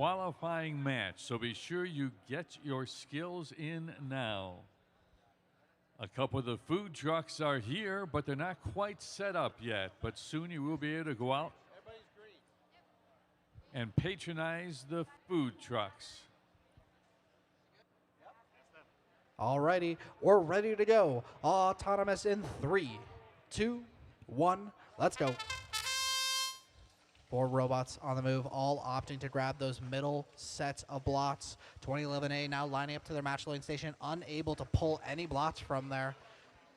qualifying match, so be sure you get your skills in now. A couple of the food trucks are here, but they're not quite set up yet. But soon you will be able to go out and patronize the food trucks. Alrighty, we're ready to go. Autonomous in 3, 2, 1, let's go. 4 robots on the move, all opting to grab those middle sets of blots. 2011A now lining up to their match loading station, unable to pull any blots from there.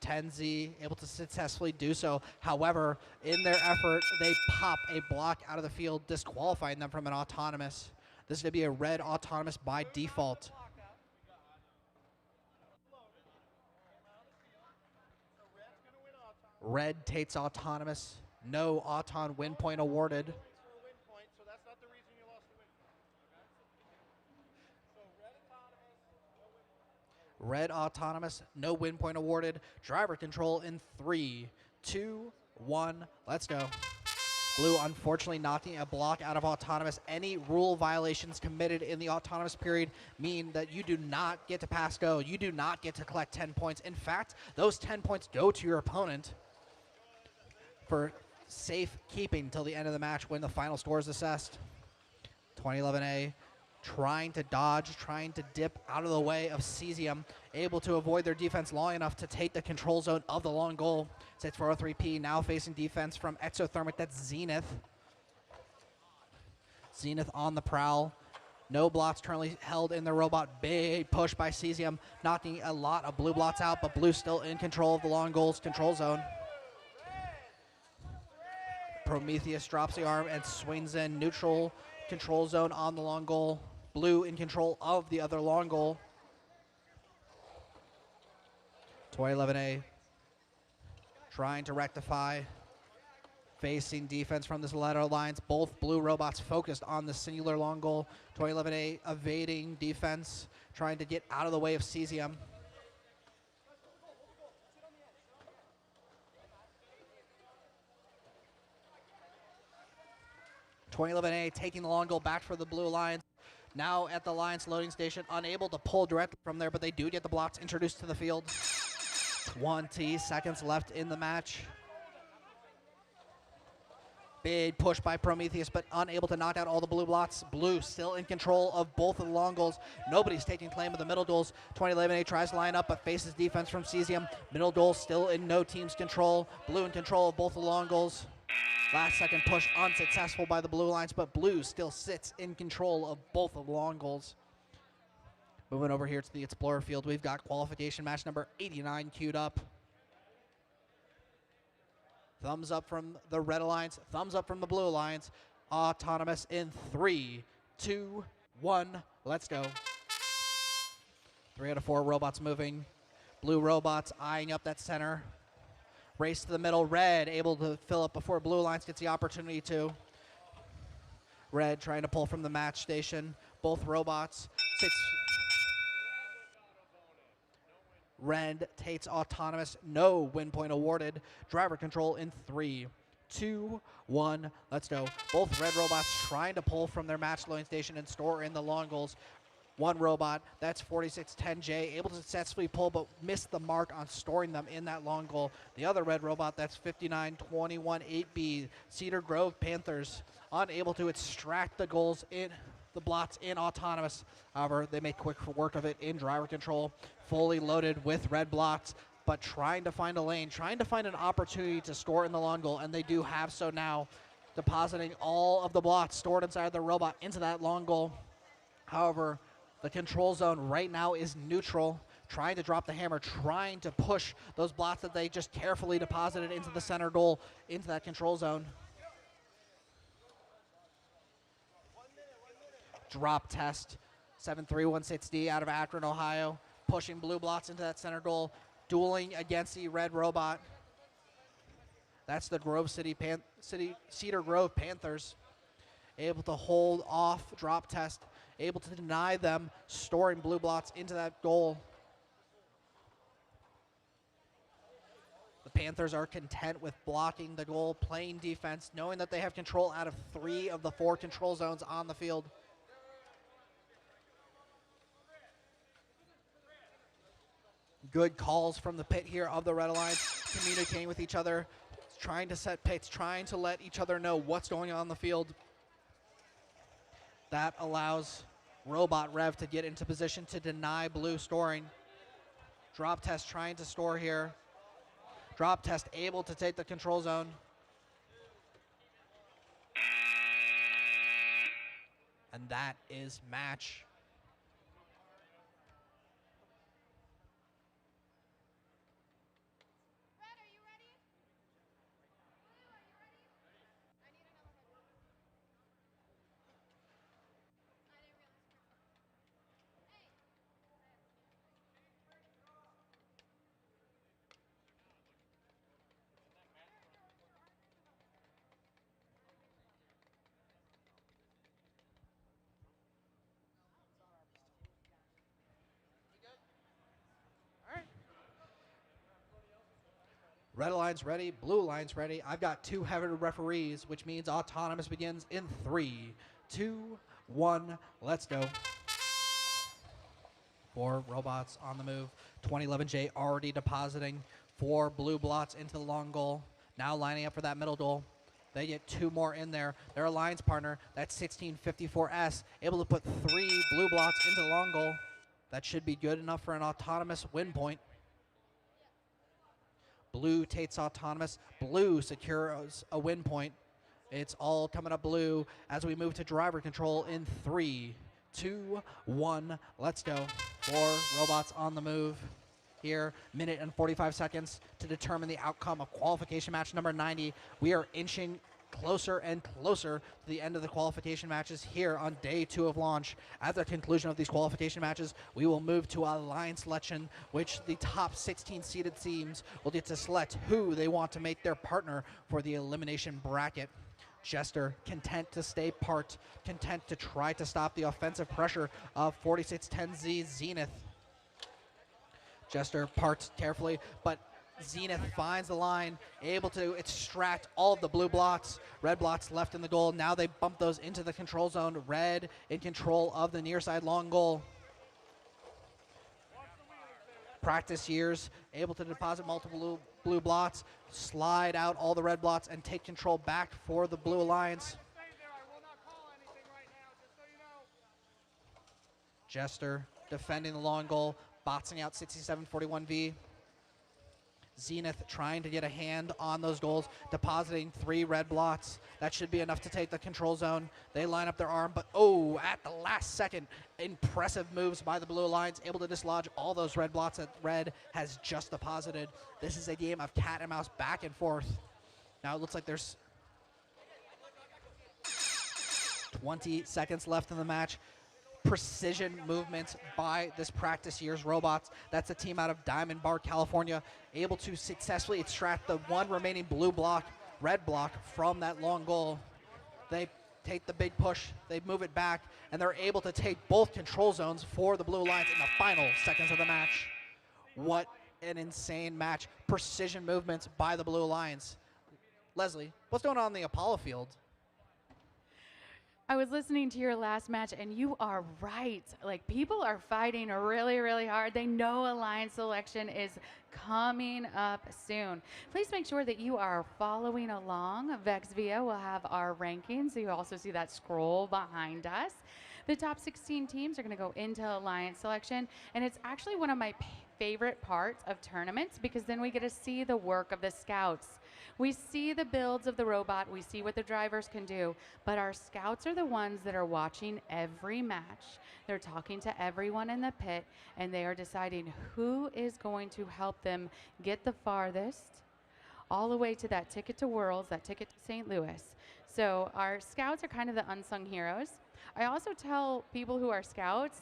10Z able to successfully do so. However, in their effort, they pop a block out of the field, disqualifying them from an autonomous. This is going to be a red autonomous by default. Red takes autonomous. No Auton win point awarded. Red autonomous, no win point awarded. Driver control in 3, 2, 1, let's go. Blue unfortunately knocking a block out of autonomous. Any rule violations committed in the autonomous period mean that you do not get to pass go. You do not get to collect 10 points. In fact, those 10 points go to your opponent for safe keeping till the end of the match when the final score is assessed. 2011A trying to dodge, trying to dip out of the way of Cesium, able to avoid their defense long enough to take the control zone of the long goal. 6403P now facing defense from Exothermic, that's Zenith. Zenith on the prowl. No blots currently held in the robot. Big push by Cesium, knocking a lot of blue blots out, but blue still in control of the long goal's control zone. Prometheus drops the arm and swings in neutral control zone on the long goal. Blue in control of the other long goal. 2011A trying to rectify. Facing defense from this lateral lines. Both blue robots focused on the singular long goal. 2011A evading defense, trying to get out of the way of Cesium. A taking the long goal back for the blue Alliance. Now at the Alliance loading station, unable to pull directly from there, but they do get the blocks introduced to the field. 20 seconds left in the match. Big push by Prometheus, but unable to knock out all the blue blots. Blue still in control of both of the long goals. Nobody's taking claim of the middle duels. 2011A tries to line up, but faces defense from Cesium. Middle duel still in no team's control. Blue in control of both the long goals. Last second push unsuccessful by the blue Alliance, but blue still sits in control of both of the long goals. Moving over here to the Explorer field, we've got qualification match number 89 queued up. Thumbs up from the Red Alliance, thumbs up from the Blue Alliance. Autonomous in 3, 2, 1, let's go. 3 out of 4 robots moving. Blue robots eyeing up that center. Race to the middle. Red able to fill up before Blue Alliance gets the opportunity to. Red trying to pull from the match station. Both robots. Red takes autonomous. No win point awarded. Driver control in 3, 2, 1. Let's go. Both red robots trying to pull from their match loading station and store in the long goals. One robot, that's 4610J, able to successfully pull but missed the mark on storing them in that long goal. The other red robot, that's 59218B, Cedar Grove Panthers, unable to extract the goals in the blots in autonomous. However, they make quick work of it in driver control, fully loaded with red blots, but trying to find a lane, trying to find an opportunity to score in the long goal, and they do have so now, depositing all of the blots stored inside the robot into that long goal. However, the control zone right now is neutral, trying to drop the hammer, trying to push those blots that they just carefully deposited into the center goal, into that control zone. Drop test, 7316D out of Akron, Ohio, pushing blue blots into that center goal, dueling against the red robot. That's the Cedar Grove Panthers, able to hold off drop test, able to deny them storing blue blots into that goal. The Panthers are content with blocking the goal, playing defense, knowing that they have control out of 3 of the 4 control zones on the field. Good calls from the pit here of the Red Alliance, communicating with each other, trying to set pits, trying to let each other know what's going on the field. That allows Robot Rev to get into position to deny Blue storing. Drop Test trying to store here. Drop Test able to take the control zone. And that is match. Red Alliance ready, Blue Alliance ready. I've got two heavy referees, which means Autonomous begins in 3, 2, 1, let's go. 4 robots on the move. 2011J already depositing 4 blue blots into the long goal. Now lining up for that middle goal. They get 2 more in there. Their alliance partner, that's 1654S, able to put 3 blue blots into the long goal. That should be good enough for an Autonomous win point. Blue takes Autonomous. Blue secures a win point. It's all coming up Blue as we move to driver control in 3, 2, 1. Let's go. 4 robots on the move here. Minute and 45 seconds to determine the outcome of qualification match number 90. We are inching closer and closer to the end of the qualification matches here on day 2 of launch. At the conclusion of these qualification matches, we will move to alliance selection, which the top 16 seeded teams will get to select who they want to make their partner for the elimination bracket. Jester content to stay part, content to try to stop the offensive pressure of 4610Z Zenith. Jester parts carefully, but Zenith finds the line, able to extract all of the blue blots. Red blots left in the goal. Now they bump those into the control zone. Red in control of the near side long goal. Practice years, able to deposit multiple blue blots, slide out all the red blots, and take control back for the Blue Alliance. Jester defending the long goal, boxing out 6741V. Zenith trying to get a hand on those goals, depositing 3 red blots. That should be enough to take the control zone. They line up their arm, but oh, at the last second, impressive moves by the Blue Alliance, able to dislodge all those red blots that Red has just deposited. This is a game of cat and mouse back and forth. Now it looks like there's 20 seconds left in the match. Precision movements by this practice year's robots. That's a team out of Diamond Bar, California, able to successfully extract the one remaining blue block, red block from that long goal. They take the big push, they move it back, and they're able to take both control zones for the Blue Alliance in the final seconds of the match. What an insane match. Precision movements by the Blue Alliance. Leslie, what's going on in the Apollo field? I was listening to your last match, and you are right. Like, people are fighting really, really hard. They know alliance selection is coming up soon. Please make sure that you are following along. VexVia will have our rankings, so you also see that scroll behind us. The top 16 teams are going to go into alliance selection, and it's actually one of my favorite parts of tournaments because then we get to see the work of the scouts. We see the builds of the robot, we see what the drivers can do, but our scouts are the ones that are watching every match. They're talking to everyone in the pit, and they are deciding who is going to help them get the farthest, all the way to that ticket to Worlds, that ticket to St. Louis. So our scouts are kind of the unsung heroes. I also tell people who are scouts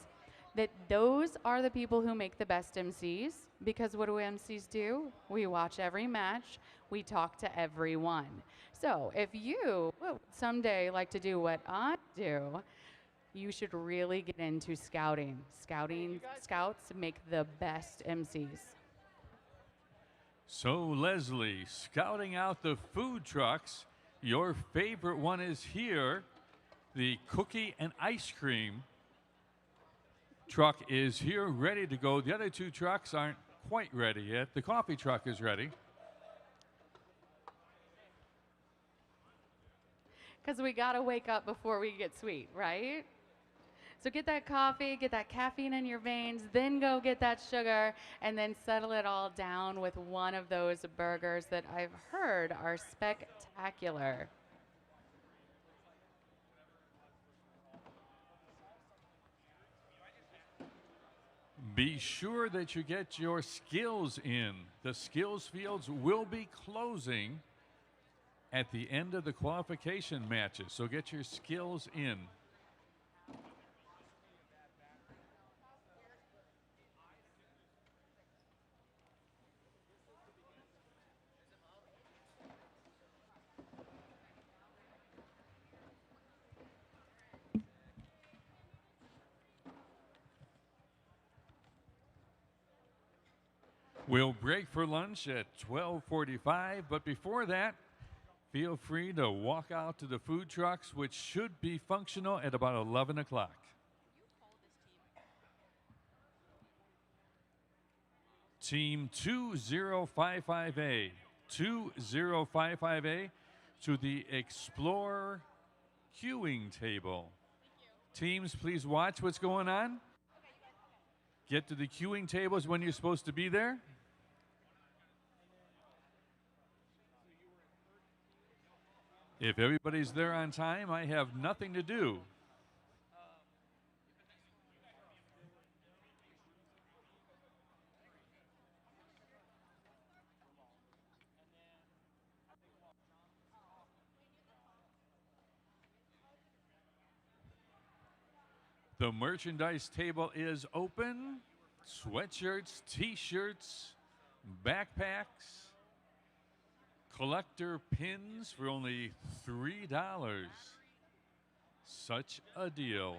that those are the people who make the best MCs, because what do MCs do? We watch every match, we talk to everyone. So if you someday like to do what I do, you should really get into scouting. Scouts make the best MCs. So, Leslie, scouting out the food trucks, your favorite one is here. The cookie and ice cream truck is here, ready to go. The other 2 trucks aren't quite ready yet. The coffee truck is ready. Because we got to wake up before we get sweet, right? So get that coffee, get that caffeine in your veins, then go get that sugar, and then settle it all down with one of those burgers that I've heard are spectacular. Be sure that you get your skills in. The skills fields will be closing at the end of the qualification matches, so get your skills in. We'll break for lunch at 12:45, but before that, feel free to walk out to the food trucks, which should be functional at about 11 o'clock. Team 2055A, 2055A to the Explorer queuing table. Teams, please watch what's going on. Get to the queuing tables when you're supposed to be there. If everybody's there on time, I have nothing to do. The merchandise table is open. Sweatshirts, t-shirts, backpacks, collector pins for only $3. Such a deal.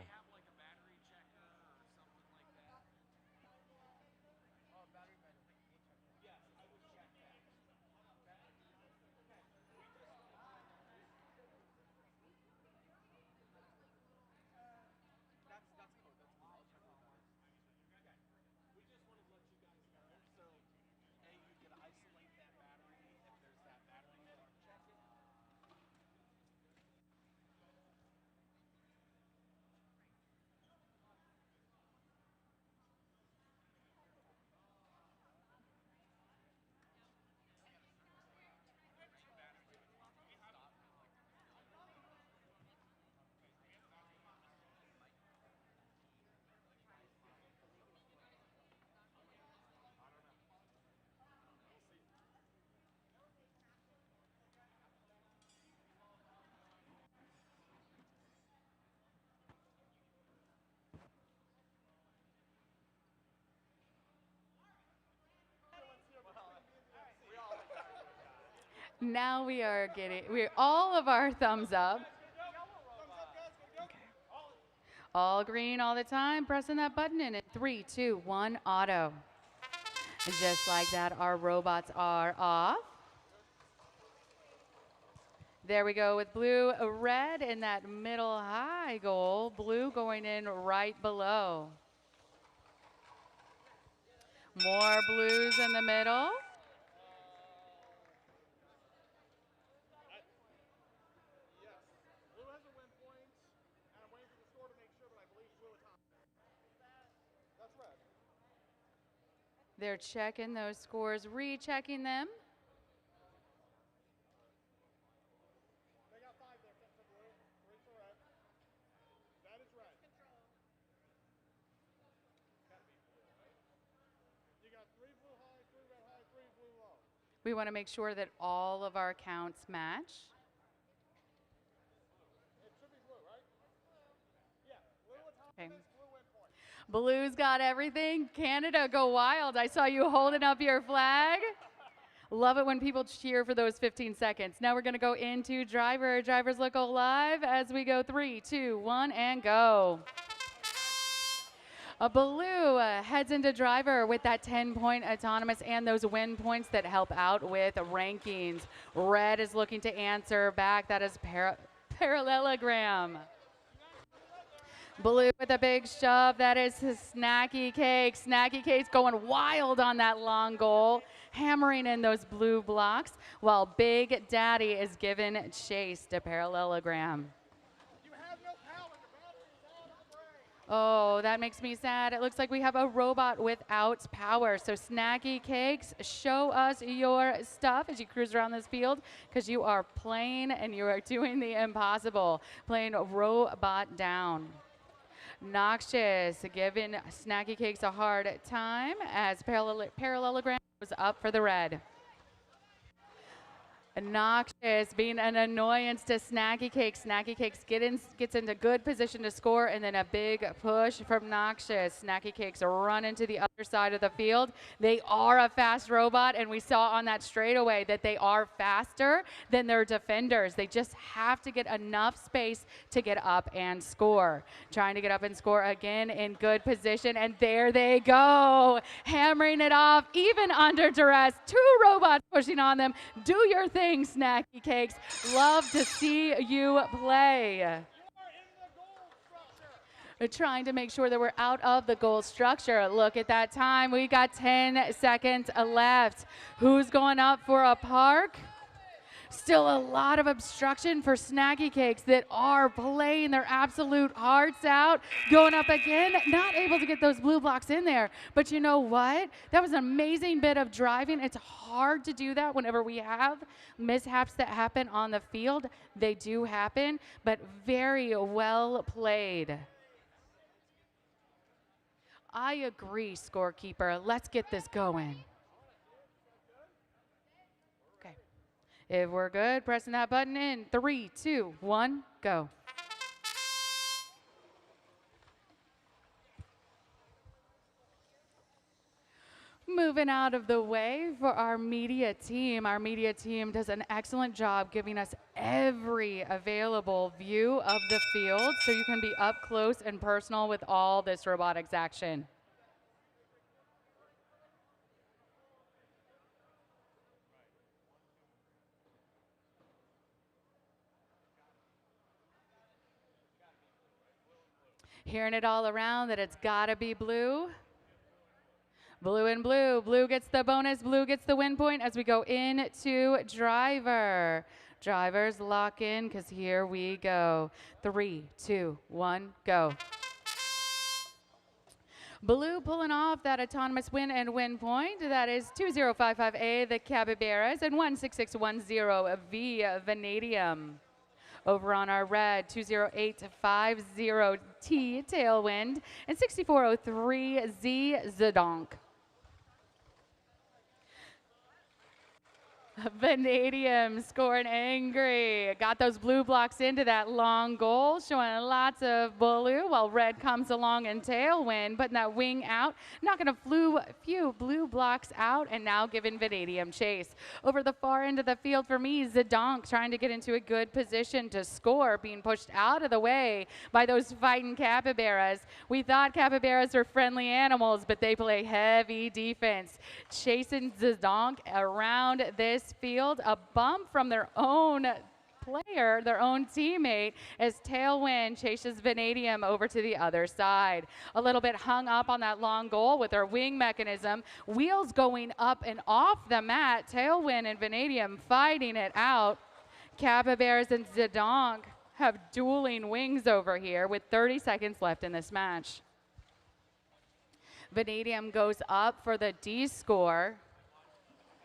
Now we are getting all of our thumbs up. Okay. All green all the time, pressing that button in 3, 2, 1, auto. And just like that, our robots are off. There we go with blue, red in that middle high goal. Blue going in right below. More blues in the middle. They're checking those scores, rechecking them. They got 5 there for blue, 3 for red. That is red. Gotta be blue, right? You got 3 blue high, 3 red high, 3 blue low. We want to make sure that all of our counts match. It should be blue, right? Yeah, blue autonomous, Okay. blue win point. Blue's got everything. Canada, go wild. I saw you holding up your flag. Love it when people cheer for those 15 seconds. Now we're going to go into driver. Drivers look alive as we go 3, 2, 1, and go. A blue heads into driver with that 10-point autonomous and those win points that help out with rankings. Red is looking to answer back. That is parallelogram. Blue with a big shove. That is Snacky Cake. Snacky Cake's going wild on that long goal, hammering in those blue blocks, while Big Daddy is given chase to parallelogram. You have no power. The battery is out of the brain. Oh, that makes me sad. It looks like we have a robot without power. So Snacky Cakes, show us your stuff as you cruise around this field, because you are playing and you are doing the impossible, playing robot down. Noxious giving Snacky Cakes a hard time as parallelogram goes up for the red. Noxious being an annoyance to Snacky Cakes. Snacky Cakes gets into good position to score, and then a big push from Noxious. Snacky Cakes run into the other side of the field. They are a fast robot, and we saw on that straightaway that they are faster than their defenders. They just have to get enough space to get up and score. Trying to get up and score again in good position, and there they go, hammering it off, even under duress. Two robots pushing on them. Do your thing, Snacky Cakes. Love to see you play. You are in the goal structure. Trying to make sure that we're out of the goal structure. Look at that time. We got 10 seconds left. Who's going up for a park? Still a lot of obstruction for Snacky Cakes that are playing their absolute hearts out. Going up again, not able to get those blue blocks in there. But you know what? That was an amazing bit of driving. It's hard to do that whenever we have mishaps that happen on the field. They do happen, but very well played. I agree, scorekeeper. Let's get this going. Okay. If we're good, pressing that button in 3, 2, 1, go. Moving out of the way for our media team. Our media team does an excellent job giving us every available view of the field so you can be up close and personal with all this robotics action. Hearing it all around that it's gotta be blue. Blue and blue. Blue gets the bonus. Blue gets the win point as we go into driver. Drivers lock in, because here we go. 3, 2, 1, go. Blue pulling off that autonomous win and win point. That is 2055A, the Capybaras, and 16610V, Vanadium. Over on our red, 20850T, Tailwind, and 6403Z, Zedonk. Vanadium scoring angry. Got those blue blocks into that long goal, showing lots of blue, while red comes along and Tailwind, putting that wing out, knocking a few blue blocks out, and now giving Vanadium chase. Over the far end of the field for me, Zedonk trying to get into a good position to score, being pushed out of the way by those fighting capybaras. We thought capybaras were friendly animals, but they play heavy defense. Chasing Zedonk around this field, a bump from their own player, their own teammate, as Tailwind chases Vanadium over to the other side. A little bit hung up on that long goal with their wing mechanism. Wheels going up and off the mat. Tailwind and Vanadium fighting it out. Capybaras and Zedonk have dueling wings over here with 30 seconds left in this match. Vanadium goes up for the D score,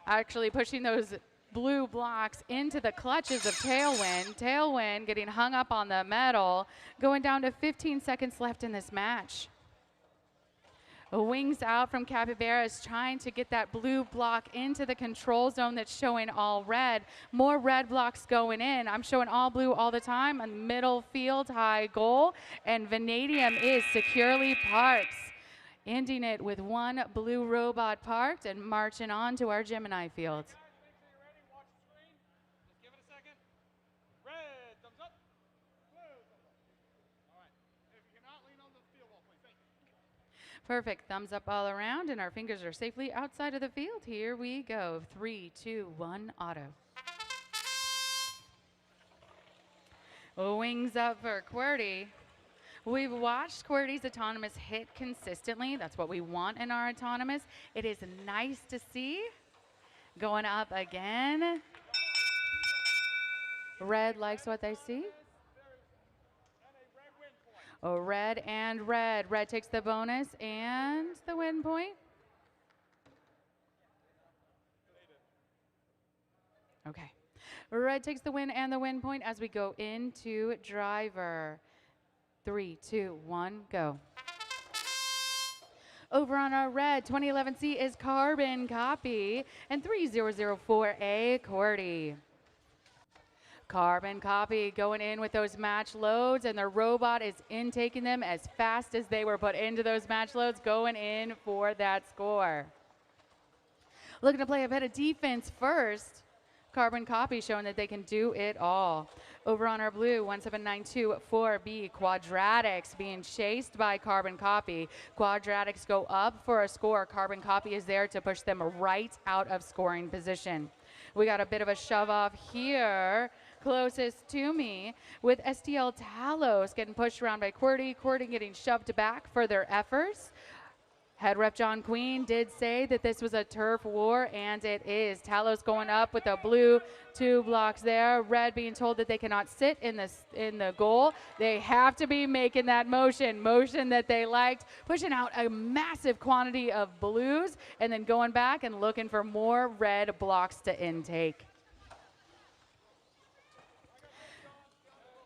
actually pushing those blue blocks into the clutches of Tailwind. Tailwind getting hung up on the metal, going down to 15 seconds left in this match. Wings out from Capybaras, trying to get that blue block into the control zone that's showing all red. More red blocks going in. I'm showing all blue all the time on middle field, high goal, and Vanadium is securely parked, ending it with one blue robot parked and marching on to our Gemini field. Make sure you're ready. Watch the screen. Just give it a second. Red, thumbs up. Blue, thumbs up. All right. If you cannot, lean on the field wall, please. Thank you. Perfect. Thumbs up all around, and our fingers are safely outside of the field. Here we go. 3, 2, 1, auto. Wings up for QWERTY. We've watched QWERTY's autonomous hit consistently. That's what we want in our autonomous. It is nice to see. Going up again. Red likes what they see. Oh, red and red. Red takes the bonus and the win point. Okay. Red takes the win and the win point as we go into driver. 3, 2, 1, go. Over on our red, 2011C is Carbon Copy and 3004A QWERTY. Carbon Copy going in with those match loads, and the robot is intaking them as fast as they were put into those match loads, going in for that score. Looking to play a bit of defense first. Carbon Copy showing that they can do it all. Over on our blue, 17924B, Quadratics being chased by Carbon Copy. Quadratics go up for a score. Carbon Copy is there to push them right out of scoring position. We got a bit of a shove off here, closest to me, with STL Talos getting pushed around by QWERTY. QWERTY getting shoved back for their efforts. Head rep John Queen did say that this was a turf war, and it is. Talos going up with the blue 2 blocks there. Red being told that they cannot sit in the goal. They have to be making that motion that they liked, pushing out a massive quantity of blues, and then going back and looking for more red blocks to intake.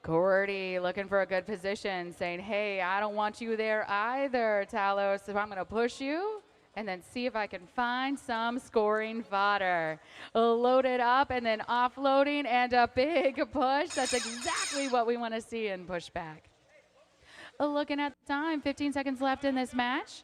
QWERTY looking for a good position, saying, hey, I don't want you there either, Talos, so I'm going to push you and then see if I can find some scoring fodder. Loaded up and then offloading and a big push. That's exactly what we want to see in pushback. Looking at the time, 15 seconds left in this match.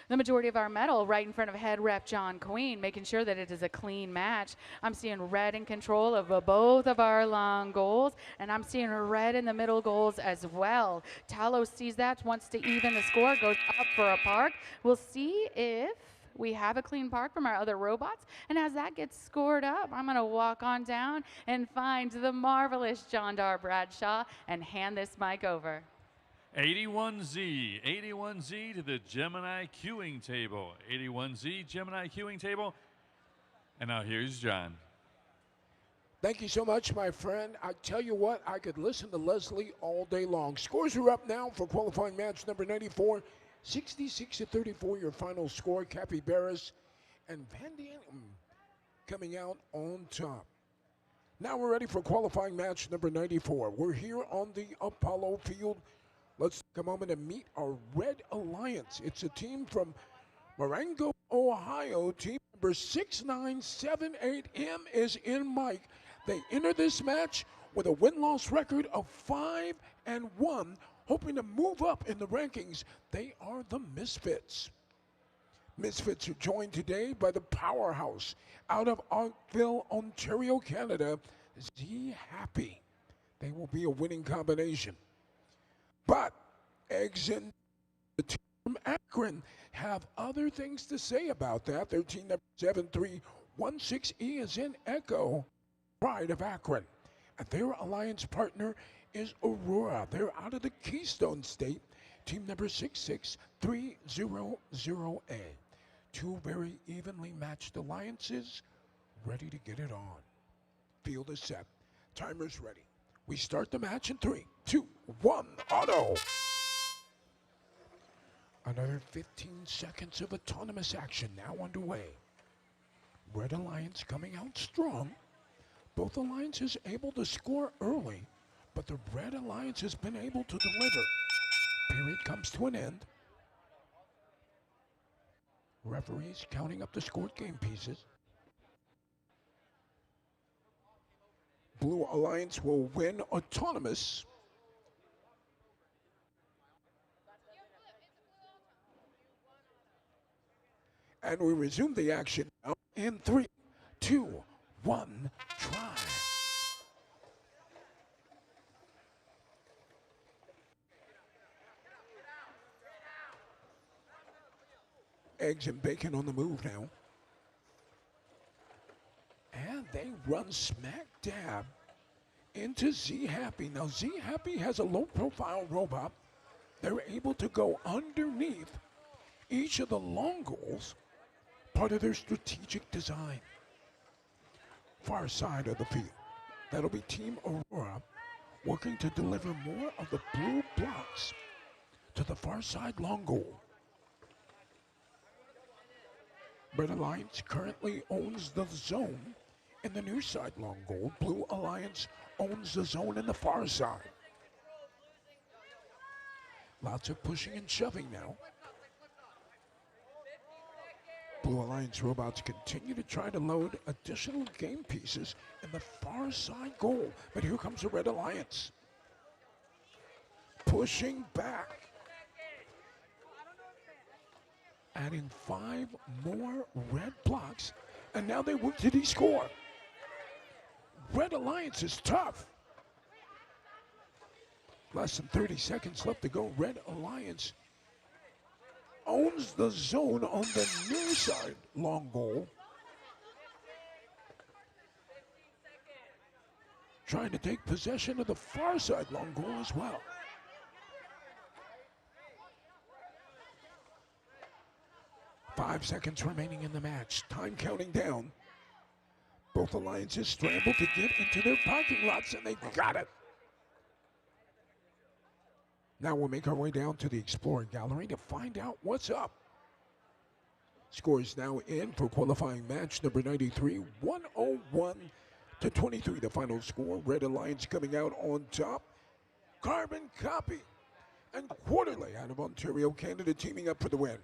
The majority of our medal right in front of head rep John Queen, making sure that it is a clean match. I'm seeing red in control of both of our long goals, and I'm seeing red in the middle goals as well. Talos sees that, wants to even the score, goes up for a park. We'll see if we have a clean park from our other robots, and as that gets scored up, I'm going to walk on down and find the marvelous John Dar Bradshaw and hand this mic over. 81Z to the Gemini queuing table. 81Z, Gemini queuing table. And now here's John. Thank you so much, my friend. I tell you what, I could listen to Leslie all day long. Scores are up now for qualifying match number 94. 66-34, your final score. Capybaras and Van Dien coming out on top. Now we're ready for qualifying match number 94. We're here on the Apollo field. Let's take a moment and meet our Red Alliance. It's a team from Marengo, Ohio. Team number 6978M is in mic. They enter this match with a win-loss record of 5-1, hoping to move up in the rankings. They are the Misfits. Misfits are joined today by the powerhouse out of Oakville, Ontario, Canada, Z Happy. They will be a winning combination. But Eggs and the team from Akron have other things to say about that. Their team number 7316E is in Echo, Pride of Akron. And their alliance partner is Aurora. They're out of the Keystone State, team number 66300A. Two very evenly matched alliances ready to get it on. Field is set. Timer's ready. We start the match in 3, 2, 1, auto. Another 15 seconds of autonomous action now underway. Red Alliance coming out strong. Both alliances able to score early, but the Red Alliance has been able to deliver. Period comes to an end. Referees counting up the scored game pieces. Blue Alliance will win autonomous. And we resume the action now in 3, 2, 1, try. Eggs and bacon on the move now. And they run smack dab into Z Happy. Now Z Happy has a low profile robot they're able to go underneath each of the long goals, part of their strategic design. Far side of the field, that'll be Team Aurora working to deliver more of the blue blocks to the far side long goal. Red Alliance currently owns the zone in the near side long goal. Blue Alliance owns the zone in the far side. Lots of pushing and shoving now. Blue Alliance robots continue to try to load additional game pieces in the far side goal. But here comes the Red Alliance. Pushing back. Adding 5 more red blocks. And now they work to de-score. Red Alliance is tough. Less than 30 seconds left to go. Red Alliance owns the zone on the near side long goal. Trying to take possession of the far side long goal as well. Five seconds remaining in the match. Time counting down. Both alliances scramble to get into their parking lots, and they've got it. Now we'll make our way down to the Explorer Gallery to find out what's up. Scores now in for qualifying match number 93, 101-23. The final score, Red Alliance coming out on top. Carbon Copy and Quarterly out of Ontario, Canada teaming up for the win.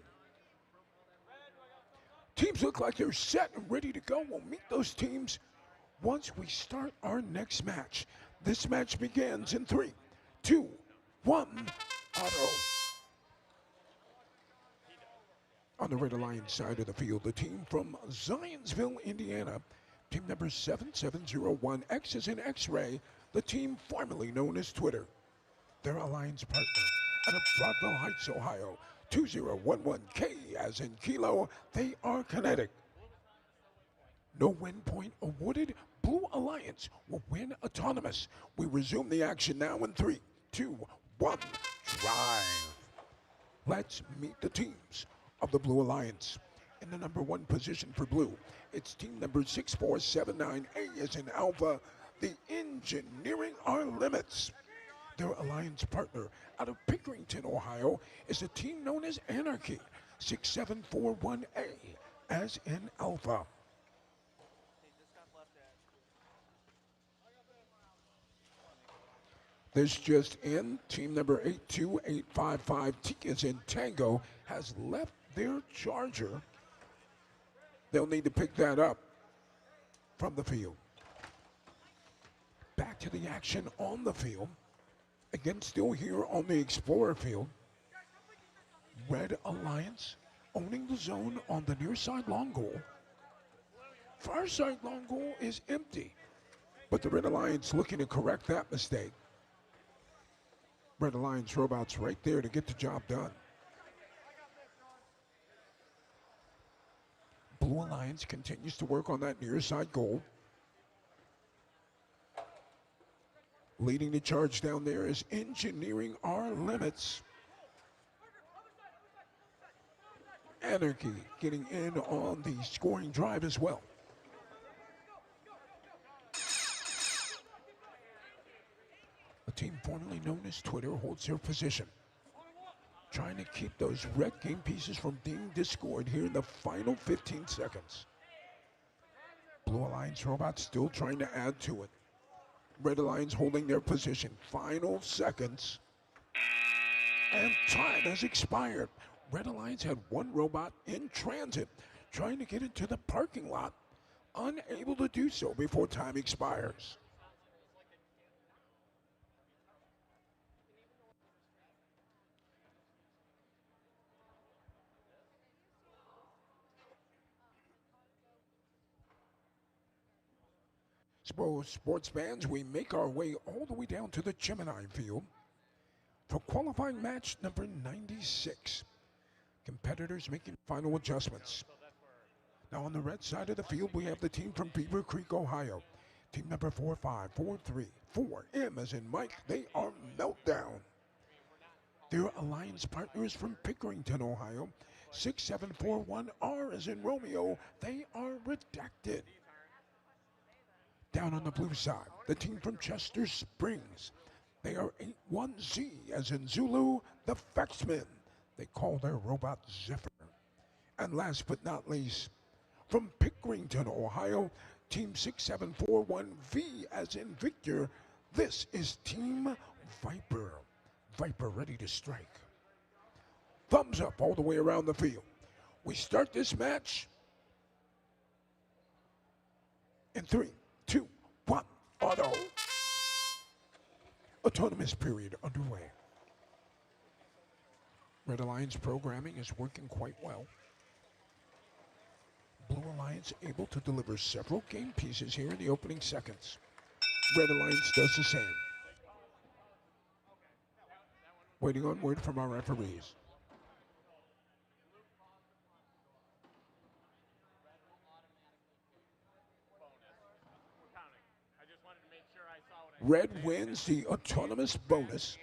Teams look like they're set and ready to go. We'll meet those teams once we start our next match. This match begins in 3, 2, 1, auto. On the Red Alliance side of the field, the team from Zionsville, Indiana, team number 7701, X is in X-Ray, the team formerly known as Twitter. Their alliance partner out of Broadville Heights, Ohio, 2011K as in Kilo, they are Kinetic. No win point awarded. Blue Alliance will win autonomous. We resume the action now in 3, 2, 1, drive. Let's meet the teams of the Blue Alliance. In the number 1 position for Blue, it's team number 6479A as in Alpha, the Engineering Our Limits. Their alliance partner out of Pickerington, Ohio, is a team known as Anarchy, 6741A, as in Alpha. This just in, team number 82855, T as in Tango, has left their charger. They'll need to pick that up from the field. Back to the action on the field. Again, still here on the Explorer field. Red Alliance owning the zone on the near side long goal. Far side long goal is empty, but the Red Alliance looking to correct that mistake. Red Alliance robots right there to get the job done. Blue Alliance continues to work on that near side goal. Leading the charge down there is Engineering Our Limits. Anarchy getting in on the scoring drive as well. The team formerly known as Twitter holds their position, trying to keep those red game pieces from being discored here in the final 15 seconds. Blue Alliance robots still trying to add to it. Red Alliance holding their position. Final seconds. And time has expired. Red Alliance had 1 robot in transit trying to get into the parking lot, unable to do so before time expires. So, sports fans, we make our way all the way down to the Gemini field for qualifying match number 96. Competitors making final adjustments. Now on the red side of the field, we have the team from Beaver Creek, Ohio. Team number 4543, 4M as in Mike, they are Meltdown. Their alliance partners from Pickerington, Ohio, 6741R as in Romeo, they are redacted. Down on the blue side, the team from Chester Springs, they are 81Z as in Zulu, the Faxmen. They call their robot Zephyr. And last but not least, from Pickerington, Ohio, Team 6741V as in Victor, this is Team Viper. Viper ready to strike. Thumbs up all the way around the field. We start this match in 3, 2, 1, auto. Autonomous period underway. Red Alliance programming is working quite well. Blue Alliance able to deliver several game pieces here in the opening seconds. Red Alliance does the same. Waiting on word from our referees. Red wins the autonomous bonus.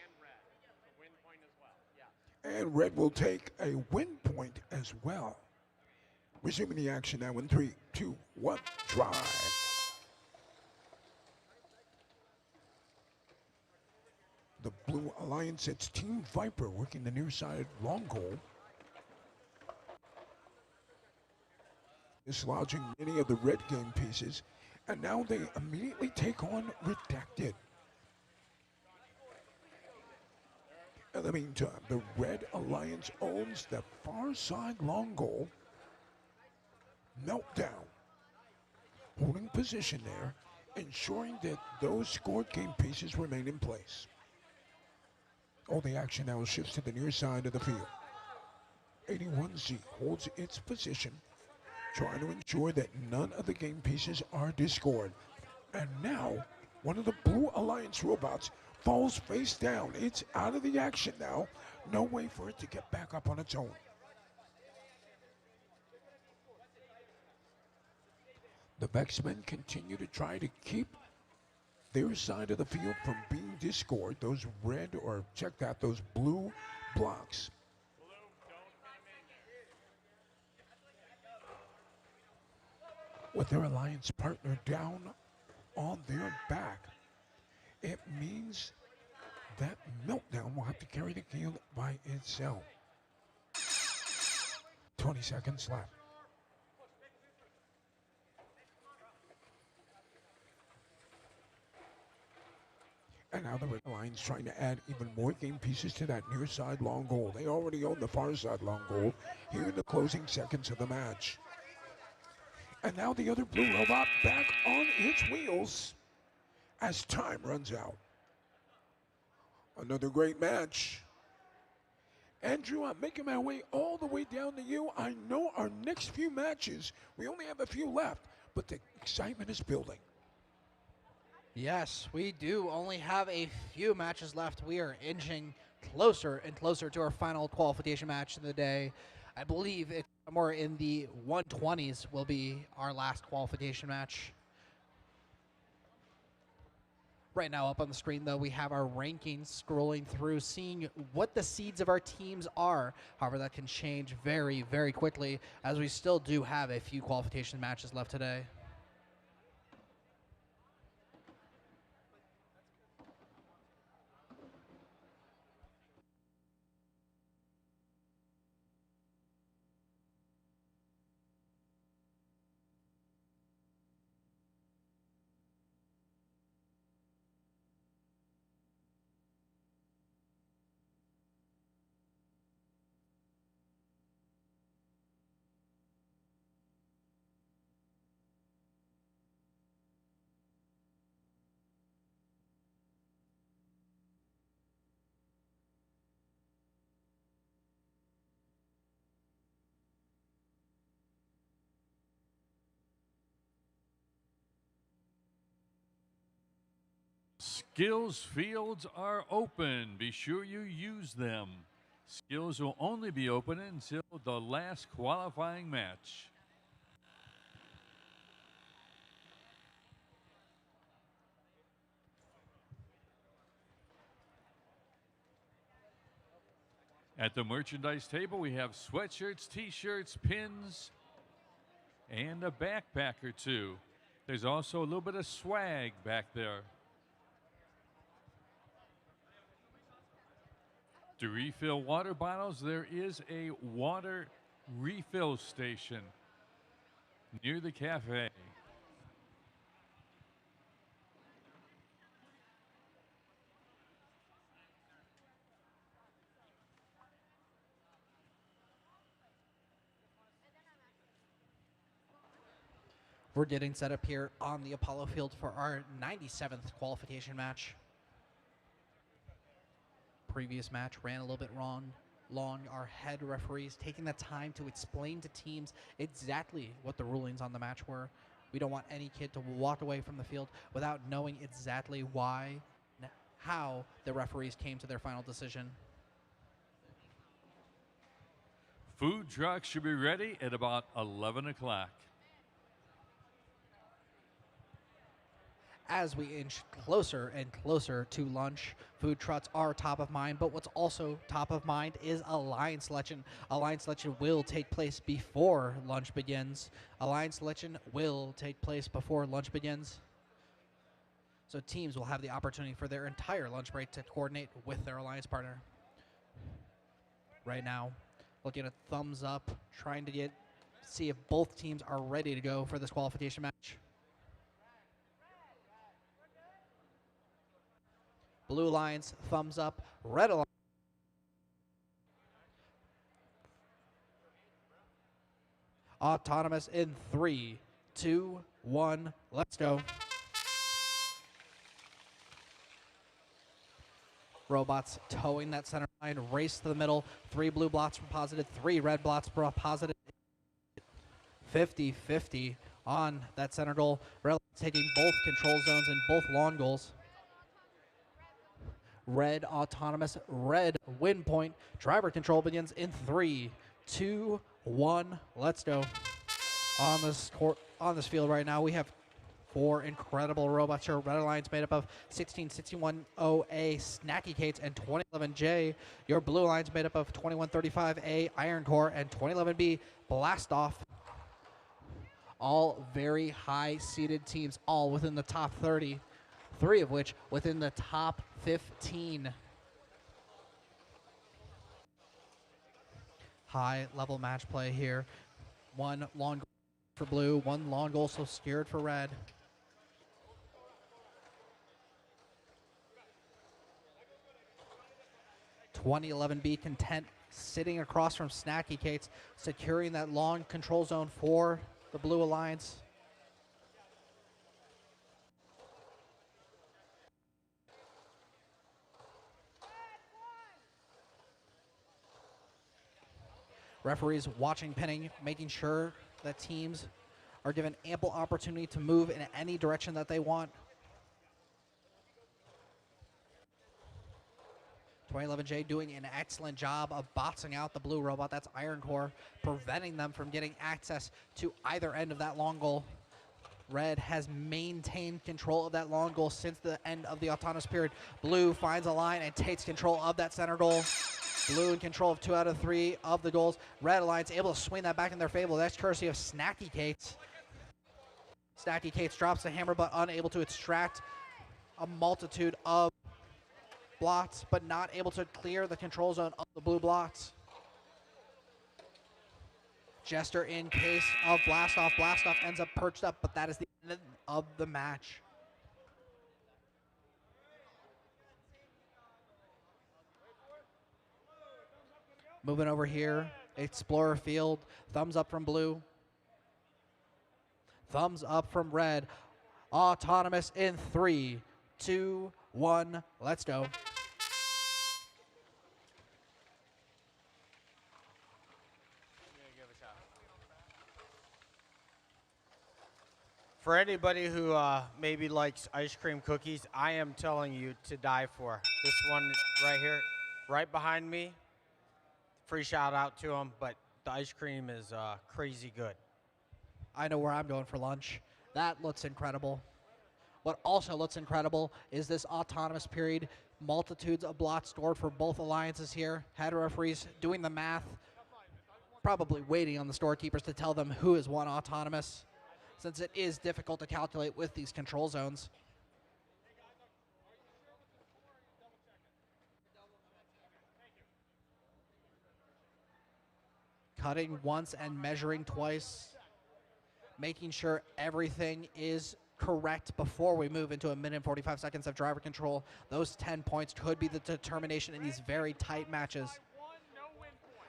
And red will take a win point as well. Resuming the action now in 3, 2, 1, drive. The Blue Alliance, it's Team Viper working the near side long goal. Dislodging many of the red game pieces. And now they immediately take on Redacted. In the meantime, the Red Alliance owns the far side long goal. Meltdown. Holding position there, ensuring that those scored game pieces remain in place. All the action now shifts to the near side of the field. 81Z holds its position, trying to ensure that none of the game pieces are discorded. And now, one of the Blue Alliance robots falls face down. It's out of the action now. No way for it to get back up on its own. The Vexmen continue to try to keep their side of the field from being discord. Those red, or check that, those blue blocks. With their alliance partner down on their back, it means that Meltdown will have to carry the field by itself. 20 seconds left. And now the Red Alliance trying to add even more game pieces to that near side long goal. They already own the far side long goal here in the closing seconds of the match. And now the other blue robot back on its wheels as time runs out. Another great match. Andrew, I'm making my way all the way down to you. I know our next few matches, we only have a few left, but the excitement is building. Yes, we do only have a few matches left. We are inching closer and closer to our final qualification match of the day. I believe it's somewhere in the 120s will be our last qualification match. Right now up on the screen, though, we have our rankings scrolling through, seeing what the seeds of our teams are. However, that can change very, very quickly, as we still do have a few qualification matches left today. Skills fields are open. Be sure you use them. Skills will only be open until the last qualifying match. At the merchandise table, we have sweatshirts, t-shirts, pins, and a backpack or two. There's also a little bit of swag back there. To refill water bottles, there is a water refill station near the cafe. We're getting set up here on the Apollo field for our 97th qualification match. Previous match ran a little bit long. Our head referees taking the time to explain to teams exactly what the rulings on the match were. We don't want any kid to walk away from the field without knowing exactly why, how the referees came to their final decision. Food trucks should be ready at about 11 o'clock. As we inch closer and closer to lunch, food trucks are top of mind, but what's also top of mind is Alliance selection. Alliance selection will take place before lunch begins. Alliance selection will take place before lunch begins. So teams will have the opportunity for their entire lunch break to coordinate with their alliance partner. Right now, looking at thumbs up, trying to see if both teams are ready to go for this qualification match. Blue Alliance, thumbs up. Red Alliance. Autonomous in 3, 2, 1, let's go. Robots towing that center line, race to the middle. 3 blue blocks posited, 3 red blocks posited. 50-50 on that center goal. Red taking both control zones and both long goals. Red autonomous, red win point. Driver control begins in 3, 2, 1. Let's go. On this field right now, we have 4 incredible robots here. Red Alliance made up of 16610A Snacky Cates and 2011J. Your Blue Alliance made up of 2135A Iron Core and 2011B Blast Off. All very high seeded teams, all within the top 30. 3 of which within the top 15. High level match play here. 1 long goal for blue, 1 long goal so scared for red. (2011B) Content sitting across from Snacky Cates, securing that long control zone for the Blue Alliance. Referees watching pinning, making sure that teams are given ample opportunity to move in any direction that they want. 2011J doing an excellent job of boxing out the blue robot, that's Iron Core, preventing them from getting access to either end of that long goal. Red has maintained control of that long goal since the end of the autonomous period. Blue finds a line and takes control of that center goal. Blue in control of 2 out of 3 of the goals. Red Alliance able to swing that back in their favor. That's courtesy of Snacky Cates. Snacky Cates drops the hammer but unable to extract a multitude of blocks, but not able to clear the control zone of the blue blocks. Jester in case of Blast Off. Blast Off ends up perched up, but that is the end of the match. Moving over here, Explorer Field, thumbs up from blue. Thumbs up from red. Autonomous in 3, 2, 1, let's go. For anybody who maybe likes ice cream cookies, I am telling you to die for. This one right here, right behind me, free shout out to them, but the ice cream is crazy good. I know where I'm going for lunch. That looks incredible. What also looks incredible is this autonomous period. Multitudes of blots stored for both alliances here. Head referees doing the math, probably waiting on the storekeepers to tell them who has won autonomous, since it is difficult to calculate with these control zones. Cutting once and measuring twice, making sure everything is correct before we move into a minute and 45 seconds of driver control. Those 10 points could be the determination in these very tight matches.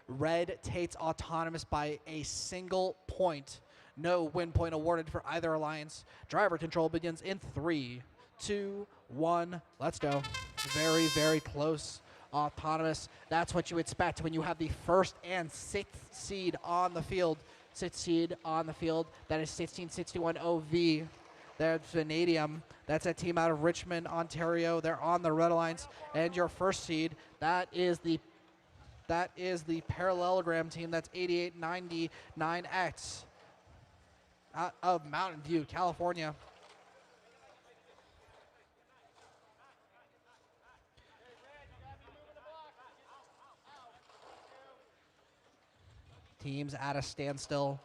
Red takes autonomous by a single point. No win point awarded for either alliance. Driver control begins in 3, 2, 1. Let's go. Very, very close. Autonomous. That's what you expect when you have the first and sixth seed on the field. Sixth seed on the field. That is 1661 OV. There's Vanadium. That's a team out of Richmond, Ontario. They're on the Red Alliance. And your first seed, that is the parallelogram team. That's 8899X out of Mountain View, California. Teams at a standstill.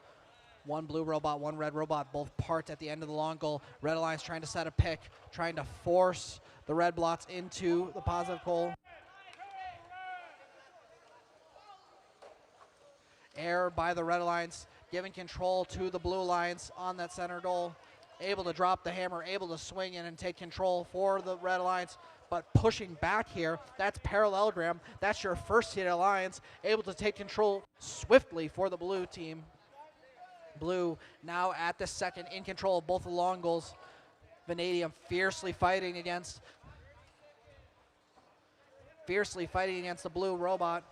One blue robot, one red robot, both parked at the end of the long goal. Red Alliance trying to set a pick, trying to force the red blots into the positive goal. Error by the Red Alliance, giving control to the Blue Alliance on that center goal. Able to drop the hammer, able to swing in and take control for the Red Alliance, but pushing back here. That's parallelogram. That's your first seed alliance, able to take control swiftly for the blue team. Blue now at the second, in control of both the long goals. Vanadium fiercely fighting against the blue robot,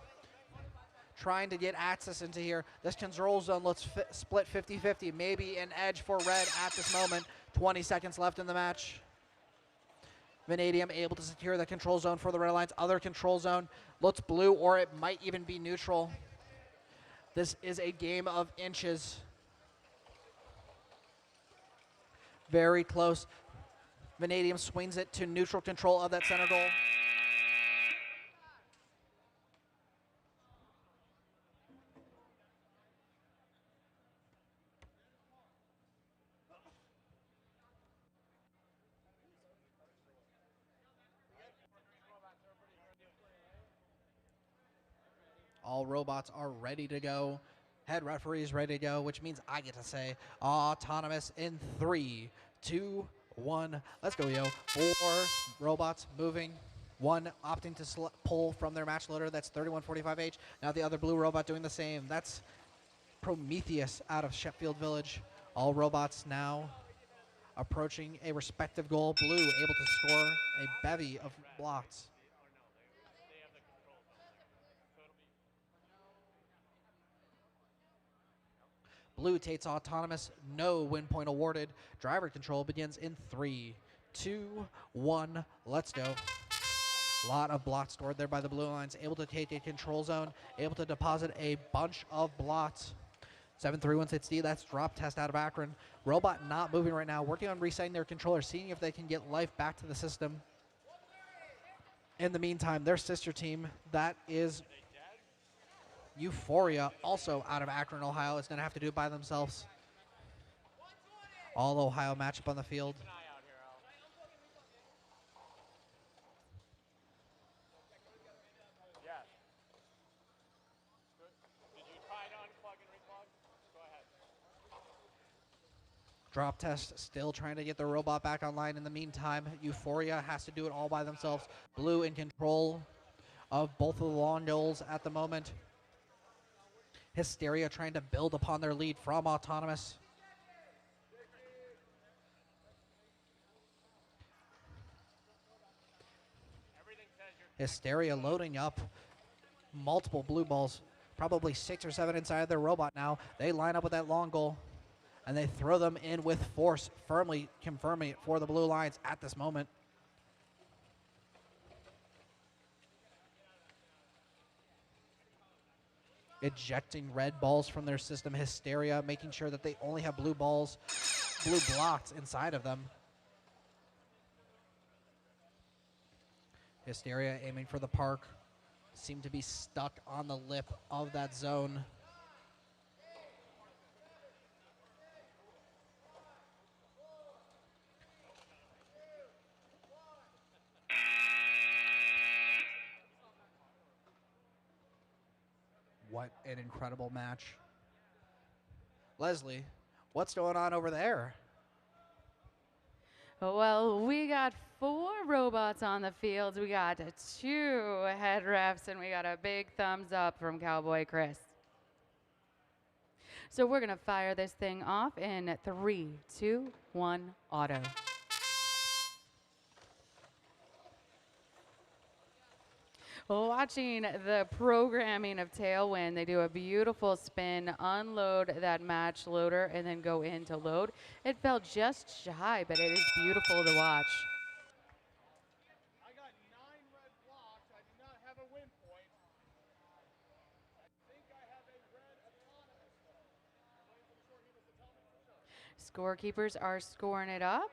trying to get access into here. This control zone looks split 50-50, maybe an edge for red at this moment. 20 seconds left in the match. Vanadium able to secure the control zone for the Red Alliance. Other control zone looks blue, or it might even be neutral. This is a game of inches. Very close. Vanadium swings it to neutral control of that center goal. All robots are ready to go. Head referee is ready to go, which means I get to say autonomous in 3, 2, 1. Let's go, yo. 4 robots moving. One opting to pull from their match loader. That's 3145H. Now the other blue robot doing the same. That's Prometheus out of Sheffield Village. All robots now approaching a respective goal. Blue able to score a bevy of blocks. Blue takes autonomous, no win point awarded. Driver control begins in 3, 2, 1. Let's go. A lot of blocks stored there by the Blue Alliance. Able to take a control zone, able to deposit a bunch of blots. 73160, that's drop test out of Akron. Robot not moving right now, working on resetting their controller, seeing if they can get life back to the system. In the meantime, their sister team, that is Euphoria, also out of Akron, Ohio, is going to have to do it by themselves. All Ohio matchup on the field. Drop test still trying to get the robot back online. In the meantime, Euphoria has to do it all by themselves. Blue in control of both of the long goals at the moment. Hysteria trying to build upon their lead from autonomous. Hysteria loading up multiple blue balls, probably 6 or 7 inside their robot now. They line up with that long goal, and they throw them in with force, firmly confirming it for the Blue Lions at this moment. Ejecting red balls from their system. Hysteria making sure that they only have blue balls, blue blocks inside of them. Hysteria aiming for the park. Seem to be stuck on the lip of that zone. What an incredible match. Leslie, what's going on over there? Well, we got 4 robots on the field. We got 2 head refs, and we got a big thumbs up from Cowboy Chris. So we're going to fire this thing off in 3, 2, 1, auto. Watching the programming of Tailwind, they do a beautiful spin, unload that match loader, and then go into load. It fell just shy, but it is beautiful to watch. I got 9 red blocks. I do not have a win point. I think I have a red autonomous though. Waiting for the short units to tell me for sure. Scorekeepers are scoring it up.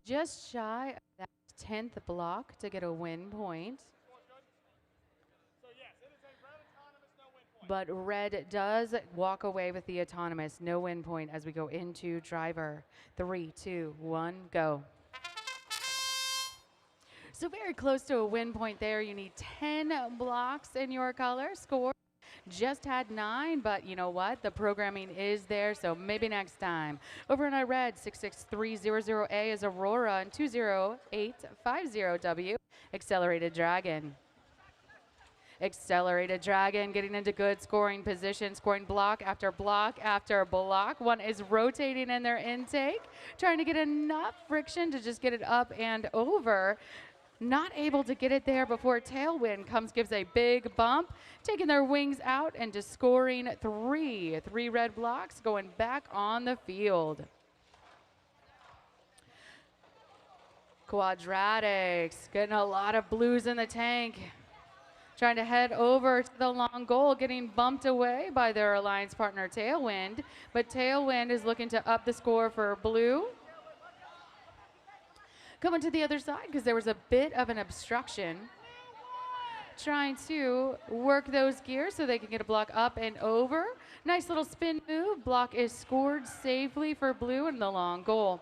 Just shy of that 10th block to get a win point. So yes, it is a red autonomous, no win point. But red does walk away with the autonomous, no win point as we go into driver. 3, 2, 1, go. So very close to a win point there. You need 10 blocks in your color. Score just had 9, but you know what? The programming is there, so maybe next time. Over in our red, 66300A is Aurora, and 20850W, Accelerated Dragon. Accelerated Dragon getting into good scoring position, scoring block after block after block. One is rotating in their intake, trying to get enough friction to just get it up and over. Not able to get it there before Tailwind comes, gives a big bump, taking their wings out and just scoring 3 red blocks, going back on the field. Quadratics getting a lot of blues in the tank. Trying to head over to the long goal, getting bumped away by their alliance partner Tailwind, but Tailwind is looking to up the score for blue. Coming to the other side because there was a bit of an obstruction. Trying to work those gears so they can get a block up and over. Nice little spin move. Block is scored safely for blue in the long goal.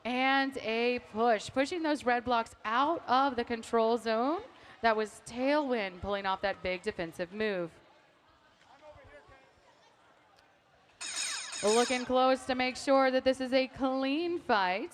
And a push, pushing those red blocks out of the control zone. That was Tailwind pulling off that big defensive move. Looking close to make sure that this is a clean fight.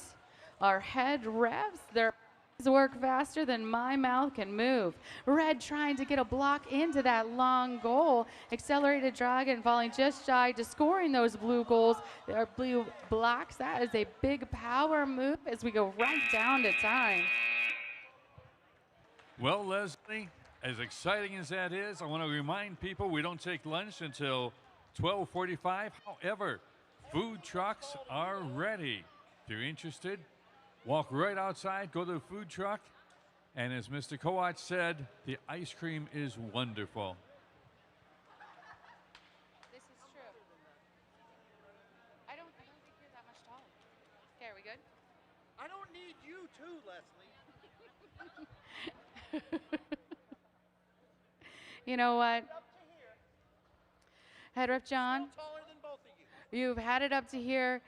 Our head refs, their eyes work faster than my mouth can move. Red trying to get a block into that long goal. Accelerated Dragon falling just shy to scoring those blue goals. Their blue blocks. That is a big power move as we go right down to time. Well, Leslie, as exciting as that is, I want to remind people we don't take lunch until 12:45. However, food trucks are ready. If you're interested, walk right outside, go to the food truck, and as Mr. Kowach said, the ice cream is wonderful. This is true. I don't think you're that much taller. Okay, are we good? I don't need you too, Leslie. You know what? Up to here. Head Ref John, Still taller than both of you. you've had it up to here.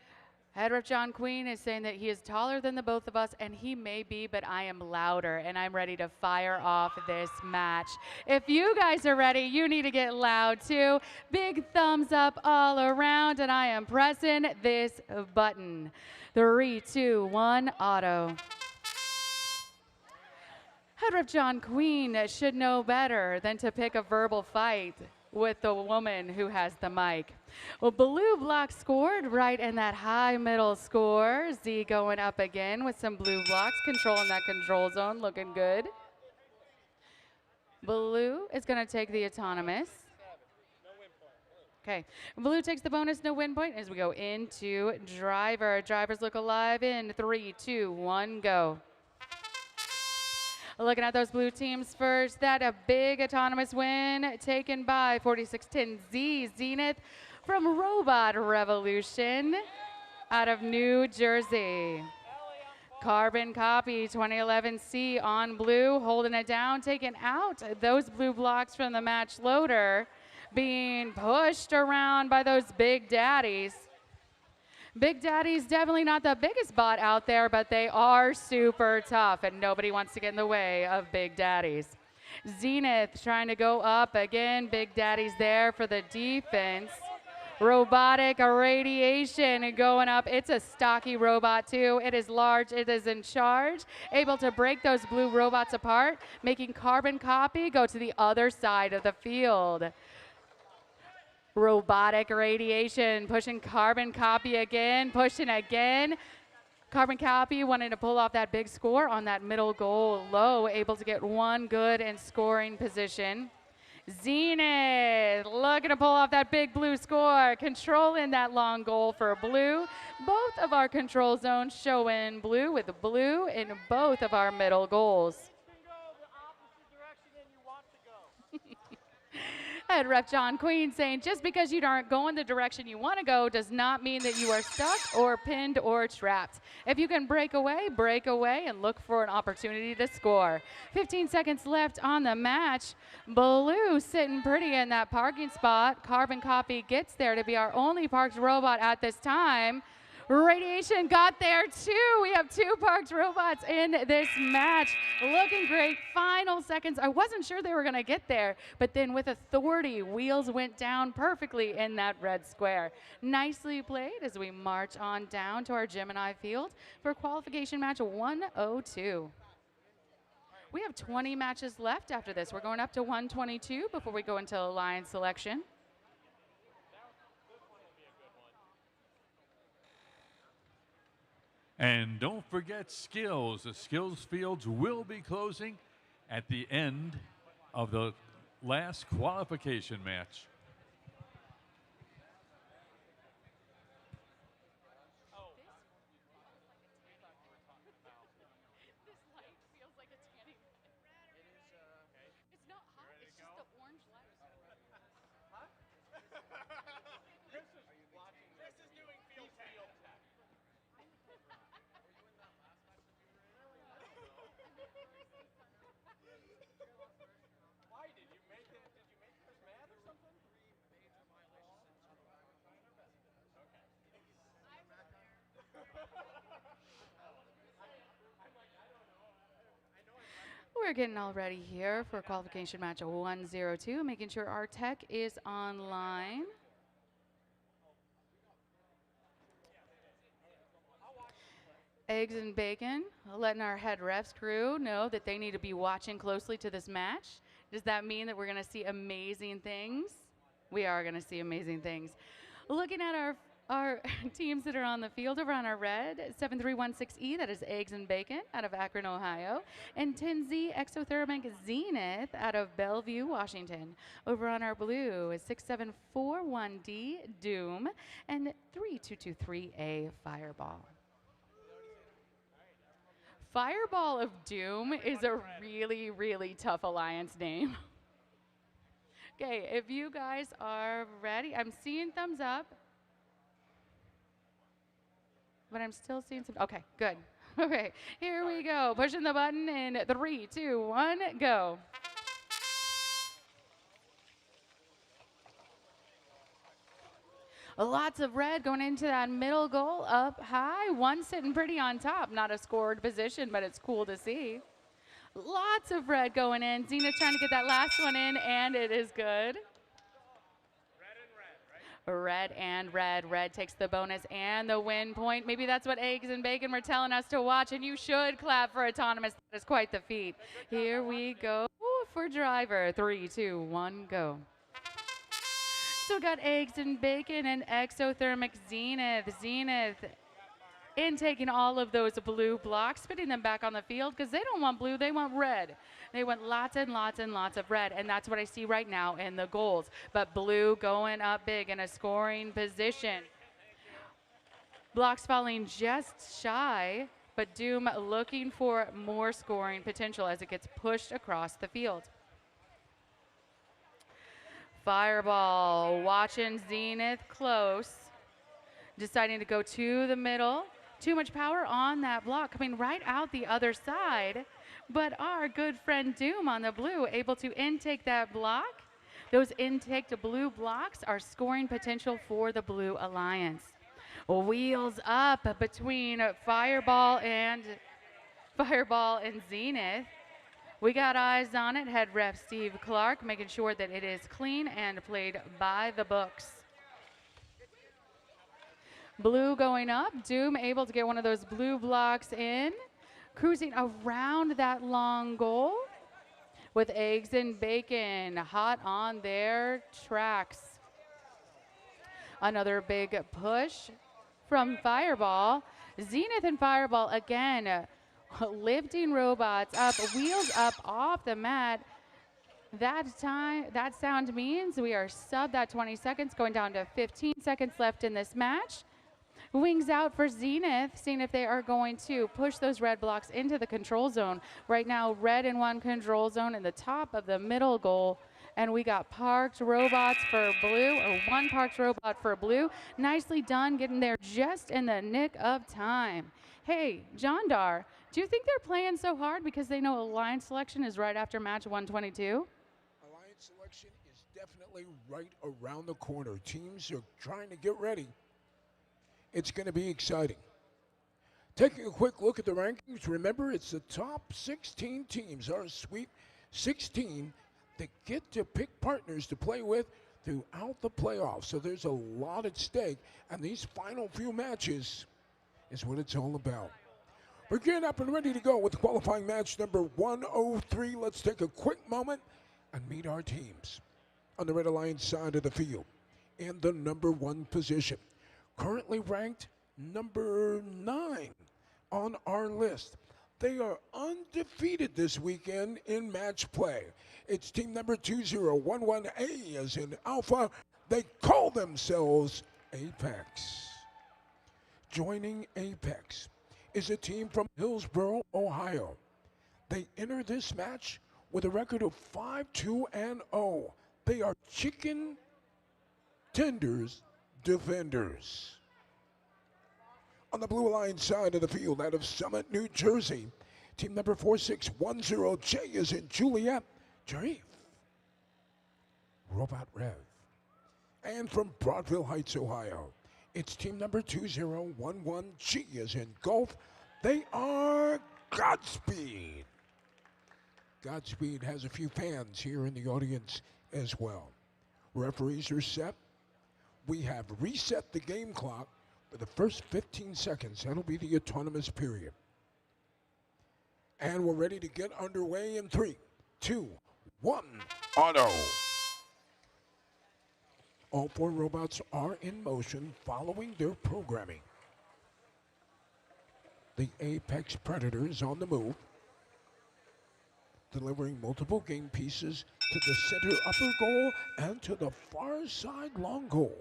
Head Ref John Queen is saying that he is taller than the both of us, and he may be, but I am louder, and I'm ready to fire off this match. If you guys are ready, you need to get loud too. Big thumbs up all around, and I am pressing this button. 3, 2, 1, auto. Head Ref John Queen should know better than to pick a verbal fight with the woman who has the mic. Well, blue block scored right in that high middle score. Z going up again with some blue blocks, controlling that control zone, looking good. Blue is going to take the autonomous. Okay, blue takes the bonus, no win point as we go into driver. Drivers look alive in 3, 2, 1, go. Looking at those blue teams first, that a big autonomous win taken by 4610Z Zenith from Robot Revolution out of New Jersey. Carbon Copy 2011C on blue, holding it down, taking out those blue blocks from the match loader, being pushed around by those Big Daddies. Big Daddy's definitely not the biggest bot out there, but they are super tough, and nobody wants to get in the way of Big Daddies. Zenith trying to go up again. Big Daddy's there for the defense. Robotic Irradiation going up. It's a stocky robot too. It is large, it is in charge, able to break those blue robots apart, making Carbon Copy go to the other side of the field. Robotic Radiation pushing Carbon Copy again, pushing again. Carbon Copy wanting to pull off that big score on that middle goal low, able to get one good in scoring position. Zenith looking to pull off that big blue score, controlling that long goal for blue. Both of our control zones showing blue with blue in both of our middle goals. Head ref John Queen saying just because you aren't going the direction you want to go does not mean that you are stuck or pinned or trapped. If you can break away and look for an opportunity to score. 15 seconds left on the match. Blue sitting pretty in that parking spot. Carbon Copy gets there to be our only parked robot at this time. Radiation got there too. We have two parked robots in this match. Looking great. Final seconds. I wasn't sure they were going to get there, but then with authority, wheels went down perfectly in that red square. Nicely played as we march on down to our Gemini field for qualification match 102. We have 20 matches left after this. We're going up to 122 before we go into alliance selection. And don't forget skills. The skills fields will be closing at the end of the last qualification match. We're getting all ready here for qualification match 102, making sure our tech is online. Eggs and Bacon, letting our head refs crew know that they need to be watching closely to this match. Does that mean that we're going to see amazing things? We are going to see amazing things. Looking at our teams that are on the field over on our red, 7316E, that is Eggs and Bacon out of Akron, Ohio, and 10Z Exothermic Zenith out of Bellevue, Washington. Over on our blue is 6741D Doom and 3223A Fireball. Fireball of Doom is a really, really tough alliance name. Okay, if you guys are ready, I'm seeing thumbs up. But I'm still seeing some, okay, good. Okay, here we go. Pushing the button in 3, 2, 1, go. Lots of red going into that middle goal up high. One sitting pretty on top. Not a scored position, but it's cool to see. Lots of red going in. Zenith trying to get that last one in, and it is good. Red and red. Red takes the bonus and the win point. Maybe that's what Eggs and Bacon were telling us to watch, and you should clap for Autonomous. That is quite the feat. Here we go for driver. 3, 2, 1, go. So we got Eggs and Bacon and Exothermic Zenith. Zenith in taking all of those blue blocks, spitting them back on the field because they don't want blue, they want red. They want lots and lots and lots of red, and that's what I see right now in the goals. But blue going up big in a scoring position. Blocks falling just shy but Doom looking for more scoring potential as it gets pushed across the field. Fireball watching Zenith close, deciding to go to the middle. Too much power on that block, coming right out the other side. But our good friend Doom on the blue able to intake that block. Those intaked blue blocks are scoring potential for the Blue Alliance. Wheels up between Fireball and Zenith. We got eyes on it. Head ref Steve Clark making sure that it is clean and played by the books. Blue going up. Doom able to get one of those blue blocks in. Cruising around that long goal with eggs and bacon hot on their tracks. Another big push from Fireball. Zenith and Fireball again lifting robots up, wheels up off the mat. That sound means we are sub that 20 seconds, going down to 15 seconds left in this match. Wings out for Zenith, seeing if they are going to push those red blocks into the control zone. Right now, red in one control zone in the top of the middle goal. And we got parked robots for blue, or one parked robot for blue. Nicely done, getting there just in the nick of time. Hey, John Dar, do you think they're playing so hard because they know alliance selection is right after match 122? Alliance selection is definitely right around the corner. Teams are trying to get ready. It's going to be exciting. Taking a quick look at the rankings, remember it's the top 16 teams, our Sweep 16, that get to pick partners to play with throughout the playoffs. So there's a lot at stake, and these final few matches is what it's all about. We're geared up and ready to go with qualifying match number 103. Let's take a quick moment and meet our teams. On the Red Alliance side of the field, in the number 1 position, currently ranked number 9 on our list. They are undefeated this weekend in match play. It's team number 2011A as in Alpha. They call themselves Apex. Joining Apex is a team from Hillsboro, Ohio. They enter this match with a record of 5-2-0. They are chicken tenders defenders. On the Blue Alliance side of the field, out of Summit, New Jersey, team number 4610J is in Juliet, Jarif, Robot Rev. And from Broadville Heights, Ohio, it's team number 2011G is in Gulf. They are Godspeed. Godspeed has a few fans here in the audience as well. Referees are set. We have reset the game clock for the first 15 seconds. That'll be the autonomous period. And we're ready to get underway in 3, 2, 1, auto. All 4 robots are in motion following their programming. The Apex Predator is on the move, delivering multiple game pieces to the center upper goal and to the far side long goal.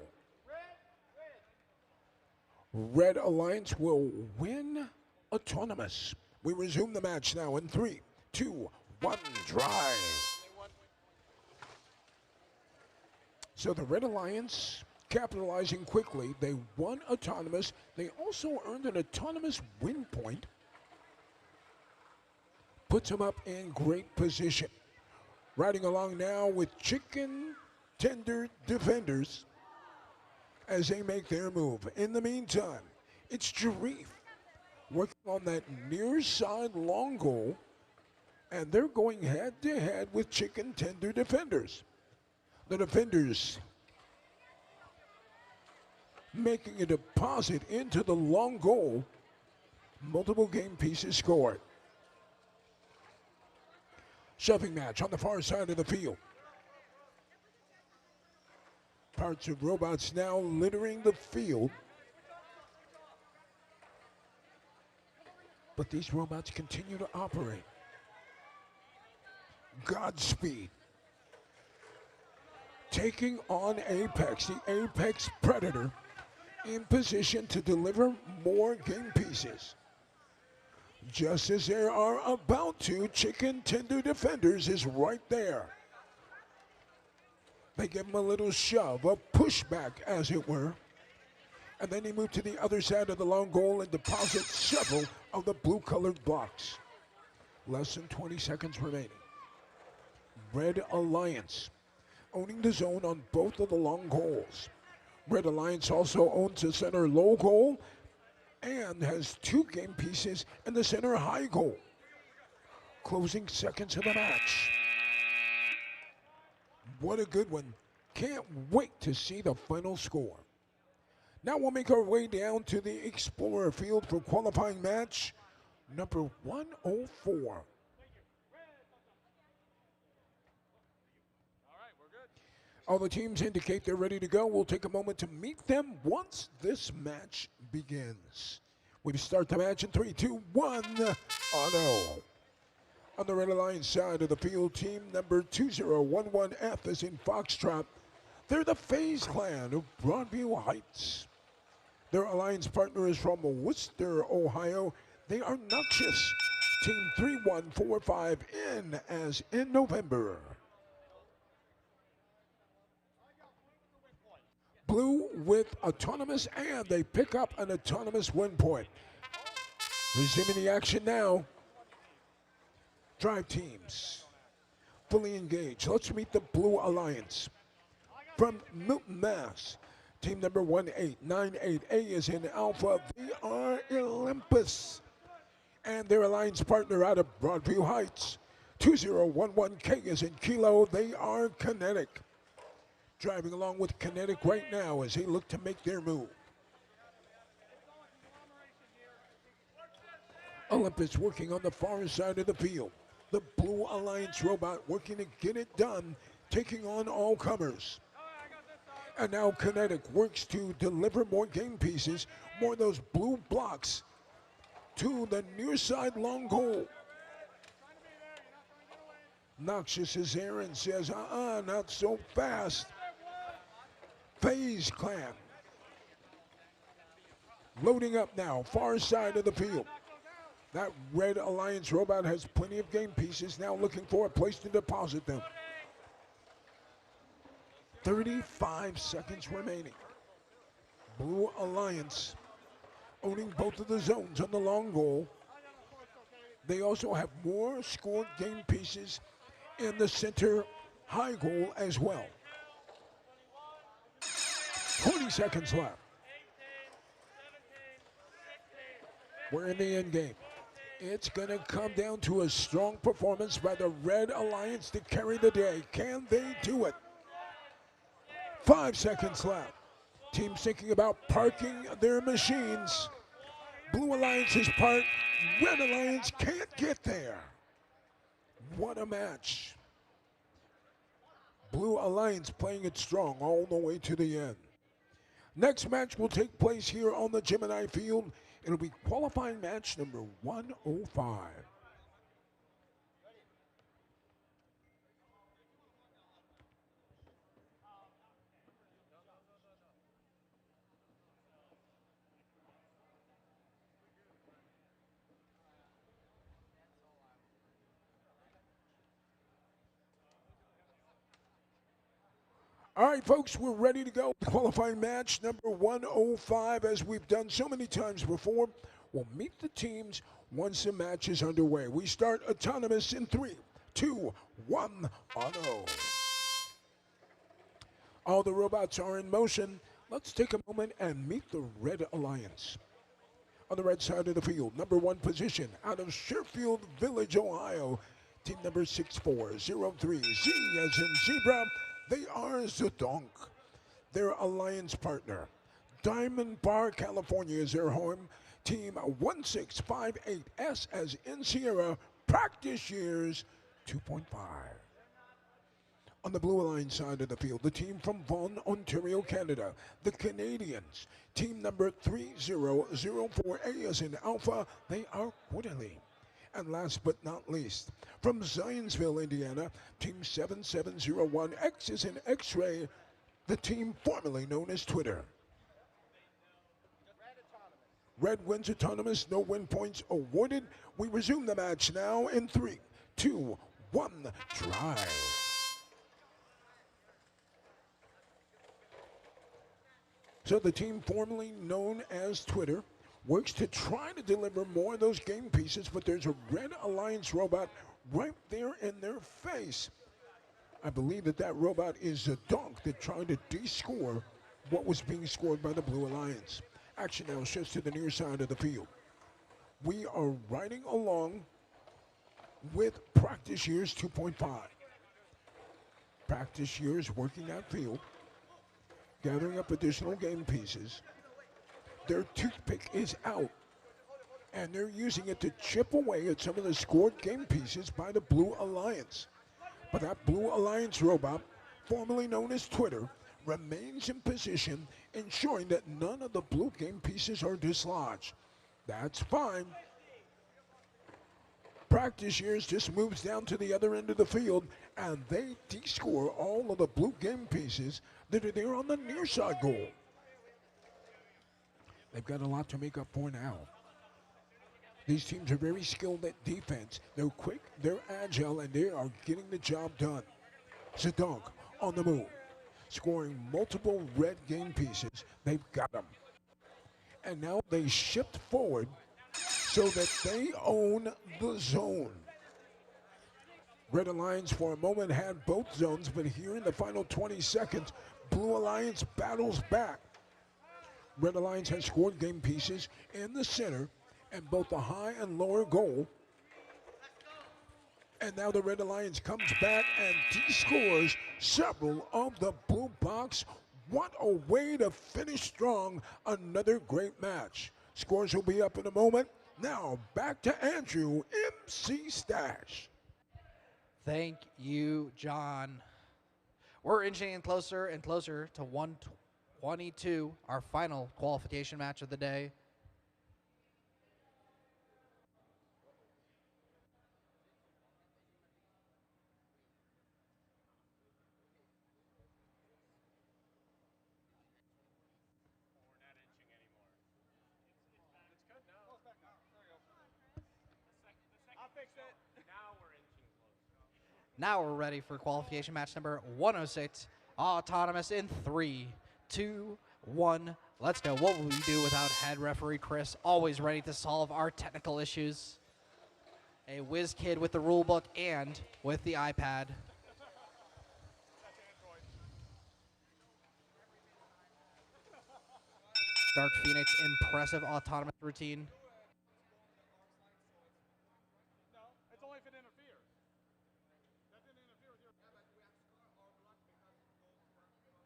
Red Alliance will win autonomous. We resume the match now in 3, 2, 1, drive. So the Red Alliance capitalizing quickly. They won autonomous. They also earned an autonomous win point. Puts them up in great position. Riding along now with chicken tender defenders as they make their move. In the meantime, it's Jarif working on that near side long goal, and they're going head to head with chicken tender defenders. The defenders making a deposit into the long goal. Multiple game pieces scored. Shoving match on the far side of the field. Parts of robots now littering the field. But these robots continue to operate. Godspeed. Taking on Apex, the Apex Predator, in position to deliver more game pieces. Just as they are about to, Chicken Tender Defenders is right there. They give him a little shove, a pushback as it were. And then they move to the other side of the long goal and deposit several of the blue-colored blocks. Less than 20 seconds remaining. Red Alliance owning the zone on both of the long goals. Red Alliance also owns the center low goal and has 2 game pieces in the center high goal. Closing seconds of the match. What a good one. Can't wait to see the final score. Now we'll make our way down to the Explorer Field for qualifying match number 104. All the teams indicate they're ready to go. We'll take a moment to meet them once this match begins. We start the match in 3, 2, 1. Auto. On the Red Alliance side of the field, team number 2011F is in Foxtrot. They're the FaZe Clan of Broadview Heights. Their alliance partner is from Worcester, Ohio. They are Noxious. Team 3145 in as in November. Blue with Autonomous, and they pick up an Autonomous win point. Resuming the action now. Drive teams fully engaged. Let's meet the Blue Alliance. From Milton, Mass, team number 1898A is in Alpha. They are Olympus. And their alliance partner out of Broadview Heights, 2011K is in Kilo. They are Kinetic. Driving along with Kinetic right now as they look to make their move. Olympus working on the far side of the field. The Blue Alliance robot working to get it done, taking on all comers. And now Kinetic works to deliver more game pieces, more of those blue blocks to the near side long goal. Noxious is there and says, not so fast. FaZe Clan. Loading up now, far side of the field. That Red Alliance robot has plenty of game pieces, now looking for a place to deposit them. 35 seconds remaining. Blue Alliance owning both of the zones on the long goal. They also have more scored game pieces in the center high goal as well. 20 seconds left. We're in the end game. It's going to come down to a strong performance by the Red Alliance to carry the day. Can they do it? 5 seconds left. Teams thinking about parking their machines. Blue Alliance is parked. Red Alliance can't get there. What a match. Blue Alliance playing it strong all the way to the end. Next match will take place here on the Gemini field. It'll be qualifying match number 105. All right, folks, we're ready to go. Qualifying match number 105, as we've done so many times before. We'll meet the teams once the match is underway. We start Autonomous in 3, 2, 1, auto. All the robots are in motion. Let's take a moment and meet the Red Alliance. On the red side of the field, number 1 position out of Sherfield Village, Ohio, team number 6403, Z as in zebra. They are Zedonk. Their alliance partner, Diamond Bar, California is their home. Team 1658S as in Sierra, practice years 2.5. On the Blue Alliance side of the field, the team from Vaughan, Ontario, Canada, the Canadians. Team number 3004A as in Alpha, they are Quarterly. And last but not least, from Zionsville, Indiana, Team 7701X is in X-Ray, the team formerly known as Twitter. Red wins autonomous, no win points awarded. We resume the match now in 3, 2, 1, drive. So the team formerly known as Twitter works to try to deliver more of those game pieces, but there's a Red Alliance robot right there in their face. I believe that robot is a dunk that tried to de-score what was being scored by the Blue Alliance. Action now shifts to the near side of the field. We are riding along with Practice Years 2.5. Practice Years working that field, gathering up additional game pieces. Their toothpick is out, and they're using it to chip away at some of the scored game pieces by the Blue Alliance. But that Blue Alliance robot, formerly known as Twitter, remains in position, ensuring that none of the blue game pieces are dislodged. That's fine. Practice Years just moves down to the other end of the field, and they de-score all of the blue game pieces that are there on the near side goal. They've got a lot to make up for now. These teams are very skilled at defense. They're quick, they're agile, and they are getting the job done. Zedonk on the move, scoring multiple red game pieces. They've got them. And now they shift forward so that they own the zone. Red Alliance for a moment had both zones, but here in the final 20 seconds, Blue Alliance battles back. Red Alliance has scored game pieces in the center and both the high and lower goal. And now the Red Alliance comes back and de-scores several of the blue box. What a way to finish strong. Another great match. Scores will be up in a moment. Now back to Andrew, MC Stash. Thank you, John. We're inching in closer and closer to 122, our final qualification match of the day. Now we're ready for qualification match number 106, autonomous in 3, 2, 1. Let's go. What will we do without head referee Chris, always ready to solve our technical issues? A whiz kid with the rule book and with the iPad. Dark Phoenix, impressive autonomous routine. It's only if it interferes. That didn't interfere with your.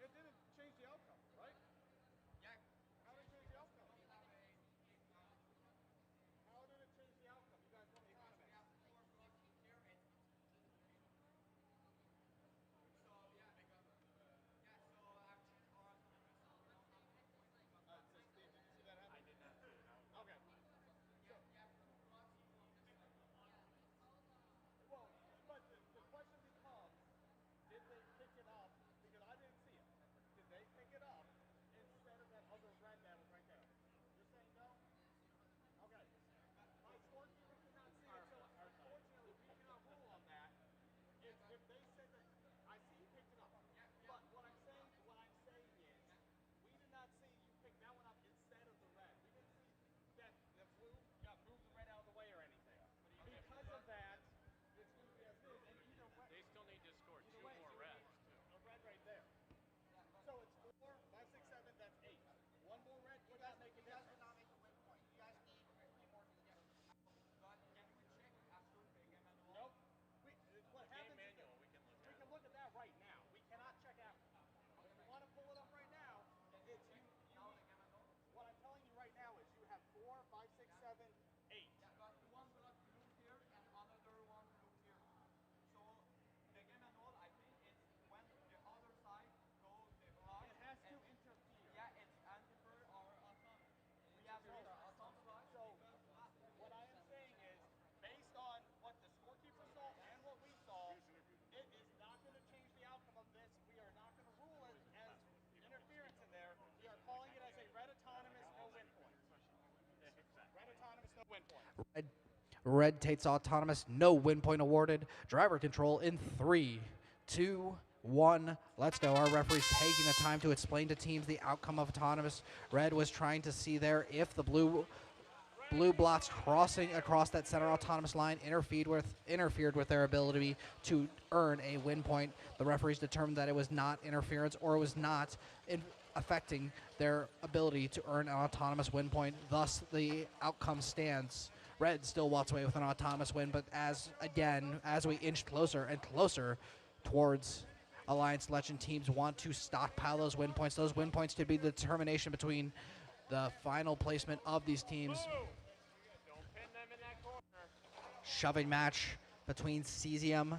It didn't change the outcome, right? Yeah. How did it change the outcome? How did it change the outcome? You guys want to Okay. Red takes autonomous, no win point awarded. Driver control in 3, 2, 1. Let's go. Our referee's taking the time to explain to teams the outcome of autonomous. Red was trying to see there if the blue blocks crossing across that center autonomous line interfered with their ability to earn a win point. The referees determined that it was not interference or it was not affecting their ability to earn an autonomous win point. Thus, the outcome stands. Red still walks away with an autonomous win, but as we inch closer and closer towards Alliance selection, teams want to stockpile those win points. Those win points could be the determination between the final placement of these teams. Shoving match between Cesium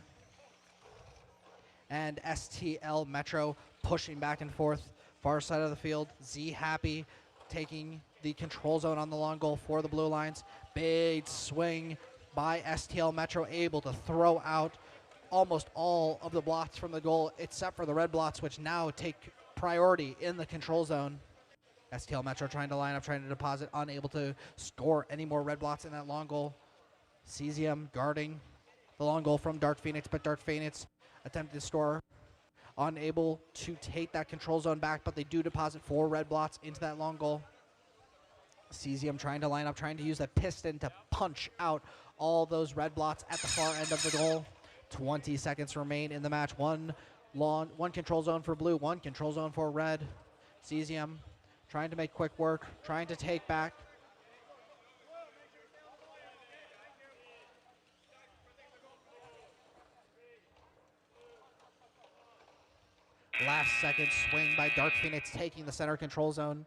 and STL Metro, pushing back and forth. Far side of the field, Z Happy taking the control zone on the long goal for the Blue Alliance. Big swing by STL Metro, able to throw out almost all of the blocks from the goal, except for the red blocks, which now take priority in the control zone. STL Metro trying to line up, trying to deposit, unable to score any more red blocks in that long goal. Cesium guarding the long goal from Dark Phoenix, but Dark Phoenix attempted to score, unable to take that control zone back, but they do deposit 4 red blocks into that long goal. Cesium trying to line up, trying to use that piston to punch out all those red blocks at the far end of the goal. 20 seconds remain in the match. One control zone for blue, 1 control zone for red. Cesium trying to make quick work, trying to take back. Last second swing by Dark Phoenix, taking the center control zone.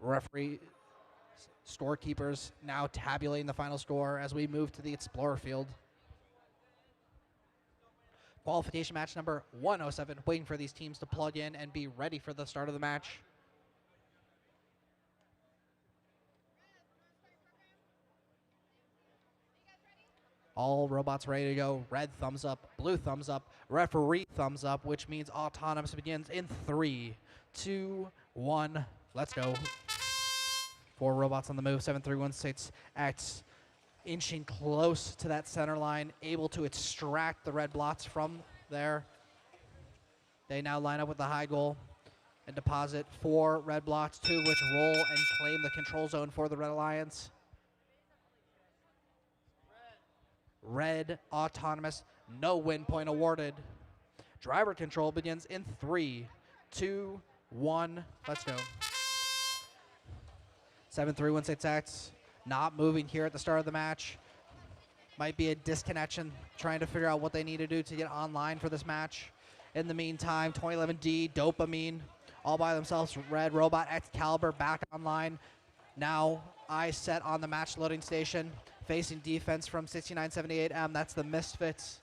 Referee, scorekeepers now tabulating the final score as we move to the Explorer field. Qualification match number 107, waiting for these teams to plug in and be ready for the start of the match. All robots ready to go. Red thumbs up, blue thumbs up, referee thumbs up, which means autonomous begins in 3, 2, 1. Let's go. 4 robots on the move. 7316X inching close to that center line, able to extract the red blocks from there. They now line up with the high goal and deposit 4 red blocks, 2 which roll and claim the control zone for the Red Alliance. Red autonomous, no win point awarded. Driver control begins in 3, 2, 1. Let's go. 7316X not moving here at the start of the match. Might be a disconnection, trying to figure out what they need to do to get online for this match. In the meantime, 2011D, Dopamine, all by themselves. Red Robot, Excalibur back online. Now eyes set on the match loading station, facing defense from 6978M. That's the Misfits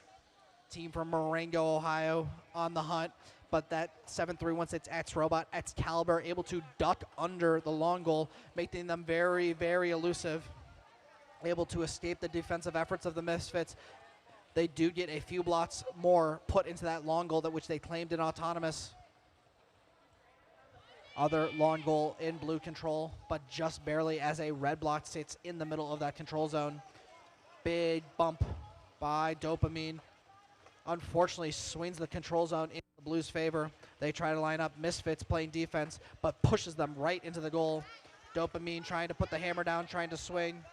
team from Marengo, Ohio, on the hunt. But that 7316X Robot, Excalibur, able to duck under the long goal, making them very, very elusive. Able to escape the defensive efforts of the Misfits. They do get a few blocks more put into that long goal, which they claimed in autonomous. Other long goal in blue control, but just barely as a red block sits in the middle of that control zone. Big bump by Dopamine. Unfortunately, swings the control zone in the Blues' favor. They try to line up. Misfits playing defense, but pushes them right into the goal. Dopamine trying to put the hammer down, trying to swing.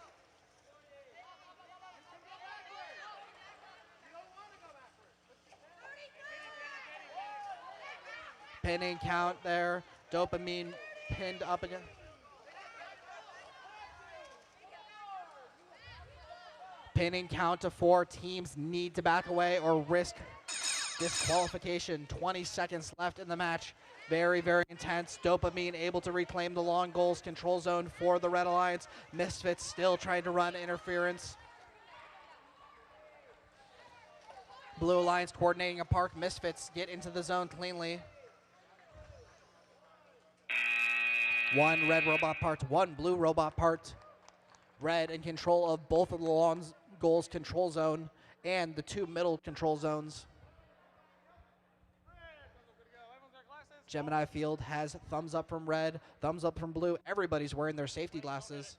Pinning count there. Dopamine pinned up again. Pinning count to 4. Teams need to back away or risk disqualification. 20 seconds left in the match. Very, very intense. Dopamine able to reclaim the long goals control zone for the Red Alliance. Misfits still trying to run interference. Blue Alliance coordinating a park. Misfits get into the zone cleanly. 1 red robot part, 1 blue robot part. Red in control of both of the long goals control zone and the 2 middle control zones. Gemini Field has thumbs up from red, thumbs up from blue. Everybody's wearing their safety glasses.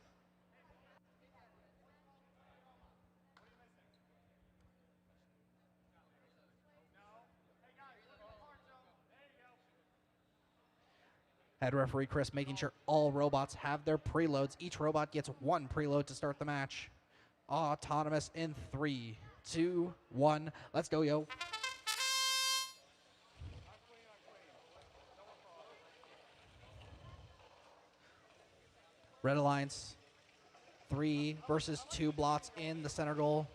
Head referee Chris making sure all robots have their preloads. Each robot gets 1 preload to start the match. Autonomous in 3, 2, 1. Let's go, yo. Red Alliance, 3 versus 2 blots in the center goal.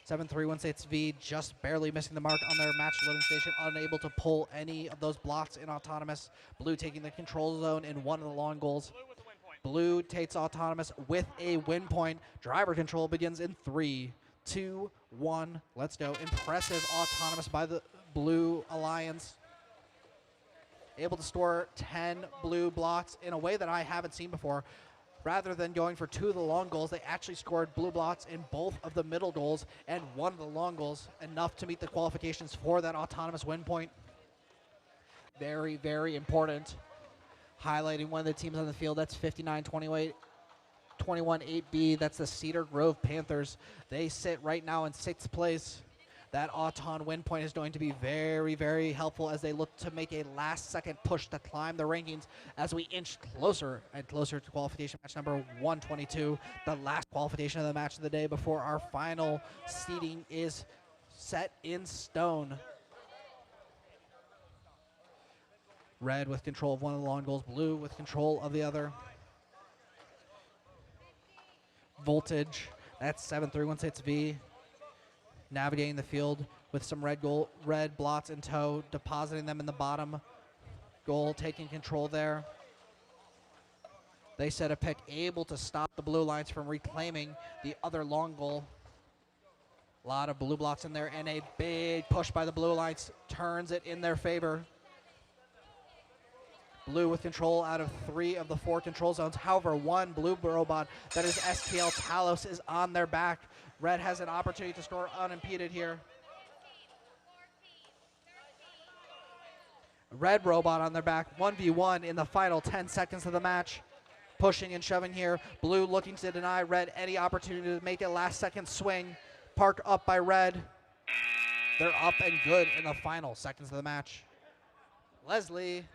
7-3-1-6 V just barely missing the mark on their match loading station, unable to pull any of those blots in Autonomous. Blue taking the control zone in one of the long goals. Blue takes Autonomous with a win point. Driver control begins in 3, 2, 1. Let's go. Impressive Autonomous by the Blue Alliance. Able to store 10 blue blots in a way that I haven't seen before. Rather than going for 2 of the long goals, they actually scored blue blots in both of the middle goals and 1 of the long goals, enough to meet the qualifications for that Autonomous win point. Very, very important. Highlighting one of the teams on the field, that's 59-21 8B. That's the Cedar Grove Panthers. They sit right now in 6th place. That Auton win point is going to be very, very helpful as they look to make a last-second push to climb the rankings as we inch closer and closer to qualification match number 122, the last qualification of the match of the day before our final seeding is set in stone. Red with control of one of the long goals, blue with control of the other. Voltage, that's 7-3-1-6 V. Navigating the field with some red blots in tow, depositing them in the bottom goal, taking control there. They set a pick, able to stop the Blue Lions from reclaiming the other long goal. A lot of blue blots in there, and a big push by the Blue Lions turns it in their favor. Blue with control out of 3 of the 4 control zones. However, 1 blue robot, that is STL Talos, is on their back. Red has an opportunity to score unimpeded here. Red robot on their back, 1v1 in the final 10 seconds of the match. Pushing and shoving here. Blue looking to deny Red any opportunity to make a last-second swing. Parked up by Red. They're up and good in the final seconds of the match. Leslie,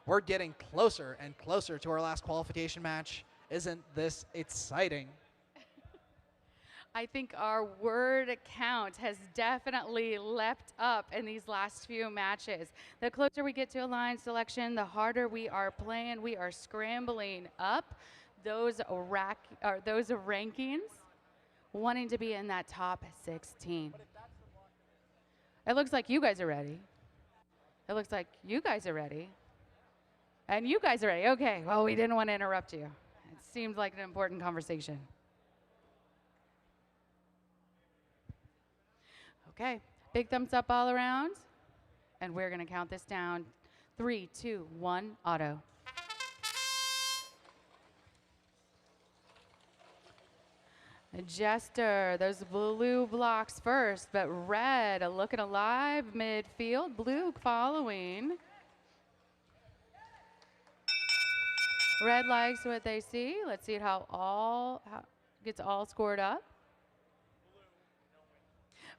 we're getting closer and closer to our last qualification match. Isn't this exciting? I think our word count has definitely leapt up in these last few matches. The closer we get to a line selection, the harder we are playing. We are scrambling up those rankings, wanting to be in that top 16. It looks like you guys are ready. It looks like you guys are ready. And you guys are ready. Okay, well, we didn't want to interrupt you. It seemed like an important conversation. Okay, big thumbs up all around. And we're going to count this down. 3, 2, 1, auto. Jester, those blue blocks first, but red looking alive midfield. Blue following. Red likes what they see. Let's see how gets all scored up.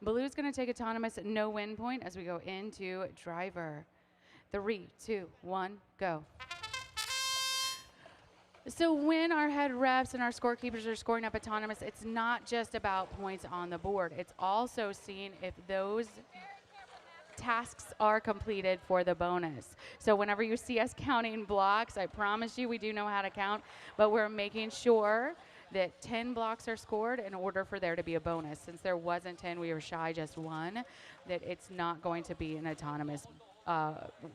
Blue's going to take autonomous no win point as we go into driver. 3, 2, 1, go. So when our head refs and our scorekeepers are scoring up autonomous, it's not just about points on the board. It's also seeing if those tasks are completed for the bonus. So whenever you see us counting blocks, I promise you we do know how to count, but we're making sure that 10 blocks are scored in order for there to be a bonus. Since there wasn't 10, we were shy just 1, that it's not going to be an autonomous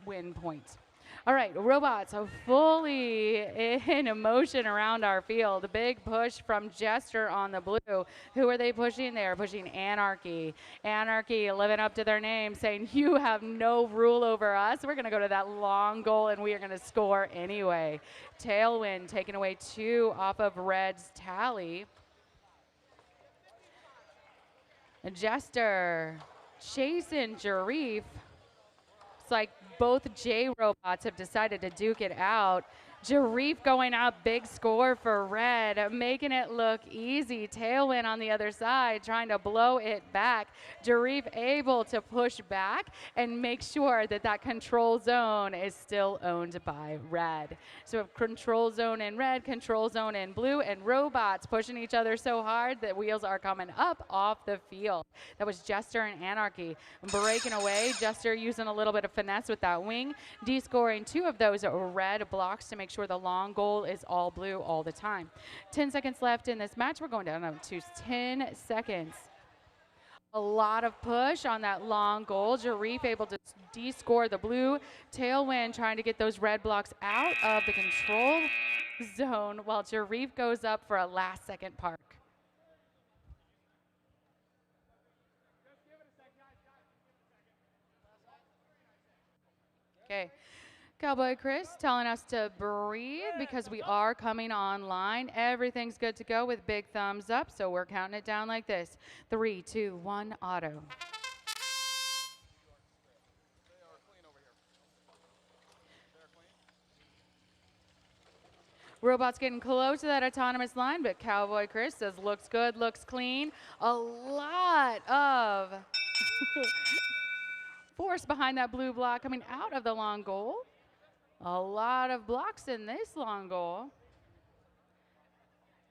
win point. All right, robots are fully in motion around our field. A big push from Jester on the blue. Who are they pushing? They are pushing Anarchy. Anarchy living up to their name, saying, you have no rule over us. We're going to go to that long goal, and we are going to score anyway. Tailwind taking away 2 off of Red's tally. And Jester chasing Jarif. It's like both J robots have decided to duke it out. Jarif going up, big score for red, making it look easy. Tailwind on the other side, trying to blow it back. Jarif able to push back and make sure that that control zone is still owned by red. So control zone in red, control zone in blue, and robots pushing each other so hard that wheels are coming up off the field. That was Jester and Anarchy breaking away. Jester using a little bit of finesse with that wing, de-scoring 2 of those red blocks to make sure the long goal is all blue all the time. 10 seconds left in this match. We're going down to 10 seconds. A lot of push on that long goal. Jarif able to de-score the blue. Tailwind trying to get those red blocks out of the control zone while Jarif goes up for a last second park. Okay. Cowboy Chris telling us to breathe because we are coming online. Everything's good to go with big thumbs up, so we're counting it down like this. 3, 2, 1, auto. Robots getting close to that autonomous line, but Cowboy Chris says looks good, looks clean. A lot of force behind that blue block coming out of the long goal. A lot of blocks in this long goal.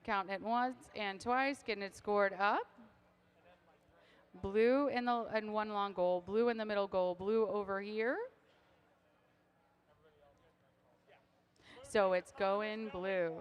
Counting it once and twice, getting it scored up. Blue in one long goal, blue in the middle goal, blue over here. So it's going blue.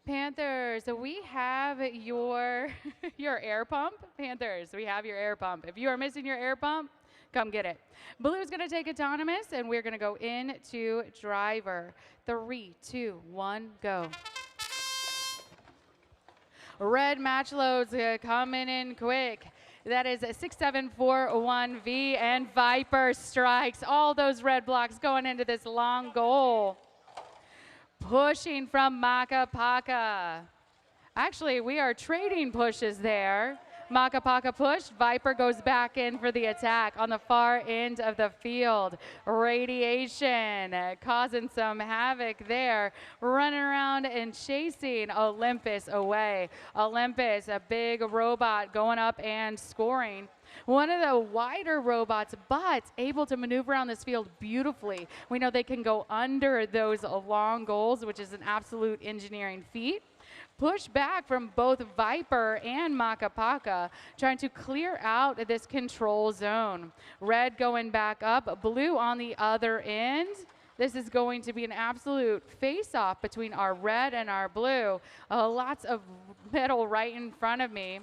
Panthers, we have your your air pump. Panthers, we have your air pump. If you are missing your air pump, come get it. Blue's going to take autonomous, and we're going to go into driver. 3, 2, 1, go. Red match loads coming in quick. That is a 6741V, and Viper strikes all those red blocks going into this long goal. Pushing from Maka Paka. Actually, we are trading pushes there. Maka Paka pushed, Viper goes back in for the attack on the far end of the field. Radiation causing some havoc there, running around and chasing Olympus away. Olympus, a big robot going up and scoring. One of the wider robots, but able to maneuver around this field beautifully. We know they can go under those long goals, which is an absolute engineering feat. Push back from both Viper and Maka Paka, trying to clear out this control zone. Red going back up, blue on the other end. This is going to be an absolute face-off between our red and our blue. Lots of metal right in front of me.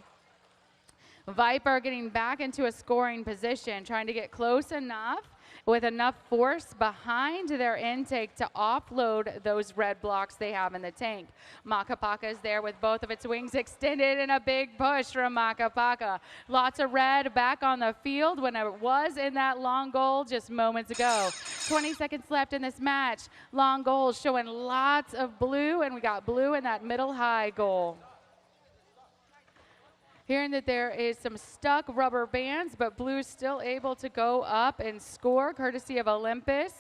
Viper getting back into a scoring position, trying to get close enough with enough force behind their intake to offload those red blocks they have in the tank. Maka Paka is there with both of its wings extended and a big push from Maka Paka. Lots of red back on the field when it was in that long goal just moments ago. 20 seconds left in this match. Long goal showing lots of blue, and we got blue in that middle high goal. Hearing that there is some stuck rubber bands, but blue's still able to go up and score, courtesy of Olympus.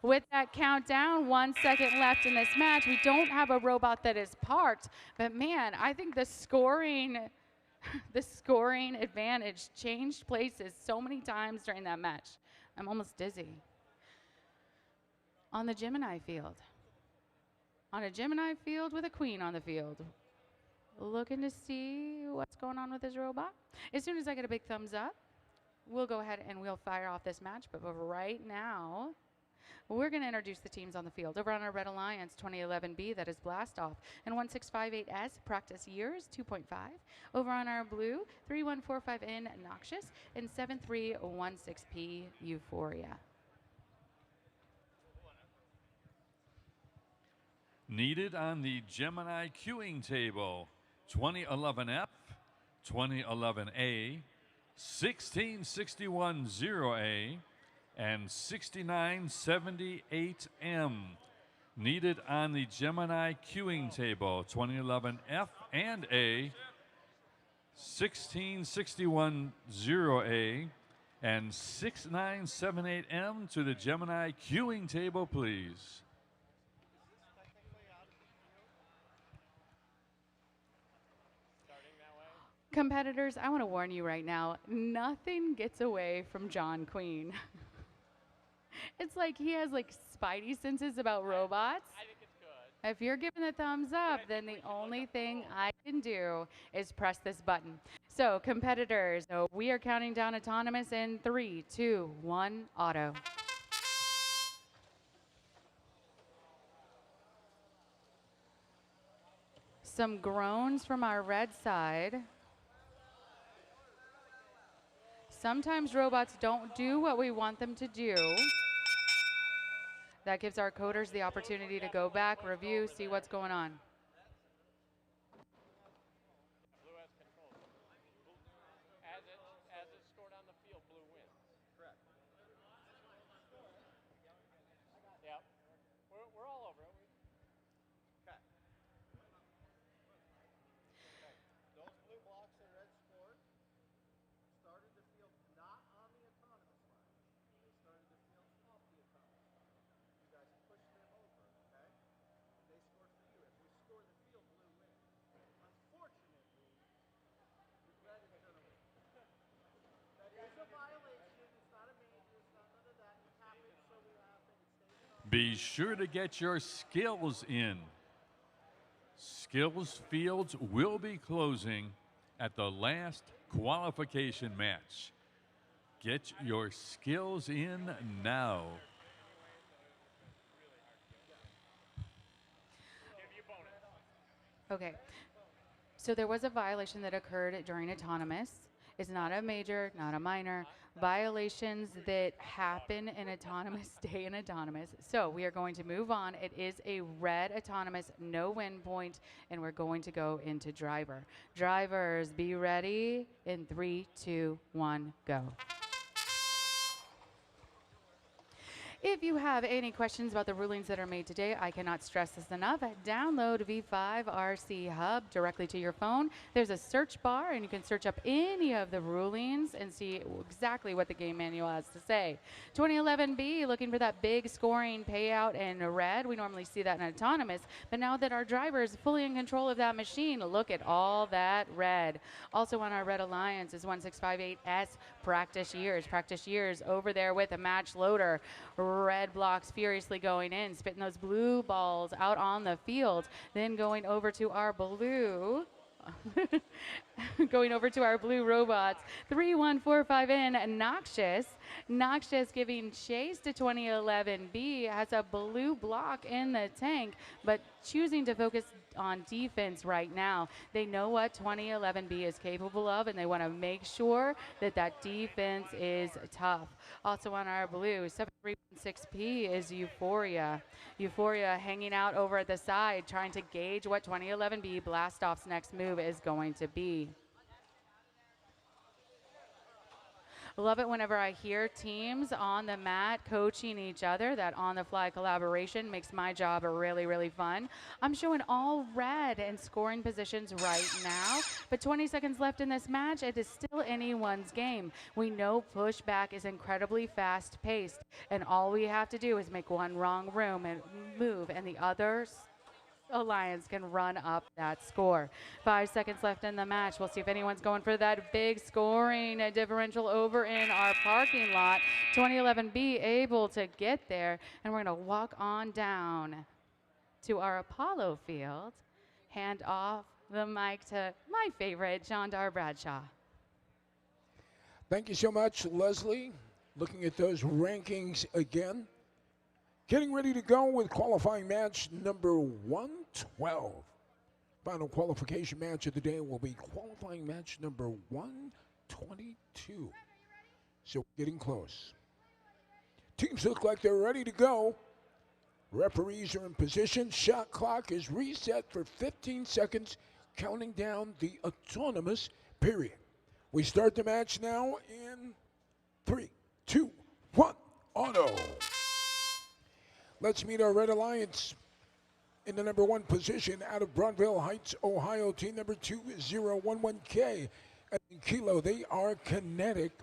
With that countdown, 1 second left in this match. We don't have a robot that is parked, but man, I think the scoring advantage changed places so many times during that match. I'm almost dizzy. On the Gemini field. On a Gemini field with a queen on the field. Looking to see what's going on with this robot. As soon as I get a big thumbs up, we'll go ahead and we'll fire off this match. But right now, we're going to introduce the teams on the field. Over on our Red Alliance 2011B, that is Blast Off, and 1658S, Practice Years 2.5. Over on our Blue 3145N, Noxious, and 7316P, Euphoria. Needed on the Gemini queuing table, 2011F, 2011A, 16610A, and 6978M. Needed on the Gemini queuing table, 2011F and A, 16610A, And 6978M to the Gemini queuing table, please. Competitors, I want to warn you right now, nothing gets away from John Queen. It's like he has like spidey senses about robots. I think it's good. If you're giving the thumbs up, then the only thing I can do is press this button. So competitors, so we are counting down autonomous in 3, 2, 1, auto. Some groans from our red side. Sometimes robots don't do what we want them to do. That gives our coders the opportunity to go back, review, see what's going on. Blue has control. As it's scored on the field, blue wins. Correct. Yep. We're all over it. Okay. Those blue blocks and red scored started the field not on the autonomous line. They started the field off the autonomous line. You guys pushed them over, okay? They scored for you. If we score the field, blue wins. Unfortunately, red is going to win. That is a violation. It's not a major. It's not none of that. It happens, so we laugh and it stays in our. Be sure to get your skills in. Skills fields will be closing at the last qualification match. Get your skills in now. Okay. So there was a violation that occurred during autonomous. It's not a major, not a minor. Violations that happen in autonomous stay in autonomous. So we are going to move on. It is a red autonomous, no win point, and we're going to go into driver. Drivers, be ready in 3, 2, 1, go. If you have any questions about the rulings that are made today, I cannot stress this enough. Download V5RC Hub directly to your phone. There's a search bar, and you can search up any of the rulings and see exactly what the game manual has to say. 2011B, looking for that big scoring payout in red. We normally see that in autonomous, but now that our driver is fully in control of that machine, look at all that red. Also on our red alliance is 1658S Practice Years. Practice Years over there with a match loader. Red blocks furiously going in, spitting those blue balls out on the field. Then going over to our blue, going over to our blue robots. 3145N, Noxious. Noxious giving chase to 2011B, has a blue block in the tank, but choosing to focus on defense right now. They know what 2011B is capable of, and they want to make sure that that defense is tough. Also on our blue, 7316P is Euphoria. Euphoria hanging out over at the side, trying to gauge what 2011B Blastoff's next move is going to be. Love it whenever I hear teams on the mat coaching each other. That on-the-fly collaboration makes my job really, really fun. I'm showing all red and scoring positions right now, but 20 seconds left in this match. It is still anyone's game. We know pushback is incredibly fast-paced, and all we have to do is make one wrong move, and the others alliance can run up that score. 5 seconds left in the match. We'll see if anyone's going for that big scoring differential over in our parking lot. 2011B able to get there, and we're going to walk on down to our Apollo field. Hand off the mic to my favorite, John Dar Bradshaw. Thank you so much, Leslie. Looking at those rankings again. Getting ready to go with qualifying match number 112. Final qualification match of the day will be qualifying match number 122. So getting close. Teams look like they're ready to go. Referees are in position. Shot clock is reset for 15 seconds, counting down the autonomous period. We start the match now in 3, 2, 1, auto. Let's meet our Red Alliance in the number 1 position out of Broadville Heights, Ohio, team number 2011K. And in Kilo, they are Kinetic.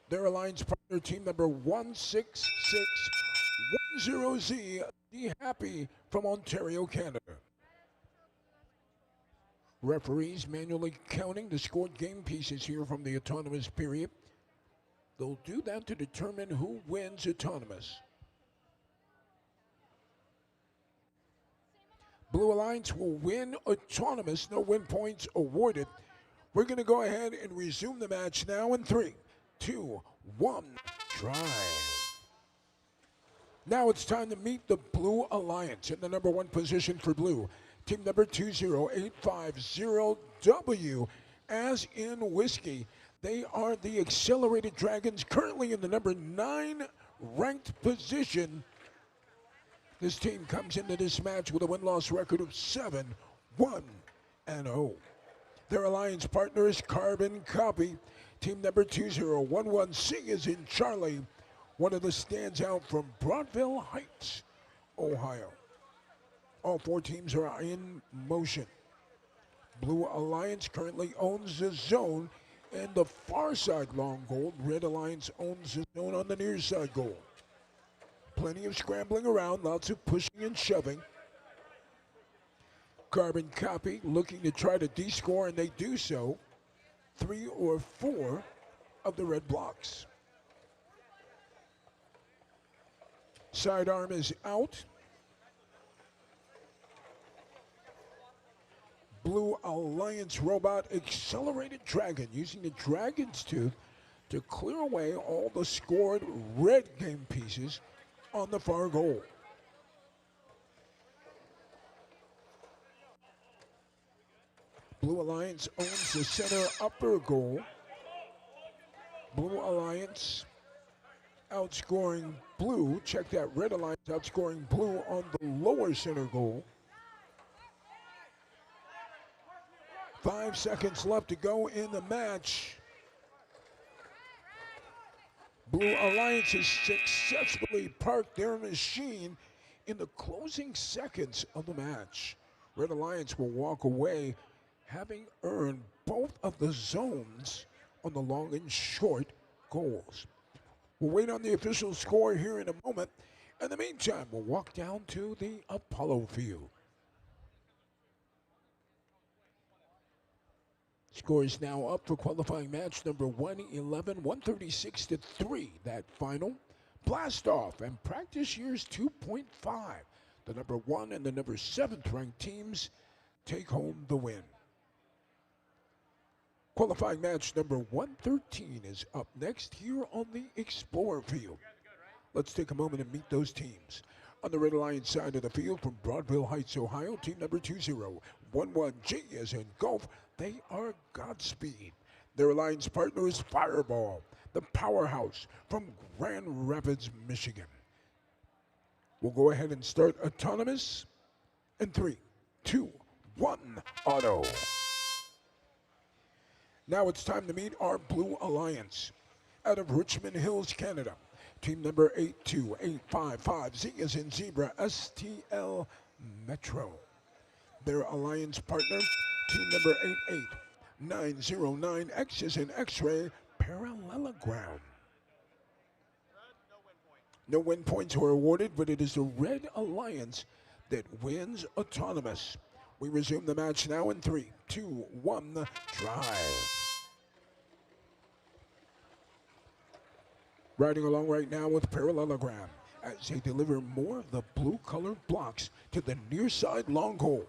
Their alliance partner, team number 16610Z, D Happy from Ontario, Canada. Referees manually counting the scored game pieces here from the autonomous period. They'll do that to determine who wins autonomous. Blue Alliance will win autonomous, no win points awarded. We're going to go ahead and resume the match now in 3, 2, 1, drive. Now it's time to meet the Blue Alliance in the number 1 position for Blue. Team number 20850W, as in whiskey. They are the Accelerated Dragons, currently in the number 9 ranked position. This team comes into this match with a win-loss record of 7-1-0. Their alliance partner is Carbon Copy. Team number 2011C is in Charlie, one of the stands out from Broadville Heights, Ohio. All 4 teams are in motion. Blue Alliance currently owns the zone and the far side long goal. Red Alliance owns the zone on the near side goal. Plenty of scrambling around, lots of pushing and shoving. Carbon Copy looking to try to de-score, and they do so. 3 or 4 of the red blocks. Sidearm is out. Blue Alliance robot Accelerated Dragon using the Dragon's Tooth to clear away all the scored red game pieces on the far goal. Blue Alliance owns the center upper goal. Blue Alliance outscoring Blue. Check that, Red Alliance outscoring Blue on the lower center goal. 5 seconds left to go in the match. Blue Alliance has successfully parked their machine in the closing seconds of the match. Red Alliance will walk away having earned both of the zones on the long and short goals. We'll wait on the official score here in a moment. In the meantime, we'll walk down to the Apollo field. Score is now up for qualifying match number 111, 136-3. That final blast off and practice years 2.5. The number 1 and the number 7th ranked teams take home the win. Qualifying match number 113 is up next here on the Explorer field. Let's take a moment and meet those teams. On the Red Alliance side of the field from Broadville Heights, Ohio, team number 2011G is in golf. They are Godspeed. Their alliance partner is Fireball, the powerhouse from Grand Rapids, Michigan. We'll go ahead and start autonomous in 3, 2, 1, auto. Now it's time to meet our Blue Alliance. Out of Richmond Hills, Canada, team number 82855Z is in Zebra STL Metro. Their alliance partner, team number 88909X is in X-Ray Parallelogram. No win points were awarded, but it is the Red Alliance that wins autonomous. We resume the match now in 3, 2, 1, drive. Riding along right now with Parallelogram as they deliver more of the blue-colored blocks to the near side long goal.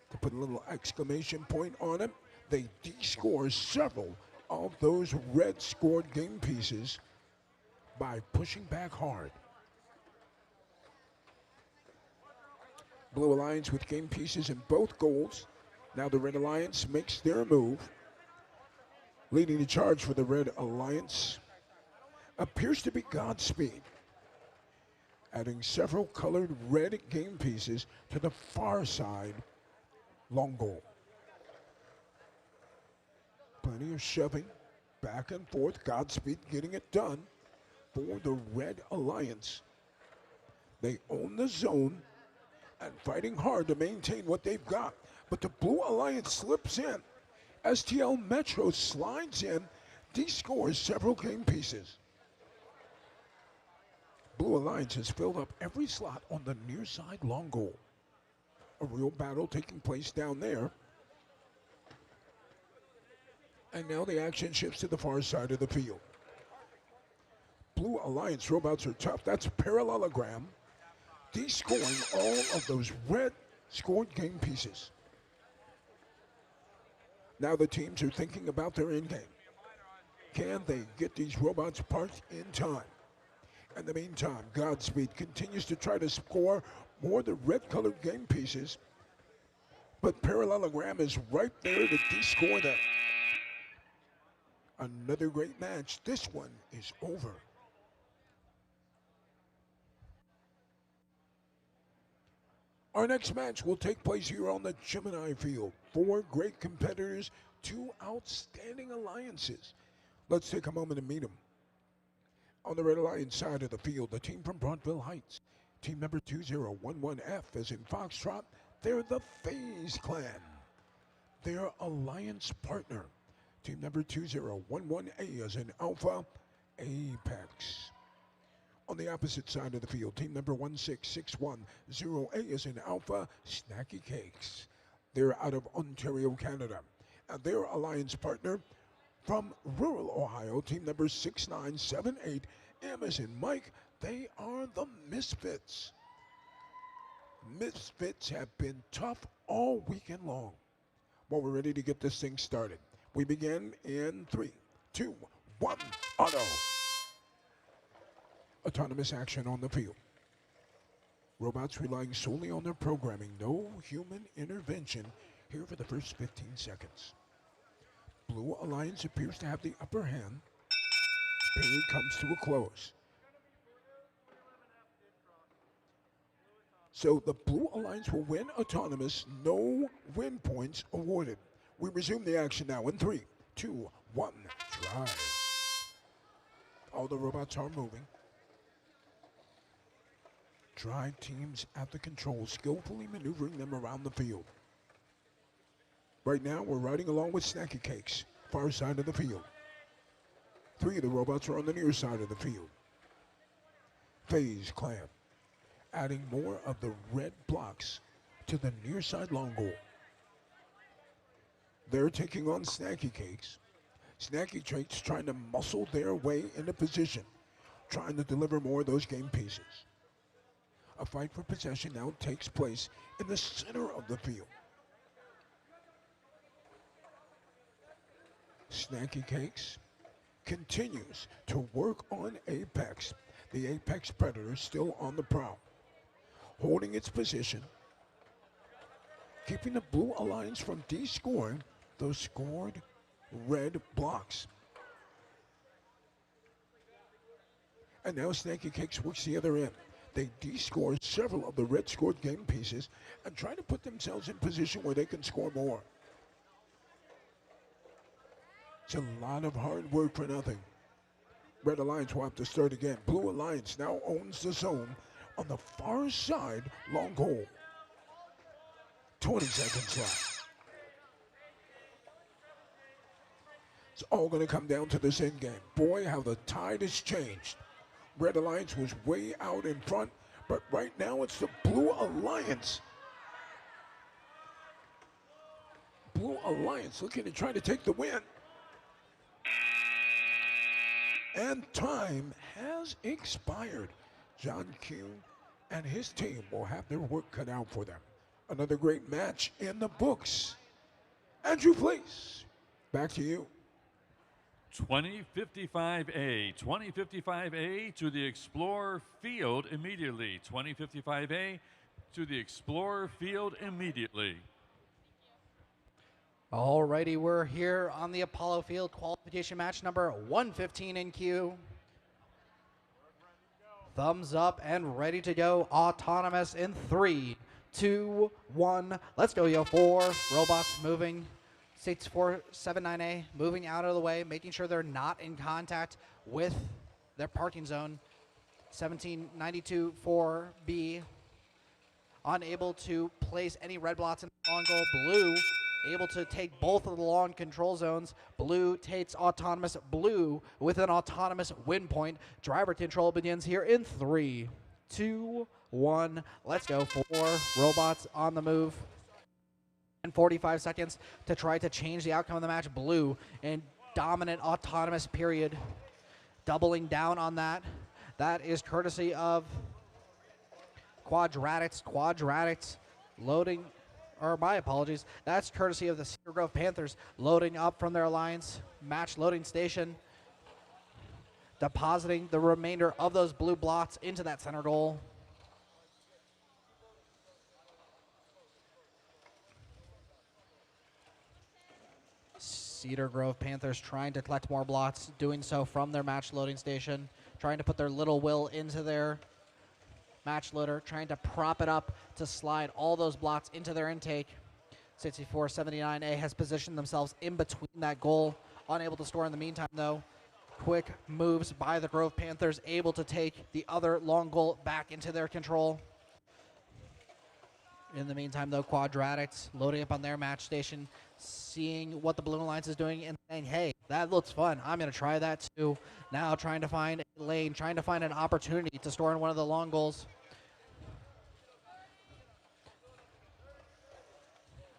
To put a little exclamation point on it, they de-score several of those red scored game pieces by pushing back hard. Blue Alliance with game pieces in both goals. Now the Red Alliance makes their move. Leading the charge for the Red Alliance appears to be Godspeed, adding several colored red game pieces to the far side long goal. Plenty of shoving back and forth. Godspeed getting it done for the Red Alliance. They own the zone and fighting hard to maintain what they've got. But the Blue Alliance slips in. STL Metro slides in D scores several game pieces. Blue Alliance has filled up every slot on the near side long goal. A real battle taking place down there. And now the action shifts to the far side of the field. Blue Alliance robots are tough. That's parallelogram. De-scoring all of those red scored game pieces. Now the teams are thinking about their end game. Can they get these robots parked in time? In the meantime, Godspeed continues to try to score more of the red-colored game pieces, but parallelogram is right there to de-score them. Another great match. This one is over. Our next match will take place here on the Gemini field. 4 great competitors, 2 outstanding alliances. Let's take a moment to meet them. On the Red Alliance side of the field, the team from Broadville Heights. Team number 2011F as in Foxtrot. They're the FaZe Clan. Their alliance partner. Team number 2011A as in Alpha, Apex. On the opposite side of the field, team number 16610A is in Alpha, Snacky Cakes. They're out of Ontario, Canada. And their alliance partner from rural Ohio, team number 6978M is in Mike. They are the Misfits. Misfits have been tough all weekend long. Well, we're ready to get this thing started. We begin in 3, 2, 1, auto. Autonomous action on the field. Robots relying solely on their programming. No human intervention here for the first 15 seconds. Blue Alliance appears to have the upper hand. Period comes to a close. So the Blue Alliance will win autonomous. No win points awarded. We resume the action now in 3, 2, 1, drive. All the robots are moving. Drive teams at the controls, skillfully maneuvering them around the field. Right now, we're riding along with Snacky Cakes, far side of the field. 3 of the robots are on the near side of the field. FaZe Clan, adding more of the red blocks to the near side long goal. They're taking on Snacky Cakes. Snacky Cakes trying to muscle their way into position, trying to deliver more of those game pieces. A fight for possession now takes place in the center of the field. Snacky Cakes continues to work on Apex. The Apex Predator still on the prowl, holding its position, keeping the Blue Alliance from de-scoring those scored red blocks. And now Snacky Cakes works the other end. They de-score several of the red scored game pieces and try to put themselves in position where they can score more. It's a lot of hard work for nothing. Red Alliance will have to start again. Blue Alliance now owns the zone on the far side long goal. 20 seconds left. It's all going to come down to this end game. Boy, how the tide has changed. Red Alliance was way out in front, but right now it's the Blue Alliance. Blue Alliance looking to try to take the win. And time has expired. John Q and his team will have their work cut out for them. Another great match in the books. Andrew, please, back to you. 2055A. 2055A to the Explorer field immediately. 2055A to the Explorer field immediately. Alrighty, we're here on the Apollo field, qualification match number 115 in queue. Thumbs up and ready to go. Autonomous in 3, 2, 1. Let's go, yo. 4 robots moving. States 479A moving out of the way, making sure they're not in contact with their parking zone. 1792 4B unable to place any red blocks in the long goal. Blue able to take both of the long control zones. Blue takes autonomous. Blue with an autonomous win point. Driver control begins here in 3, 2, 1. Let's go. 4 robots on the move. And 45 seconds to try to change the outcome of the match. Blue in dominant autonomous period. Doubling down on that. That is courtesy of Quadratics. Quadratics loading, or my apologies. That's courtesy of the Cedar Grove Panthers loading up from their alliance match loading station. Depositing the remainder of those blue blocks into that center goal. Cedar Grove Panthers trying to collect more blocks, doing so from their match loading station, trying to put their little will into their match loader, trying to prop it up to slide all those blocks into their intake. 6479A has positioned themselves in between that goal, unable to store in the meantime though. Quick moves by the Grove Panthers, able to take the other long goal back into their control. In the meantime, though, Quadratics loading up on their match station, seeing what the Blue Alliance is doing and saying, hey, that looks fun. I'm going to try that too. Now trying to find a lane, trying to find an opportunity to store in one of the long goals.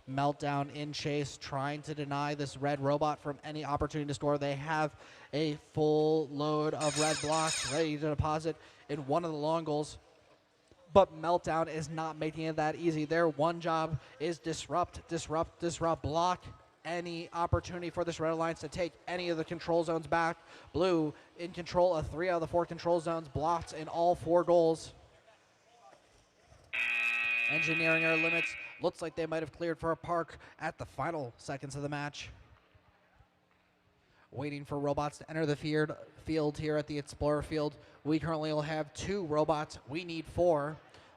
Meltdown in chase, trying to deny this red robot from any opportunity to score. They have a full load of red blocks ready to deposit in one of the long goals. But Meltdown is not making it that easy. Their one job is disrupt, disrupt, disrupt, block any opportunity for this Red Alliance to take any of the control zones back. Blue in control of 3 out of the 4 control zones, blocked in all 4 goals. Engineering our limits. Looks like they might have cleared for a park at the final seconds of the match. Waiting for robots to enter the field here at the Explorer field. We currently will have 2 robots. We need 4.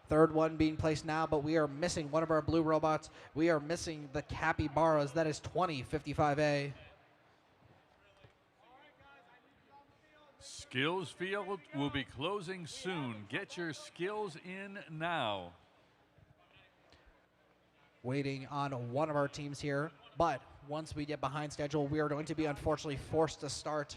Third one being placed now, but we are missing one of our blue robots. We are missing the Capybaras. That is 2055A. Skills field will be closing soon. Get your skills in now. Waiting on one of our teams here, but once we get behind schedule, we are going to be unfortunately forced to start.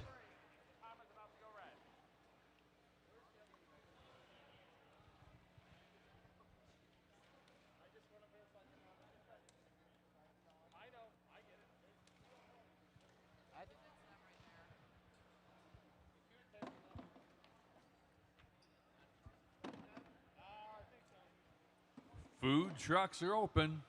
Food trucks are open.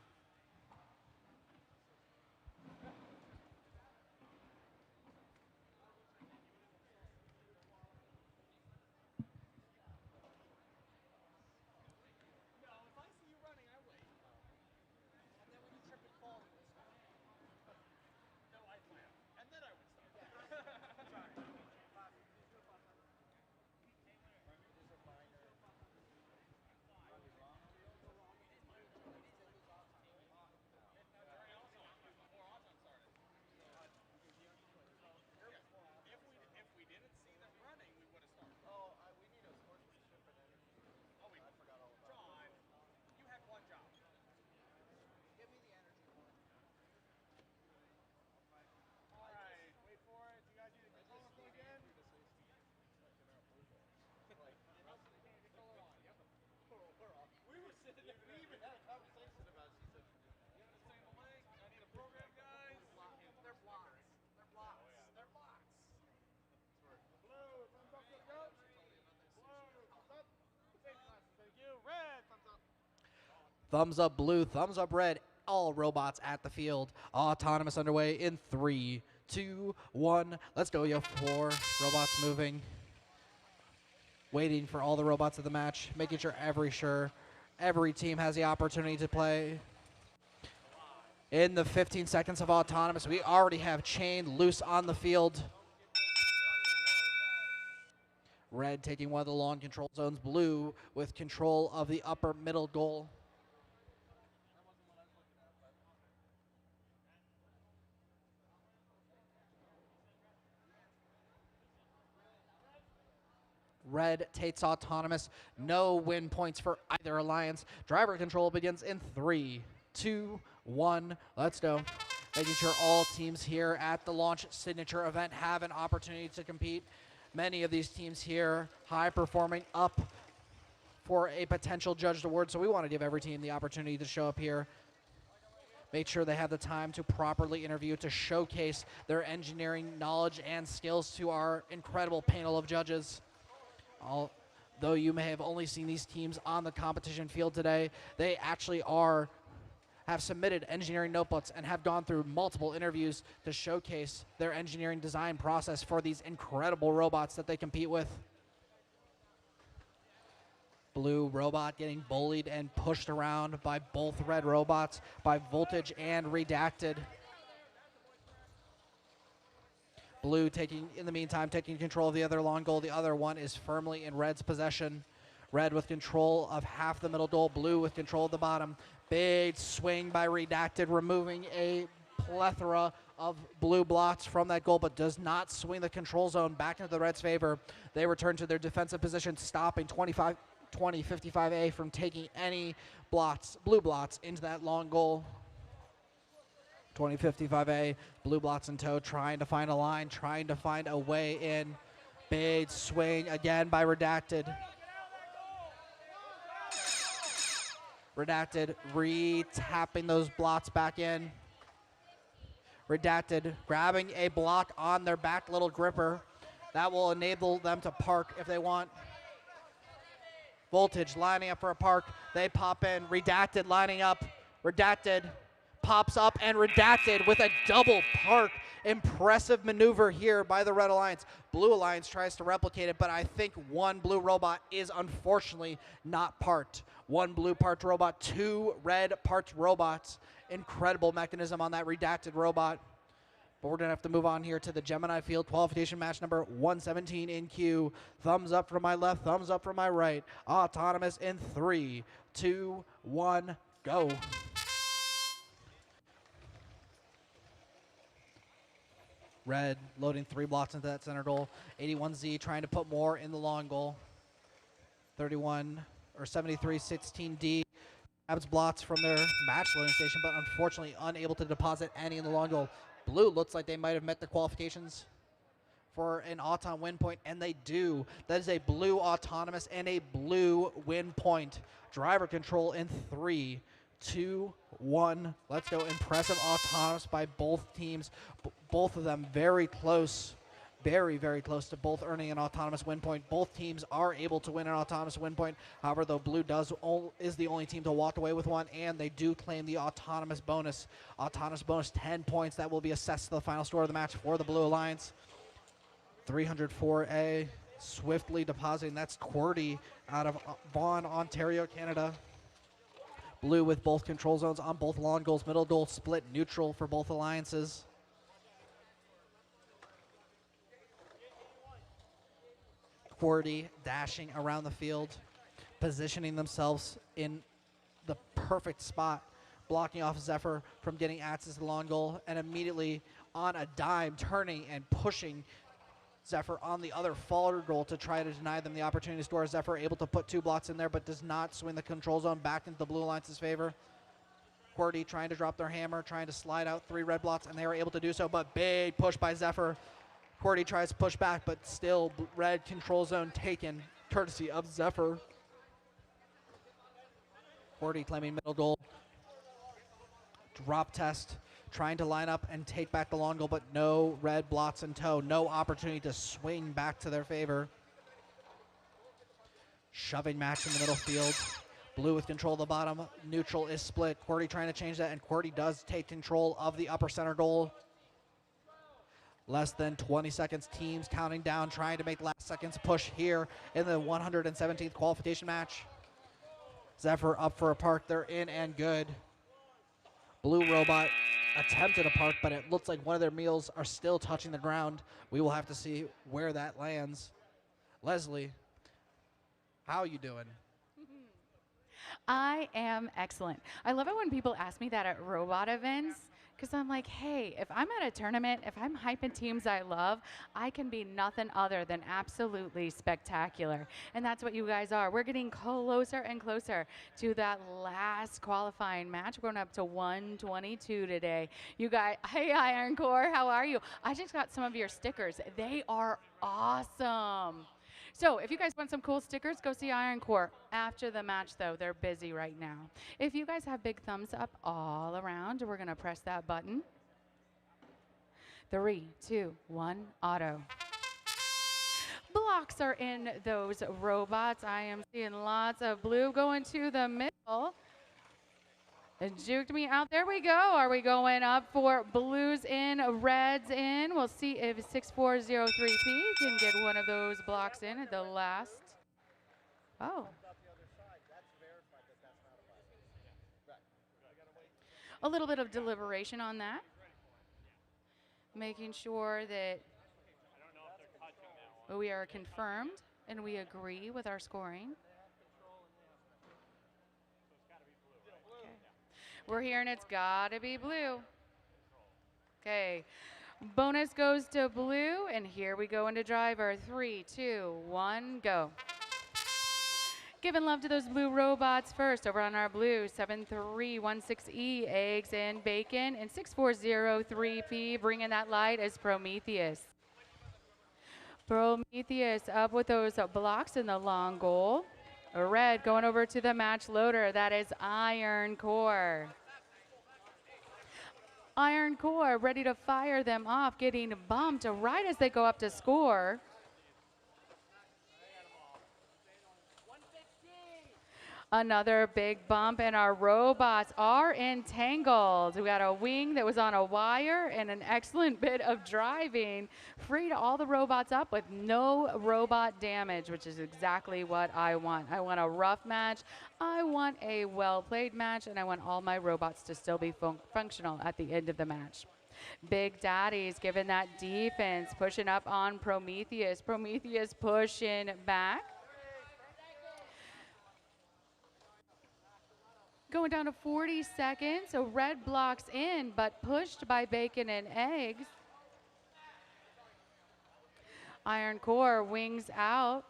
Thumbs up blue, thumbs up red, all robots at the field. Autonomous underway in 3, 2, 1. Let's go, yo. 4 robots moving. Waiting for all the robots of the match, making sure every team has the opportunity to play. In the 15 seconds of autonomous, we already have Chain loose on the field. Red taking one of the long control zones. Blue with control of the upper middle goal. Red takes autonomous. No win points for either alliance. Driver control begins in 3, 2, 1, let's go. Making sure all teams here at the launch signature event have an opportunity to compete. Many of these teams here high performing, up for a potential judged award, so we want to give every team the opportunity to show up here. Make sure they have the time to properly interview, to showcase their engineering knowledge and skills to our incredible panel of judges. Though you may have only seen these teams on the competition field today, they actually have submitted engineering notebooks and have gone through multiple interviews to showcase their engineering design process for these incredible robots that they compete with. Blue robot getting bullied and pushed around by both red robots, by Voltage and Redacted. Blue in the meantime, taking control of the other long goal. The other one is firmly in red's possession. Red with control of half the middle goal. Blue with control of the bottom. Big swing by Redacted, removing a plethora of blue blocks from that goal, but does not swing the control zone back into the Reds' favor. They return to their defensive position, stopping 2055A from taking any blue blocks into that long goal. 2055A, blue blocks in tow, trying to find a line, trying to find a way in. Big swing again by Redacted. Redacted re-tapping those blocks back in. Redacted grabbing a block on their back little gripper. That will enable them to park if they want. Voltage lining up for a park. They pop in. Redacted lining up. Redacted pops up, and Redacted with a double park. Impressive maneuver here by the Red Alliance. Blue Alliance tries to replicate it, but I think one blue robot is unfortunately not parked. One blue parked robot, two red parked robots. Incredible mechanism on that Redacted robot. But we're going to have to move on here to the Gemini Field qualification match number 117 in queue. Thumbs up from my left, thumbs up from my right. Autonomous in 3, 2, 1, go. Red loading 3 blocks into that center goal. 81Z trying to put more in the long goal. 73-16D grabs blocks from their match loading station, but unfortunately unable to deposit any in the long goal. Blue looks like they might have met the qualifications for an Auton win point, and they do. That is a blue autonomous and a blue win point. Driver control in 3, 2, 1. Let's go. Impressive autonomous by both teams. Both of them very close. Very, very close to both earning an autonomous win point. Both teams are able to win an autonomous win point. However, though, Blue is the only team to walk away with one, and they do claim the autonomous bonus. Autonomous bonus 10 points that will be assessed to the final score of the match for the Blue Alliance. 304A swiftly depositing. That's QWERTY out of Vaughan, Ontario, Canada. Blue with both control zones on both long goals. Middle goal split neutral for both alliances. QWERTY dashing around the field, positioning themselves in the perfect spot, blocking off Zephyr from getting access to the long goal, and immediately on a dime turning and pushing Zephyr on the other forward goal to try to deny them the opportunity to score. Zephyr able to put 2 blocks in there, but does not swing the control zone back into the Blue Alliance's favor. QWERTY trying to drop their hammer, trying to slide out 3 red blocks, and they are able to do so, but big push by Zephyr. QWERTY tries to push back, but still red control zone taken, courtesy of Zephyr. QWERTY claiming middle goal. Drop test, trying to line up and take back the long goal, but no red blocks in tow. No opportunity to swing back to their favor. Shoving match in the middle field. Blue with control of the bottom. Neutral is split. QWERTY trying to change that, and QWERTY does take control of the upper center goal. Less than 20 seconds, teams counting down, trying to make last seconds push here in the 117th qualification match. Zephyr up for a park, they're in and good. Blue robot attempted a park, but it looks like one of their meals are still touching the ground. We will have to see where that lands. Leslie, how are you doing? I am excellent. I love it when people ask me that at robot events. Because I'm like, hey, if I'm at a tournament, if I'm hyping teams I love, I can be nothing other than absolutely spectacular. And that's what you guys are. We're getting closer and closer to that last qualifying match. We're going up to 122 today. You guys, hey, Iron Core, how are you? I just got some of your stickers. They are awesome. So if you guys want some cool stickers, go see Iron Core. After the match, though, they're busy right now. If you guys have big thumbs up all around, we're going to press that button. 3, 2, 1, auto. Blocks are in those robots. I am seeing lots of blue going to the middle. It juked me out. There we go. Are we going up for blues in, reds in? We'll see if 6403P can get one of those blocks in at the last. Oh. A little bit of deliberation on that. Making sure that we are confirmed and we agree with our scoring. We're hearing it's gotta be blue. Okay, bonus goes to blue, and here we go into driver. 3, 2, 1, go. Giving love to those blue robots first. Over on our blue, 7316E, eggs and bacon, and 6403P, bringing that light is Prometheus. Prometheus up with those blocks in the long goal. Red going over to the match loader. That is Iron Core. Iron Core ready to fire them off, getting bumped right as they go up to score. Another big bump, and our robots are entangled. We got a wing that was on a wire and an excellent bit of driving. Freed all the robots up with no robot damage, which is exactly what I want. I want a rough match, I want a well-played match, and I want all my robots to still be functional at the end of the match. Big Daddy's giving that defense, pushing up on Prometheus. Prometheus pushing back. Going down to 40 seconds, so red blocks in, but pushed by bacon and eggs. Iron Core wings out.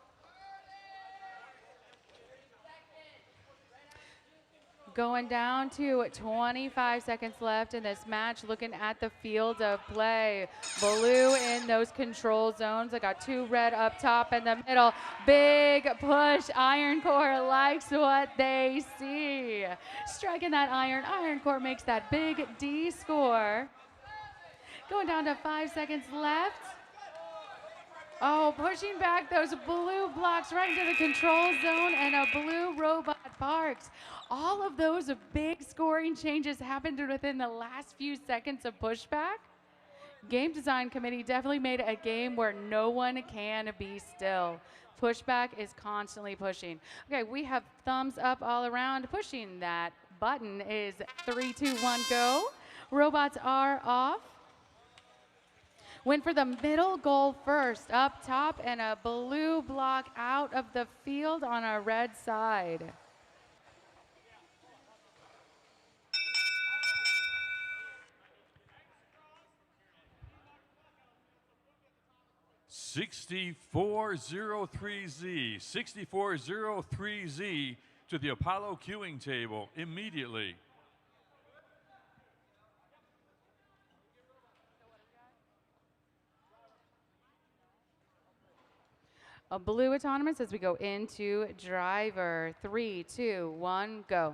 Going down to 25 seconds left in this match, looking at the field of play. Blue in those control zones. I got 2 red up top in the middle. Big push. Iron Core likes what they see. Striking that iron. Iron Core makes that big D score. Going down to 5 seconds left. Oh, pushing back those blue blocks right into the control zone, and a blue robot parks. All of those big scoring changes happened within the last few seconds of pushback. Game design committee definitely made a game where no one can be still. Pushback is constantly pushing. Okay, we have thumbs up all around. Pushing that button is 3, 2, 1, go. Robots are off. Went for the middle goal first, up top, and a blue block out of the field on our red side. (6403Z) 6403Z to the Apollo queuing table immediately. A blue autonomous as we go into driver. 3, 2, 1, go.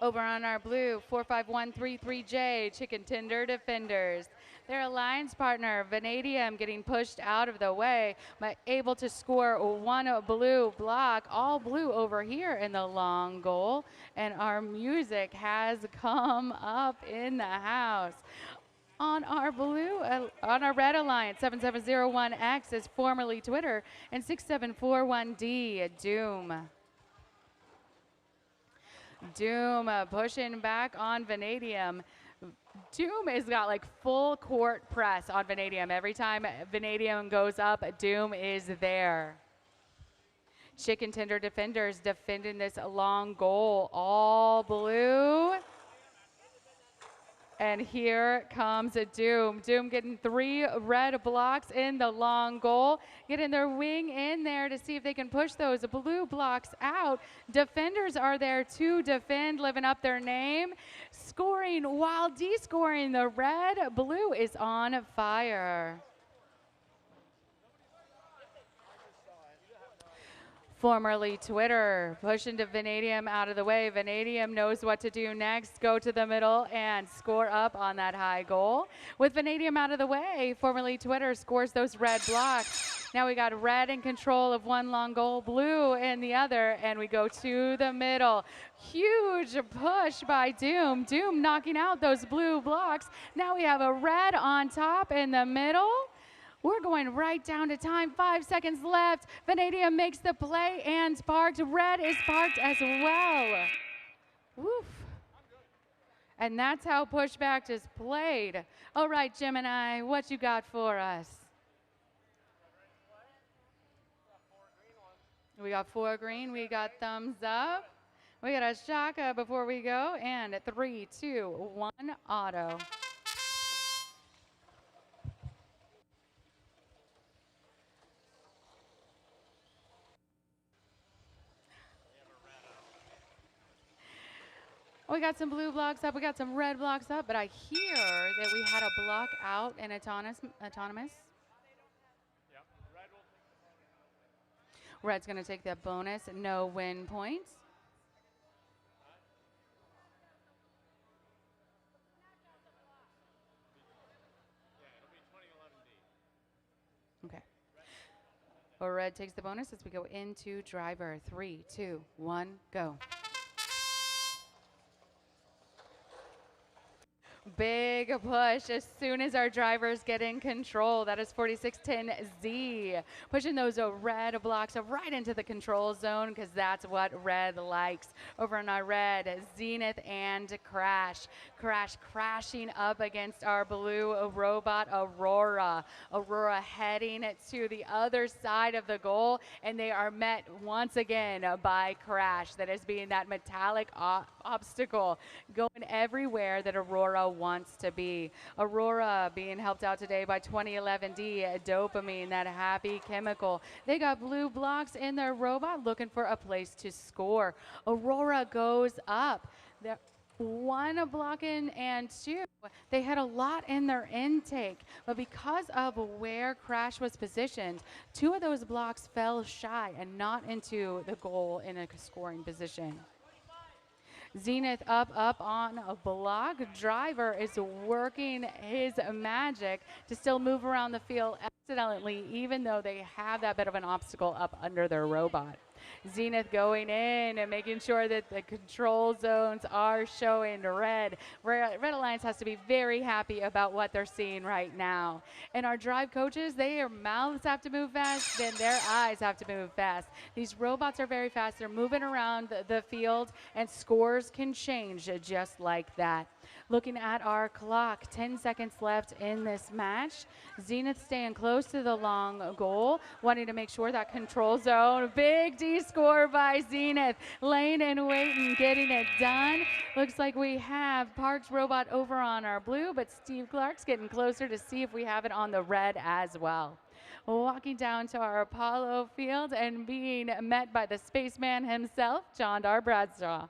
Over on our blue, 45133J, Chicken Tender Defenders. Their alliance partner, Vanadium, getting pushed out of the way, but able to score 1 blue block, all blue over here in the long goal. And our music has come up in the house. On our blue, on our red alliance, 7701X is formerly Twitter, and 6741D, Doom. Doom pushing back on Vanadium. Doom has got like full court press on Vanadium. Every time Vanadium goes up, Doom is there. Chicken tender defenders defending this long goal, all blue. And here comes a Doom. Doom getting 3 red blocks in the long goal, getting their wing in there to see if they can push those blue blocks out. Defenders are there to defend, living up their name, scoring while descoring. The red. Blue is on fire. Formerly Twitter, pushing to Vanadium out of the way. Vanadium knows what to do next. Go to the middle and score up on that high goal. With Vanadium out of the way, formerly Twitter scores those red blocks. Now we got red in control of one long goal, blue in the other, and we go to the middle. Huge push by Doom. Doom knocking out those blue blocks. Now we have a red on top in the middle. We're going right down to time. 5 seconds left. Vanadium makes the play and parked. Red is parked as well. Woof. And that's how pushback is played. All right, Gemini, what you got for us? We got 4 green. We got thumbs up. We got a shaka before we go. And 3, 2, 1, auto. We got some blue blocks up, we got some red blocks up, but I hear that we had a block out in autonomous. Red's going to take that bonus, no win points. Okay. Well, red takes the bonus as we go into driver. 3, 2, 1, go. Big push as soon as our drivers get in control. That is 4610Z. Pushing those red blocks right into the control zone because that's what red likes. Over on our red, Zenith and Crash. Crash crashing up against our blue robot, Aurora. Aurora heading to the other side of the goal, and they are met once again by Crash. That is being that metallic obstacle going everywhere that Aurora wants to be. Aurora being helped out today by 2011D, dopamine, that happy chemical. They got blue blocks in their robot looking for a place to score. Aurora goes up. They're 1 block in and 2. They had a lot in their intake, but because of where Crash was positioned, 2 of those blocks fell shy and not into the goal in a scoring position. Zenith up on a block. Driver is working his magic to still move around the field excellently, even though they have that bit of an obstacle up under their robot. Zenith going in and making sure that the control zones are showing red. Red Alliance has to be very happy about what they're seeing right now. And our drive coaches, their mouths have to move fast, then their eyes have to move fast. These robots are very fast. They're moving around the field, and scores can change just like that. Looking at our clock, 10 seconds left in this match. Zenith staying close to the long goal, wanting to make sure that control zone. Big D score by Zenith. Laying and waiting, getting it done. Looks like we have Parks Robot over on our blue, but Steve Clark's getting closer to see if we have it on the red as well. Walking down to our Apollo field and being met by the spaceman himself, John R. Bradshaw.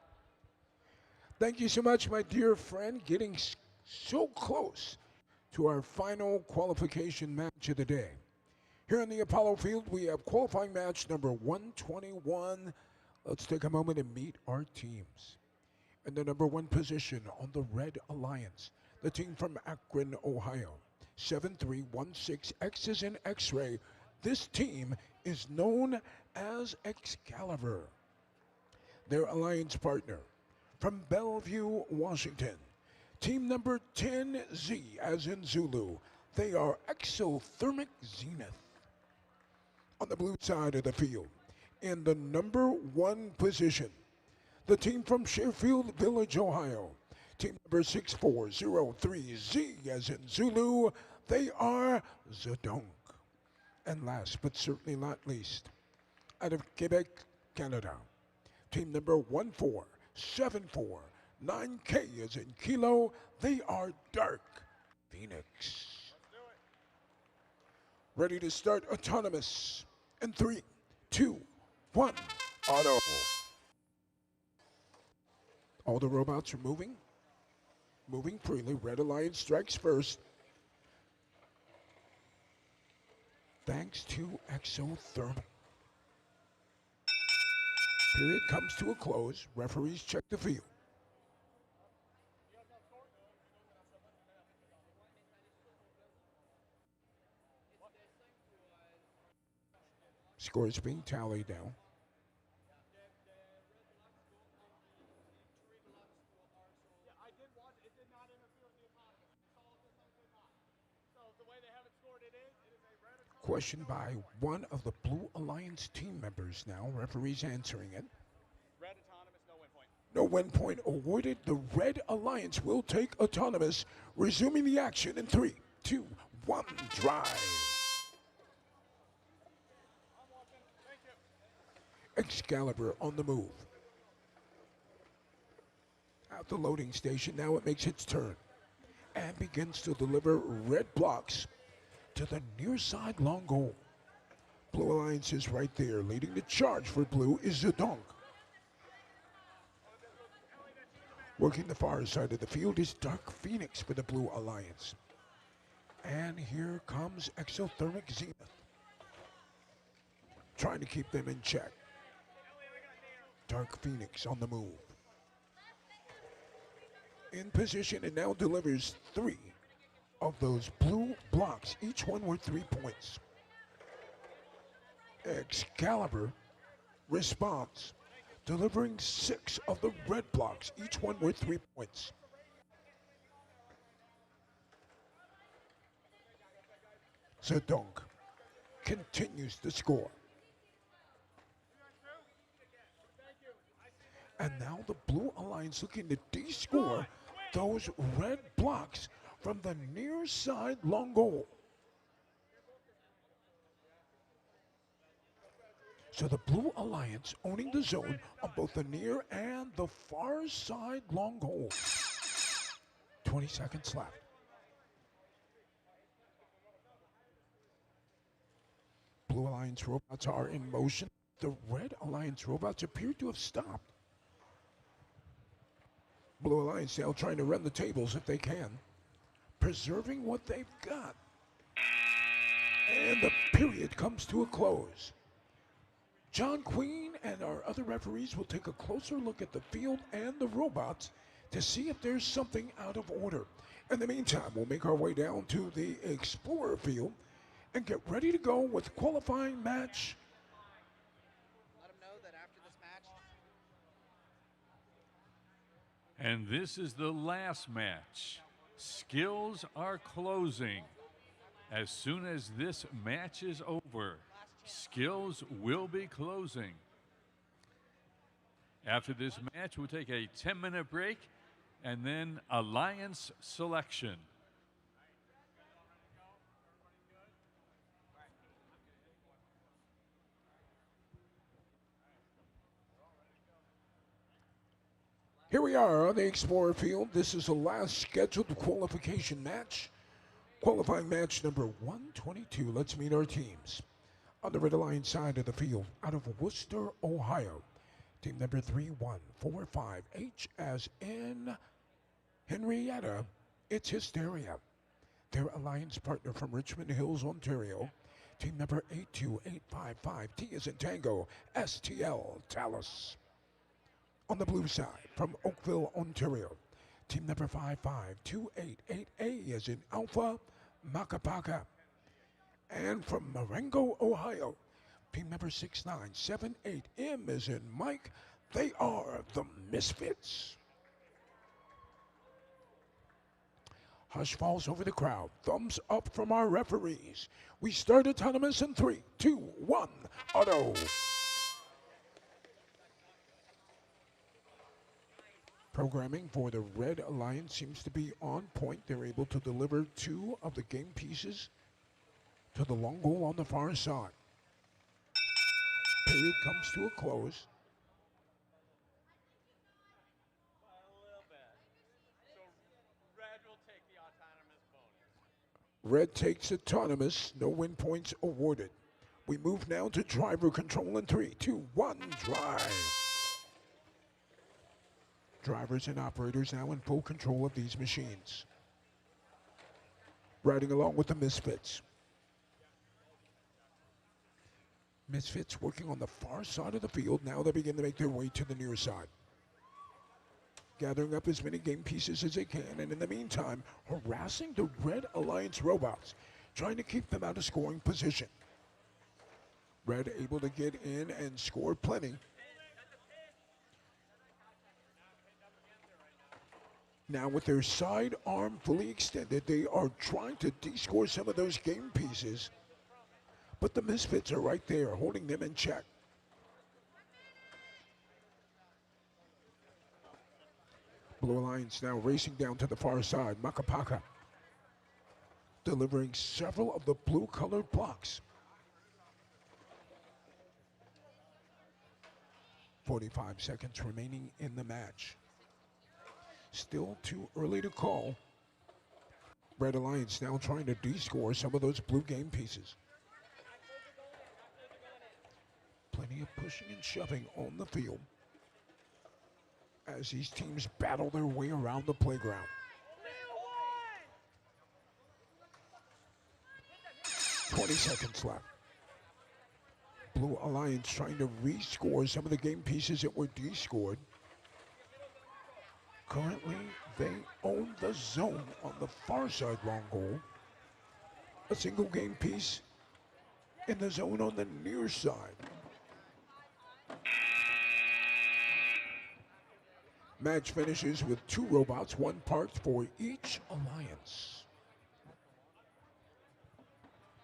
Thank you so much, my dear friend, getting so close to our final qualification match of the day. Here on the Apollo field, we have qualifying match number 121. Let's take a moment and meet our teams. In the number 1 position on the Red Alliance, the team from Akron, Ohio, 7316 X is in X-ray. This team is known as Excalibur. Their alliance partner, from Bellevue, Washington, team number 10Z, as in Zulu. They are Exothermic Zenith. On the blue side of the field, in the number 1 position, the team from Sheffield Village, Ohio, team number 6403Z, as in Zulu. They are Zedonk. And last but certainly not least, out of Quebec, Canada. Team number 14749K is in Kilo. They are Dark Phoenix. Ready to start autonomous in 3, 2, 1, auto. All the robots are moving freely. Red Alliance strikes first. Thanks to exothermal. Period comes to a close. Referees check the field. Scores being tallied now. Question by one of the Blue Alliance team members now. Referees answering it. Red autonomous, no win point. No win point awarded. The Red Alliance will take autonomous. Resuming the action in 3, 2, 1, drive. Excalibur on the move. At the loading station, now it makes its turn and begins to deliver red blocks to the near side long goal. Blue Alliance is right there. Leading the charge for Blue is EATON. Working the far side of the field is Dark Phoenix for the Blue Alliance. And here comes Exothermic Zenith, trying to keep them in check. Dark Phoenix on the move. In position and now delivers 3 of those blue blocks, each one worth 3 points. Excalibur responds, delivering 6 of the red blocks, each one worth 3 points. Zedong continues to score. And now the Blue Alliance looking to de-score those red blocks from the near side long goal. So the Blue Alliance owning the zone on both the near and the far side long goal. 20 seconds left. Blue Alliance robots are in motion. The Red Alliance robots appear to have stopped. Blue Alliance now trying to run the tables if they can, preserving what they've got. And the period comes to a close. John Queen and our other referees will take a closer look at the field and the robots to see if there's something out of order. In the meantime, we'll make our way down to the Explorer field and get ready to go with qualifying match. Let them know that after this match, And this is the last match. Skills are closing. As soon as this match is over, skills will be closing. After this match, we'll take a 10-minute break and then alliance selection. Here we are on the Explorer field. This is the last scheduled qualification match. Qualifying match number 122. Let's meet our teams. On the Red Alliance side of the field, out of Worcester, Ohio, team number 3145H as in Henrietta, it's Hysteria. Their alliance partner from Richmond Hills, Ontario, team number 82855T as in Tango, STL, Talus. On the blue side, from Oakville, Ontario, team number 55288A as in Alpha, Macapaka. And from Marengo, Ohio, team number 6978M as in Mike. They are the Misfits. Hush falls over the crowd. Thumbs up from our referees. We start autonomous in 3, 2, 1, auto. Programming for the Red Alliance seems to be on point. They're able to deliver 2 of the game pieces to the long goal on the far side. Period comes to a close. Red takes autonomous, no win points awarded. We move now to driver control in 3, 2, 1, drive. Drivers and operators now in full control of these machines. Riding along with the Misfits. Misfits working on the far side of the field. Now they begin to make their way to the near side. Gathering up as many game pieces as they can, and in the meantime, harassing the Red Alliance robots, trying to keep them out of scoring position. Red able to get in and score plenty. Now with their side arm fully extended, they are trying to de-score some of those game pieces, but the Misfits are right there, holding them in check. Blue Alliance now racing down to the far side. Makapaka delivering several of the blue-colored blocks. 45 seconds remaining in the match. Still too early to call. Red Alliance now trying to de-score some of those blue game pieces. Plenty of pushing and shoving on the field as these teams battle their way around the playground. 20 seconds left. Blue Alliance trying to rescore some of the game pieces that were de-scored. Currently, they own the zone on the far side long goal. A single game piece in the zone on the near side. Match finishes with 2 robots, 1 parked for each alliance.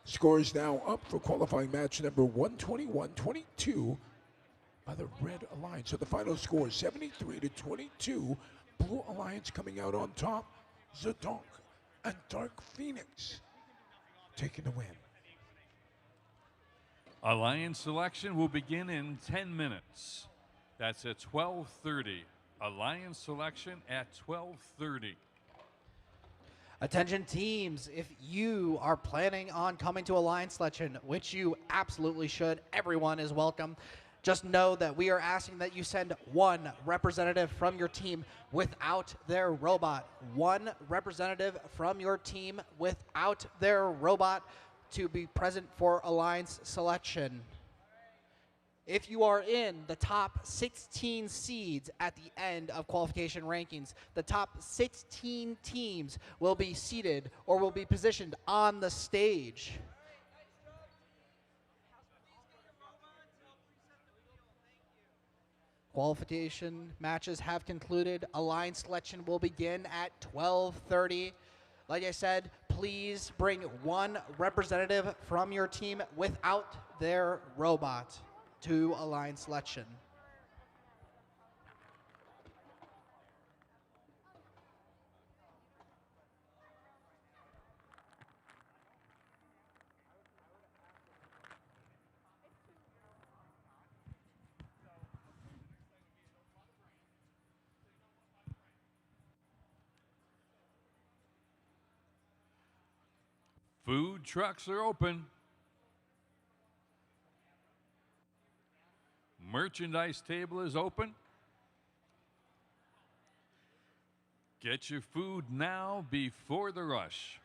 Scores now up for qualifying match number 121-22 by the Red Alliance. So the final score is 73-22. Blue Alliance coming out on top. Zedonk and Dark Phoenix taking the win. Alliance selection will begin in 10 minutes. That's at 12:30. Alliance selection at 12:30. Attention teams, if you are planning on coming to Alliance Selection, which you absolutely should, everyone is welcome. Just know that we are asking that you send 1 representative from your team without their robot. 1 representative from your team without their robot to be present for Alliance Selection. If you are in the top 16 seeds at the end of qualification rankings, the top 16 teams will be seated or will be positioned on the stage. Qualification matches have concluded. Alliance selection will begin at 12:30. Like I said, please bring 1 representative from your team without their robot to Alliance selection. Food trucks are open. Merchandise table is open. Get your food now before the rush.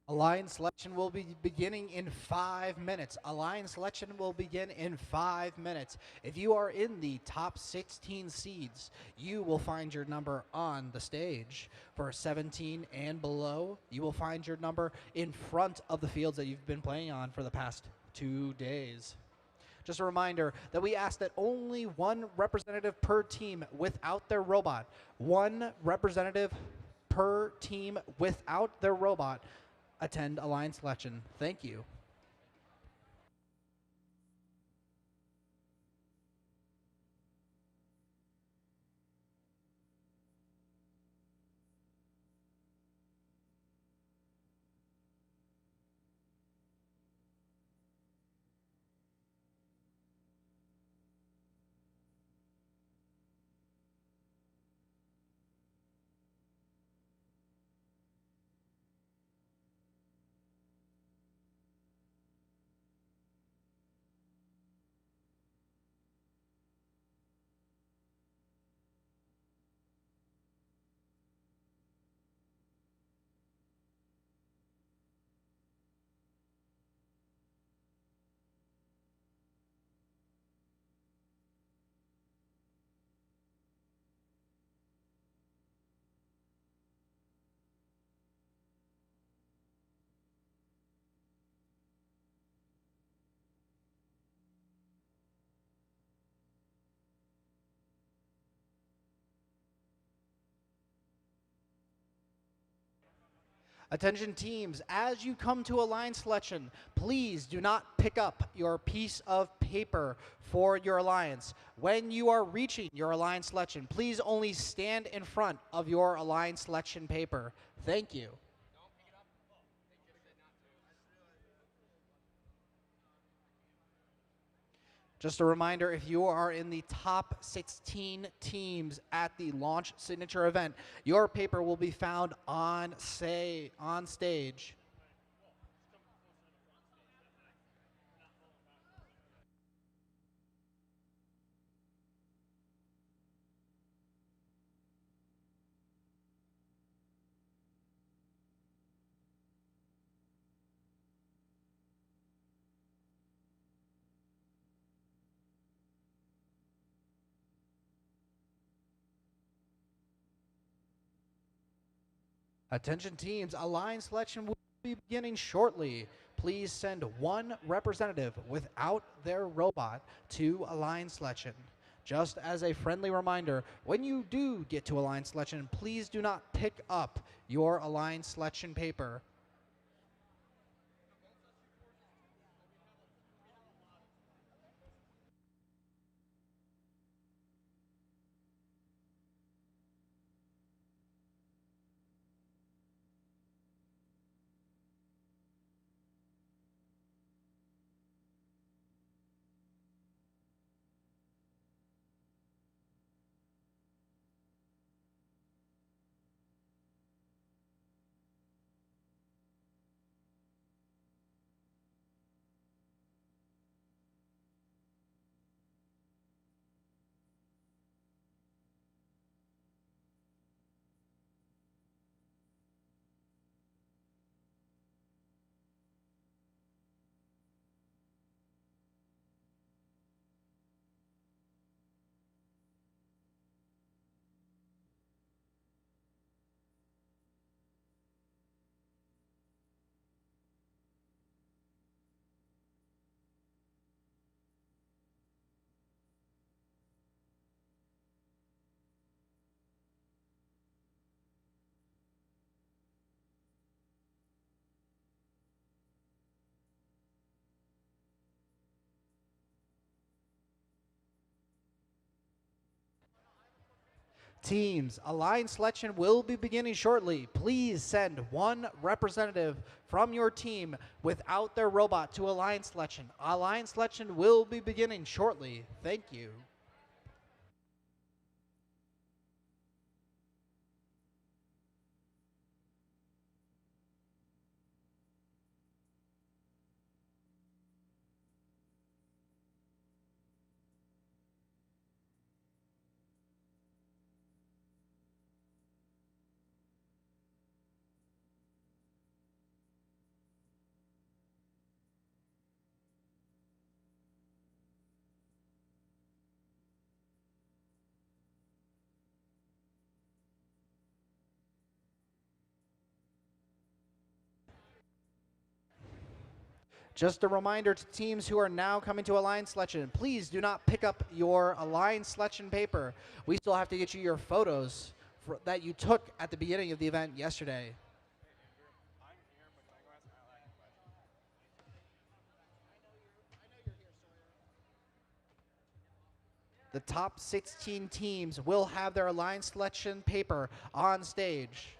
Align selection will be beginning in 5 minutes. Align selection will begin in 5 minutes. If you are in the top 16 seeds, you will find your number on the stage. For 17 and below, you will find your number in front of the fields that you've been playing on for the past 2 days. Just a reminder that we ask that only one representative per team without their robot, one representative per team without their robot, attend Align selection. Thank you. Attention teams, as you come to Align selection, please do not pick up your piece of paper for your alliance. When you are reaching your Align selection, please only stand in front of your Align selection paper. Thank you. Just a reminder, if you are in the top 16 teams at the launch signature event, your paper will be found on stage. Attention teams, Align selection will be beginning shortly. Please send one representative without their robot to Align selection. Just as a friendly reminder, when you do get to Align selection, please do not pick up your Align selection paper. Teams, Align selection will be beginning shortly. Please send one representative from your team without their robot to Align selection. Align selection will be beginning shortly. Thank you. Just a reminder to teams who are now coming to Alliance Selection, please do not pick up your Alliance Selection paper. We still have to get you your photos that you took at the beginning of the event yesterday. The top 16 teams will have their Alliance Selection paper on stage.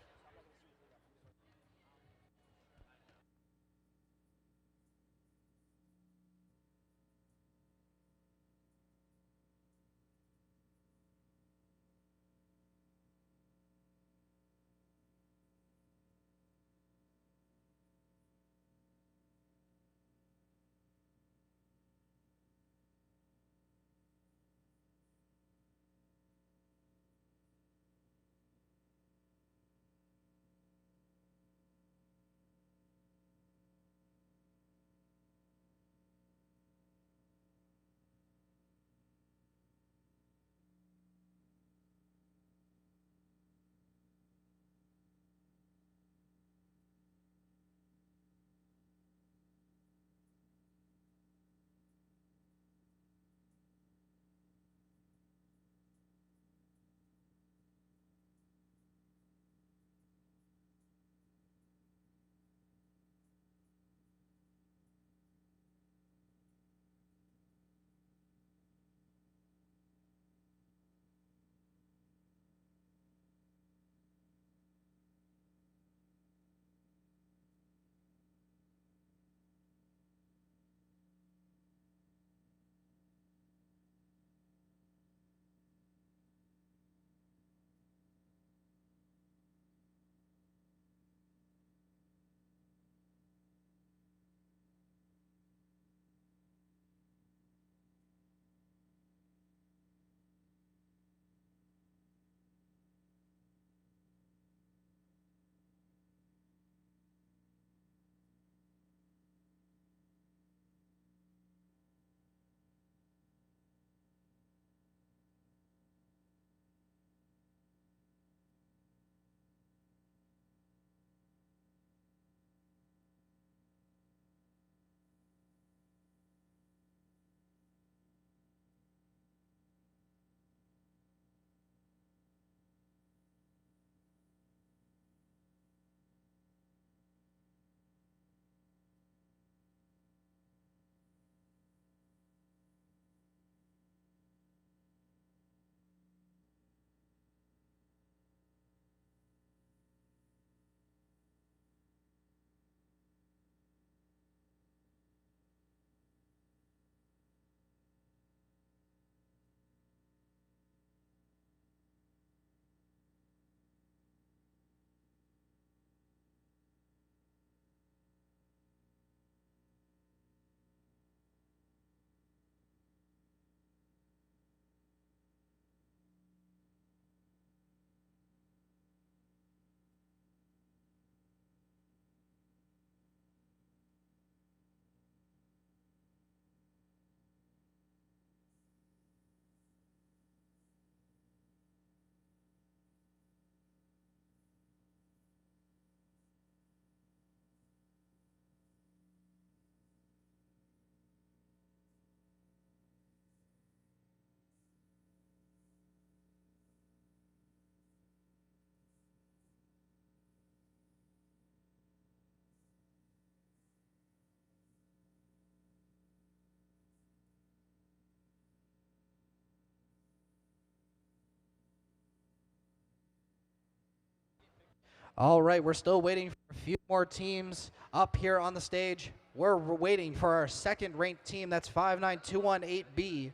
All right, we're still waiting for a few more teams up here on the stage. We're waiting for our second ranked team, that's 59218B.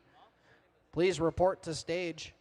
Please report to stage.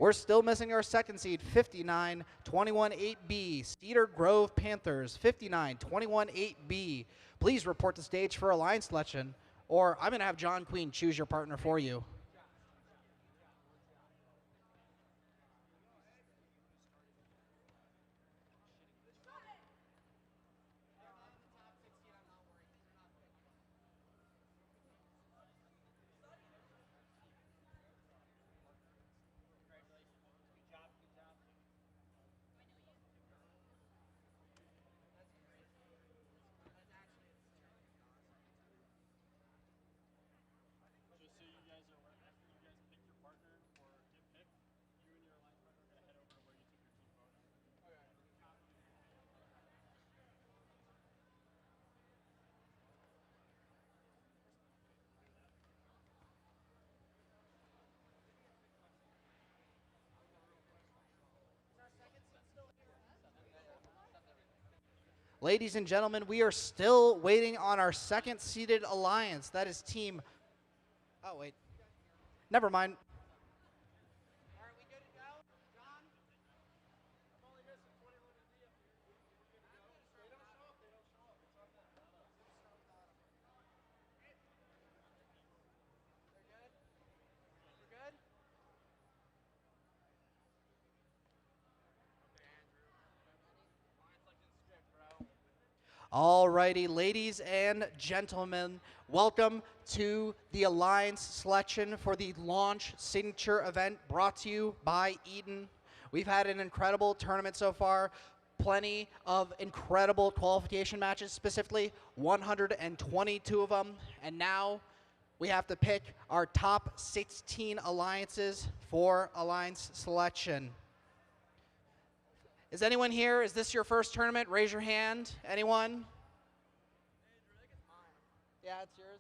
We're still missing our second seed, 59-21-8B, Cedar Grove Panthers, 59-21-8B. Please report to stage for alliance selection, or I'm going to have John Queen choose your partner for you. Ladies and gentlemen, we are still waiting on our second seeded alliance. That is team, oh wait, never mind. Alrighty, ladies and gentlemen, welcome to the Alliance selection for the launch signature event brought to you by EATON. We've had an incredible tournament so far, plenty of incredible qualification matches, specifically 122 of them, and now we have to pick our top 16 alliances for Alliance selection. Is anyone here? Is this your first tournament? Raise your hand. Anyone? Yeah, it's yours.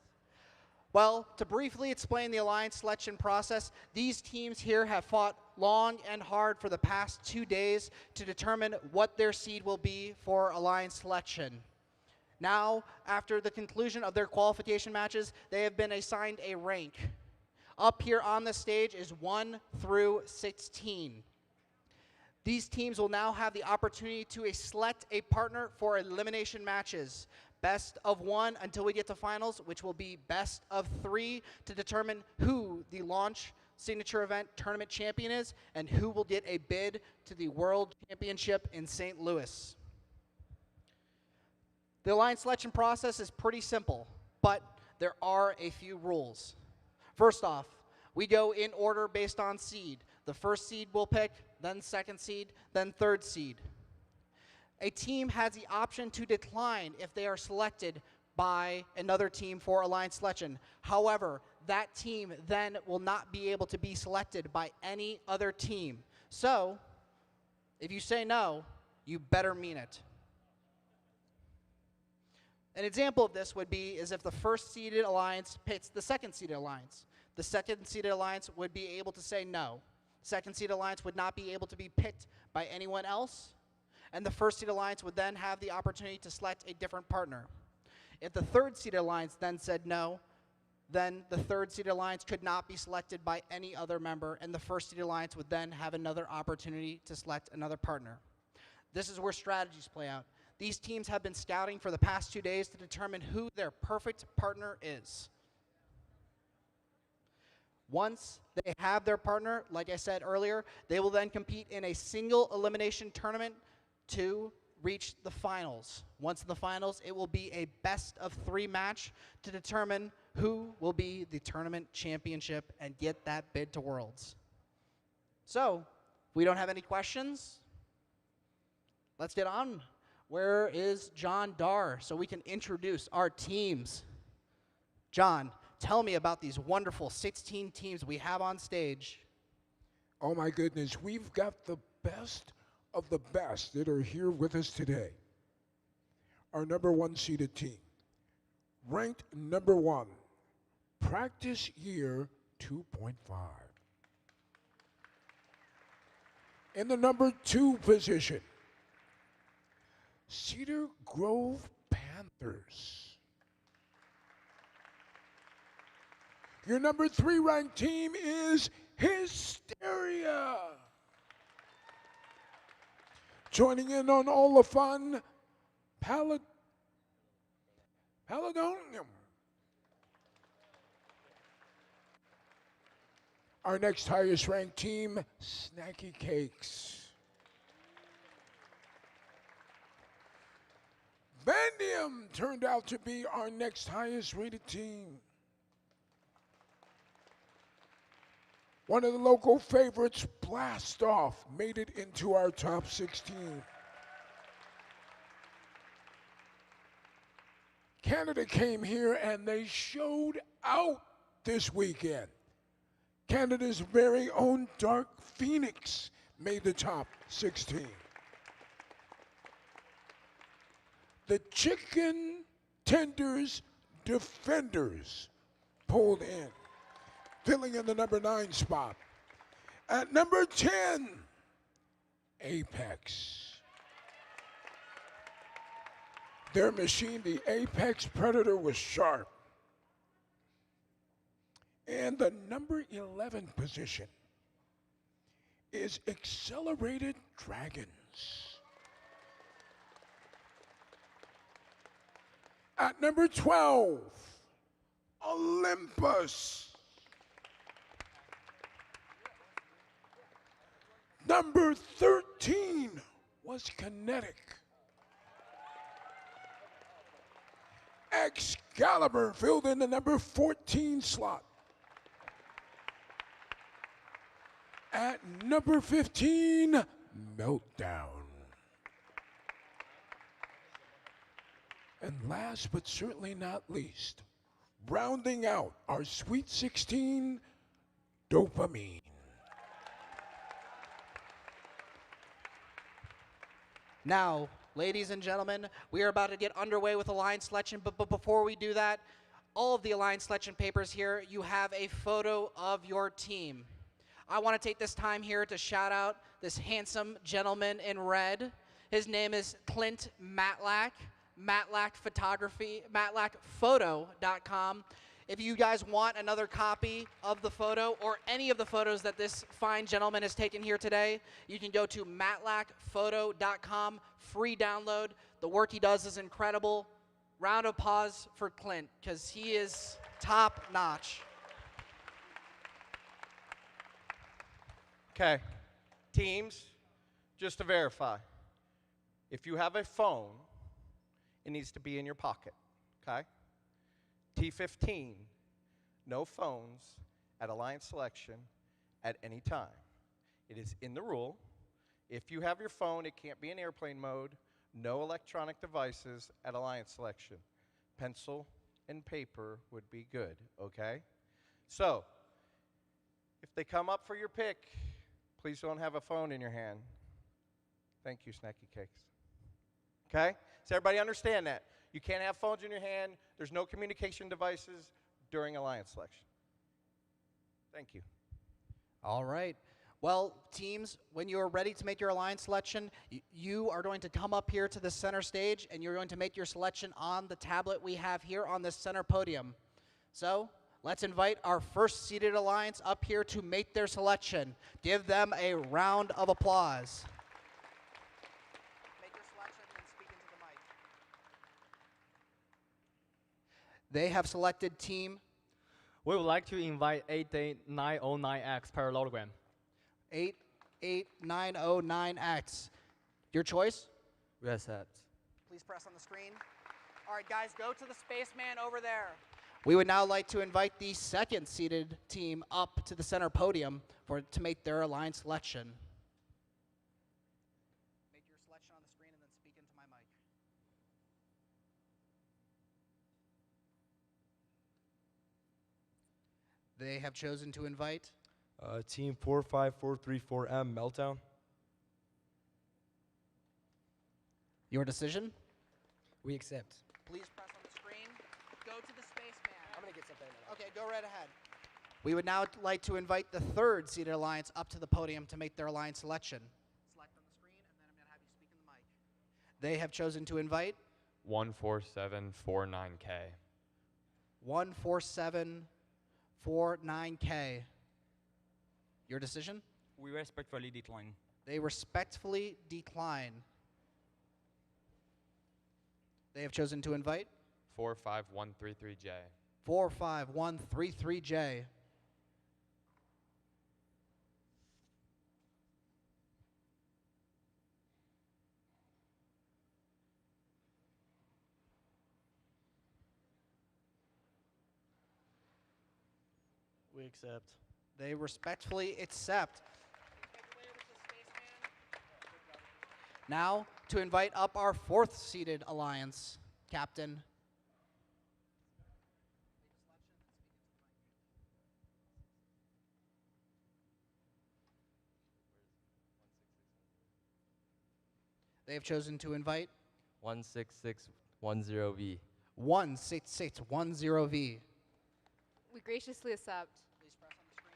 Well, to briefly explain the alliance selection process, these teams here have fought long and hard for the past 2 days to determine what their seed will be for alliance selection. Now, after the conclusion of their qualification matches, they have been assigned a rank. Up here on the stage is 1 through 16. These teams will now have the opportunity to select a partner for elimination matches. Best of 1 until we get to finals, which will be best of 3 to determine who the launch signature event tournament champion is and who will get a bid to the World Championship in St. Louis. The alliance selection process is pretty simple, but there are a few rules. First off, we go in order based on seed. The first seed we'll pick, then second seed, then third seed. A team has the option to decline if they are selected by another team for alliance selection. However, that team then will not be able to be selected by any other team. So, if you say no, you better mean it. An example of this would be is if the first seeded alliance picks the second seeded alliance. The second seeded alliance would be able to say no. Second seed alliance would not be able to be picked by anyone else, and the first seed alliance would then have the opportunity to select a different partner. If the third seed alliance then said no, then the third seed alliance could not be selected by any other member, and the first seed alliance would then have another opportunity to select another partner. This is where strategies play out. These teams have been scouting for the past 2 days to determine who their perfect partner is. Once they have their partner, like I said earlier, they will then compete in a single elimination tournament to reach the finals. Once in the finals, it will be a best of 3 match to determine who will be the tournament championship and get that bid to Worlds. So, if we don't have any questions, let's get on. Where is John Dar so we can introduce our teams? John, tell me about these wonderful 16 teams we have on stage. Oh my goodness, we've got the best of the best that are here with us today. Our number 1 seeded team, ranked number 1, practice year 2.5. In the number 2 position, Cedar Grove Panthers. Your number 3 ranked team is Hysteria. Joining in on all the fun, Paladonium. Our next highest ranked team, Snacky Cakes. Vandium turned out to be our next highest rated team. One of the local favorites, Blast Off, made it into our top 16. Canada came here and they showed out this weekend. Canada's very own Dark Phoenix made the top 16. The Chicken Tenders Defenders pulled in, filling in the number 9 spot. At number 10, Apex. Their machine, the Apex Predator, was sharp. And the number 11 position is Accelerated Dragons. At number 12, Olympus. Number 13 was Kinetic. Excalibur filled in the number 14 slot. At number 15, Meltdown. And last but certainly not least, rounding out our Sweet 16, Dopamine. Now, ladies and gentlemen, we are about to get underway with alliance selection, but before we do that, all of the alliance selection papers here, you have a photo of your team. I want to take this time here to shout out this handsome gentleman in red. His name is Clint Matlack, matlacphoto.com. If you guys want another copy of the photo or any of the photos that this fine gentleman has taken here today, you can go to matlacphoto.com, free download. The work he does is incredible. Round of applause for Clint, because he is top notch. Okay, teams, just to verify, if you have a phone, it needs to be in your pocket, okay? T15, no phones at alliance selection at any time. It is in the rule. If you have your phone, it can't be in airplane mode. No electronic devices at alliance selection. Pencil and paper would be good, okay? So, if they come up for your pick, please don't have a phone in your hand. Thank you, Snacky Cakes. Okay? Does everybody understand that? You can't have phones in your hand. There's no communication devices during alliance selection. Thank you. All right. Well, teams, when you are ready to make your alliance selection, you are going to come up here to the center stage, and you're going to make your selection on the tablet we have here on this center podium. So, let's invite our first seeded alliance up here to make their selection. Give them a round of applause. Make your selection and speak into the mic. They have selected team We would like to invite 88909X parallelogram. 88909X. Your choice? We accept. Please press on the screen. All right, guys, go to the spaceman over there. We would now like to invite the second seeded team up to the center podium to make their alliance selection. Make your selection on the screen and then speak into my mic. They have chosen to invite Team 45434M Meltdown. your decision. We accept. Please press on the screen. Go to the spaceman. I'm going to get something. Okay, go right ahead. We would now like to invite the third seeded alliance up to the podium to make their alliance selection. Select on the screen, and then I'm going to have you speak in the mic. They have chosen to invite 14749K. 14749K. Your decision? We respectfully decline. They respectfully decline. They have chosen to invite 45133J. 45133J. We accept. They respectfully accept. Now, to invite up our 4th seeded alliance captain. They have chosen to invite 16610V. 16610V. We graciously accept. Please press on the screen.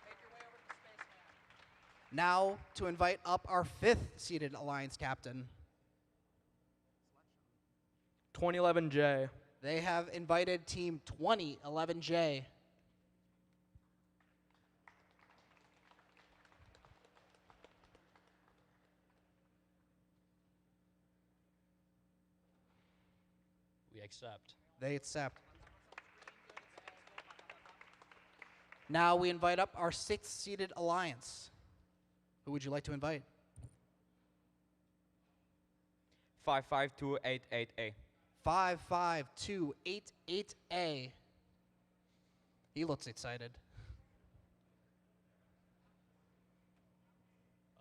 Make your way over to the spaceman. Now to invite up our 5th seeded alliance captain. 2011J. They have invited team 2011J. We accept. They accept. Now we invite up our 6th seeded alliance. Who would you like to invite? 55288A. 55288A. He looks excited.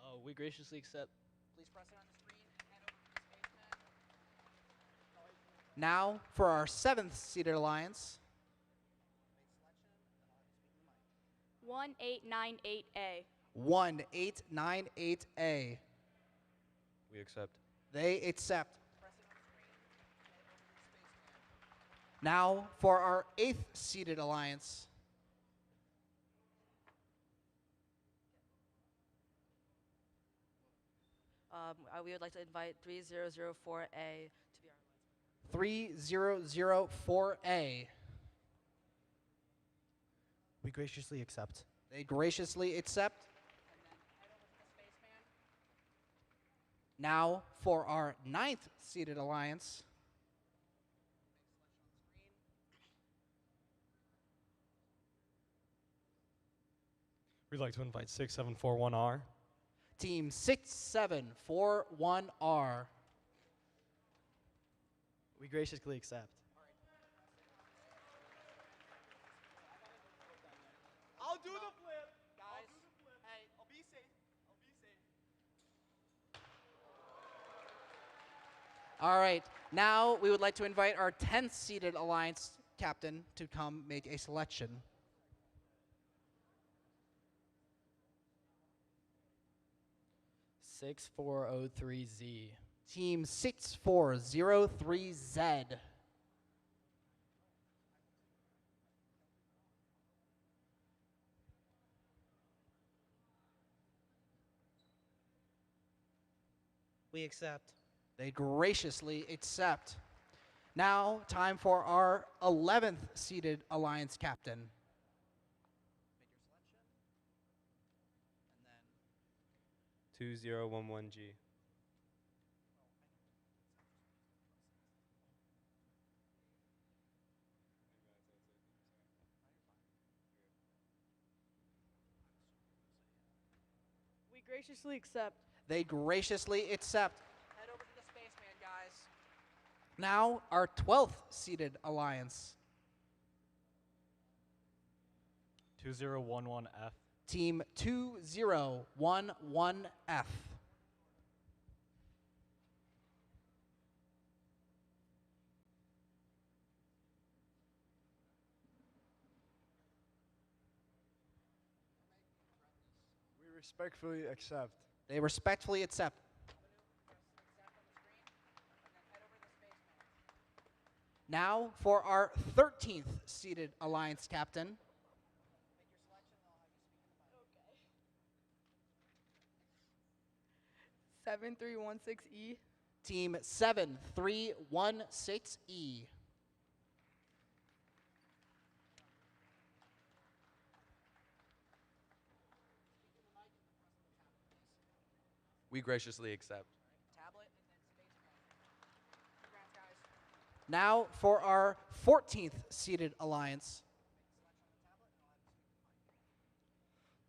Oh, we graciously accept. Please press it on the screen and head over to the spaceman. Now for our 7th seeded alliance. 1898A. 1898A. We accept. They accept. Now for our 8th seeded alliance. We would like to invite 3004A to be our 3004A. We graciously accept. They graciously accept. Now for our 9th seeded alliance. We'd like to invite 6741R. Team 6741R. We graciously accept. I'll do the flip. Guys, hey, I'll be safe. All right. Now we would like to invite our 10th seeded alliance captain to come make a selection. Six 403Z. Team 6403Z. We accept. They graciously accept. Now, time for our 11th seeded alliance captain. Make your selection. 2011G. We graciously accept. They graciously accept. Head over to the spaceman, guys. Now, our 12th seeded alliance. 2011F. Team 2011F. We respectfully accept. They respectfully accept. Now for our 13th seeded alliance captain. 7316E. Team 7316E. We graciously accept. Now for our 14th seeded alliance.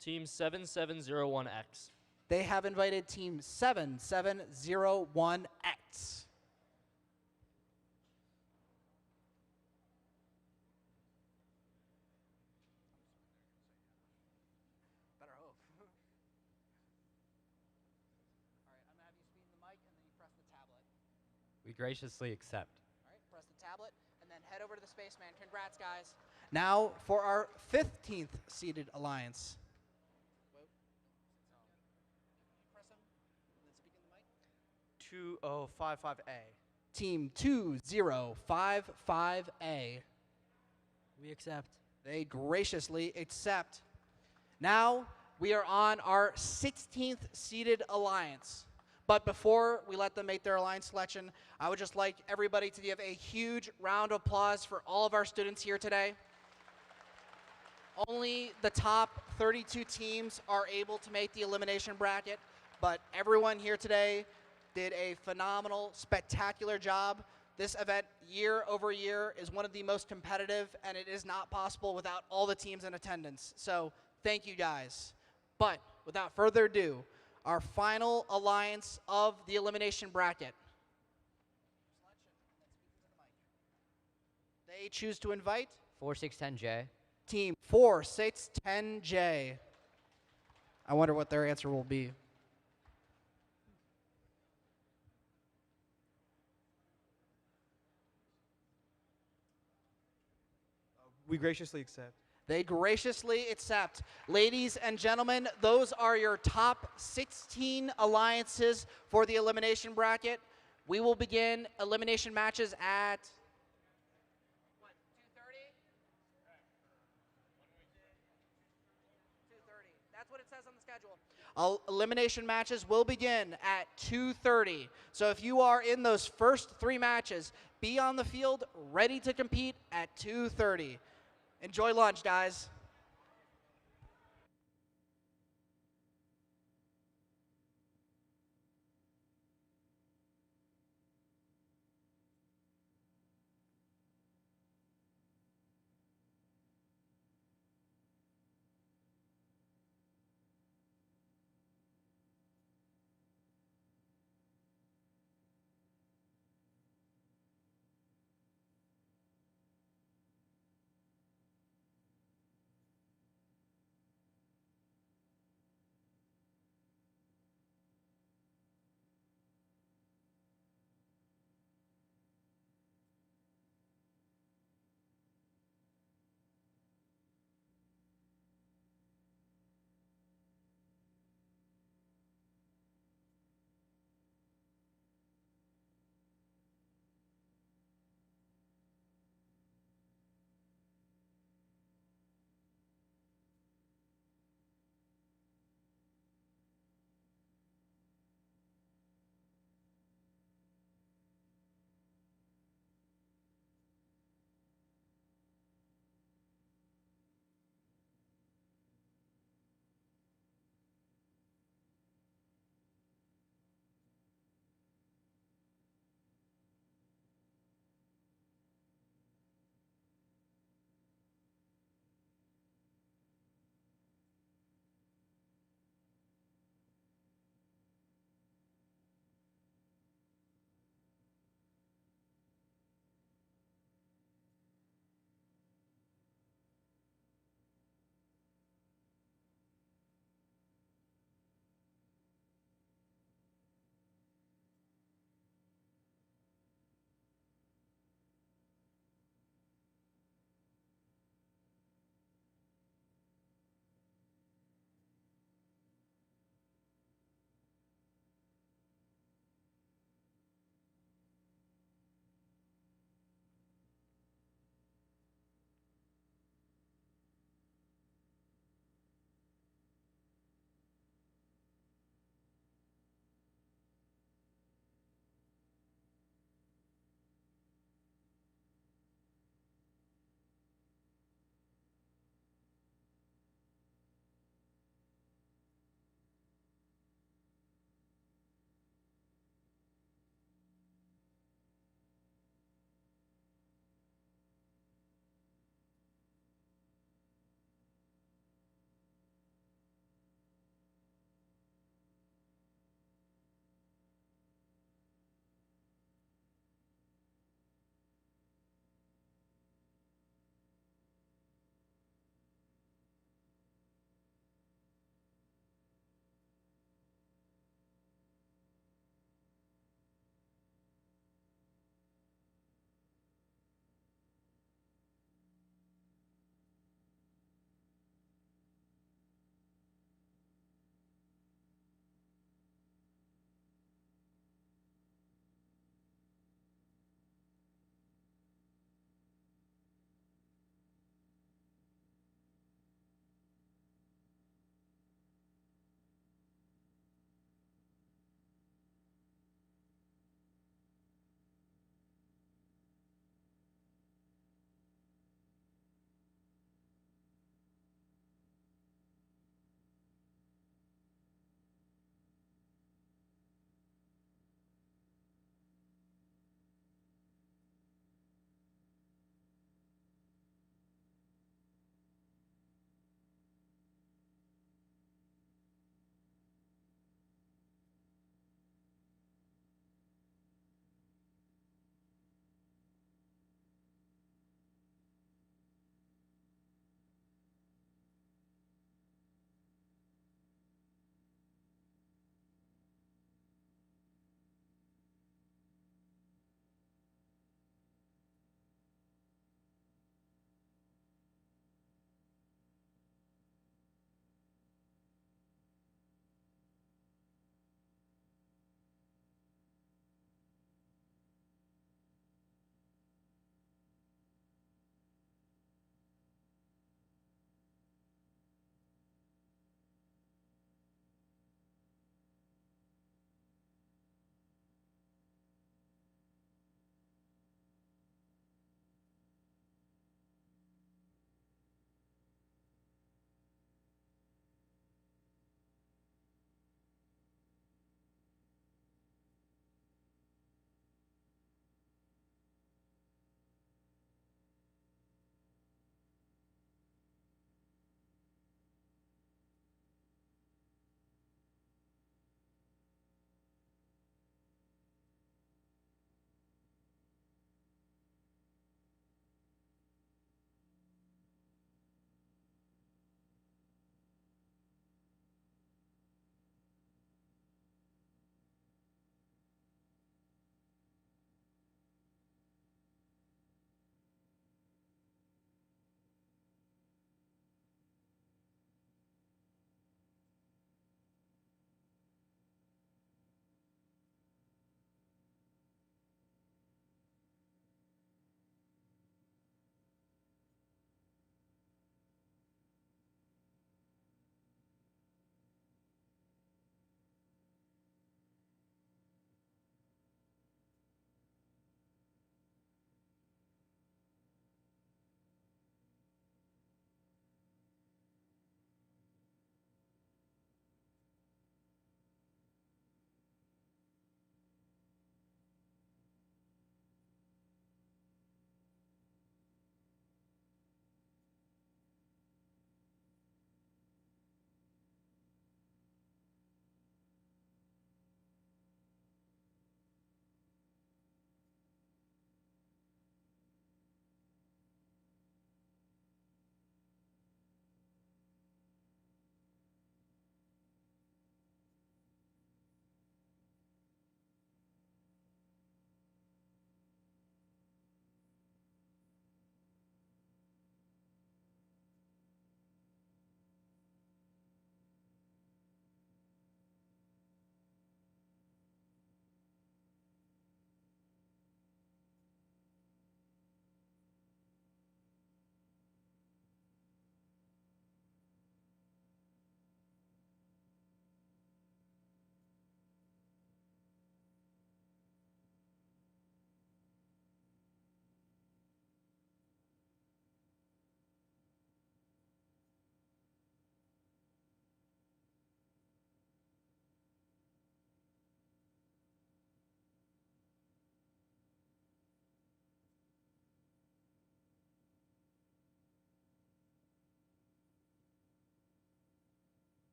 Team 7701X. They have invited Team 7701X. Better hope. All right, I'm going to have you speak in the mic and then you press the tablet. We graciously accept. All right, press the tablet and then head over to the spaceman. Congrats, guys. Now for our 15th seeded alliance. 2055A. Team 2055A. We accept. They graciously accept. Now we are on our 16th seeded alliance. But before we let them make their alliance selection, I would just like everybody to give a huge round of applause for all of our students here today. Only the top 32 teams are able to make the elimination bracket, but everyone here today did a phenomenal, spectacular job. This event, year over year, is one of the most competitive, and it is not possible without all the teams in attendance. So thank you guys. But without further ado, our final alliance of the elimination bracket. They choose to invite 4610J. Team 4610J. I wonder what their answer will be. We graciously accept. They graciously accept. Ladies and gentlemen, those are your top 16 alliances for the elimination bracket. We will begin elimination matches at 2:30. That's what it says on the schedule. Elimination matches will begin at 2:30. So if you are in those first 3 matches, be on the field ready to compete at 2:30. Enjoy lunch, guys.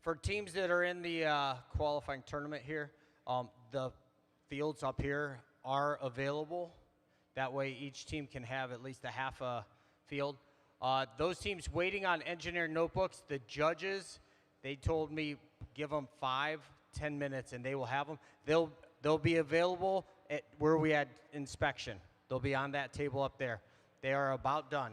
For teams that are in the qualifying tournament here, the fields up here are available. That way each team can have at least a half a field. Those teams waiting on engineer notebooks, the judges, they told me give them 5-10 minutes and they will have them. They'll be available at where we had inspection. They'll be on that table up there. They are about done.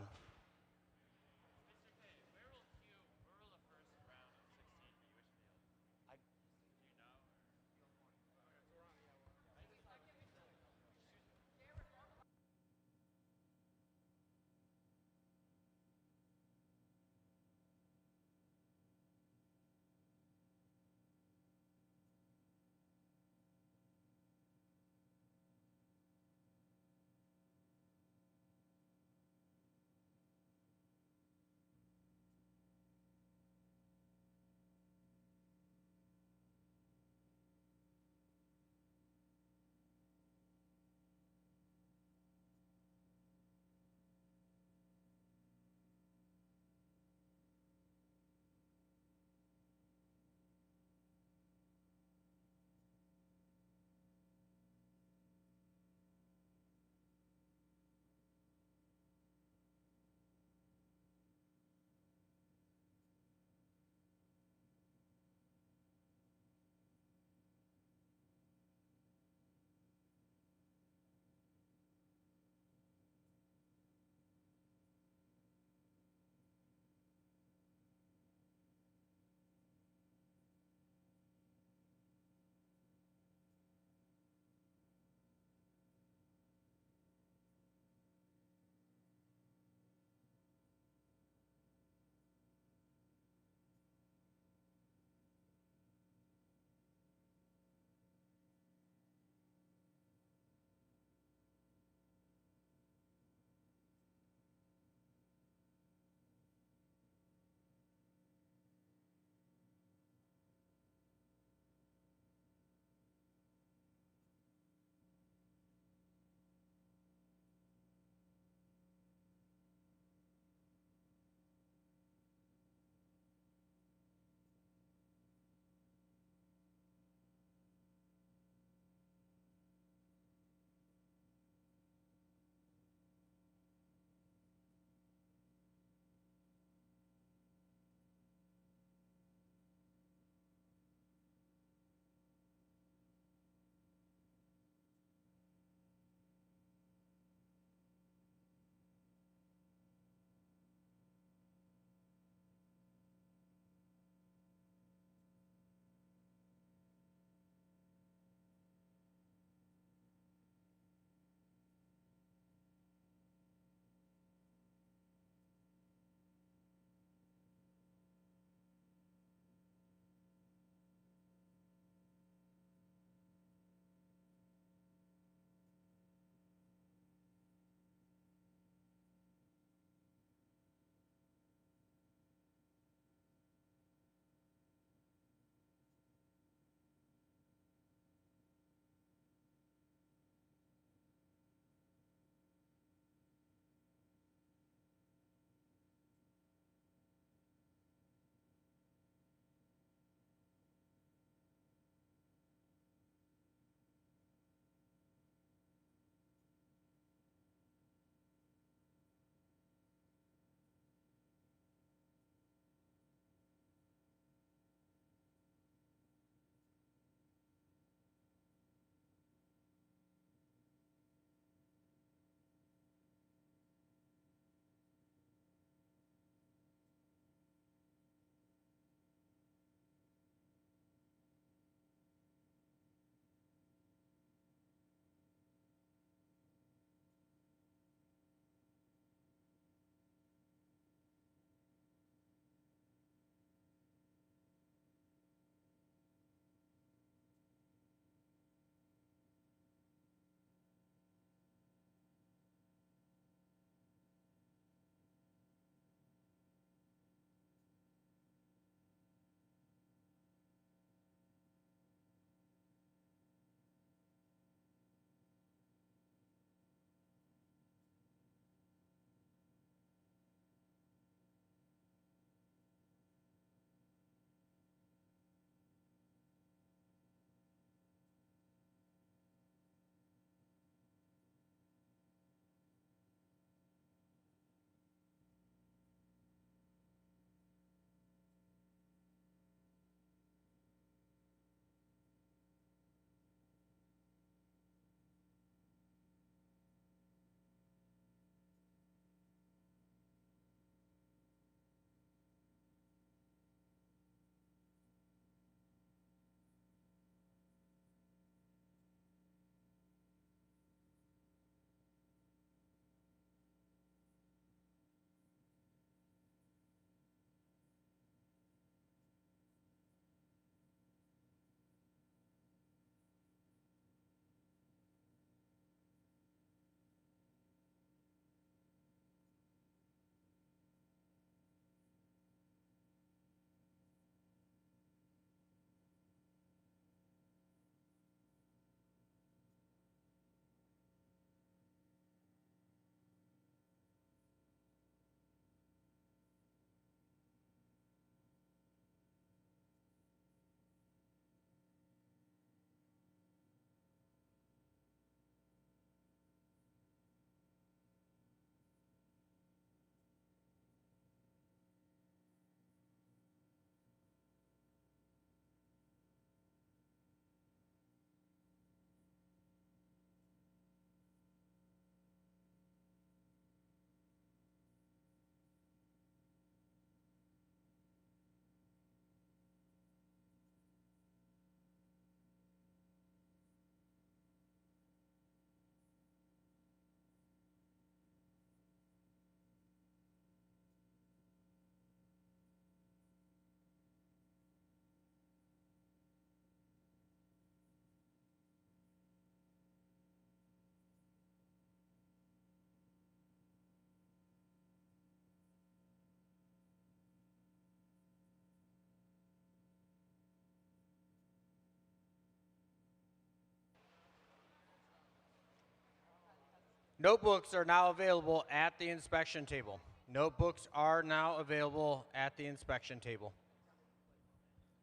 Notebooks are now available at the inspection table. Notebooks are now available at the inspection table.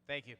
Thank you.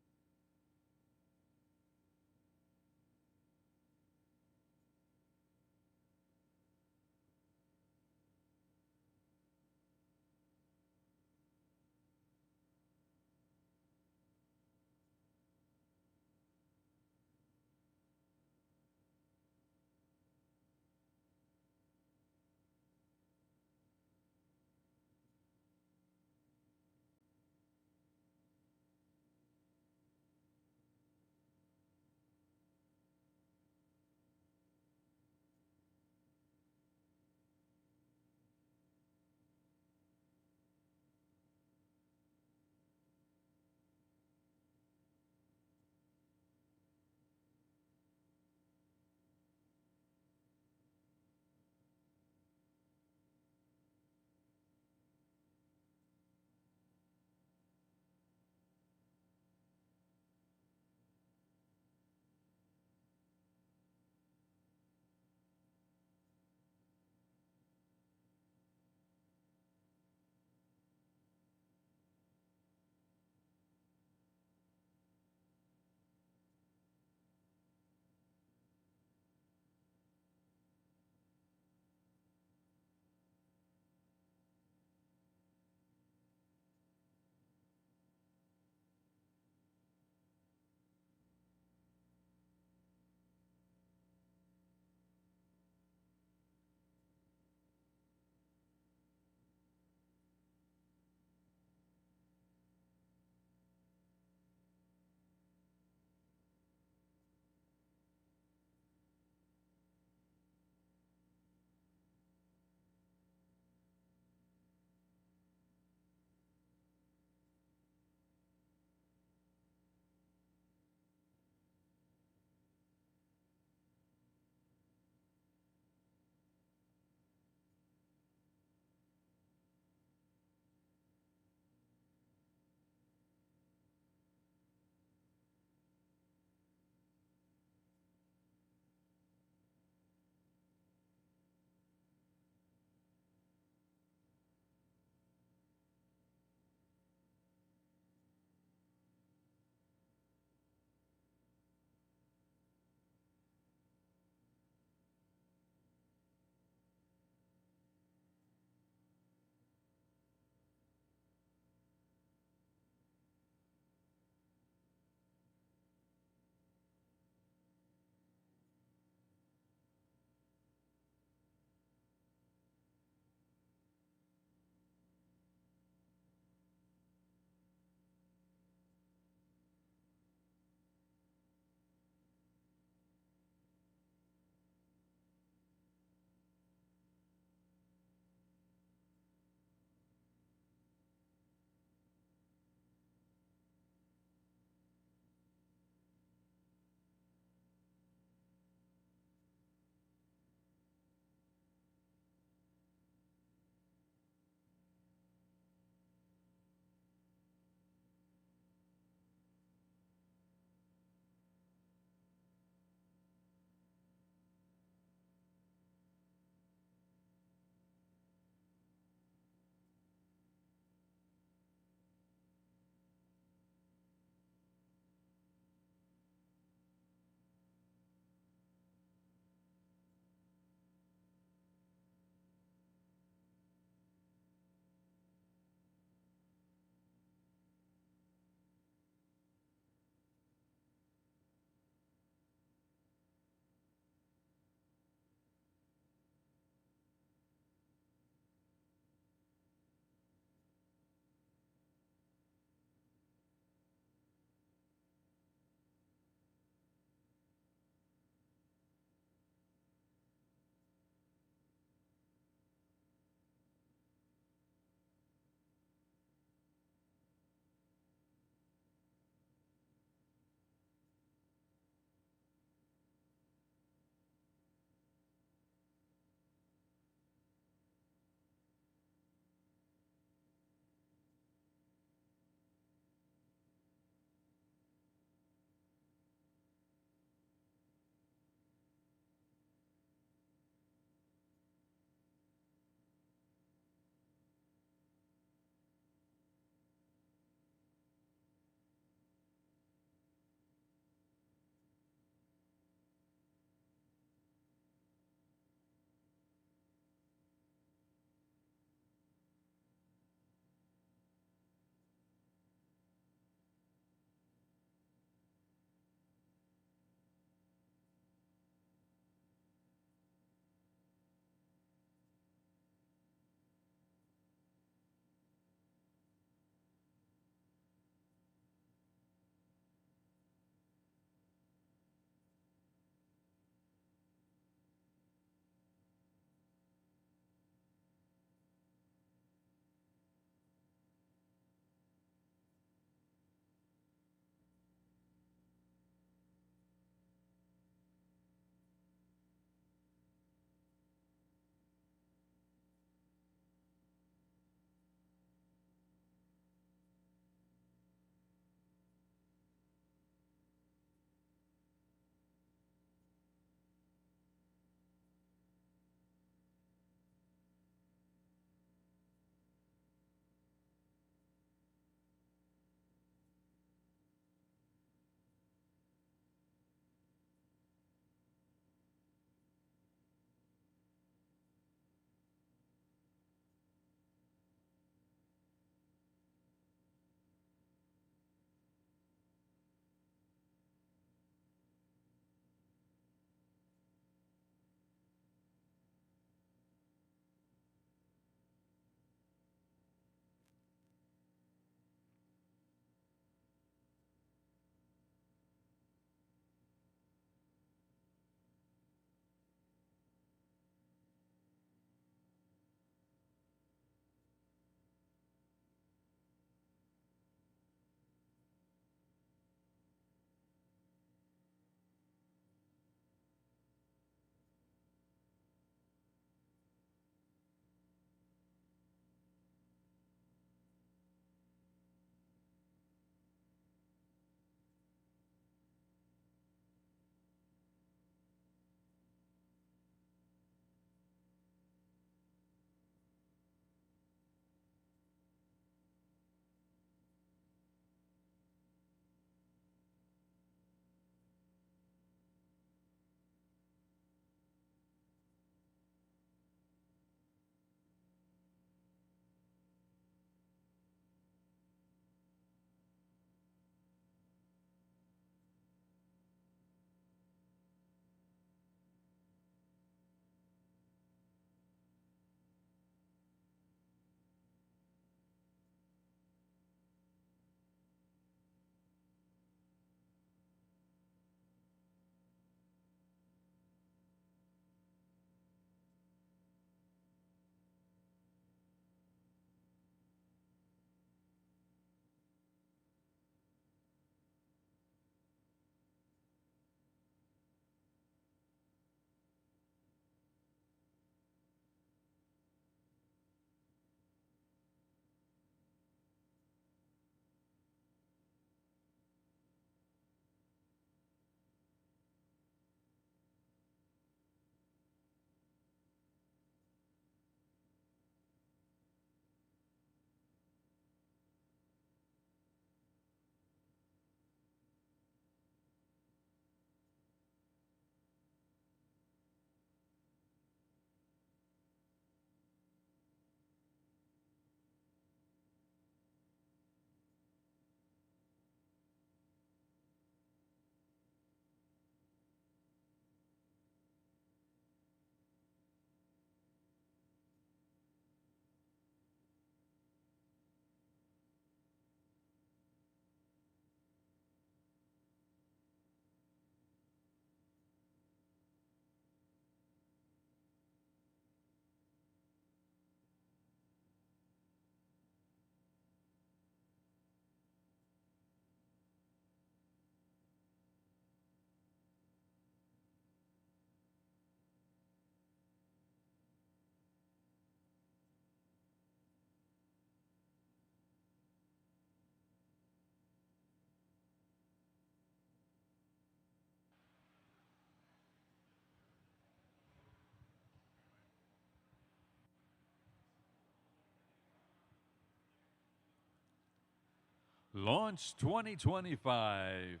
Launch 2025.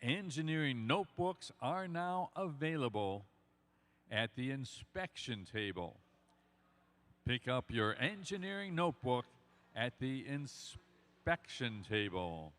Engineering notebooks are now available at the inspection table. Pick up your engineering notebook at the inspection table.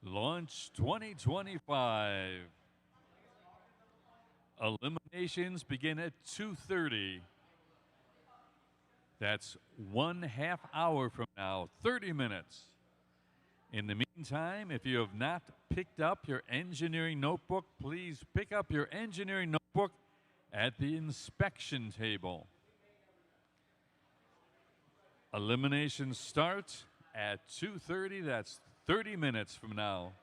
Launch 2025. Eliminations begin at 2:30. That's 1/2 hour from now, 30 minutes. In the meantime, if you have not picked up your engineering notebook, please pick up your engineering notebook at the inspection table. Eliminations start at 2:30. That's 30 minutes from now.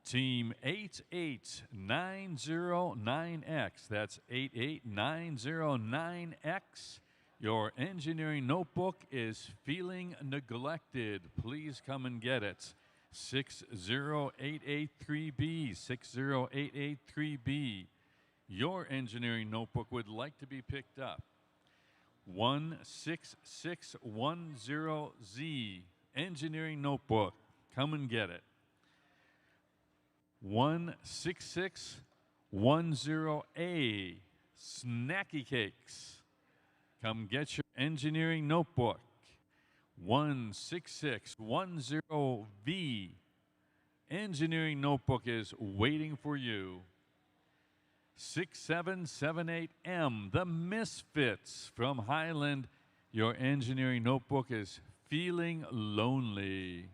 Team 88909X. That's 88909X. Your engineering notebook is feeling neglected. Please come and get it. 60883B, 60883B. Your engineering notebook would like to be picked up. 16610Z, engineering notebook. Come and get it. 16610A, snacky cakes. Come get your engineering notebook. 16610V, engineering notebook is waiting for you. 6778M, the Misfits from Highland. Your engineering notebook is feeling lonely.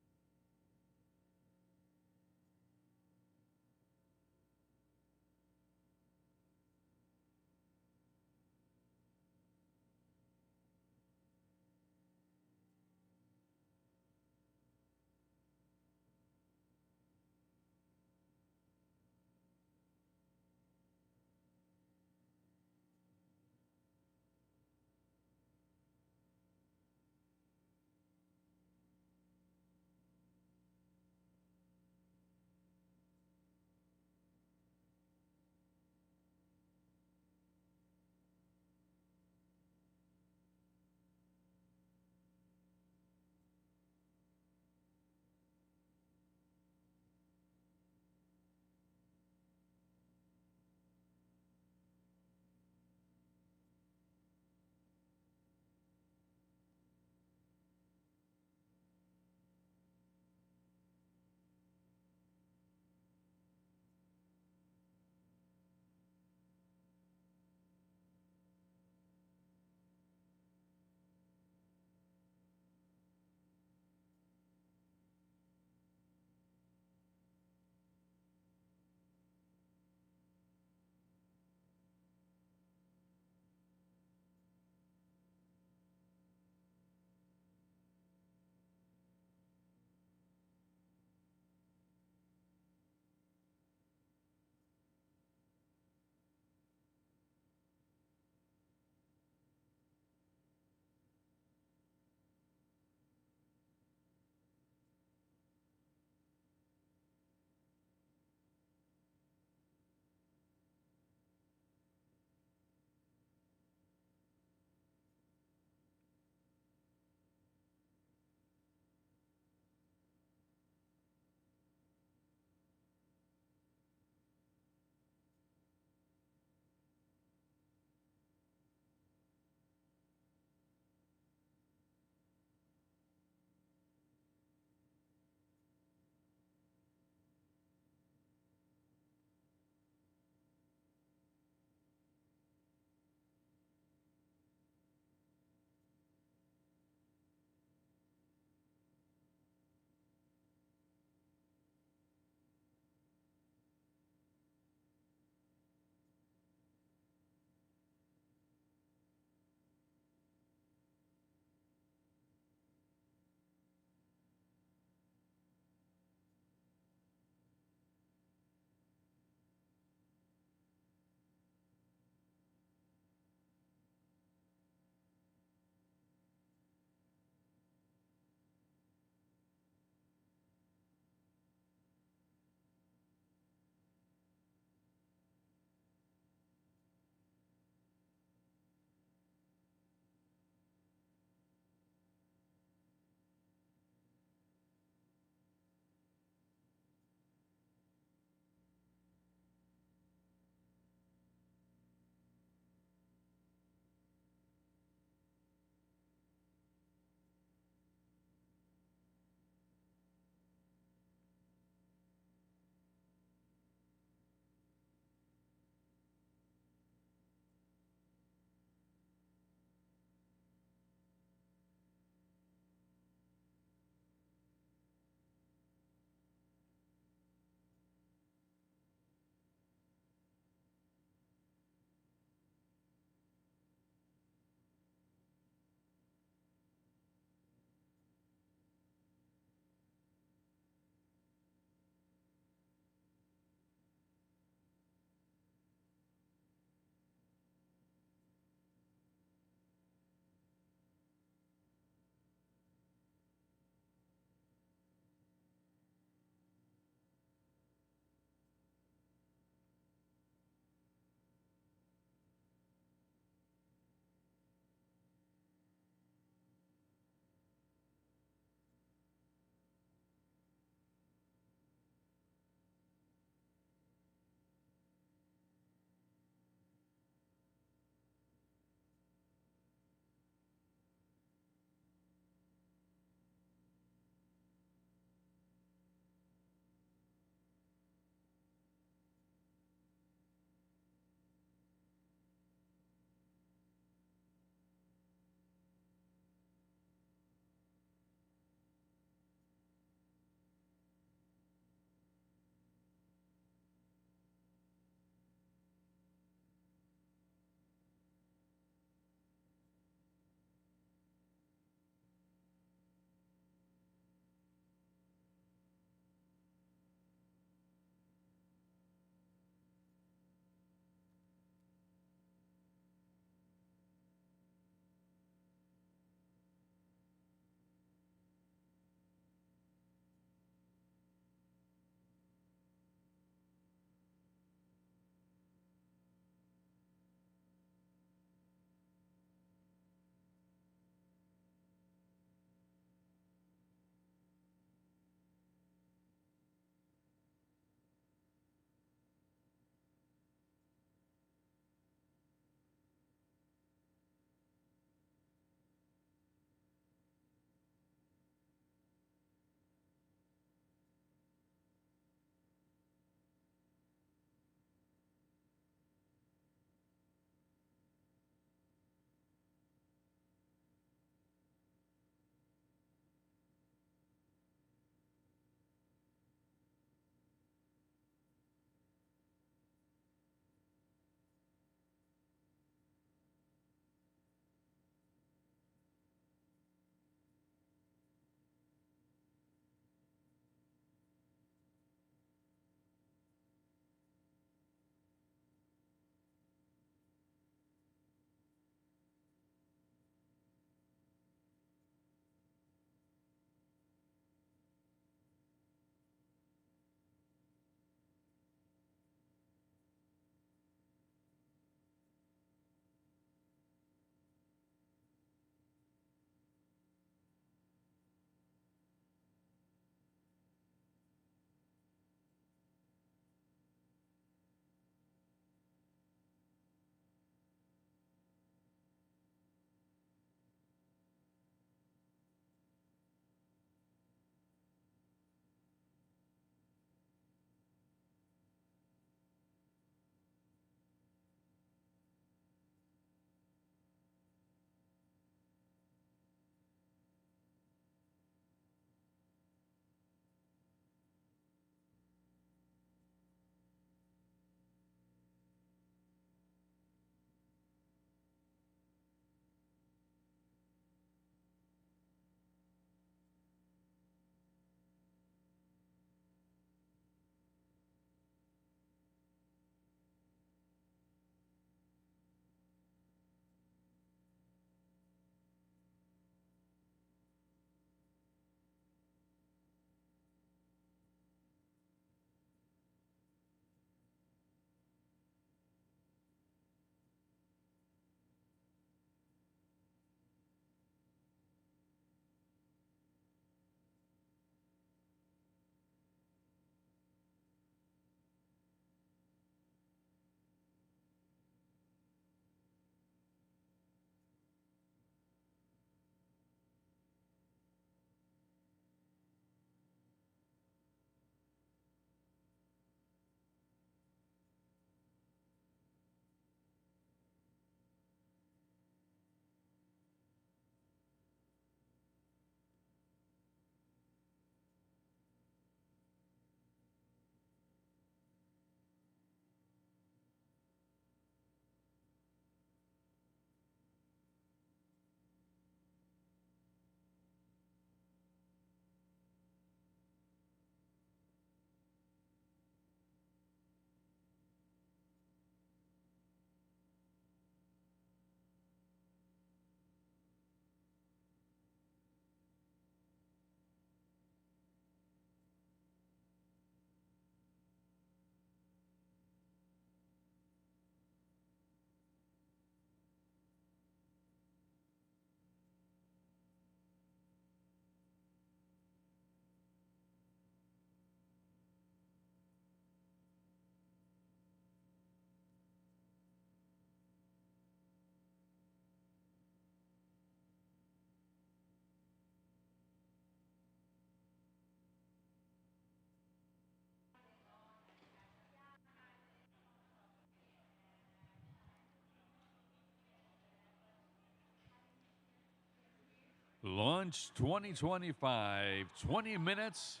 Lunch 2025, 20 minutes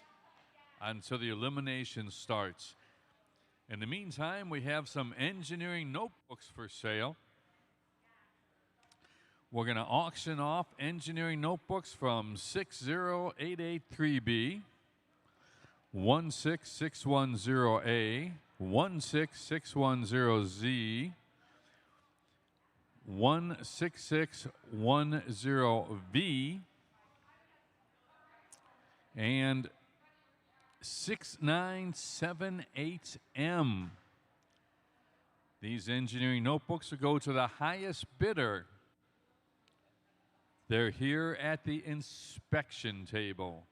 until the elimination starts. In the meantime, we have some engineering notebooks for sale. We're going to auction off engineering notebooks from 60883B, 16610A, 16610Z, 16610V, and 6978M. These engineering notebooks will go to the highest bidder. They're here at the inspection table.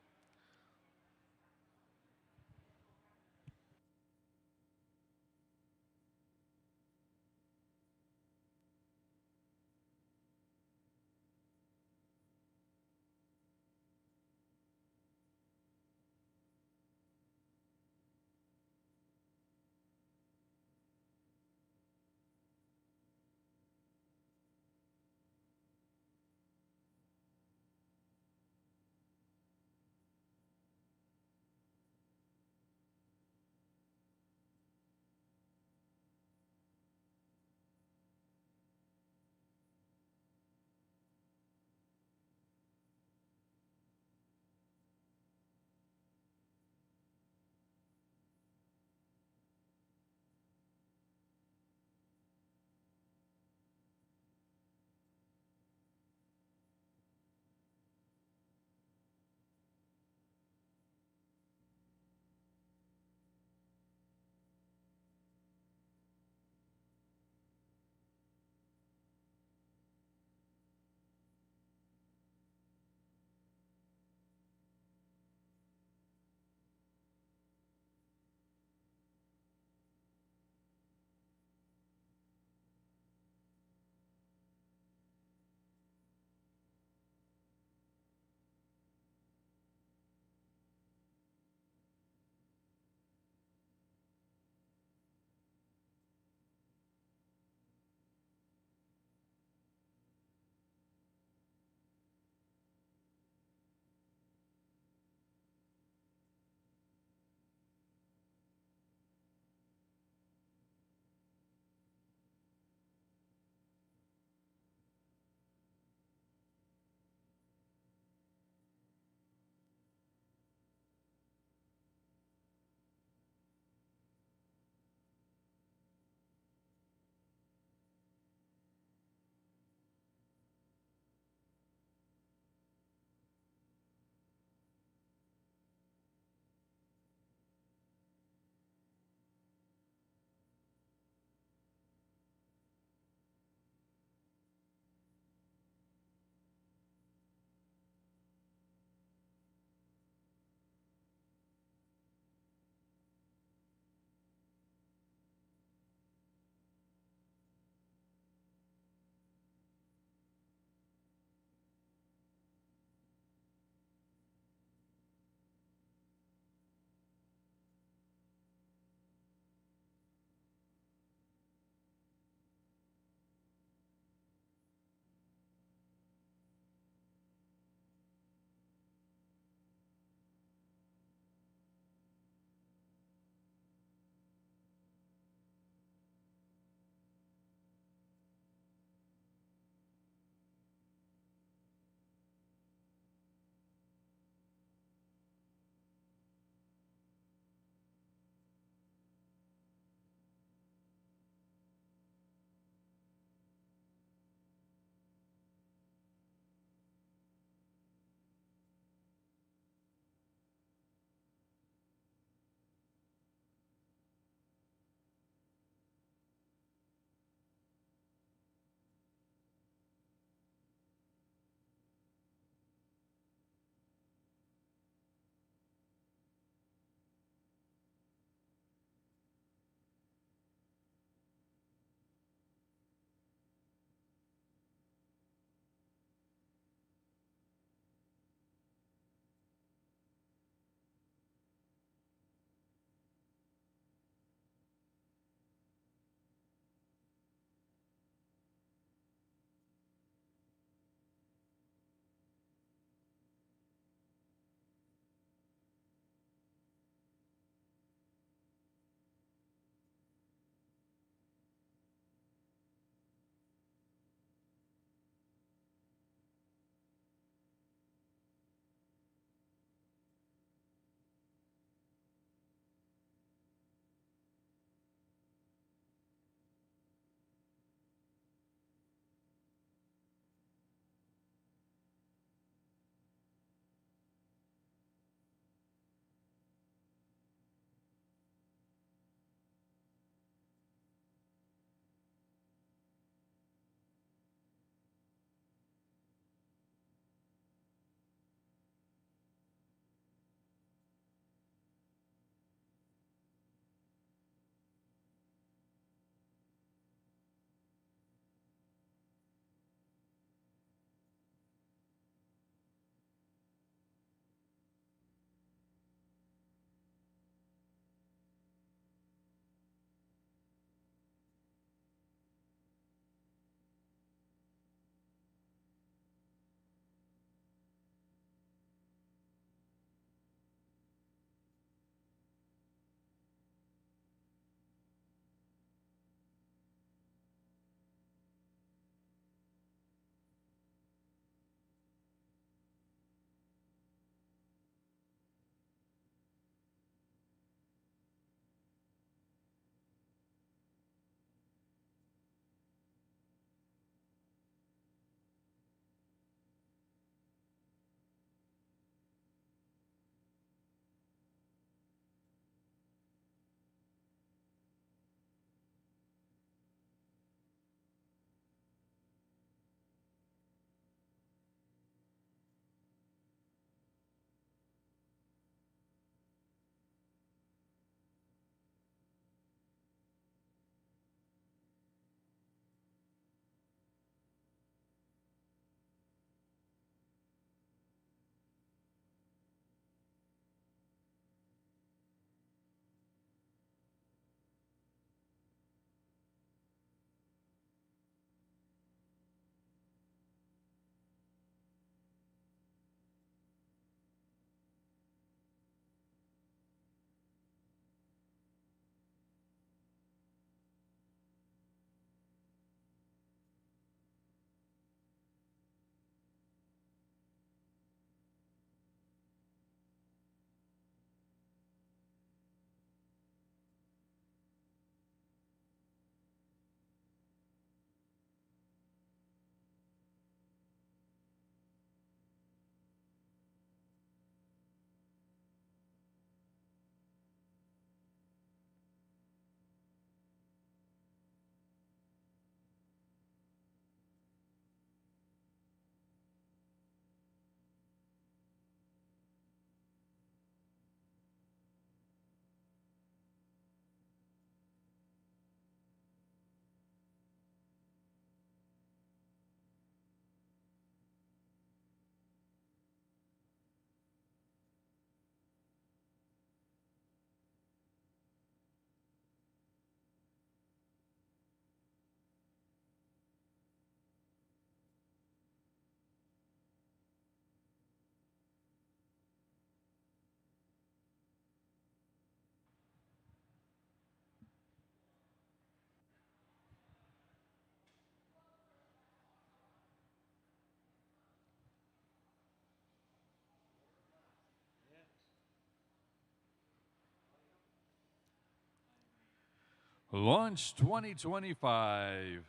Launch 2025.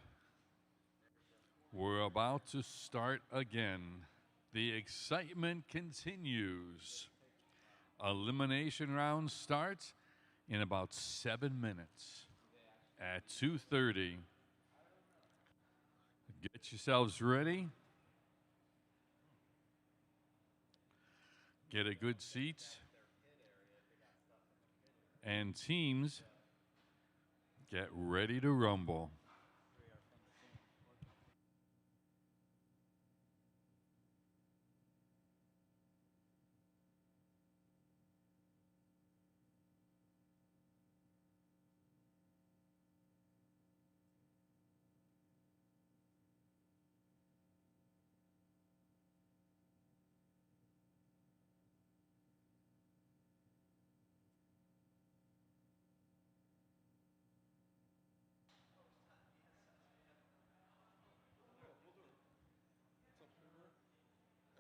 We're about to start again. The excitement continues. Elimination round starts in about 7 minutes at 2:30. Get yourselves ready. Get a good seat. And teams, get ready to rumble.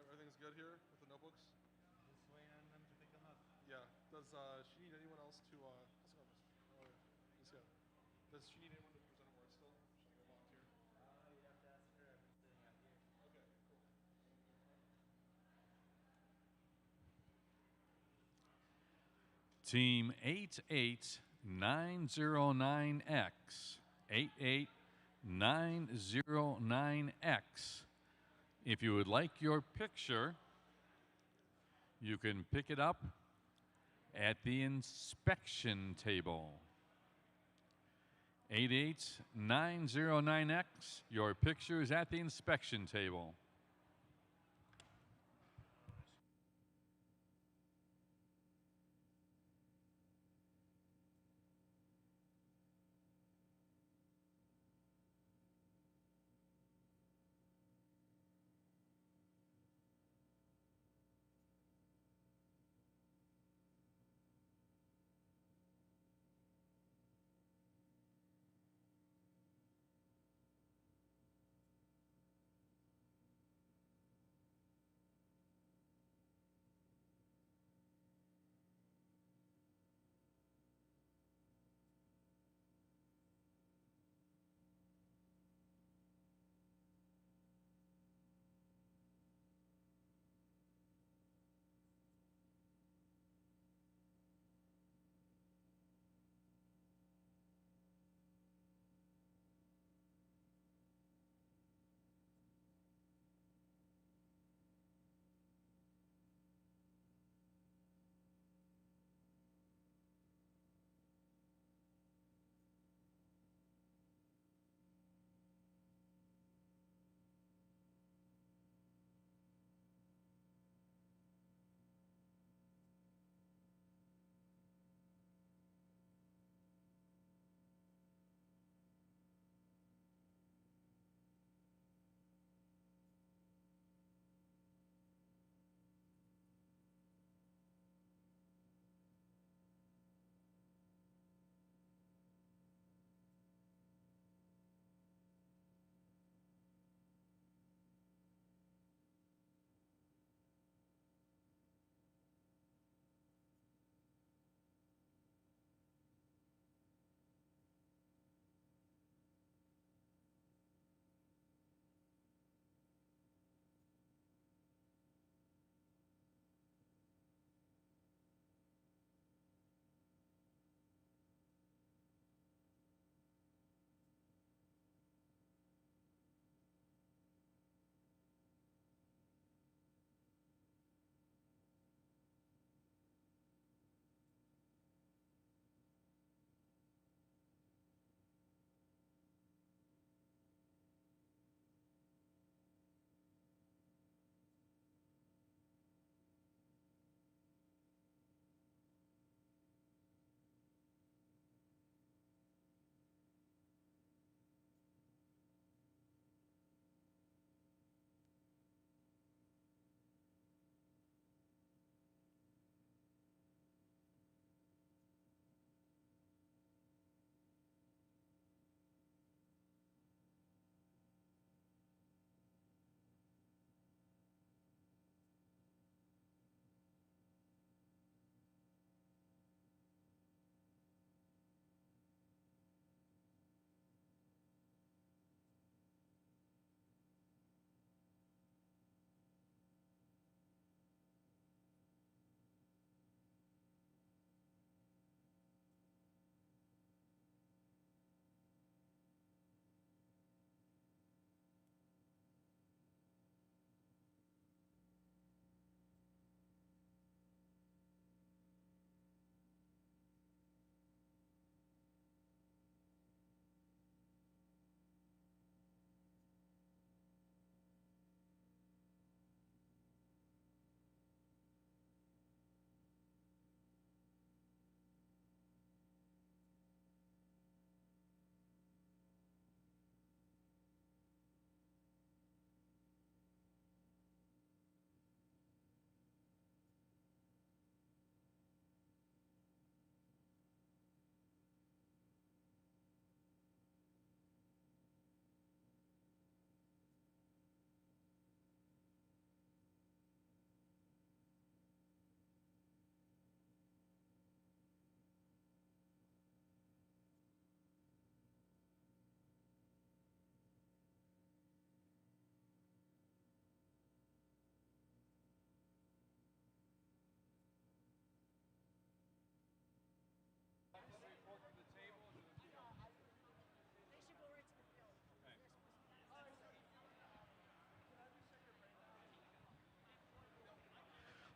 Everything's good here with the notebooks? Just waiting on them to pick them up. Yeah. Does she need anyone else to, does she need anyone to present awards still? Should I go volunteer? You have to ask her. I've been sitting out here. Okay, cool. Team 88909X. 88909X. If you would like your picture, you can pick it up at the inspection table. 88909X, your picture is at the inspection table.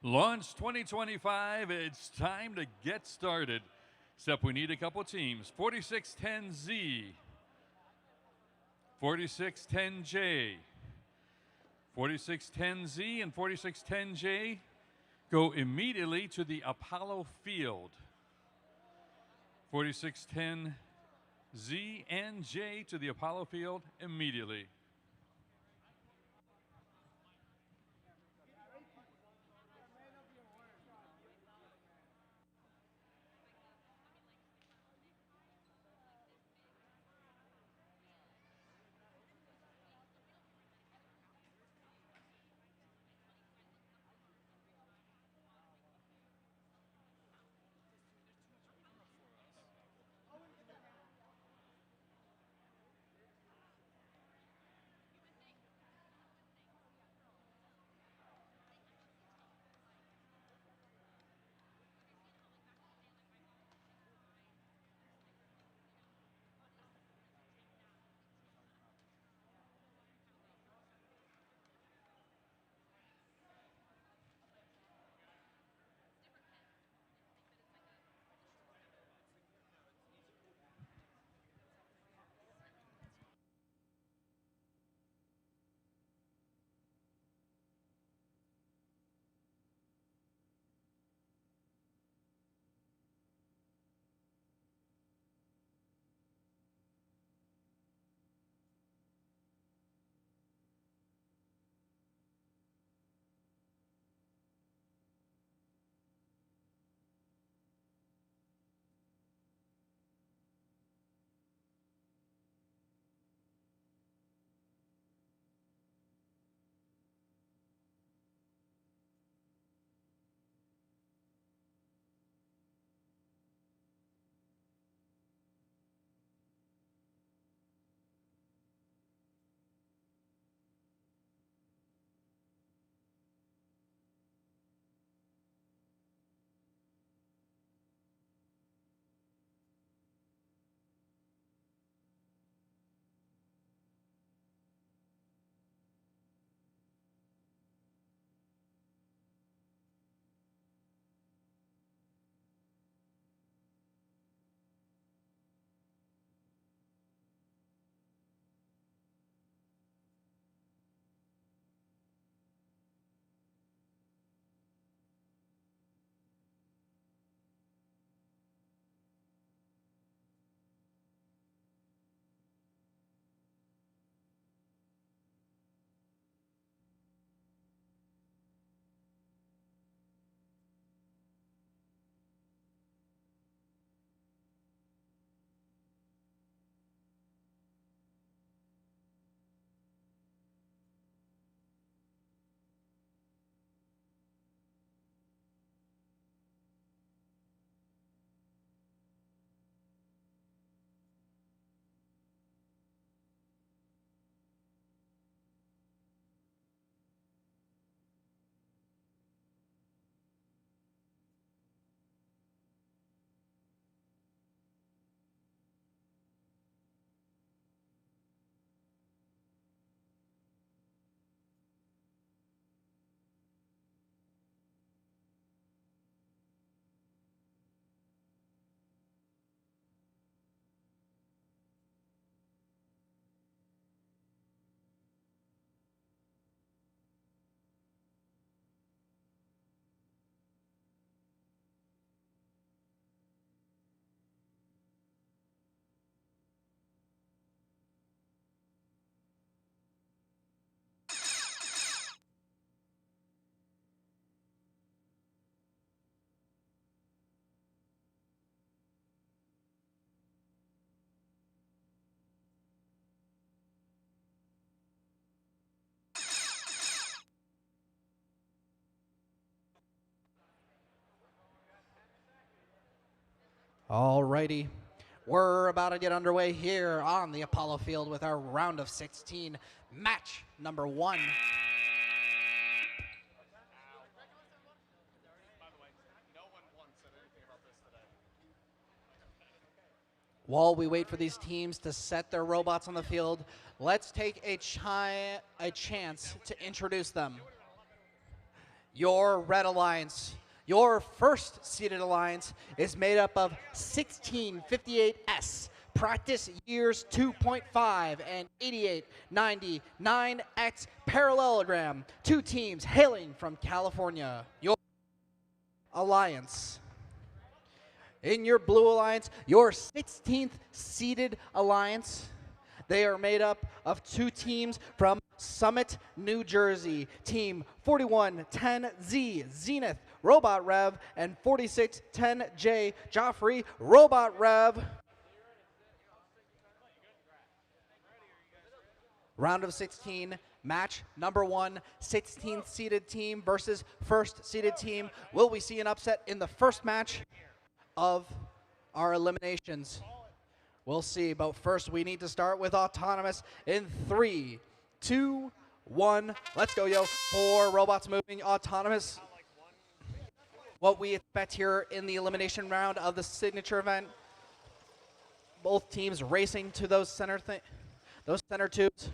Launch 2025, it's time to get started. Except we need a couple teams. 4610Z, 4610J, 4610Z and 4610J go immediately to the Apollo field. 4610Z and J to the Apollo field immediately. Alrighty, we're about to get underway here on the Apollo field with our round of 16 match number 1. While we wait for these teams to set their robots on the field, let's take a chance to introduce them. Your Red Alliance, your first seeded alliance, is made up of 1658S, practice years 2.5, and 8899X parallelogram. Two teams hailing from California. Your alliance. In your blue alliance, your 16th seeded alliance, they are made up of two teams from Summit, New Jersey. Team 4110Z, Zenith, Robot Rev, and 4610J, Joffrey, Robot Rev. Round of 16, match number 1, 16th seeded team versus first seeded team. Will we see an upset in the first match of our eliminations? We'll see, but first we need to start with Autonomous in 3, 2, 1. Let's go, yo. 4 robots moving. Autonomous. What we expect here in the elimination round of the signature event. Both teams racing to those center tubes.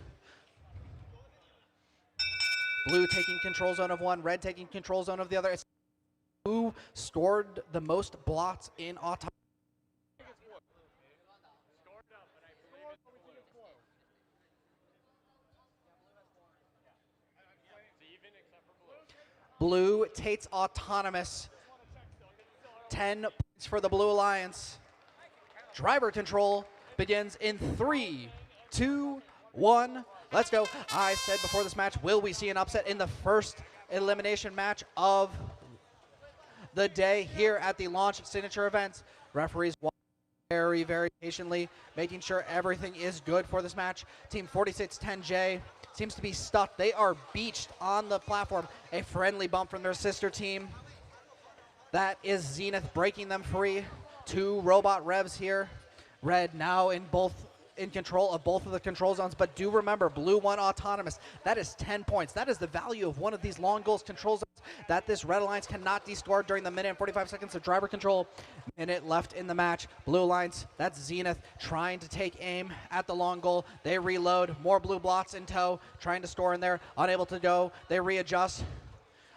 Blue taking control zone of one, red taking control zone of the other. It's who stored the most blots in Autonomous. Blue takes Autonomous. 10 points for the Blue Alliance. Driver control begins in 3, 2, 1. Let's go. I said before this match, will we see an upset in the first elimination match of the day here at the launch signature events? Referees watch very, very patiently, making sure everything is good for this match. Team 4610J seems to be stuck. They are beached on the platform. A friendly bump from their sister team. That is Zenith breaking them free. 2 robot revs here. Red now in control of both of the control zones, but do remember, blue won Autonomous. That is 10 points. That is the value of one of these long goals control zones that this Red Alliance cannot de-score during the minute and 45 seconds of driver control. Minute left in the match. Blue Alliance, that's Zenith trying to take aim at the long goal. They reload, more blue blots in tow, trying to store in there, unable to go. They readjust.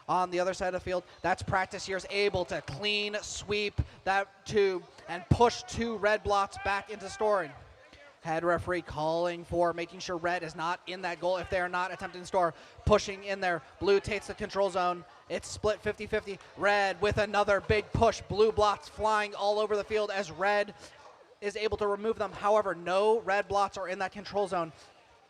On the other side of the field, that's Practice Years able to clean sweep that tube and push 2 red blots back into storing. Head referee calling for making sure red is not in that goal if they are not attempting to store. Pushing in there. Blue takes the control zone. It's split 50-50. Red with another big push. Blue blots flying all over the field as red is able to remove them. However, no red blots are in that control zone.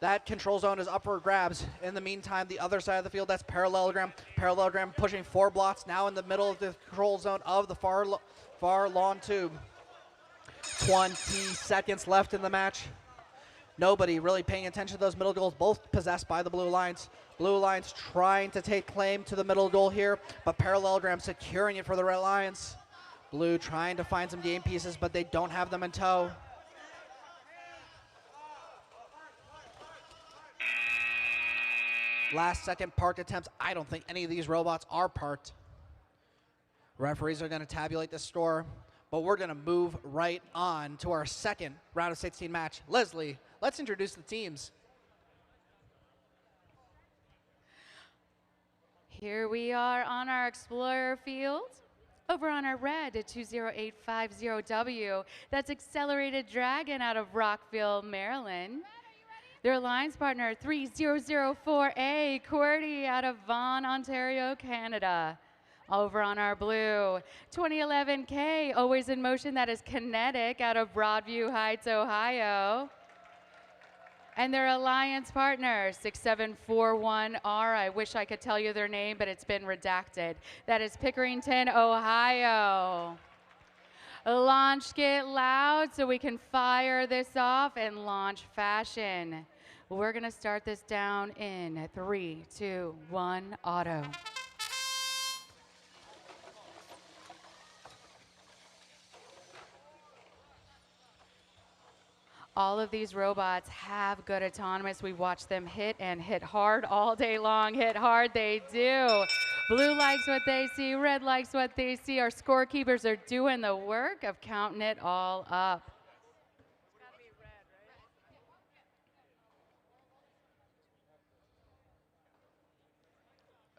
That control zone is up for grabs. In the meantime, the other side of the field, that's Parallelogram. Parallelogram pushing 4 blots now in the middle of the control zone of the far lawn tube. 20 seconds left in the match. Nobody really paying attention to those middle goals, both possessed by the Blue Alliance. Blue Alliance trying to take claim to the middle goal here, but Parallelogram securing it for the Red Alliance. Blue trying to find some game pieces, but they don't have them in tow. Last second parked attempts. I don't think any of these robots are parked. Referees are going to tabulate the score, but we're going to move right on to our second round of 16 match. Leslie, let's introduce the teams. Here we are on our Explorer field. Over on our red, 20850W. That's Accelerated Dragon out of Rockville, Maryland. Their alliance partner, 3004A, QWERTY out of Vaughan, Ontario, Canada. Over on our blue, 2011K, Always in Motion, that is Kinetic out of Broadview Heights, Ohio. And their alliance partner, 6741R, I wish I could tell you their name, but it's been redacted. That is Pickerington, Ohio. Launch get loud so we can fire this off and launch fashion. We're gonna start this down in 3, 2, 1, auto. All of these robots have good autonomous. We watch them hit and hit hard all day long. Hit hard, they do. Blue likes what they see, red likes what they see. Our scorekeepers are doing the work of counting it all up.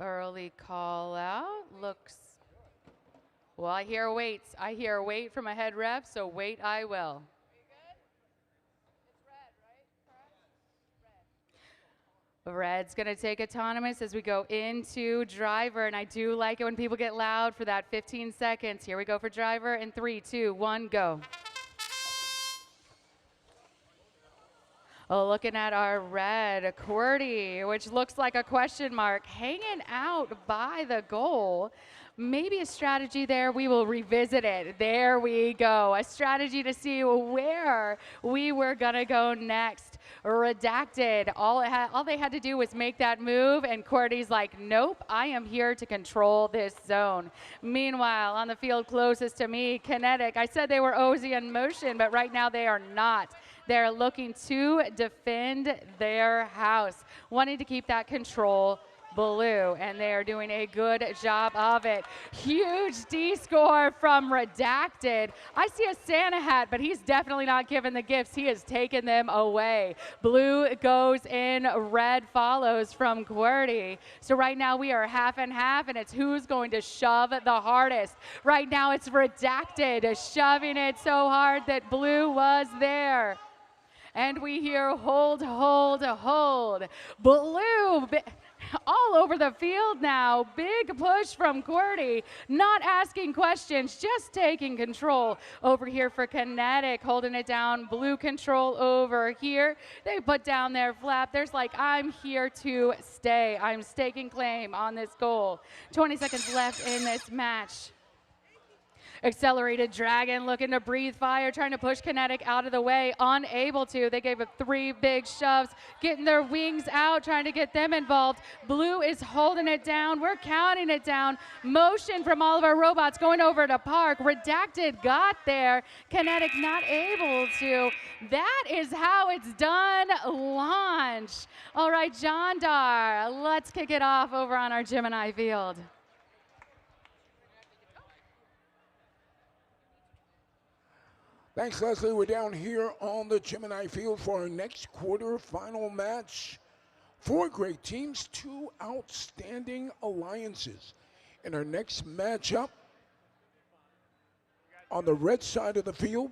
Early call out. Looks. Well, I hear waits. I hear wait from a head ref, so wait I will. Red's going to take autonomous as we go into driver, and I do like it when people get loud for that 15 seconds. Here we go for driver in 3, 2, 1, go. Oh, looking at our red, QWERTY, which looks like a question mark, hanging out by the goal. Maybe a strategy there. We will revisit it. There we go. A strategy to see where we were going to go next. Redacted. All they had to do was make that move, and QWERTY's like, nope, I am here to control this zone. Meanwhile, on the field closest to me, Kinetic. I said they were OZ in motion, but right now they are not. They're looking to defend their house, wanting to keep that control blue, and they are doing a good job of it. Huge D score from Redacted. I see a Santa hat, but he's definitely not giving the gifts. He has taken them away. Blue goes in, red follows from QWERTY. So right now we are half and half, and it's who's going to shove the hardest. Right now it's Redacted shoving it so hard that blue was there. And we hear hold, hold, hold. Blue all over the field now. Big push from QWERTY, not asking questions, just taking control. Over here for Kinetic, holding it down. Blue control over here. They put down their flap. There's like, I'm here to stay. I'm staking claim on this goal. 20 seconds left in this match. Accelerated Dragon looking to breathe fire, trying to push Kinetic out of the way, unable to. They gave it 3 big shoves, getting their wings out, trying to get them involved. Blue is holding it down. We're counting it down. Motion from all of our robots going over to Park. Redacted got there. Kinetic not able to. That is how it's done. Launch. All right, John Dar, let's kick it off over on our Gemini field. Thanks, Leslie. We're down here on the Gemini field for our next quarterfinal match. 4 great teams, 2 outstanding alliances. In our next matchup, on the red side of the field,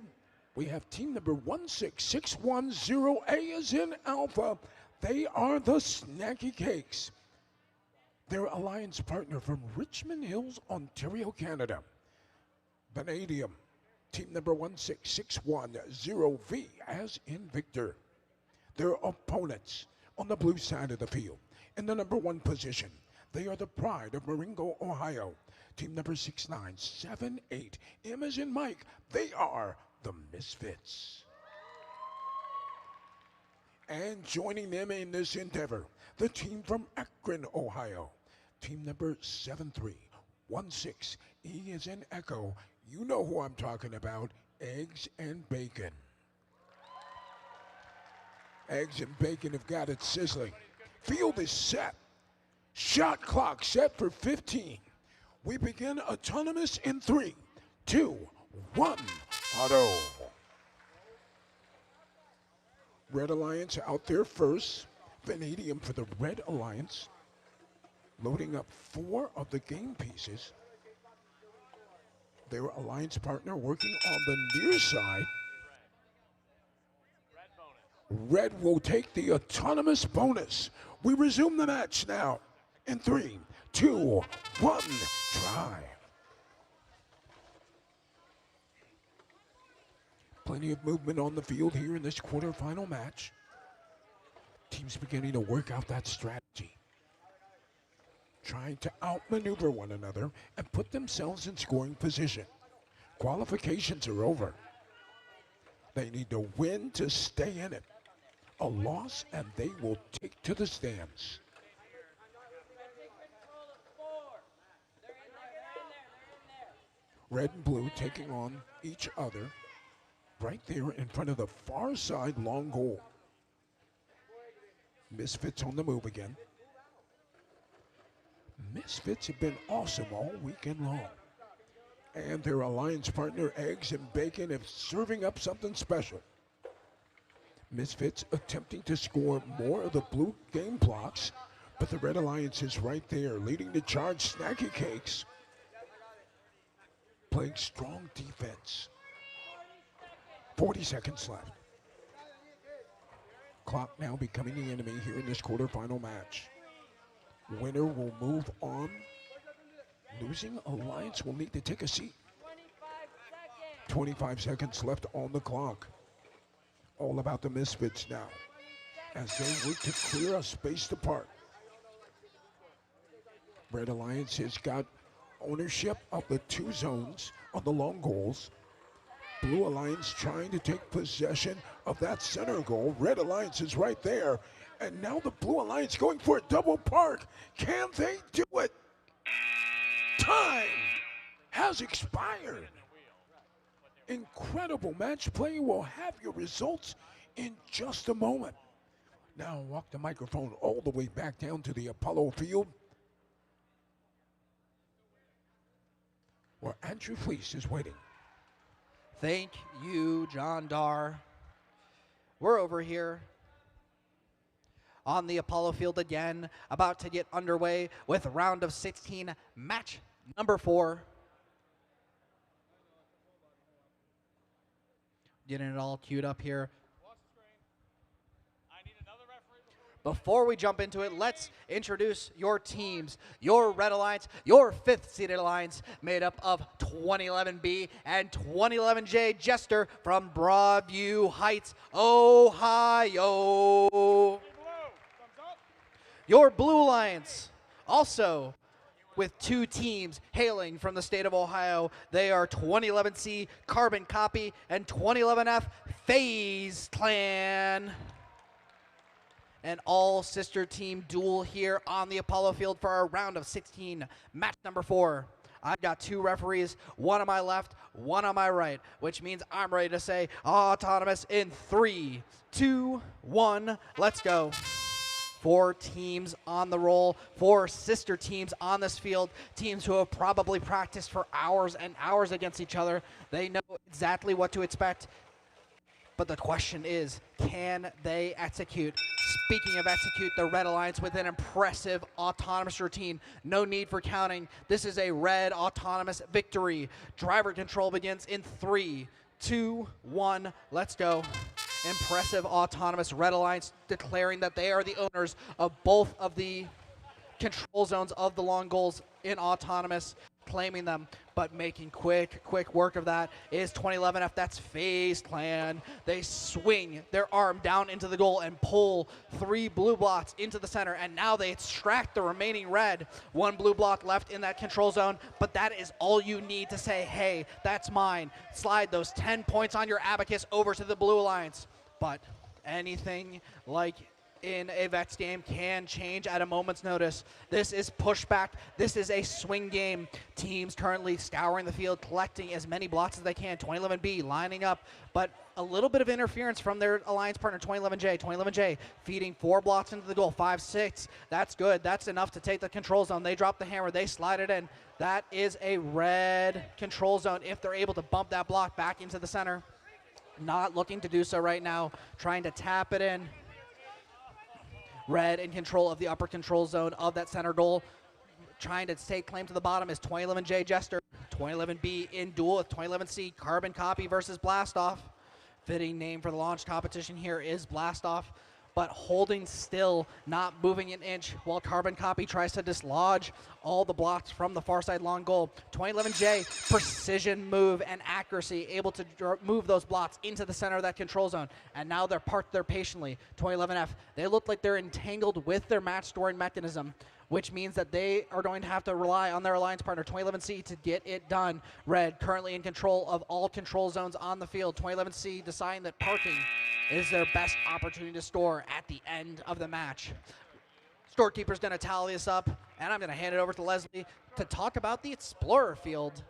we have team number 16610A as in Alpha. They are the Snacky Cakes. Their alliance partner from Richmond Hills, Ontario, Canada, Vanadium. Team number 16610V as in Victor. Their opponents on the blue side of the field in the number 1 position. They are the Pride of Marengo, Ohio. Team number 6978, M as in Mike. They are the Misfits. And joining them in this endeavor, the team from Akron, Ohio. Team number 7316, E as in Echo. You know who I'm talking about, Eggs and Bacon. Eggs and Bacon have got it sizzling. Field is set. Shot clock set for 15. We begin autonomous in 3, 2, 1, auto. Red Alliance out there first. Vanadium for the Red Alliance. Loading up 4 of the game pieces. Their alliance partner working on the near side. Red will take the autonomous bonus. We resume the match now in 3, 2, 1, try. Plenty of movement on the field here in this quarterfinal match. Teams beginning to work out that strategy. Trying to outmaneuver one another and put themselves in scoring position. Qualifications are over. They need to win to stay in it. A loss and they will take to the stands. Red and blue taking on each other right there in front of the far side long goal. Misfits on the move again. Misfits have been awesome all weekend long. And their alliance partner, Eggs and Bacon, have serving up something special. Misfits attempting to score more of the blue game blocks, But the Red Alliance is right there, leading the charge. Snacky Cakes playing strong defense. 40 seconds left. Clock now becoming the enemy here in this quarterfinal match. Winner will move on. Losing Alliance will need to take a seat. 25 seconds left on the clock. All about the Misfits now, as they work to clear a space apart. Red Alliance has got ownership of the 2 zones on the long goals. Blue Alliance trying to take possession of that center goal. Red Alliance is right there. And now the Blue Alliance going for a double park. Can they do it? Time has expired. Incredible match play. We'll have your results in just a moment. Now walk the microphone all the way back down to the Apollo field, where Andrew Fleece is waiting. Thank you, John Dar. We're over here on the Apollo field again, about to get underway with round of 16, match number 4. Getting it all queued up here. Before we jump into it, let's introduce your teams. Your Red Alliance, your 5th seeded alliance, made up of 2011B and 2011J Jester from Broadview Heights, Ohio. Your Blue Alliance, also with 2 teams hailing from the state of Ohio. They are 2011C Carbon Copy and 2011F FaZe Clan. An all-sister team duel here on the Apollo field for our round of 16, match number 4. I've got 2 referees, one on my left, one on my right, which means I'm ready to say autonomous in 3, 2, 1, let's go. 4 teams on the roll, 4 sister teams on this field, teams who have probably practiced for hours and hours against each other. They know exactly what to expect. But the question is, can they execute? Speaking of execute, the Red Alliance with an impressive autonomous routine. No need for counting. This is a red autonomous victory. Driver control begins in 3, 2, 1, let's go. Impressive autonomous Red Alliance declaring that they are the owners of both of the control zones of the long goals in autonomous, claiming them, but making quick work of that is 2011F. That's FaZe Clan. They swing their arm down into the goal and pull 3 blue blocks into the center, and now they extract the remaining red. 1 blue block left in that control zone, but that is all you need to say, hey, that's mine. Slide those 10 points on your abacus over to the Blue Alliance. But anything like in a Vex game can change at a moment's notice. This is pushback. This is a swing game. Teams currently scouring the field, collecting as many blocks as they can. 2011B lining up, but a little bit of interference from their alliance partner, 2011J. 2011J feeding 4 blocks into the goal, 5, 6. That's good. That's enough to take the control zone. They drop the hammer. They slide it in. That is a red control zone if they're able to bump that block back into the center. Not looking to do so right now. Trying to tap it in. Red in control of the upper control zone of that center goal. Trying to take claim to the bottom is 2011J Jester. 2011B in duel with 2011C Carbon Copy versus Blastoff. Fitting name for the launch competition here is Blastoff, but holding still, not moving an inch while Carbon Copy tries to dislodge all the blocks from the far side long goal. 2011J, precision move and accuracy, able to move those blocks into the center of that control zone. And now they're parked there patiently. 2011F, they look like they're entangled with their match scoring mechanism, which means that they are going to have to rely on their alliance partner, 2011C, to get it done. Red currently in control of all control zones on the field. 2011C deciding that parking is their best opportunity to score at the end of the match. Scorekeeper's going to tally this up, and I'm going to hand it over to Leslie to talk about the Explorer field.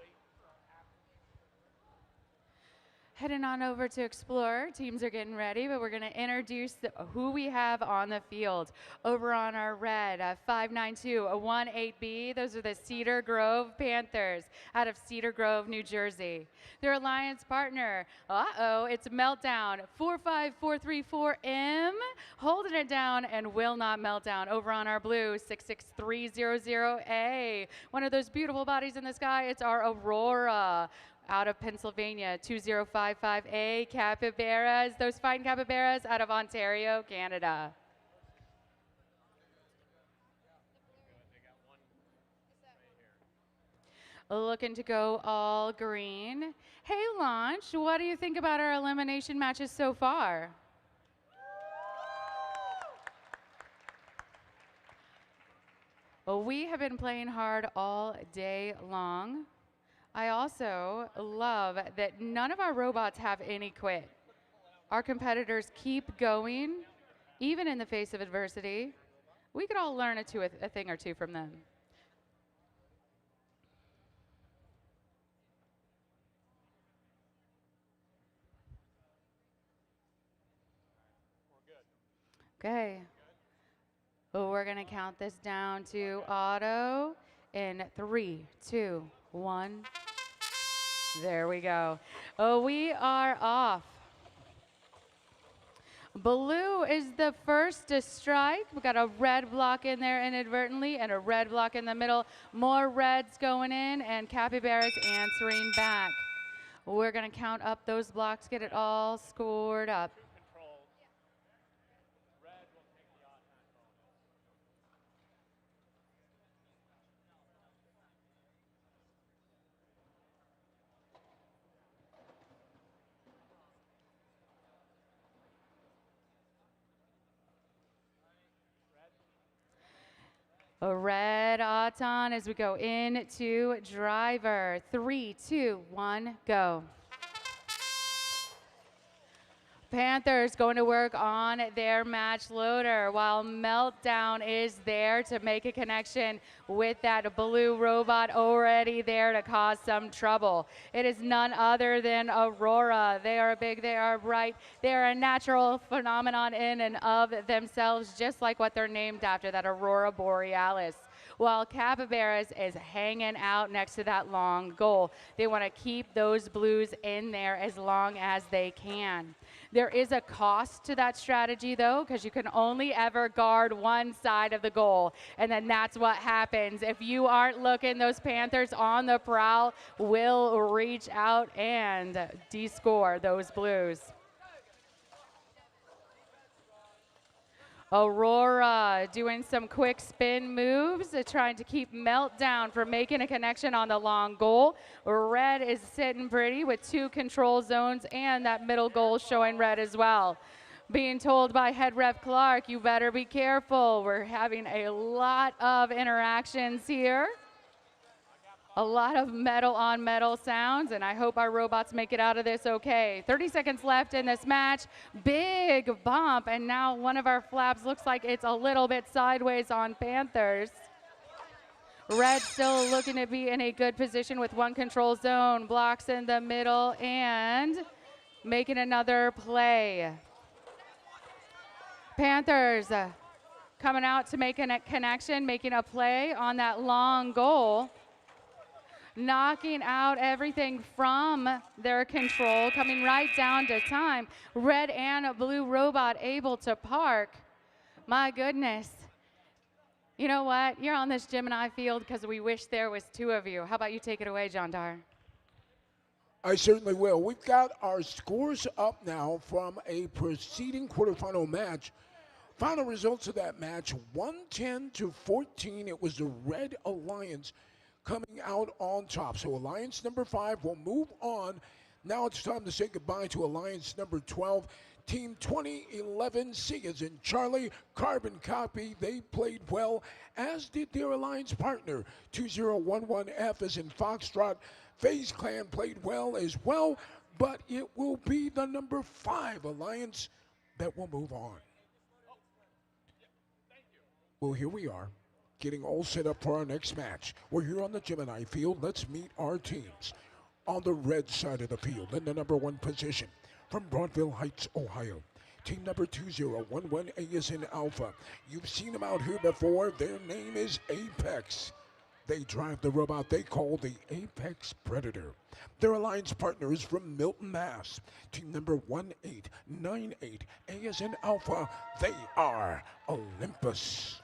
Heading on over to Explore. Teams are getting ready, but we're going to introduce who we have on the field. Over on our red, 592, a 18B. Those are the Cedar Grove Panthers out of Cedar Grove, New Jersey. Their alliance partner, it's Meltdown, 45434M, holding it down and will not melt down. Over on our blue, 66300A. One of those beautiful bodies in the sky, it's our Aurora. Out of Pennsylvania, 2055A, Capybaras, those fine capybaras out of Ontario, Canada. Looking to go all green. Hey, Launch, what do you think about our elimination matches so far? Well, we have been playing hard all day long. I also love that none of our robots have any quit. Our competitors keep going, even in the face of adversity. We could all learn a thing or two from them. Okay. Well, we're going to count this down to auto in 3, 2, 1. There we go. Oh, we are off. Blue is the first to strike. We got a red block in there inadvertently and a red block in the middle. More reds going in and capybaras answering back. We're going to count up those blocks, get it all scored up. A red EATON as we go into driver. 3, 2, 1, go. Panthers going to work on their match loader while Meltdown is there to make a connection with that blue robot already there to cause some trouble. It is none other than Aurora. They are big, they are bright, they are a natural phenomenon in and of themselves, just like what they're named after, that Aurora Borealis. While Capybaras is hanging out next to that long goal. They want to keep those blues in there as long as they can. There is a cost to that strategy, though, because you can only ever guard one side of the goal, and then that's what happens. If you aren't looking, those Panthers on the prowl will reach out and de-score those blues. Aurora doing some quick spin moves, trying to keep Meltdown from making a connection on the long goal. Red is sitting pretty with 2 control zones and that middle goal showing red as well. Being told by head ref Clark, you better be careful. We're having a lot of interactions here. A lot of metal on metal sounds, and I hope our robots make it out of this okay. 30 seconds left in this match. Big bump, and now one of our flaps looks like it's a little bit sideways on Panthers. Red still looking to be in a good position with 1 control zone. Blocks in the middle and making another play. Panthers coming out to make a connection, making a play on that long goal. Knocking out everything from their control, coming right down to time. Red and blue robot able to park. My goodness. You know what? You're on this Gemini field because we wish there was 2 of you. How about you take it away, John Dar? I certainly will. We've got our scores up now from a preceding quarterfinal match. Final results of that match, 110-14. It was the Red Alliance coming out on top. So Alliance number 5 will move on. Now it's time to say goodbye to Alliance number 12. Team 2011C is in Charlie. Carbon Copy, they played well, as did their Alliance partner. 2011F is in Foxtrot. FaZe Clan played well as well, but it will be the number 5 Alliance that will move on. Well, here we are, getting all set up for our next match. We're here on the Gemini field. Let's meet our teams. On the red side of the field, in the number 1 position, from Broadville Heights, Ohio, team number 2011A is in Alpha. You've seen them out here before. Their name is Apex. They drive the robot they call the Apex Predator. Their alliance partner is from Milton, Mass. Team number 1898A is in Alpha. They are Olympus.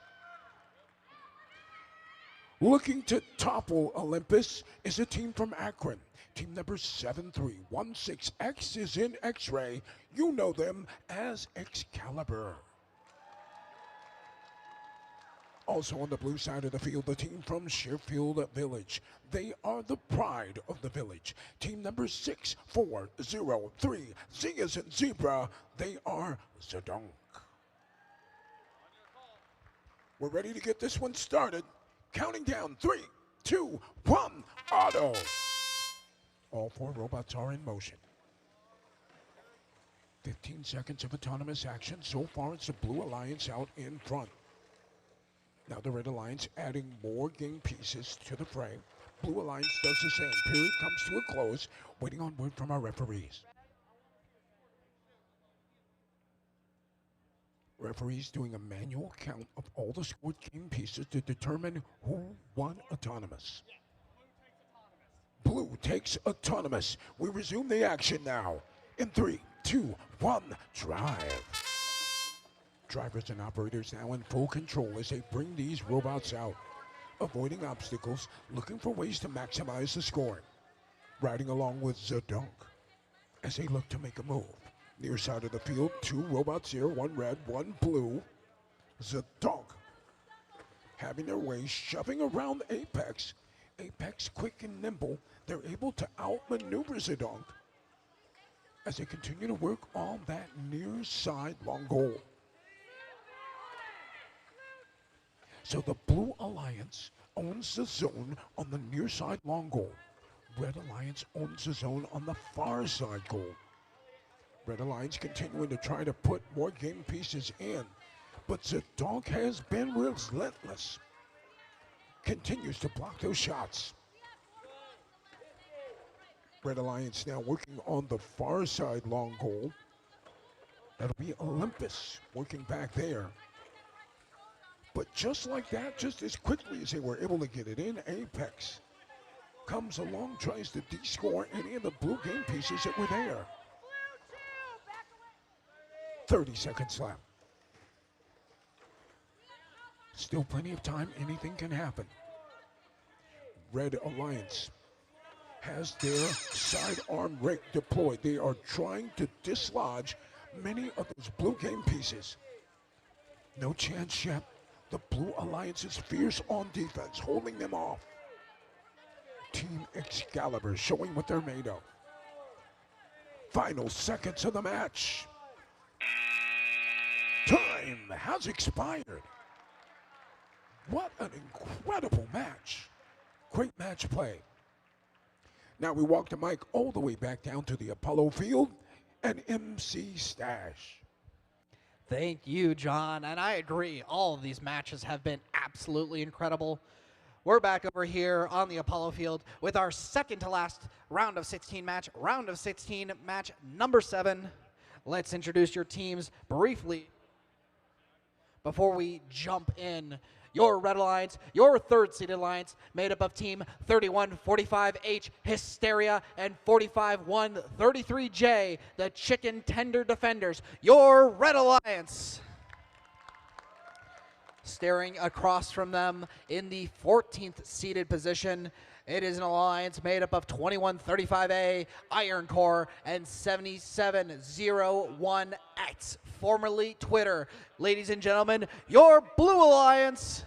Looking to topple Olympus is a team from Akron. Team number 7316X is in X-Ray. You know them as Excalibur. Also on the blue side of the field, the team from Sherfield Village. They are the pride of the village. Team number 6403, Z as in zebra. They are Zedonk. We're ready to get this one started. Counting down, 3, 2, 1, auto. All 4 robots are in motion. 15 seconds of autonomous action. So far, it's the Blue Alliance out in front. Now the Red Alliance adding more game pieces to the fray. Blue Alliance does the same. Period comes to a close, waiting on word from our referees. Referees doing a manual count of all the scored game pieces to determine who won autonomous. Blue takes autonomous. We resume the action now. In 3, 2, 1, drive. Drivers and operators now in full control as they bring these robots out, avoiding obstacles, looking for ways to maximize the score. Riding along with Zedonk as they look to make a move. Near side of the field, 2 robots here, 1 red, 1 blue. Zedonk having their way, shoving around Apex. Apex quick and nimble. They're able to outmaneuver Zedonk as they continue to work on that near side long goal. So the Blue Alliance owns the zone on the near side long goal. Red Alliance owns the zone on the far side goal. Red Alliance continuing to try to put more game pieces in, but Zedonk has been relentless. Continues to block those shots. Red Alliance now working on the far side long goal. That'll be Olympus working back there. But just like that, just as quickly as they were able to get it in, Apex comes along, tries to de-score any of the blue game pieces that were there. 30 seconds left. Still plenty of time, anything can happen. Red Alliance has their sidearm rake deployed. They are trying to dislodge many of those blue game pieces. No chance yet. The Blue Alliance is fierce on defense, holding them off. Team Excalibur showing what they're made of. Final seconds of the match. Time has expired. What an incredible match. Great match play. Now we walk the mic all the way back down to the Apollo field and MC Stash. Thank you, John. And I agree. All of these matches have been absolutely incredible. We're back over here on the Apollo field with our second to last round of 16 match, match number 7. Let's introduce your teams briefly before we jump in. Your Red Alliance, your third-seeded alliance, made up of Team 3145H, Hysteria, and 45133J, the Chicken Tender Defenders. Your Red Alliance. Staring across from them in the 14th seeded position, it is an alliance made up of 2135A, Iron Core, and 7701X, formerly Twitter. Ladies and gentlemen, your Blue Alliance.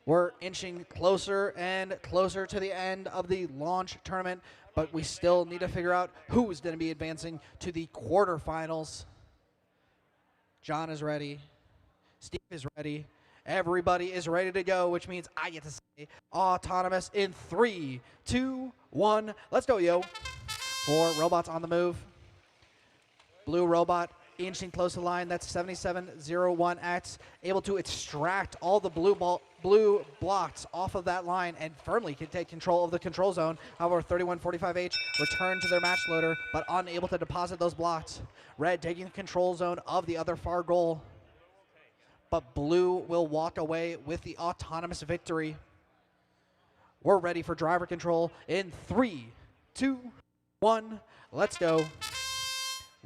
We're inching closer and closer to the end of the launch tournament, but we still need to figure out who's going to be advancing to the quarterfinals. John is ready. Steve is ready. Everybody is ready to go, which means I get to say autonomous in 3, 2, 1. Let's go, yo. 4 robots on the move. Blue robot inching close to the line. That's 7701X, able to extract all the blue blocks off of that line and firmly can take control of the control zone. However, 3145H return to their match loader, but unable to deposit those blocks. Red taking the control zone of the other far goal, but blue will walk away with the autonomous victory. We're ready for driver control in 3, 2, 1. Let's go.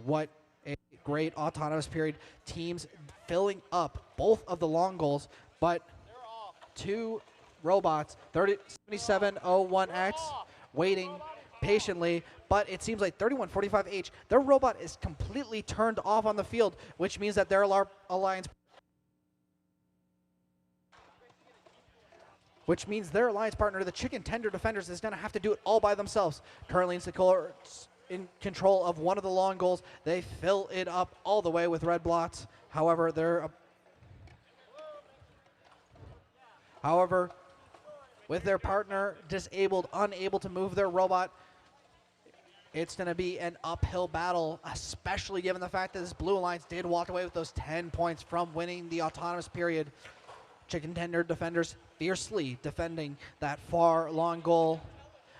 What a great autonomous period. Teams filling up both of the long goals, but two robots, 7701X, waiting patiently, but it seems like 3145H, their robot is completely turned off on the field, which means that their alliance partner, the Chicken Tender Defenders, is going to have to do it all by themselves. Currently in control of one of the long goals. They fill it up all the way with red blocks. However, with their partner disabled, unable to move their robot, it's going to be an uphill battle, especially given the fact that this Blue Alliance did walk away with those 10 points from winning the autonomous period. Chicken Tender Defenders fiercely defending that far long goal,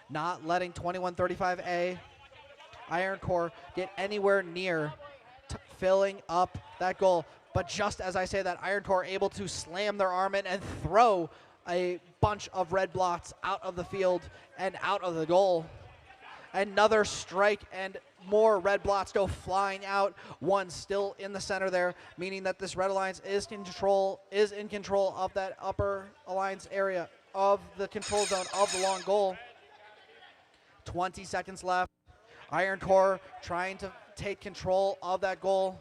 not letting 2135A Iron Core get anywhere near filling up that goal. But just as I say that, Iron Core able to slam their arm in and throw a bunch of red blocks out of the field and out of the goal. Another strike and more red blocks go flying out. One still in the center there, meaning that this Red Alliance is in control of that upper alliance area of the control zone of the long goal. 20 seconds left. Iron Core trying to take control of that goal.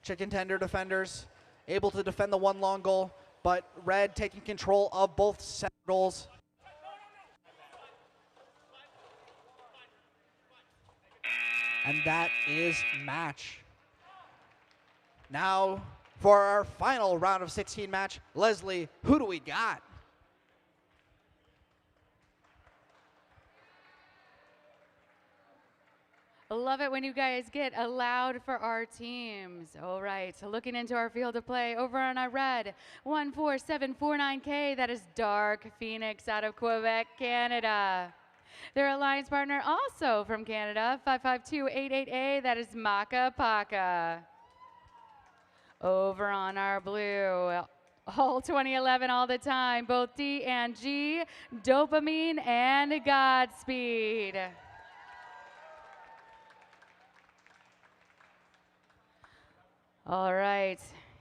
Chicken Tender Defenders able to defend the one long goal, but Red taking control of both center goals. And that is match. Now for our final round of 16 match, Leslie, who do we got? Love it when you guys get allowed for our teams. All right, so looking into our field of play over on our red, 14749K, that is Dark Phoenix out of Quebec, Canada. Their alliance partner also from Canada, 55288A, that is Maka Paka. Over on our blue, all 2011 all the time, both D and G, Dopamine and Godspeed. All right,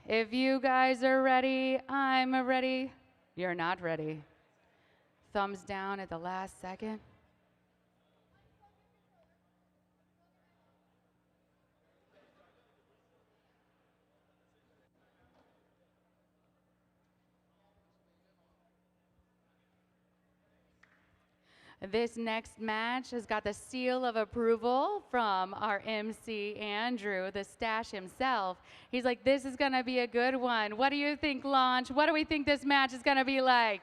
if you guys are ready, I'm ready. You're not ready. Thumbs down at the last second. This next match has got the seal of approval from our MC, Andrew, the Stash himself. He's like, this is going to be a good one. What do you think, Launch? What do we think this match is going to be like?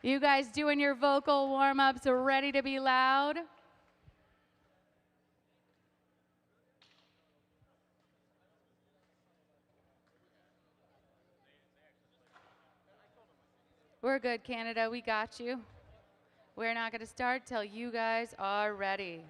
You guys doing your vocal warm-ups, ready to be loud? We're good, Canada. We got you. We're not going to start till you guys are ready.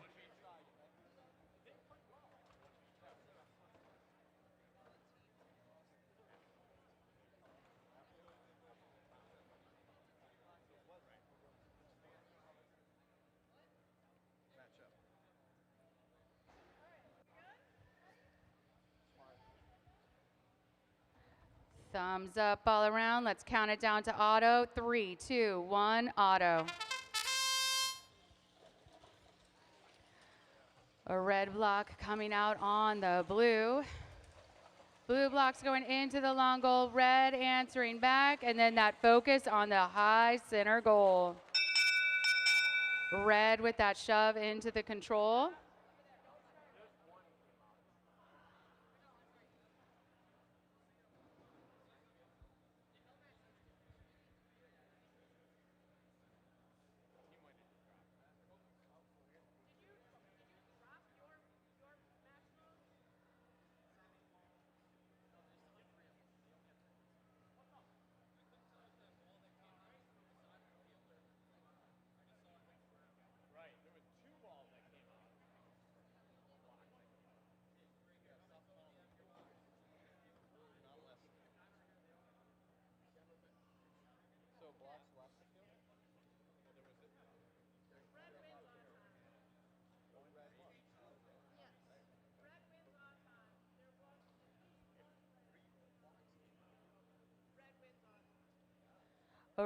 Thumbs up all around. Let's count it down to auto. 3, 2, 1, auto. A red block coming out on the blue. Blue blocks going into the long goal. Red answering back. And then that focus on the high center goal. Red with that shove into the control.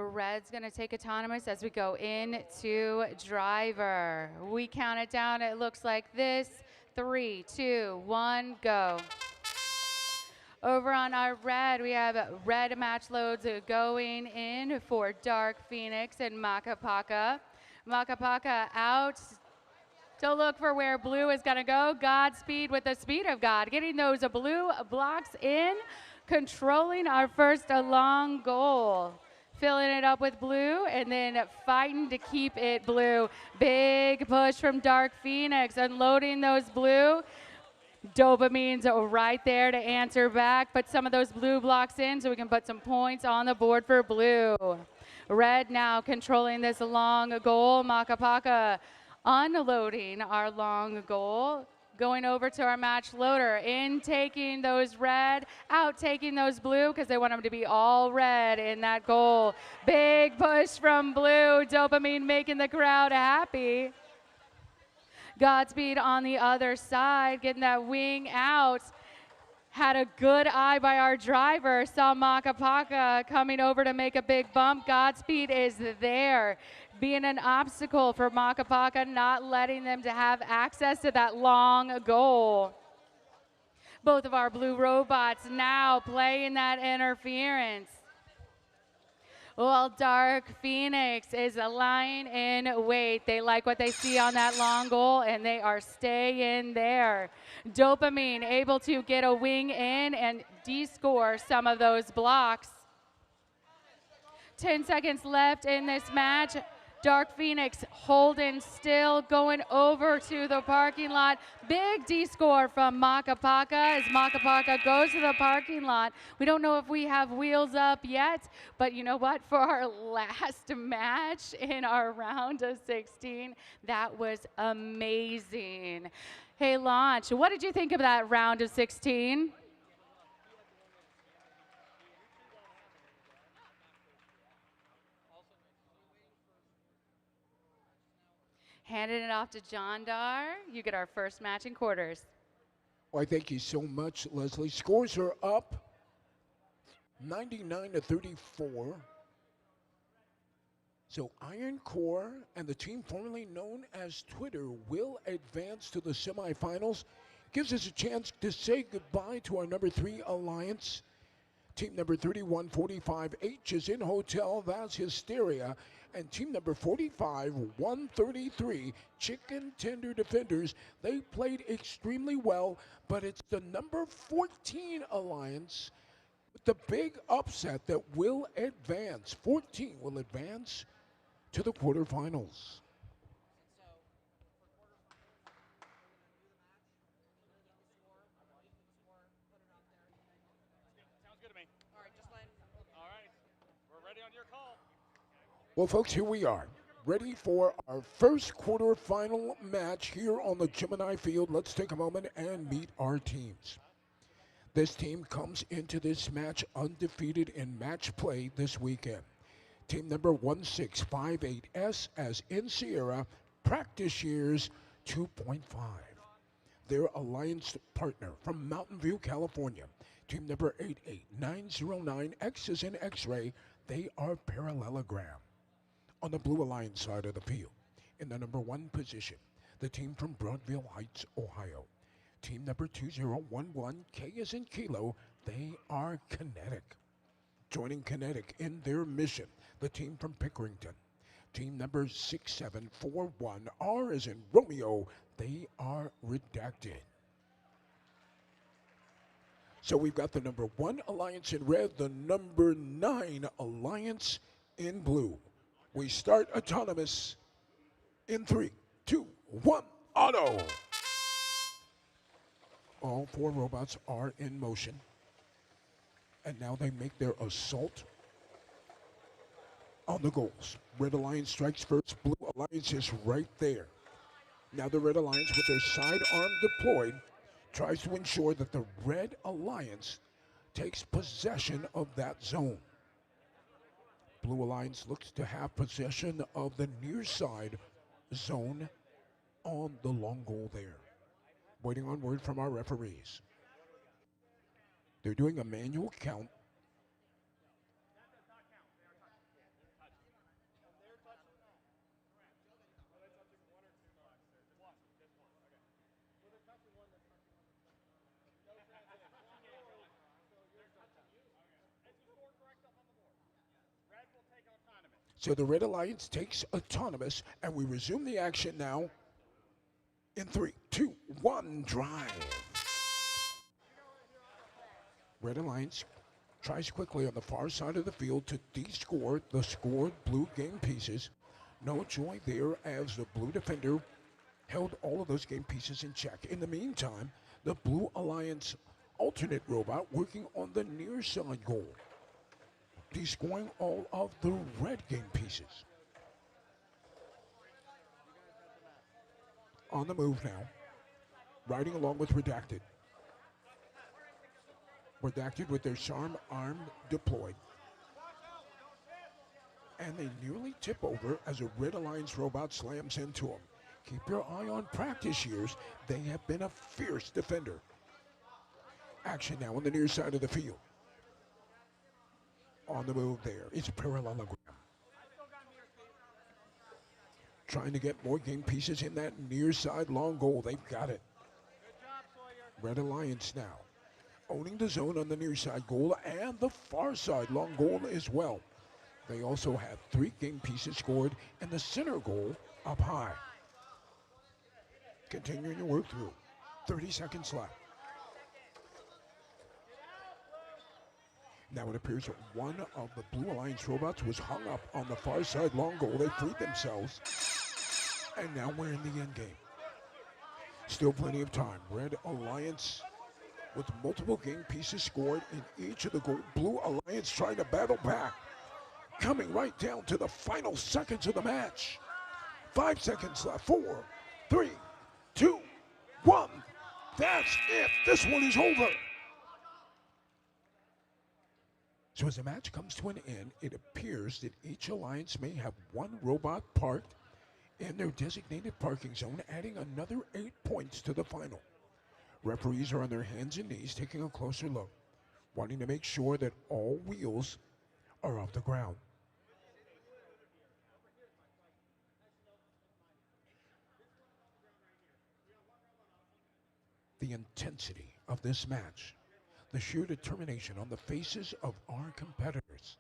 Red's going to take autonomous as we go into driver. We count it down. It looks like this. 3, 2, 1, go. Over on our red, we have red match loads going in for Dark Phoenix and Makapaka. Makapaka out to look for where blue is going to go. Godspeed with the speed of God. Getting those blue blocks in, controlling our first long goal. Filling it up with blue and then fighting to keep it blue. Big push from Dark Phoenix, unloading those blue. Dopamine's right there to answer back. Put some of those blue blocks in so we can put some points on the board for blue. Red now controlling this long goal. Makapaka unloading our long goal. Going over to our match loader, in taking those red, out taking those blue because they want them to be all red in that goal. Big push from blue, Dopamine making the crowd happy. Godspeed on the other side, getting that wing out. Had a good eye by our driver, saw Makapaka coming over to make a big bump. Godspeed is there, being an obstacle for Makapaka, not letting them to have access to that long goal. Both of our blue robots now playing that interference. Well, Dark Phoenix is lying in wait. They like what they see on that long goal, and they are staying there. Dopamine able to get a wing in and de-score some of those blocks. 10 seconds left in this match. Dark Phoenix holding still, going over to the parking lot. Big D-score from Makapaka as Makapaka goes to the parking lot. We don't know if we have wheels up yet, but you know what? For our last match in our round of 16, that was amazing. Hey, Launch, what did you think of that round of 16? Handing it off to John Dar. You get our first match in quarters. Why, thank you so much, Leslie. Scores are up 99-34. So Iron Core and the team formerly known as Twitter will advance to the semifinals. Gives us a chance to say goodbye to our number 3 alliance. Team number 3145H is in hotel. That's Hysteria. And team number 45133, Chicken Tender Defenders, they played extremely well, but it's the number 14 alliance with the big upset that will advance. 14 will advance to the quarterfinals. Well, folks, here we are, ready for our first quarterfinal match here on the Gemini field. Let's take a moment and meet our teams. This team comes into this match undefeated in match play this weekend. Team number 1658S, as in Sierra, practice years 2.5. Their alliance partner from Mountain View, California, team number 88909X is in X-ray. They are parallelogram. On the Blue Alliance side of the field, in the number 1 position, the team from Broadville Heights, Ohio. Team number 2011, K is in Kilo, they are Kinetic. Joining Kinetic in their mission, the team from Pickerington. Team number 6741, R is in Romeo, they are Redacted. So we've got the number 1 alliance in red, the number 9 alliance in blue. We start autonomous in 3, 2, 1, auto. All 4 robots are in motion. And now they make their assault on the goals. Red Alliance strikes first. Blue Alliance is right there. Now the Red Alliance, with their sidearm deployed, tries to ensure that the Red Alliance takes possession of that zone. Blue Alliance looks to have possession of the near side zone on the long goal there. Waiting on word from our referees. They're doing a manual count. So the Red Alliance takes autonomous, and we resume the action now in 3, 2, 1, drive. Red Alliance tries quickly on the far side of the field to de-score the scored blue game pieces. No joy there as the blue defender held all of those game pieces in check. In the meantime, the Blue Alliance alternate robot working on the near side goal, descoring all of the red game pieces. On the move now, riding along with Redacted. Redacted with their Charm arm deployed. And they nearly tip over as a Red Alliance robot slams into them. Keep your eye on practice years. They have been a fierce defender. Action now on the near side of the field. On the move there, it's a parallelogram. Trying to get more game pieces in that near side long goal. They've got it. Red Alliance now owning the zone on the near side goal and the far side long goal as well. They also have 3 game pieces scored and the center goal up high. Continuing to work through. 30 seconds left. Now it appears that one of the Blue Alliance robots was hung up on the far side long goal. They freed themselves. And now we're in the end game. Still plenty of time. Red Alliance with multiple game pieces scored in each of the goal. Blue Alliance trying to battle back. Coming right down to the final seconds of the match. 5 seconds left. 4, 3, 2, 1. That's it. This one is over. So as the match comes to an end, it appears that each alliance may have one robot parked in their designated parking zone, adding another 8 points to the final. Referees are on their hands and knees taking a closer look, wanting to make sure that all wheels are off the ground. The intensity of this match, the sheer determination on the faces of our competitors.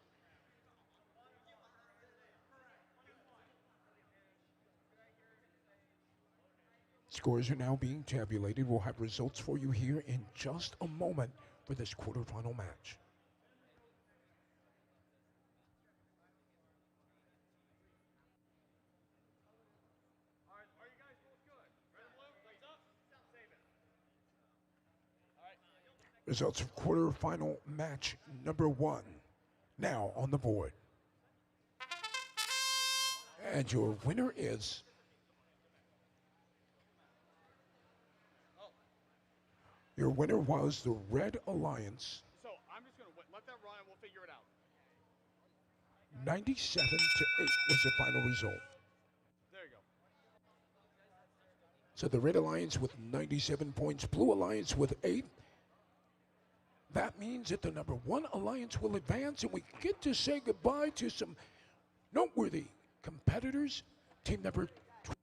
Scores are now being tabulated. We'll have results for you here in just a moment for this quarterfinal match. Results of quarterfinal match number 1 now on the board. And your winner is your winner was the Red Alliance. So I'm just going to let that run and we'll figure it out. 97 to 8 was the final result. There you go. So the Red Alliance with 97 points, Blue Alliance with 8. That means that the number 1 alliance will advance, and we get to say goodbye to some noteworthy competitors. Team number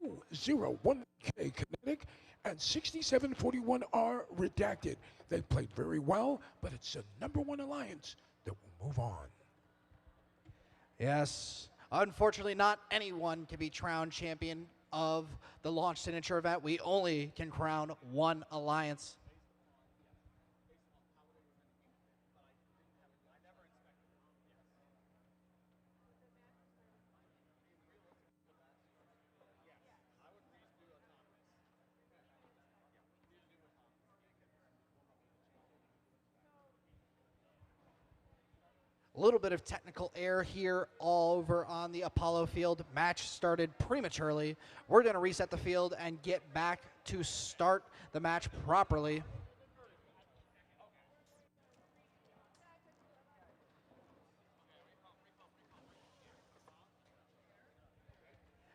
201K Kinetic and 6741R Redacted. They played very well, but it's the number 1 alliance that will move on. Yes. Unfortunately, not anyone can be crowned champion of the launch signature event. We only can crown 1 alliance. A little bit of technical error here all over on the Apollo field. Match started prematurely. We're going to reset the field and get back to start the match properly.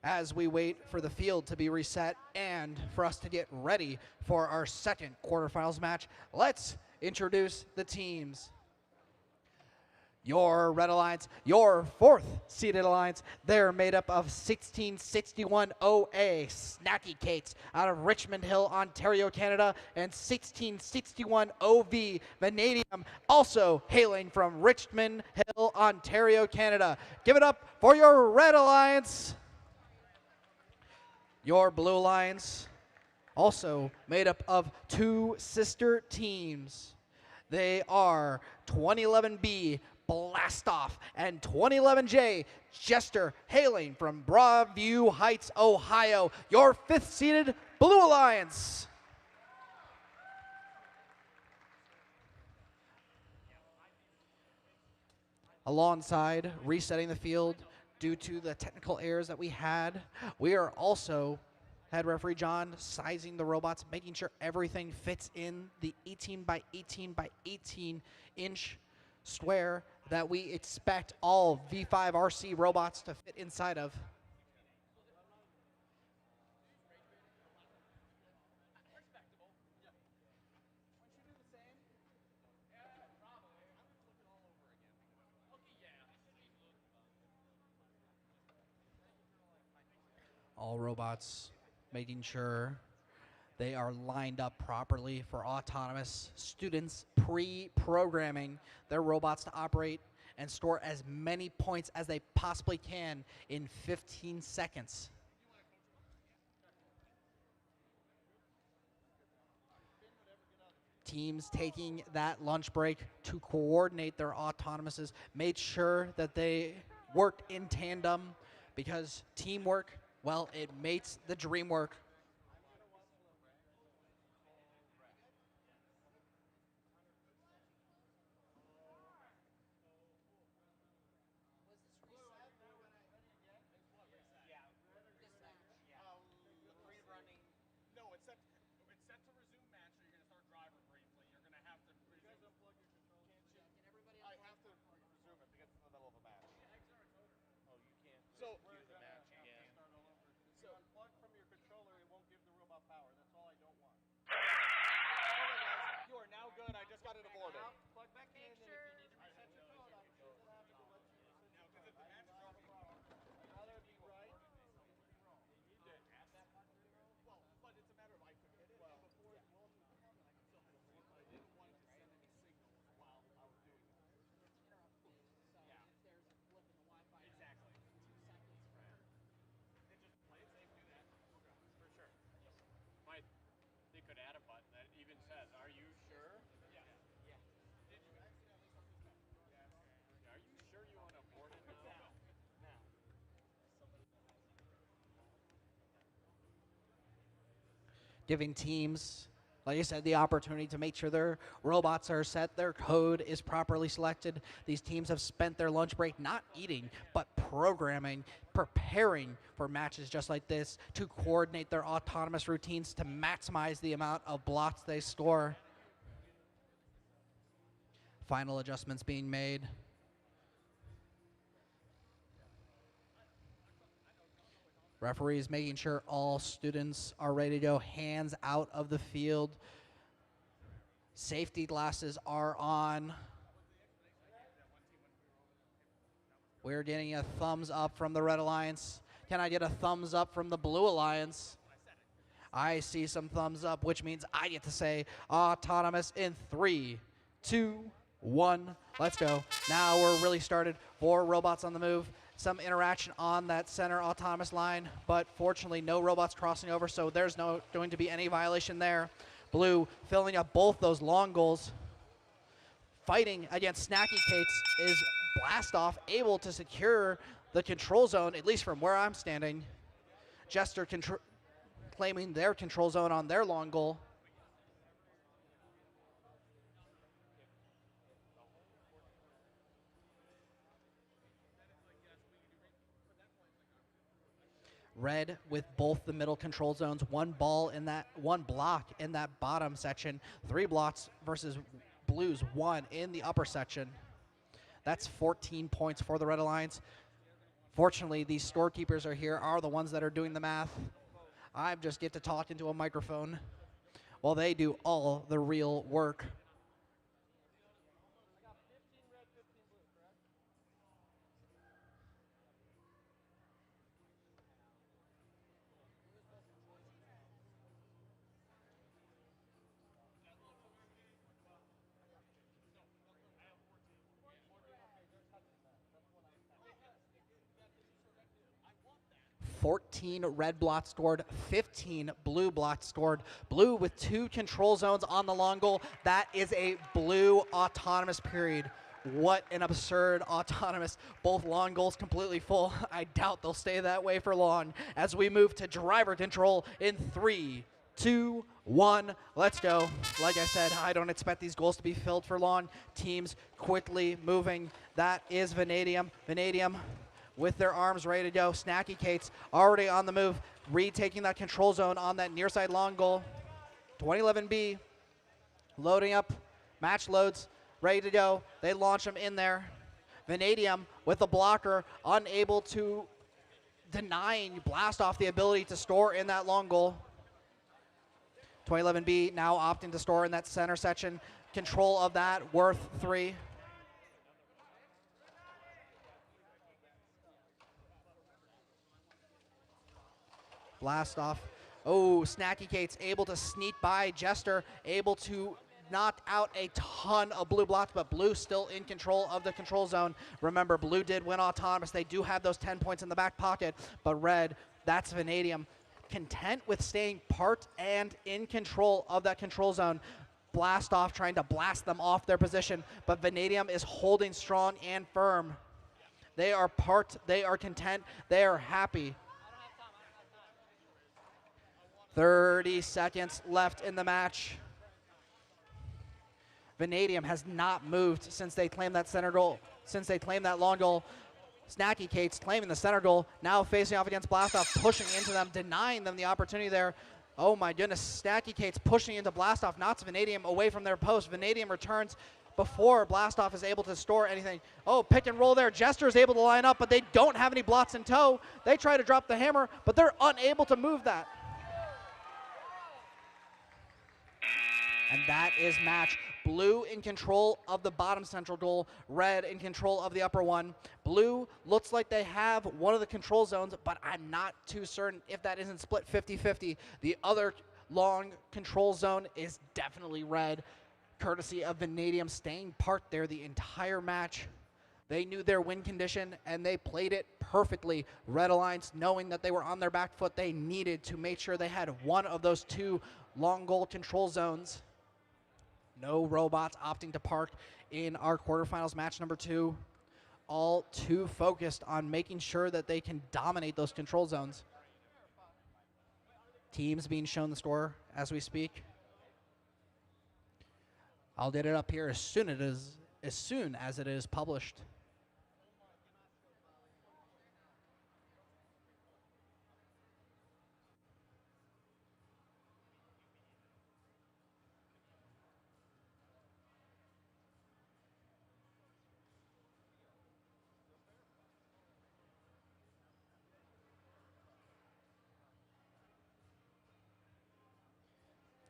As we wait for the field to be reset and for us to get ready for our second quarterfinals match, let's introduce the teams. Your Red Alliance, your fourth seeded alliance, they're made up of 1661 OA Snacky Cates out of Richmond Hill, Ontario, Canada, and 1661 OV Vanadium, also hailing from Richmond Hill, Ontario, Canada. Give it up for your Red Alliance. Your Blue Alliance, also made up of two sister teams. They are 2011B Blastoff and 2011J Jester, hailing from Broadview Heights, Ohio. Your fifth seeded Blue Alliance. Alongside resetting the field due to the technical errors that we had, we are also, head referee John, sizing the robots, making sure everything fits in the 18 by 18 by 18 inch square that we expect all V5 RC robots to fit inside of. All robots making sure they are lined up properly for autonomous students, pre-programming their robots to operate and store as many points as they possibly can in 15 seconds. Teams taking that lunch break to coordinate their autonomouses, made sure that they worked in tandem, because teamwork, well, it makes the dream work. No, it's set to resume match, so you're going to start driver briefly. You're going to have to resume. You guys unplug your controls. I have to resume it because it's in the middle of a match. Oh, you can't So, queue the match again. start all over. If you unplug from your controller, it won't give the robot power. That's all I don't want. Okay, guys, you are now good. I just got it aborted. Plug back in, and if you need to reset your code, I'm sure they'll have to let you reset your code. Because if the match is already I'd rather be right than be wrong. You need to add that part to the roll? Well, but it's a matter of I could hit it, and before the roll can come, I can still hit it. But I didn't want it to send any signals while I was doing it. Yeah. There's a blip in the Wi-Fi. Exactly. 2 seconds. Then just play it safe, do that. For sure. They could add a button that even says, "Are you sure?" Yeah. Yeah. Did you accidentally put this back? Yeah. Are you sure you want to abort it now? Now. Giving teams, like I said, the opportunity to make sure their robots are set, their code is properly selected. These teams have spent their lunch break not eating, but programming, preparing for matches just like this to coordinate their autonomous routines to maximize the amount of blocks they score. Final adjustments being made. Referees making sure all students are ready to go, hands out of the field. Safety glasses are on. We're getting a thumbs up from the Red Alliance. Can I get a thumbs up from the Blue Alliance? I see some thumbs up, which means I get to say autonomous in 3, 2, 1. Let's go. Now we're really started. 4 robots on the move. Some interaction on that center autonomous line, but fortunately no robots crossing over, so there's no going to be any violation there. Blue filling up both those long goals. Fighting against Snacky Cates is Blastoff able to secure the control zone, at least from where I'm standing. Jester claiming their control zone on their long goal. Red with both the middle control zones, one block in that bottom section, 3 blocks versus Blues 1 in the upper section. That's 14 points for the Red Alliance. Fortunately, these storekeepers are the ones that are doing the math. I just get to talk into a microphone while they do all the real work. 14 red blocks scored, 15 blue blocks scored. Blue with 2 control zones on the long goal. That is a blue autonomous period. What an absurd autonomous. Both long goals completely full. I doubt they'll stay that way for long as we move to driver control in 3, 2, 1. Let's go. Like I said, I don't expect these goals to be filled for long. Teams quickly moving. That is Vanadium. Vanadium with their arms ready to go. Snacky Kate's already on the move, retaking that control zone on that near side long goal. 2011B loading up, match loads, ready to go. They launch them in there. Vanadium with the blocker, unable to denying Blast Off the ability to store in that long goal. 2011B now opting to store in that center section. Control of that, worth 3. Blast Off. Oh, Snacky Kate's able to sneak by Jester, able to knock out a ton of blue blocks, but blue still in control of the control zone. Remember, blue did win autonomous. They do have those 10 points in the back pocket, but red, that's Vanadium, content with staying part and in control of that control zone. Blast Off trying to blast them off their position, but Vanadium is holding strong and firm. They are part, they are content, they are happy. 30 seconds left in the match. Vanadium has not moved since they claimed that center goal, since they claimed that long goal. Snacky Kate's claiming the center goal, now facing off against Blastoff, pushing into them, denying them the opportunity there. Oh my goodness, Snacky Kate's pushing into Blastoff, knocks Vanadium away from their post. Vanadium returns before Blastoff is able to store anything. Oh, pick and roll there. Jester is able to line up, but they don't have any blocks in tow. They try to drop the hammer, but they're unable to move that. And that is match. Blue in control of the bottom central goal, red in control of the upper one. Blue looks like they have one of the control zones, but I'm not too certain if that isn't split 50-50. The other long control zone is definitely red, courtesy of Vanadium staying part there the entire match. They knew their win condition, and they played it perfectly. Red Alliance, knowing that they were on their back foot, they needed to make sure they had one of those 2 long goal control zones. No robots opting to park in our quarterfinals match number 2. All too focused on making sure that they can dominate those control zones. Teams being shown the score as we speak. I'll get it up here as soon as it is published.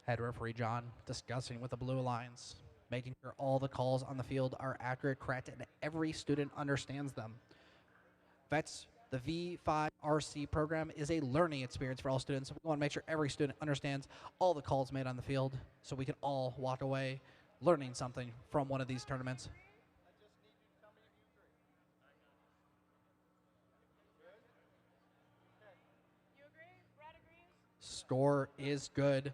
Head referee John discussing with the Blue Alliance, making sure all the calls on the field are accurate, correct, and every student understands them. VETS, the V5RC program, is a learning experience for all students. We want to make sure every student understands all the calls made on the field so we can all walk away learning something from one of these tournaments. Score is good.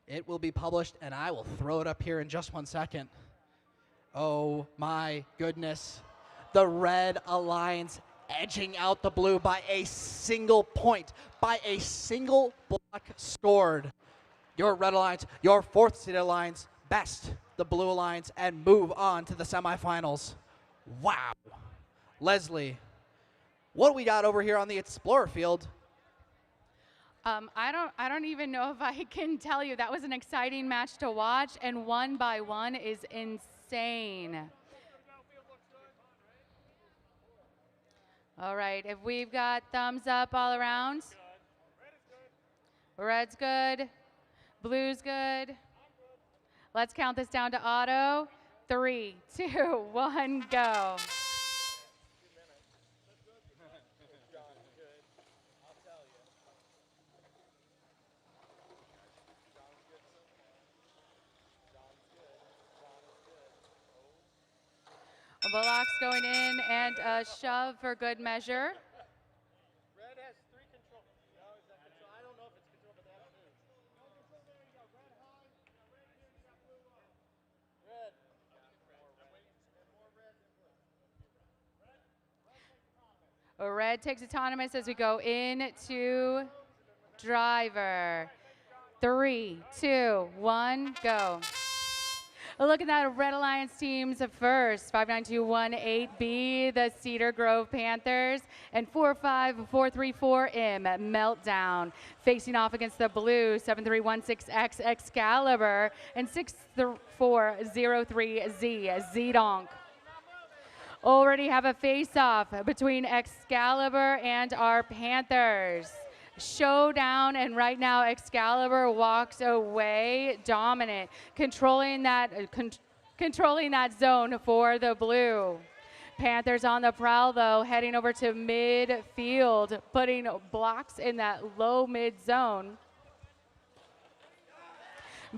It will be published, and I will throw it up here in just 1 second. Oh my goodness. The Red Alliance edging out the blue by a single point, by a single block scored. Your Red Alliance, your 4th seed alliance, best the Blue Alliance and move on to the semifinals. Wow. Leslie, what do we got over here on the Explorer field? I don't even know if I can tell you. That was an exciting match to watch, and 1 by 1 is insane. All right, if we've got thumbs up all around. Red's good. Blue's good. Let's count this down to Otto. 3, 2, 1, go. Bullocks going in and a shove for good measure. Red has 3 Red takes autonomous as we go into driver. 3, 2, 1, go. Look at that Red Alliance teams first. 59218B, the Cedar Grove Panthers, and 45434M, Meltdown. Facing off against the blue, 7316X, Excalibur, and 6403Z, Zedonk. Already have a face-off between Excalibur and our Panthers. Showdown, and right now Excalibur walks away dominant, controlling that zone for the blue. Panthers on the prowl though, heading over to midfield, putting blocks in that low mid zone.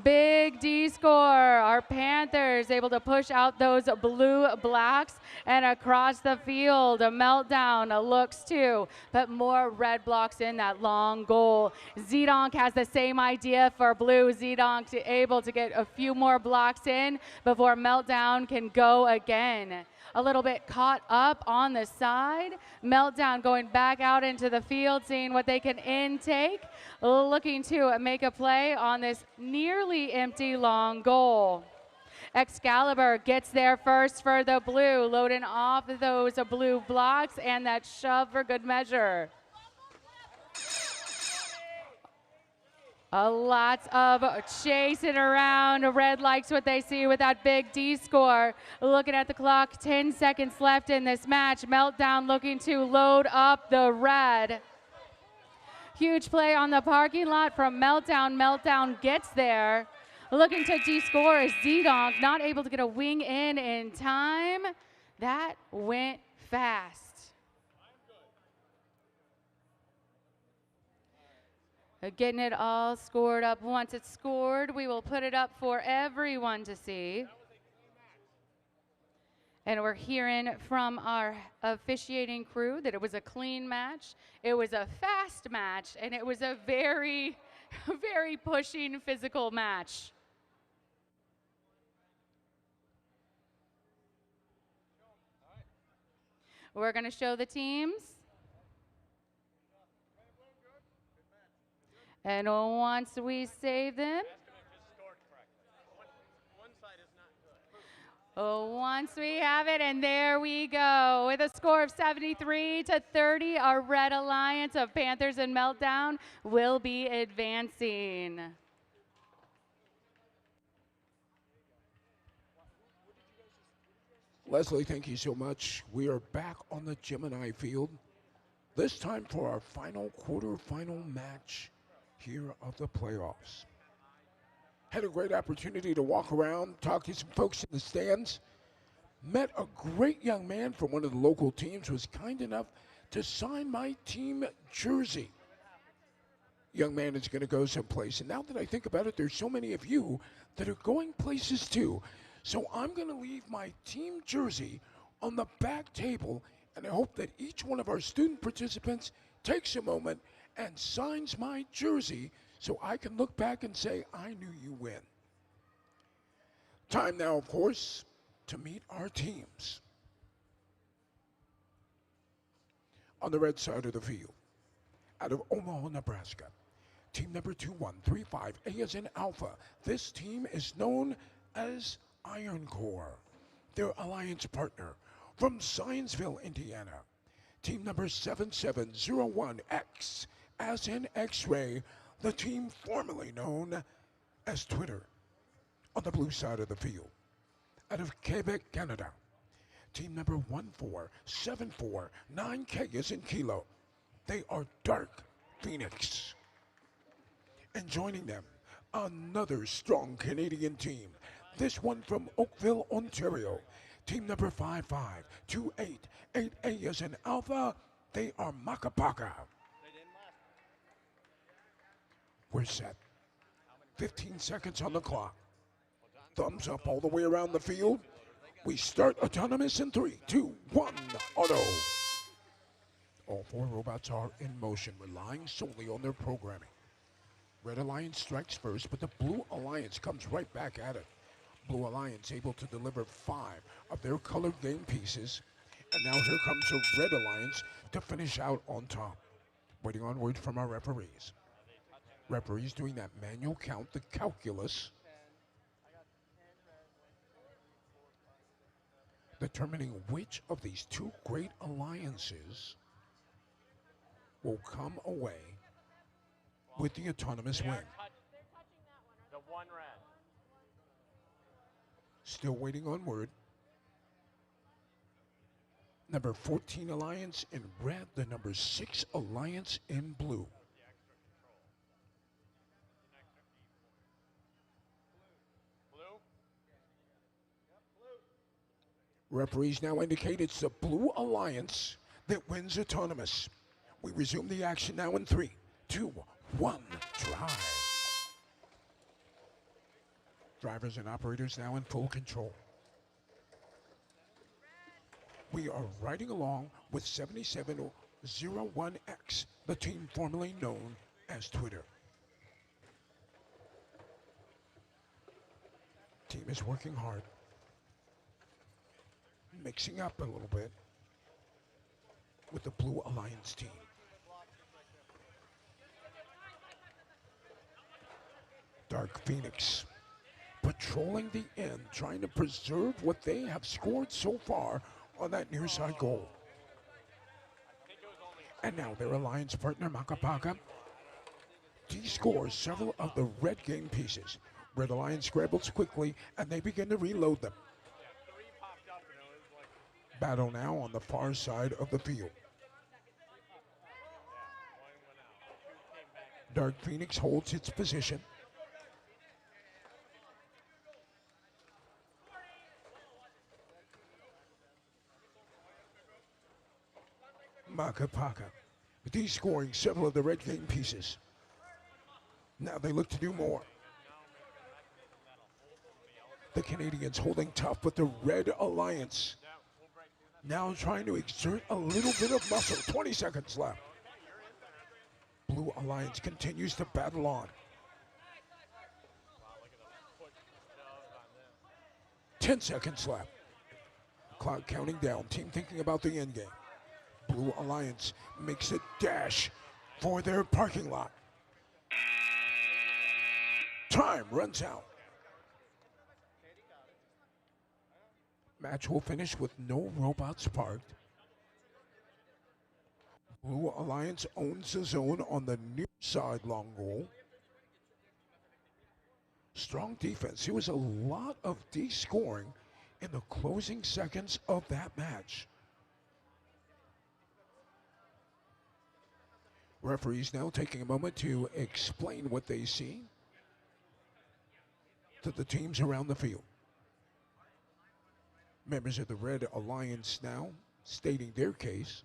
Big D score. Our Panthers able to push out those blue blocks and across the field. A Meltdown looks to put more red blocks in that long goal. Zedonk has the same idea for blue. Zedonk able to get a few more blocks in before Meltdown can go again. A little bit caught up on the side. Meltdown going back out into the field, seeing what they can intake, looking to make a play on this nearly empty long goal. Excalibur gets there first for the blue, loading off those blue blocks and that shove for good measure. A lot of chasing around. Red likes what they see with that big D score. Looking at the clock, 10 seconds left in this match. Meltdown looking to load up the red. Huge play on the parking lot from Meltdown. Meltdown gets there. Looking to D-score is Zedonk, not able to get a wing in time. That went fast. Getting it all scored up. Once it's scored, we will put it up for everyone to see. And we're hearing from our officiating crew that it was a clean match, it was a fast match, and it was a very, very pushing physical match. We're going to show the teams. And once we save them, once we have it, and there we go. With a score of 73-30, our Red Alliance of Panthers and Meltdown will be advancing. Leslie, thank you so much. We are back on the Gemini field, this time for our final quarterfinal match here of the playoffs. Had a great opportunity to walk around, talk to some folks in the stands. Met a great young man from one of the local teams, was kind enough to sign my team jersey. Young man is going to go someplace. And now that I think about it, there's so many of you that are going places too. So I'm going to leave my team jersey on the back table, and I hope that each one of our student participants takes a moment and signs my jersey so I can look back and say, I knew you win. Time now, of course, to meet our teams. On the red side of the field, out of Omaha, Nebraska, team number 2135, A as in Alpha. This team is known as Iron Core. Their alliance partner from Zionsville, Indiana, team number 7701X, as in X-Ray, the team formerly known as Twitter. On the blue side of the field, out of Quebec, Canada, team number 14749K as in Kilo. They are Dark Phoenix. And joining them, another strong Canadian team. This one from Oakville, Ontario. Team number 55288A as in Alpha. They are Makapaka. We're set. 15 seconds on the clock. Thumbs up all the way around the field. We start autonomous in 3, 2, 1, auto. All 4 robots are in motion, relying solely on their programming. Red Alliance strikes first, but the Blue Alliance comes right back at it. Blue Alliance able to deliver 5 of their colored game pieces. And now here comes the Red Alliance to finish out on top. Waiting on word from our referees. Referees doing that manual count, the calculus, determining which of these two great alliances will come away with the autonomous win. The one red. Still waiting on word. Number 14 alliance in red, the number 6 alliance in blue. Referees now indicate it's the blue alliance that wins autonomous. We resume the action now in 3, 2, 1, drive. Drivers and operators now in full control. We are riding along with 7701X, the team formerly known as Twitter. Team is working hard, mixing up a little bit with the Blue Alliance team. Dark Phoenix patrolling the end, trying to preserve what they have scored so far on that near side goal. And now their alliance partner, Makapaka, de-scores several of the red game pieces. Red Alliance scrambles quickly, and they begin to reload them. Battle now on the far side of the field. Dark Phoenix holds its position. Makapaka de-scoring several of the red game pieces. Now they look to do more. The Canadians holding tough with the Red Alliance. Now trying to exert a little bit of muscle. 20 seconds left. Blue Alliance continues to battle on. 10 seconds left. Clock counting down. Team thinking about the end game. Blue Alliance makes a dash for their parking lot. Time runs out. Match will finish with no robots parked. Blue Alliance owns the zone on the near side long goal. Strong defense. There was a lot of de-scoring in the closing seconds of that match. Referees now taking a moment to explain what they see to the teams around the field. Members of the Red Alliance now stating their case.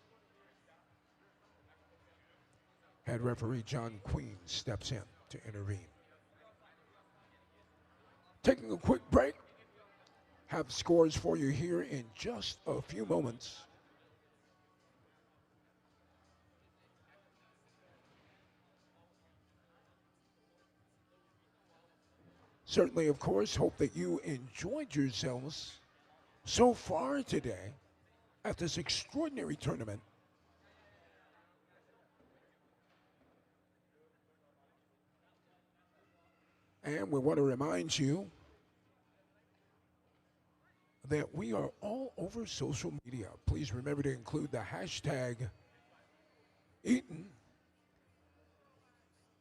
Head referee John Queen steps in to intervene. Taking a quick break. Have scores for you here in just a few moments. Certainly, of course, hope that you enjoyed yourselves so far today at this extraordinary tournament. And we want to remind you that we are all over social media. Please remember to include the hashtag EATON,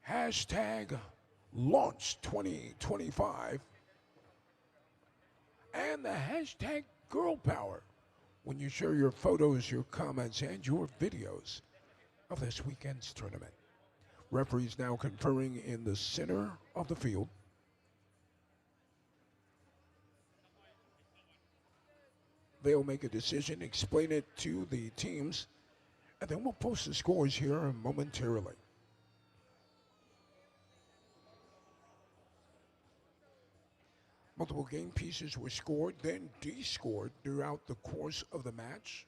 hashtag Launch 2025, and the hashtag Girl Power when you share your photos, your comments, and your videos of this weekend's tournament. Referees now conferring in the center of the field. They'll make a decision, explain it to the teams, and then we'll post the scores here momentarily. Multiple game pieces were scored, then de-scored throughout the course of the match.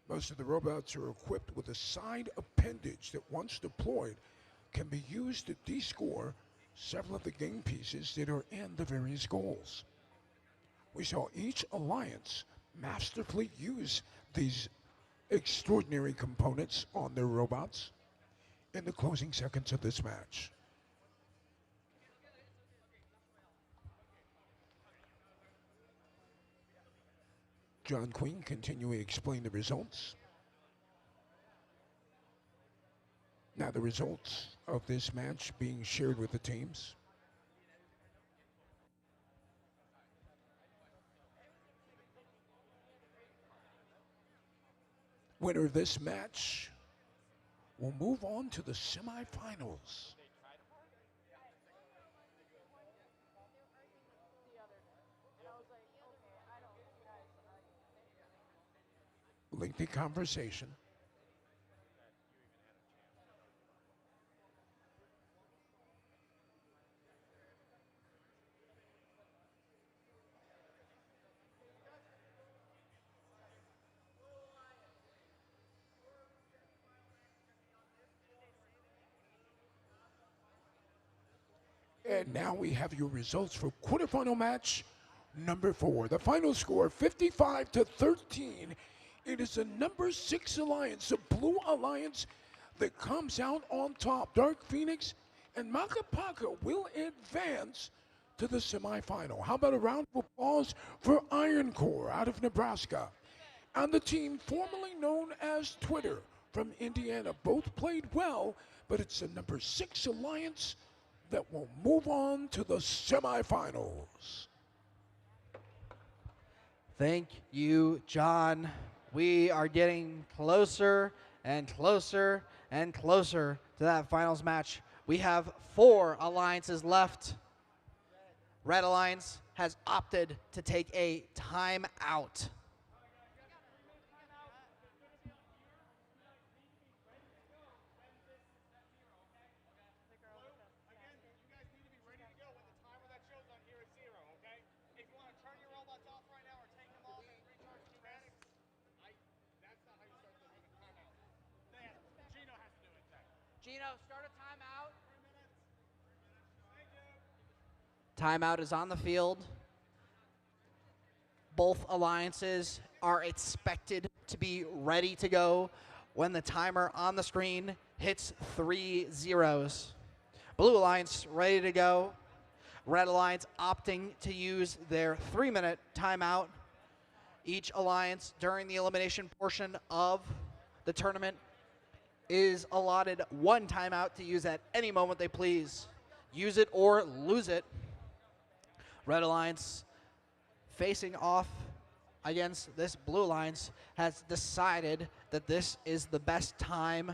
Most of the robots are equipped with a side appendage that, once deployed, can be used to de-score several of the game pieces that are in the various goals. We saw each alliance masterfully use these extraordinary components on their robots in the closing seconds of this match. John Queen continuing to explain the results. Now the results of this match being shared with the teams. Winner of this match will move on to the semifinals. Lengthy conversation. And now we have your results for quarterfinal match number 4. The final score 55-13. It is the number 6 alliance, the Blue Alliance, that comes out on top. Dark Phoenix and Makapaka will advance to the semifinal. How about a round of applause for Iron Core out of Nebraska and the team formerly known as Twitter from Indiana. Both played well, but it's the number 6 alliance that will move on to the semifinals. Thank you, John. We are getting closer and closer and closer to that finals match. We have 4 alliances left. Red Alliance has opted to take a timeout. Gino, start a timeout. Timeout is on the field. Both alliances are expected to be ready to go when the timer on the screen hits 3 zeros. Blue Alliance ready to go. Red Alliance opting to use their 3-minute timeout. Each alliance during the elimination portion of the tournament is allotted 1 timeout to use at any moment they please. Use it or lose it. Red Alliance facing off against this Blue Alliance has decided that this is the best time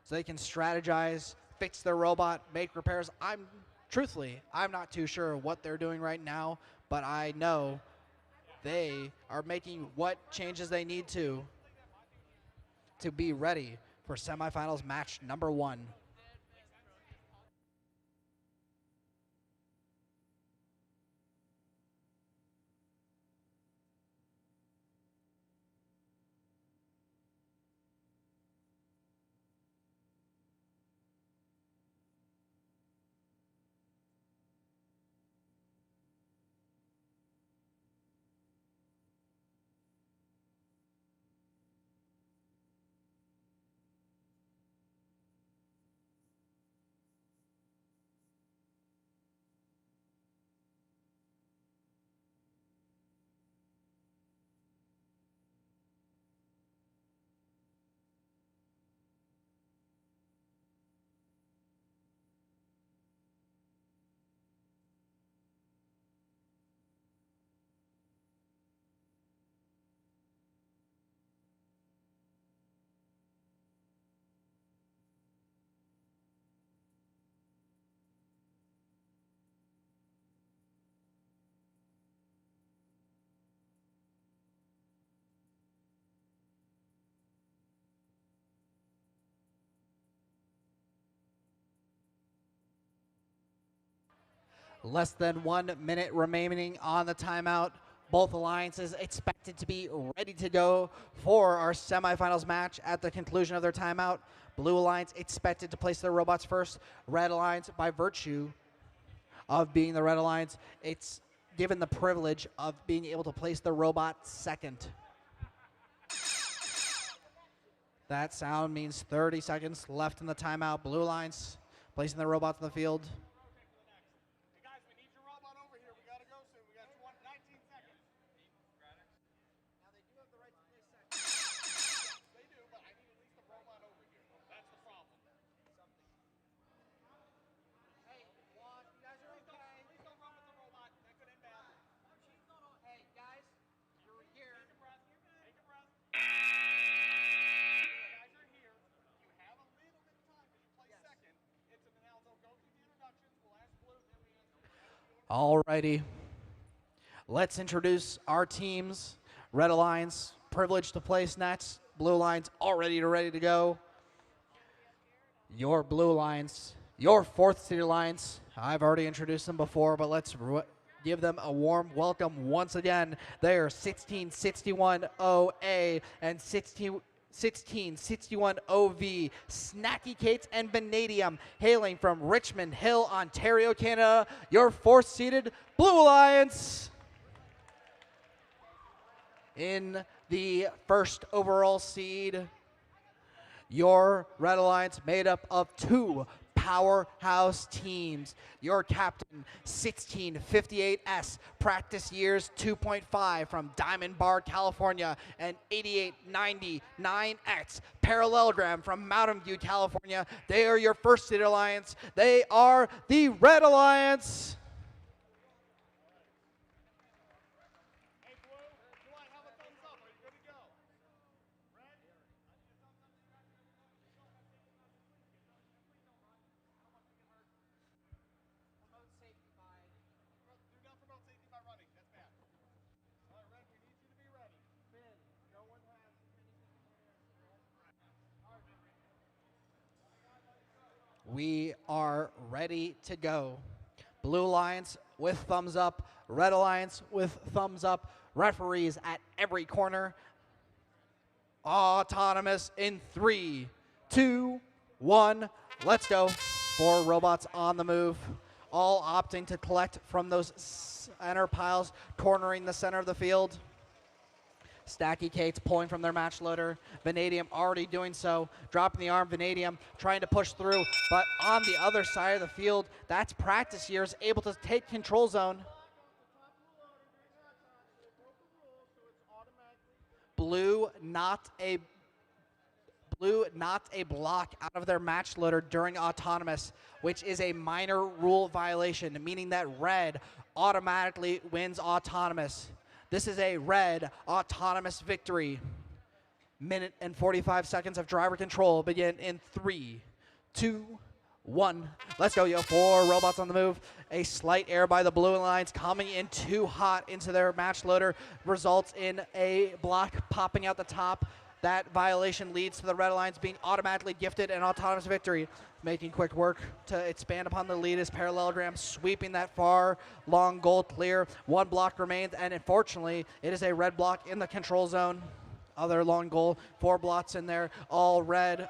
so they can strategize, fix their robot, make repairs. I'm not too sure what they're doing right now, but I know they are making what changes they need to be ready for semifinals match number 1. Less than 1 minute remaining on the timeout. Both alliances expected to be ready to go for our semifinals match at the conclusion of their timeout. Blue Alliance expected to place their robots first. Red Alliance, by virtue of being the Red Alliance, it's given the privilege of being able to place the robot second. That sound means 30 seconds left in the timeout. Blue lines placing the robots in the field. Hey guys, we need your robot over here. We gotta go soon. We got 19 seconds. Now they do have the right to play second. They do, but I need at least a robot over here. That's the problem. Hey, Juan, you guys are okay. Please don't run with the robot. That could end bad. Hey, guys, you're here. Take a breath. Take a breath. You guys are here. You have a little bit of time because you play second. It's a now they'll go through the introductions. We'll ask Blue, then we answer. Alrighty. Let's introduce our teams. Red Alliance, privileged to place next. Blue Lines, all ready to go. Your Blue Lines, your fourth seed Alliance. I've already introduced them before, but let's give them a warm welcome once again. They are 1661-0A and 1661-OV, Snacky Cates and Vanadium, hailing from Richmond Hill, Ontario, Canada, your fourth-seeded Blue Alliance. In the first overall seed, your Red Alliance made up of two powerhouse teams. Your captain, 1658S, practice years 2.5 from Diamond Bar, California, and 8899X, parallelogram from Mountain View, California. They are your first seed alliance. They are the Red Alliance. Hey, Blue, do I have a thumbs up? Are you good to go? Red? Promote safety by. Do not promote safety by running. That's bad. All right, Red, we need you to be ready. Finn, no one has We are ready to go. Blue Alliance with thumbs up, Red Alliance with thumbs up, referees at every corner. Autonomous in 3, 2, 1, let's go. 4 robots on the move, all opting to collect from those center piles, cornering the center of the field. Stacky Cates pulling from their match loader. Vanadium already doing so. Dropping the arm, Vanadium trying to push through. But on the other side of the field, that's practice years, able to take control zone. Blue not a block out of their match loader during autonomous, which is a minor rule violation, meaning that red automatically wins autonomous. This is a red autonomous victory. Minute and 45 seconds of driver control begin in 3, 2, 1. Let's go, yo. 4 robots on the move. A slight error by the Blue Alliance coming in too hot into their match loader results in a block popping out the top. That violation leads to the Red Alliance being automatically gifted an autonomous victory. Making quick work to expand upon the lead is Parallelogram, sweeping that far long goal clear. 1 block remains, and unfortunately, it is a red block in the control zone. Other long goal, 4 blocks in there, all red.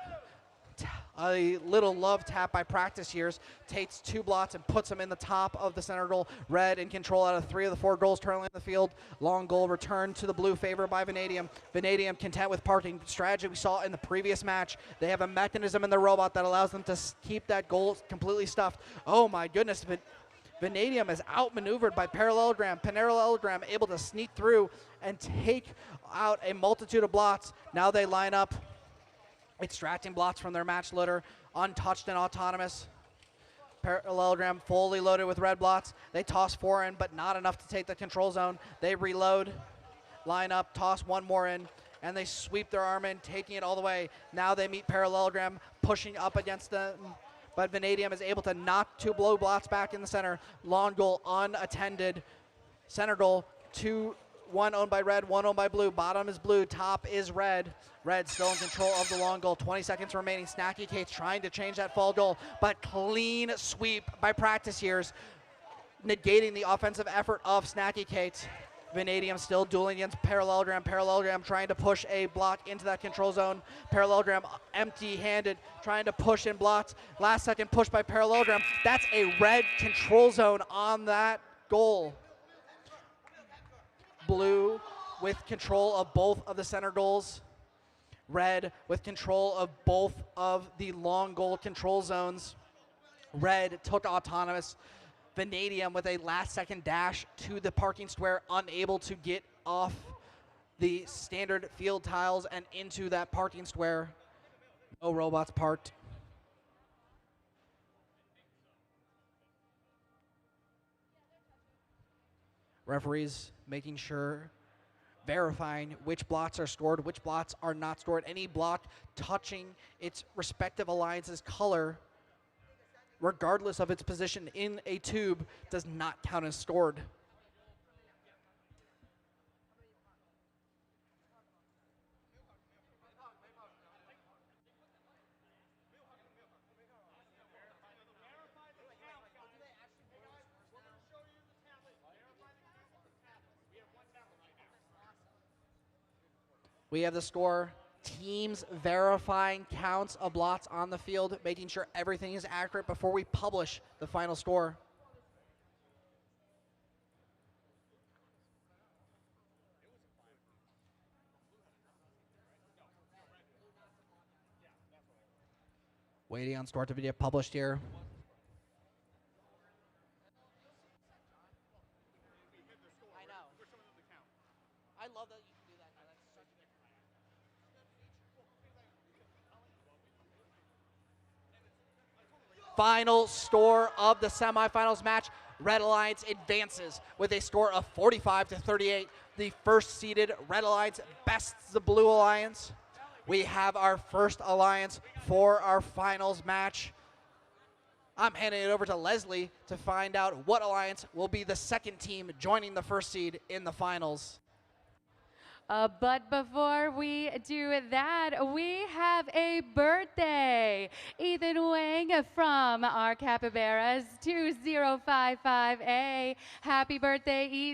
A little love tap by practice years takes 2 blocks and puts them in the top of the center goal. Red in control out of 3 of the 4 goals currently in the field. Long goal returned to the blue favor by Vanadium. Vanadium content with parking strategy we saw in the previous match. They have a mechanism in the robot that allows them to keep that goal completely stuffed. Oh my goodness, Vanadium is outmaneuvered by Parallelogram. Parallelogram able to sneak through and take out a multitude of blocks. Now they line up, extracting blocks from their match loader, untouched and autonomous. Parallelogram fully loaded with red blocks. They toss 4 in, but not enough to take the control zone. They reload, line up, toss 1 more in, and they sweep their arm in, taking it all the way. Now they meet Parallelogram, pushing up against them, but Vanadium is able to knock 2 blue blocks back in the center. Long goal unattended. Center goal, 1 owned by red, 1 owned by blue. Bottom is blue, top is red. Red still in control of the long goal. 20 seconds remaining. Snacky Cates trying to change that fall goal, but clean sweep by practice years, negating the offensive effort of Snacky Cates. Vanadium still dueling against Parallelogram. Parallelogram trying to push a block into that control zone. Parallelogram empty-handed, trying to push in blocks. Last second push by Parallelogram. That's a red control zone on that goal. Blue with control of both of the center goals. Red with control of both of the long goal control zones. Red took autonomous. Vanadium with a last-second dash to the parking square, unable to get off the standard field tiles and into that parking square. No robots parked. Referees making sure, verifying which blocks are scored, which blocks are not scored. Any block touching its respective alliance's color, regardless of its position in a tube, does not count as scored. We have the score. Teams verifying counts of blocks on the field, making sure everything is accurate before we publish the final score. Waiting on score to be published here. I know. I love that you can do that. Final score of the semifinals match. Red Alliance advances with a score of 45-38. The first seeded Red Alliance bests the Blue Alliance. We have our first alliance for our finals match. I'm handing it over to Leslie to find out what alliance will be the second team joining the first seed in the finals. But before we do that, we have a birthday. Ethan Wang from our Capybaras 2055A. Happy birthday,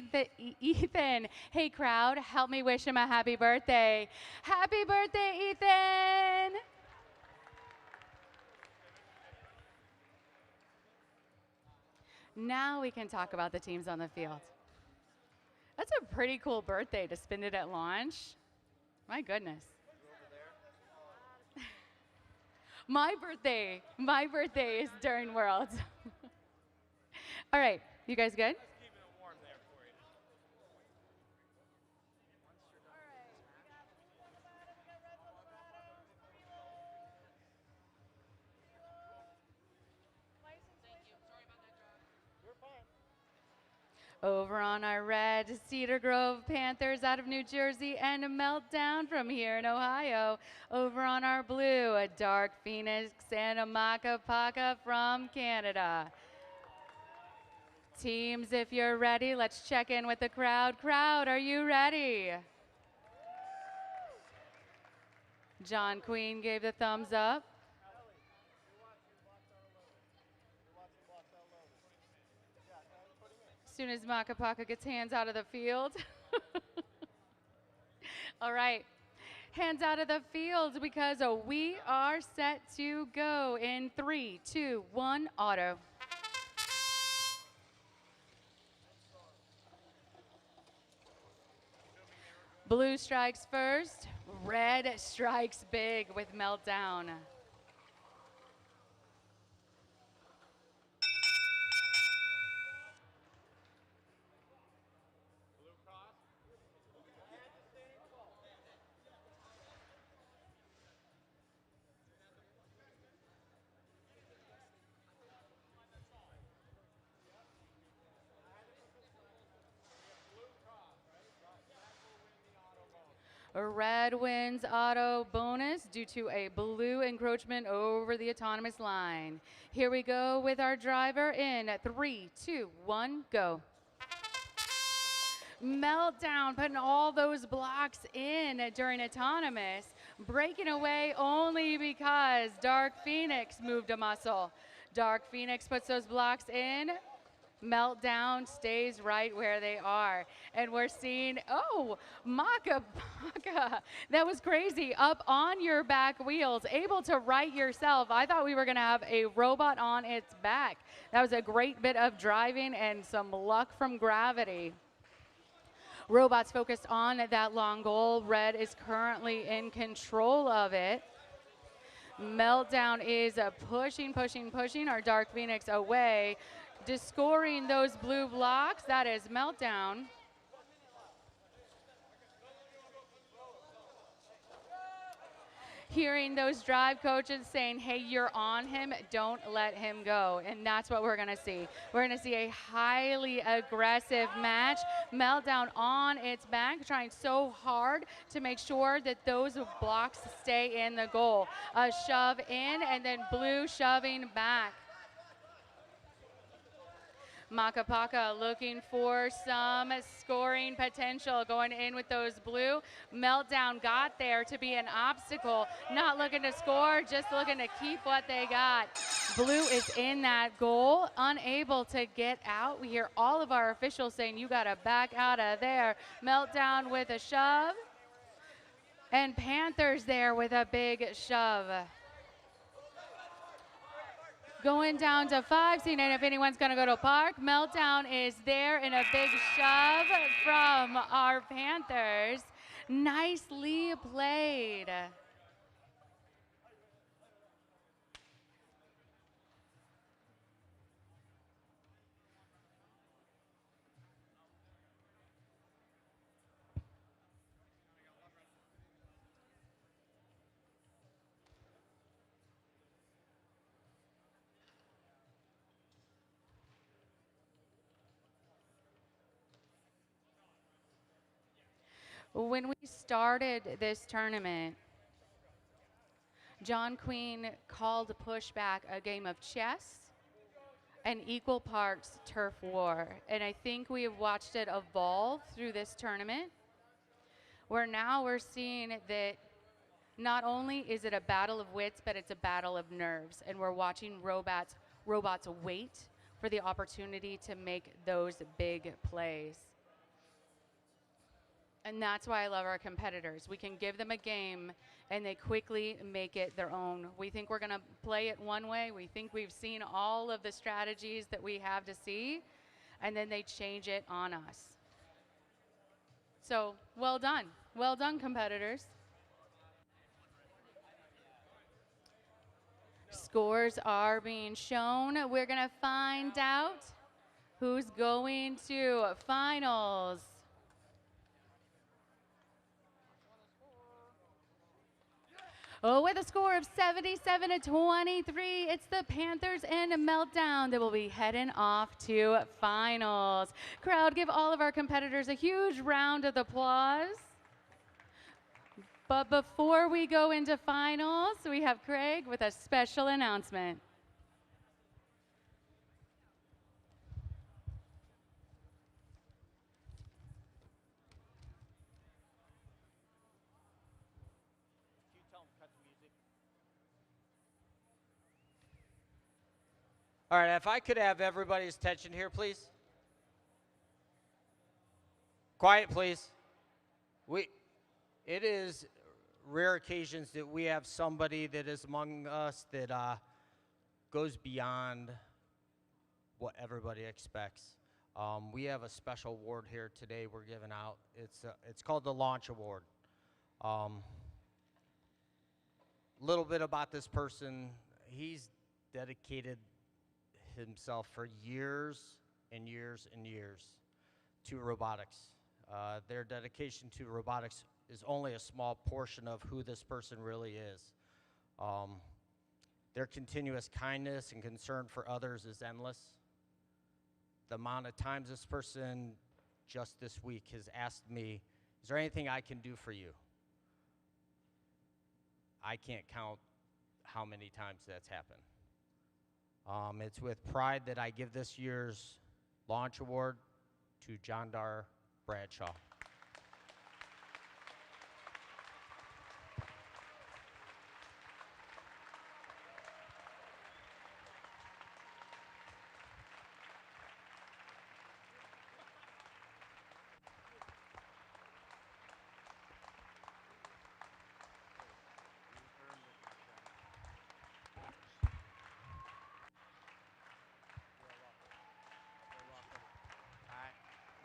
Ethan. Hey, crowd, help me wish him a happy birthday. Happy birthday, Ethan. Now we can talk about the teams on the field. That's a pretty cool birthday to spend it at launch. My goodness. My birthday is during Worlds. All right, you guys good? Over on our red, Cedar Grove Panthers out of New Jersey and a Meltdown from here in Ohio. Over on our blue, a Dark Phoenix and a Maka Paka from Canada. Teams, if you're ready, let's check in with the crowd. Crowd, are you ready? John Queen gave the thumbs up. As soon as Maka Paka gets hands out of the field. All right, hands out of the field because we are set to go in 3, 2, 1, auto. Blue strikes first, red strikes big with Meltdown. Red wins auto bonus due to a blue encroachment over the autonomous line. Here we go with our driver in 3, 2, 1, go. Meltdown, putting all those blocks in during autonomous, breaking away only because Dark Phoenix moved a muscle. Dark Phoenix puts those blocks in. Meltdown stays right where they are. And we're seeing, oh, Maka Paka, that was crazy. Up on your back wheels, able to right yourself. I thought we were gonna have a robot on its back. That was a great bit of driving and some luck from gravity. Robots focused on that long goal. Red is currently in control of it. Meltdown is pushing, pushing, pushing our Dark Phoenix away. Discoring those blue blocks, that is Meltdown. Hearing those drive coaches saying, hey, you're on him, don't let him go. And that's what we're going to see. We're going to see a highly aggressive match. Meltdown on its back, trying so hard to make sure that those blocks stay in the goal. A shove in and then blue shoving back. Makapaka looking for some scoring potential, going in with those blue. Meltdown got there to be an obstacle, not looking to score, just looking to keep what they got. Blue is in that goal, unable to get out. We hear all of our officials saying, you gotta back out of there. Meltdown with a shove. And Panthers there with a big shove. Going down to 5, seeing if anyone's going to go to park. Meltdown is there in a big shove from our Panthers. Nicely played. When we started this tournament, John Queen called pushback a game of chess and equal parts turf war. And I think we have watched it evolve through this tournament, where now we're seeing that not only is it a battle of wits, but it's a battle of nerves. And we're watching robots wait for the opportunity to make those big plays. And that's why I love our competitors. We can give them a game and they quickly make it their own. We think we're gonna play it one way. We think we've seen all of the strategies that we have to see, and then they change it on us. So, well done. Well done, competitors. Scores are being shown. We're gonna find out who's going to finals. Oh, with a score of 77-23, it's the Panthers and Meltdown that will be heading off to finals. Crowd, give all of our competitors a huge round of applause. But before we go into finals, we have Craig with a special announcement. All right, if I could have everybody's attention here, please. Quiet, please. It is rare occasions that we have somebody that is among us that goes beyond what everybody expects. We have a special award here today we're giving out. It's called the Launch Award. Little bit about this person. He's dedicated himself for years and years and years to robotics. Their dedication to robotics is only a small portion of who this person really is. Their continuous kindness and concern for others is endless. The amount of times this person just this week has asked me, is there anything I can do for you? I can't count how many times that's happened. It's with pride that I give this year's Launch Award to John Dar Bradshaw.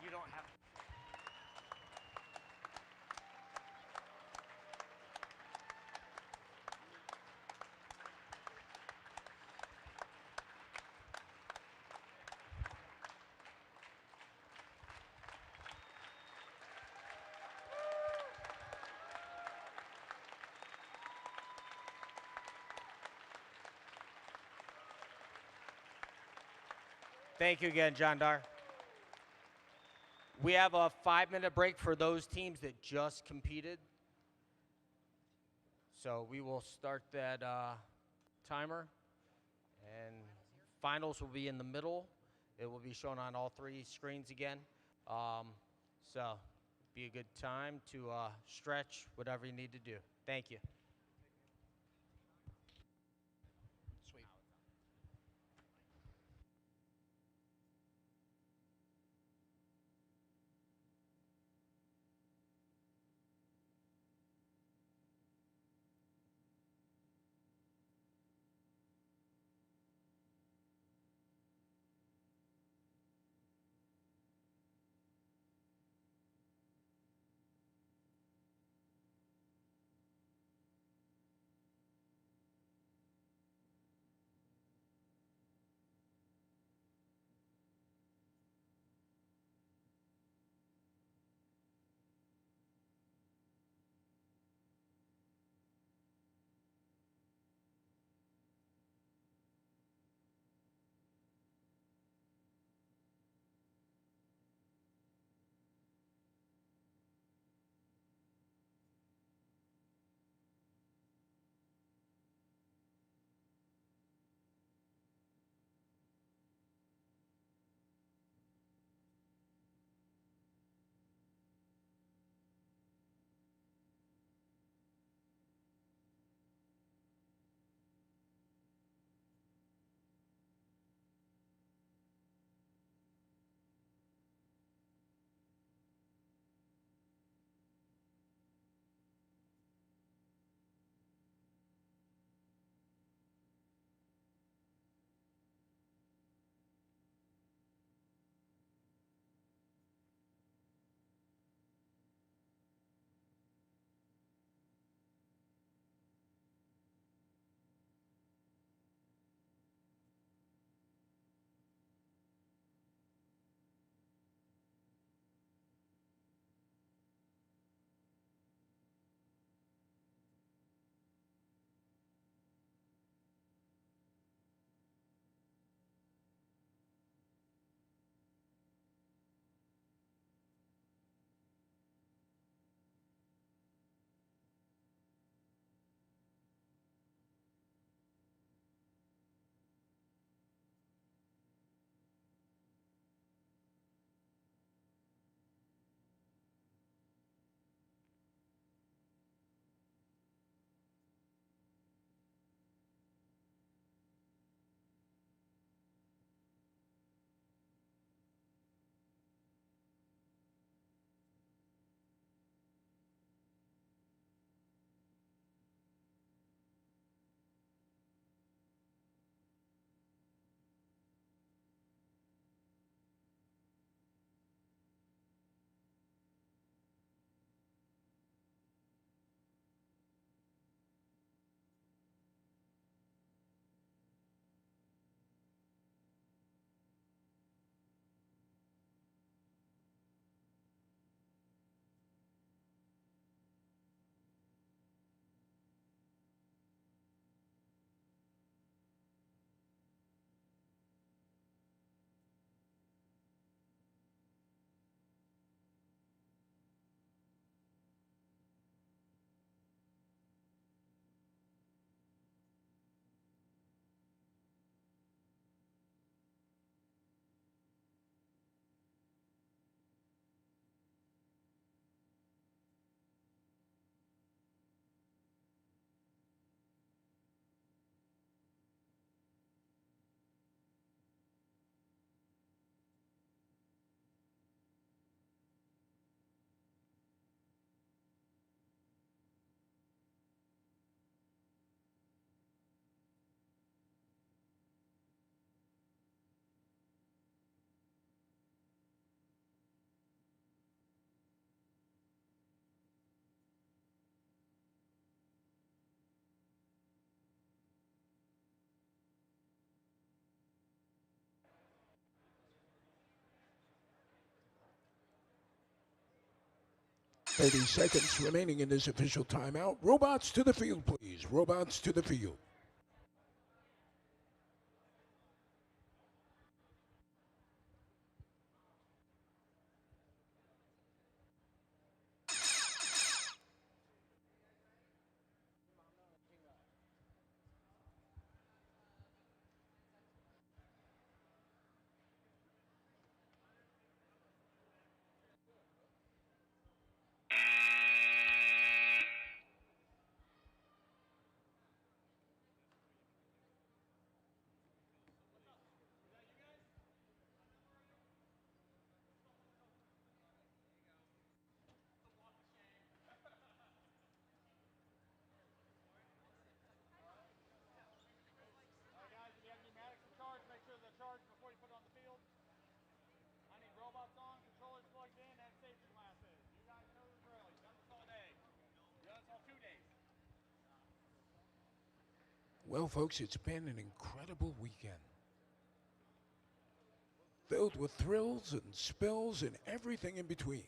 You don't have. Thank you again, John Dar. We have a 5-minute break for those teams that just competed. So we will start that timer. And finals will be in the middle. It will be shown on all 3 screens again. So be a good time to stretch, whatever you need to do. Thank you. Sweet. Thirty seconds remaining in this official timeout. Robots to the field, please. Robots to the field. Well, folks, it's been an incredible weekend. Filled with thrills and spills and everything in between.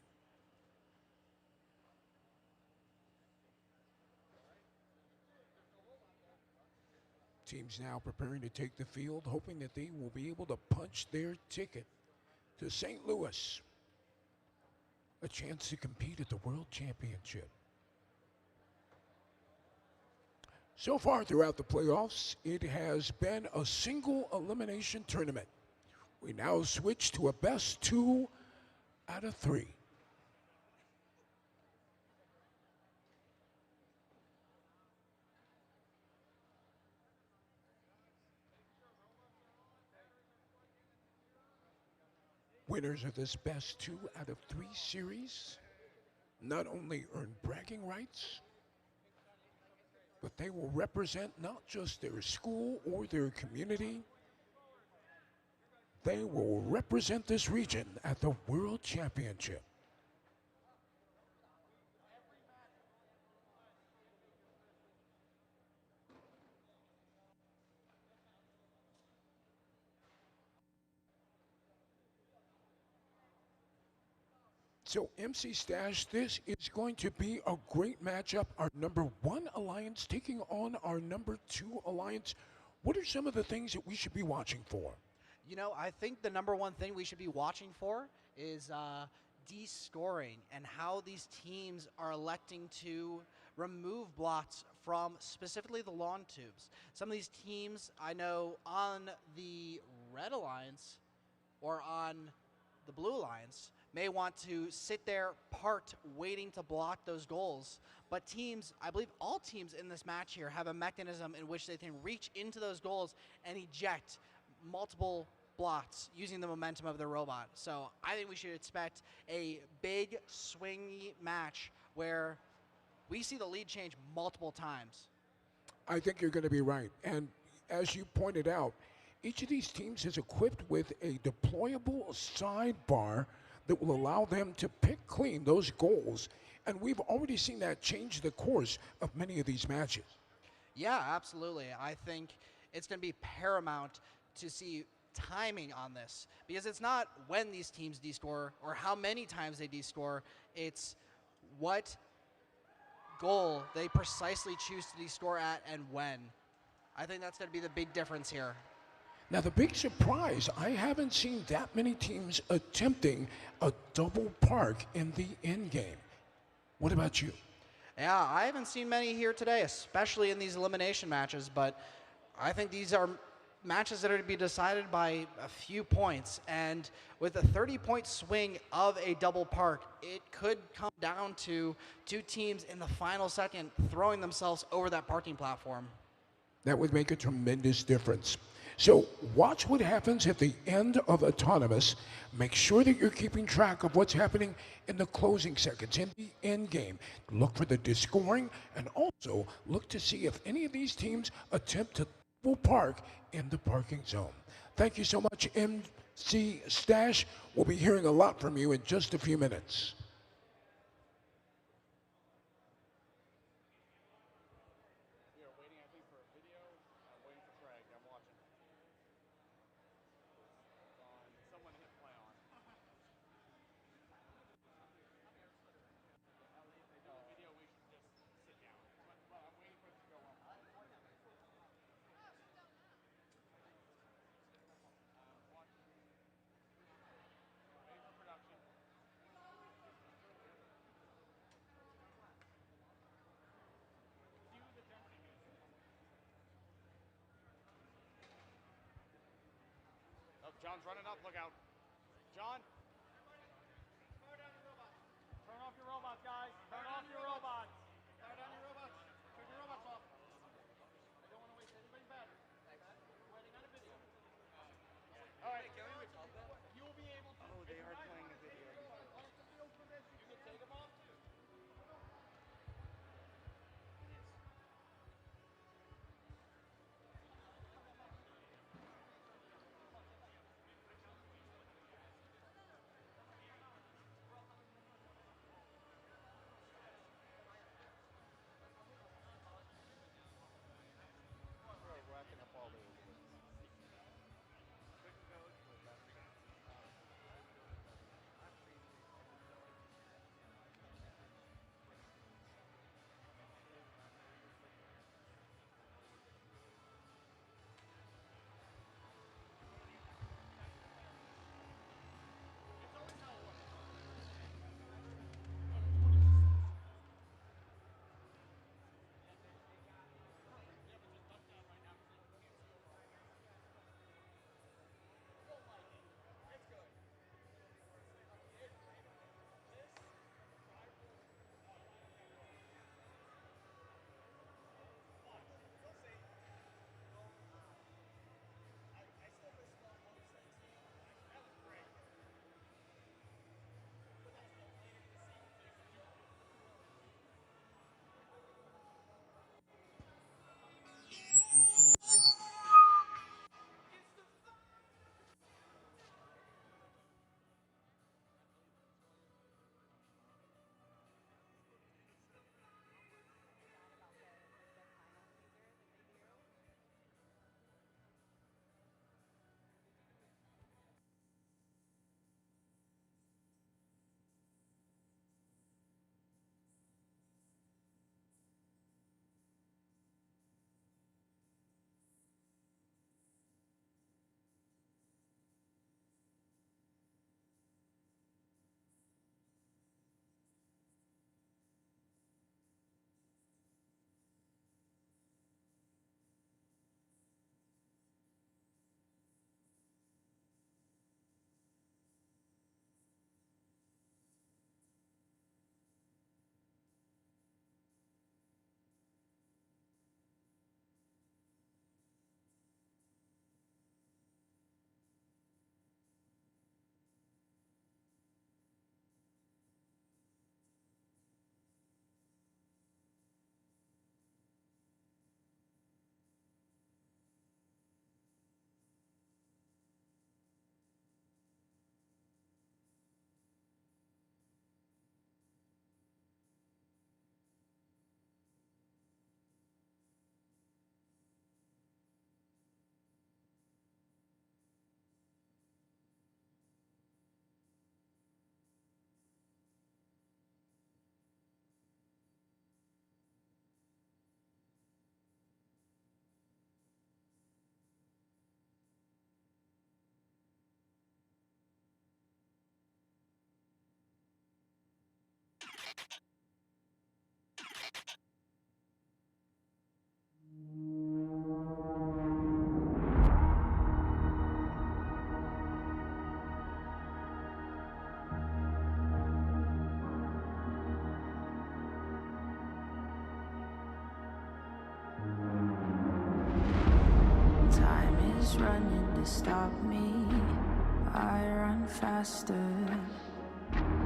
Teams now preparing to take the field, hoping that they will be able to punch their ticket to St. Louis. A chance to compete at the World Championship. So far throughout the playoffs, it has been a single elimination tournament. We now switch to a best 2 out of 3. Winners of this best 2 out of 3 series not only earn bragging rights, but they will represent not just their school or their community, they will represent this region at the World Championship. So, MC Stash, this is going to be a great matchup. Our number 1 alliance taking on our number 2 alliance. What are some of the things that we should be watching for? You know, I think the number one thing we should be watching for is de-scoring and how these teams are electing to remove blocks from specifically the long tubes. Some of these teams I know on the red alliance or on the blue alliance may want to sit there parked waiting to block those goals. But teams, I believe all teams in this match here have a mechanism in which they can reach into those goals and eject multiple blocks using the momentum of their robot. So I think we should expect a big swingy match where we see the lead change multiple times. I think you're going to be right. And as you pointed out, each of these teams is equipped with a deployable sidebar that will allow them to pick clean those goals. And we've already seen that change the course of many of these matches. Yeah, absolutely. I think it's going to be paramount to see timing on this, because it's not when these teams de-score or how many times they de-score, it's what goal they precisely choose to de-score at and when. I think that's going to be the big difference here. Now, the big surprise, I haven't seen that many teams attempting a double park in the end game. What about you? Yeah, I haven't seen many here today, especially in these elimination matches, but I think these are matches that are to be decided by a few points. And with a 30-point swing of a double park, it could come down to 2 teams in the final second throwing themselves over that parking platform. That would make a tremendous difference. So watch what happens at the end of Autonomous. Make sure that you're keeping track of what's happening in the closing seconds, in the end game. Look for the discoring, and also look to see if any of these teams attempt to double park in the parking zone. Thank you so much, MC Stash. We'll be hearing a lot from you in just a few minutes. John's running up, look out. John? Turn off your robots, guys. Turn off your robots. Fire down your robots. Turn your robots off. I don't want to waste anybody's battery. We're waiting on a video. All right. You'll be able to. Oh, they are playing a video. You can take them off too. Time is running to stop me. I run faster.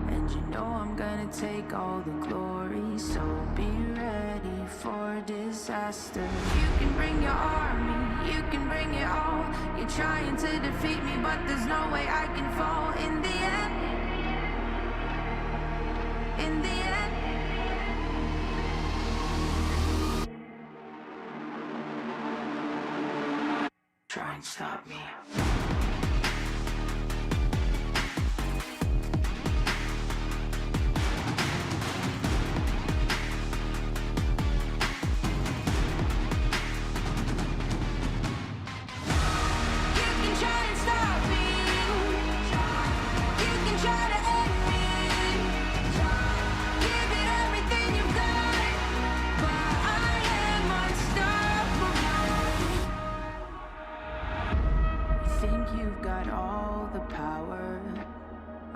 And you know I'm gonna take all the glory, so be ready for disaster. You can bring your army, you can bring it all. You're trying to defeat me, but there's no way I can fall. In the end, in the end, try and stop me.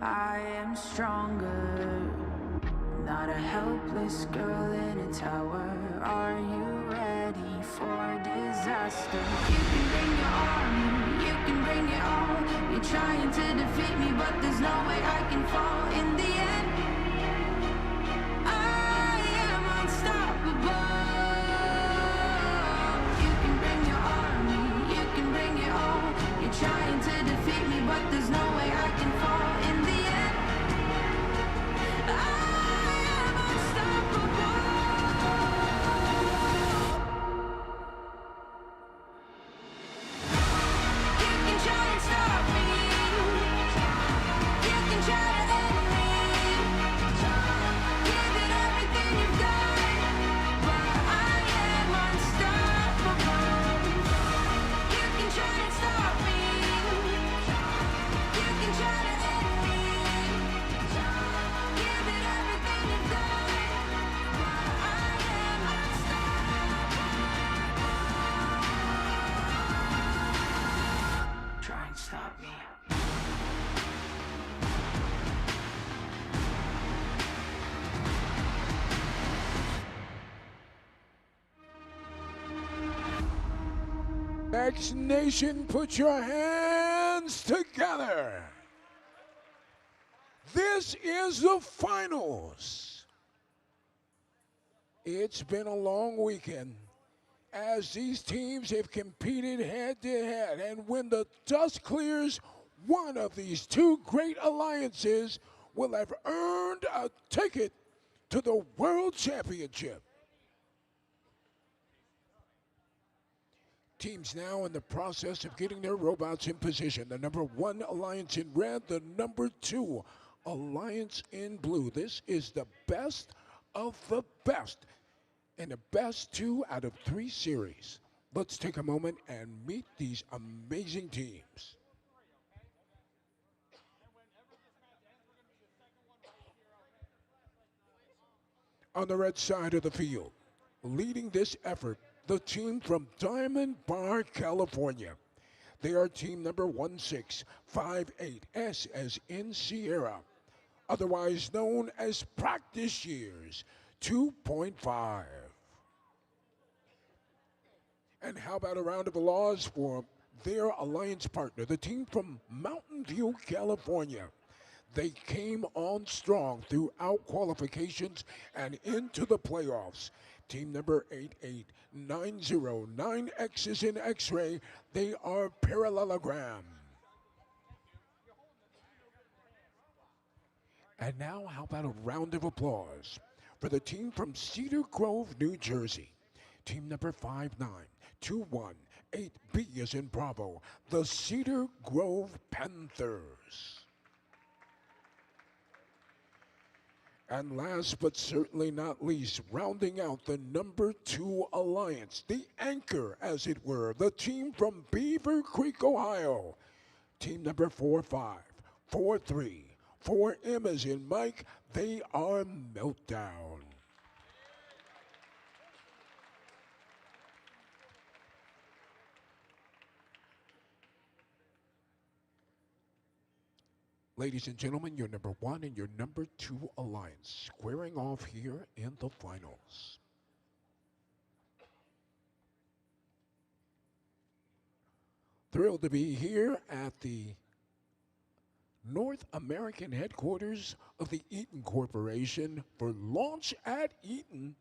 I am stronger, not a helpless girl in a tower. Are you ready for disaster? You can bring your army, you can bring it all. You're trying to defeat me, but there's no way I can fall. In the end, I am unstoppable. You can bring your army, you can bring it all. You're trying to defeat me, but there's no way I can fall. In the end, I am unstoppable. You can try and stop me. You can try to end me. Give it everything you've got, but I am unstoppable. You can try and stop me. You can try to end me. Give it everything you've got, but I am unstoppable. Try and stop me. X Nation, put your hands together. This is the finals. It's been a long weekend as these teams have competed head to head, and when the dust clears, one of these two great alliances will have earned a ticket to the World Championship. Teams now in the process of getting their robots in position. The number 1 alliance in red, the number 2 alliance in blue. This is the best of the best in the best 2 out of 3 series. Let's take a moment and meet these amazing teams. On the red side of the field, leading this effort, the team from Diamond Bar, California. They are team number 1658, S as in Sierra, otherwise known as Practice Years 2.5. And how about a round of applause for their alliance partner, the team from Mountain View, California. They came on strong throughout qualifications and into the playoffs. Team number 8890, 9 X's in X-ray. They are Parallelogram. And now, how about a round of applause for the team from Cedar Grove, New Jersey. Team number 59218B is in Bravo, the Cedar Grove Panthers. And last but certainly not least, rounding out the number 2 alliance, the anchor, as it were, the team from Beaver Creek, Ohio. Team number 4543, For M as in Mike, they are Meltdown. Ladies and gentlemen, your number 1 and your number 2 alliance squaring off here in the finals. Thrilled to be here at the North American headquarters of the EATON Corporation for Launch at EATON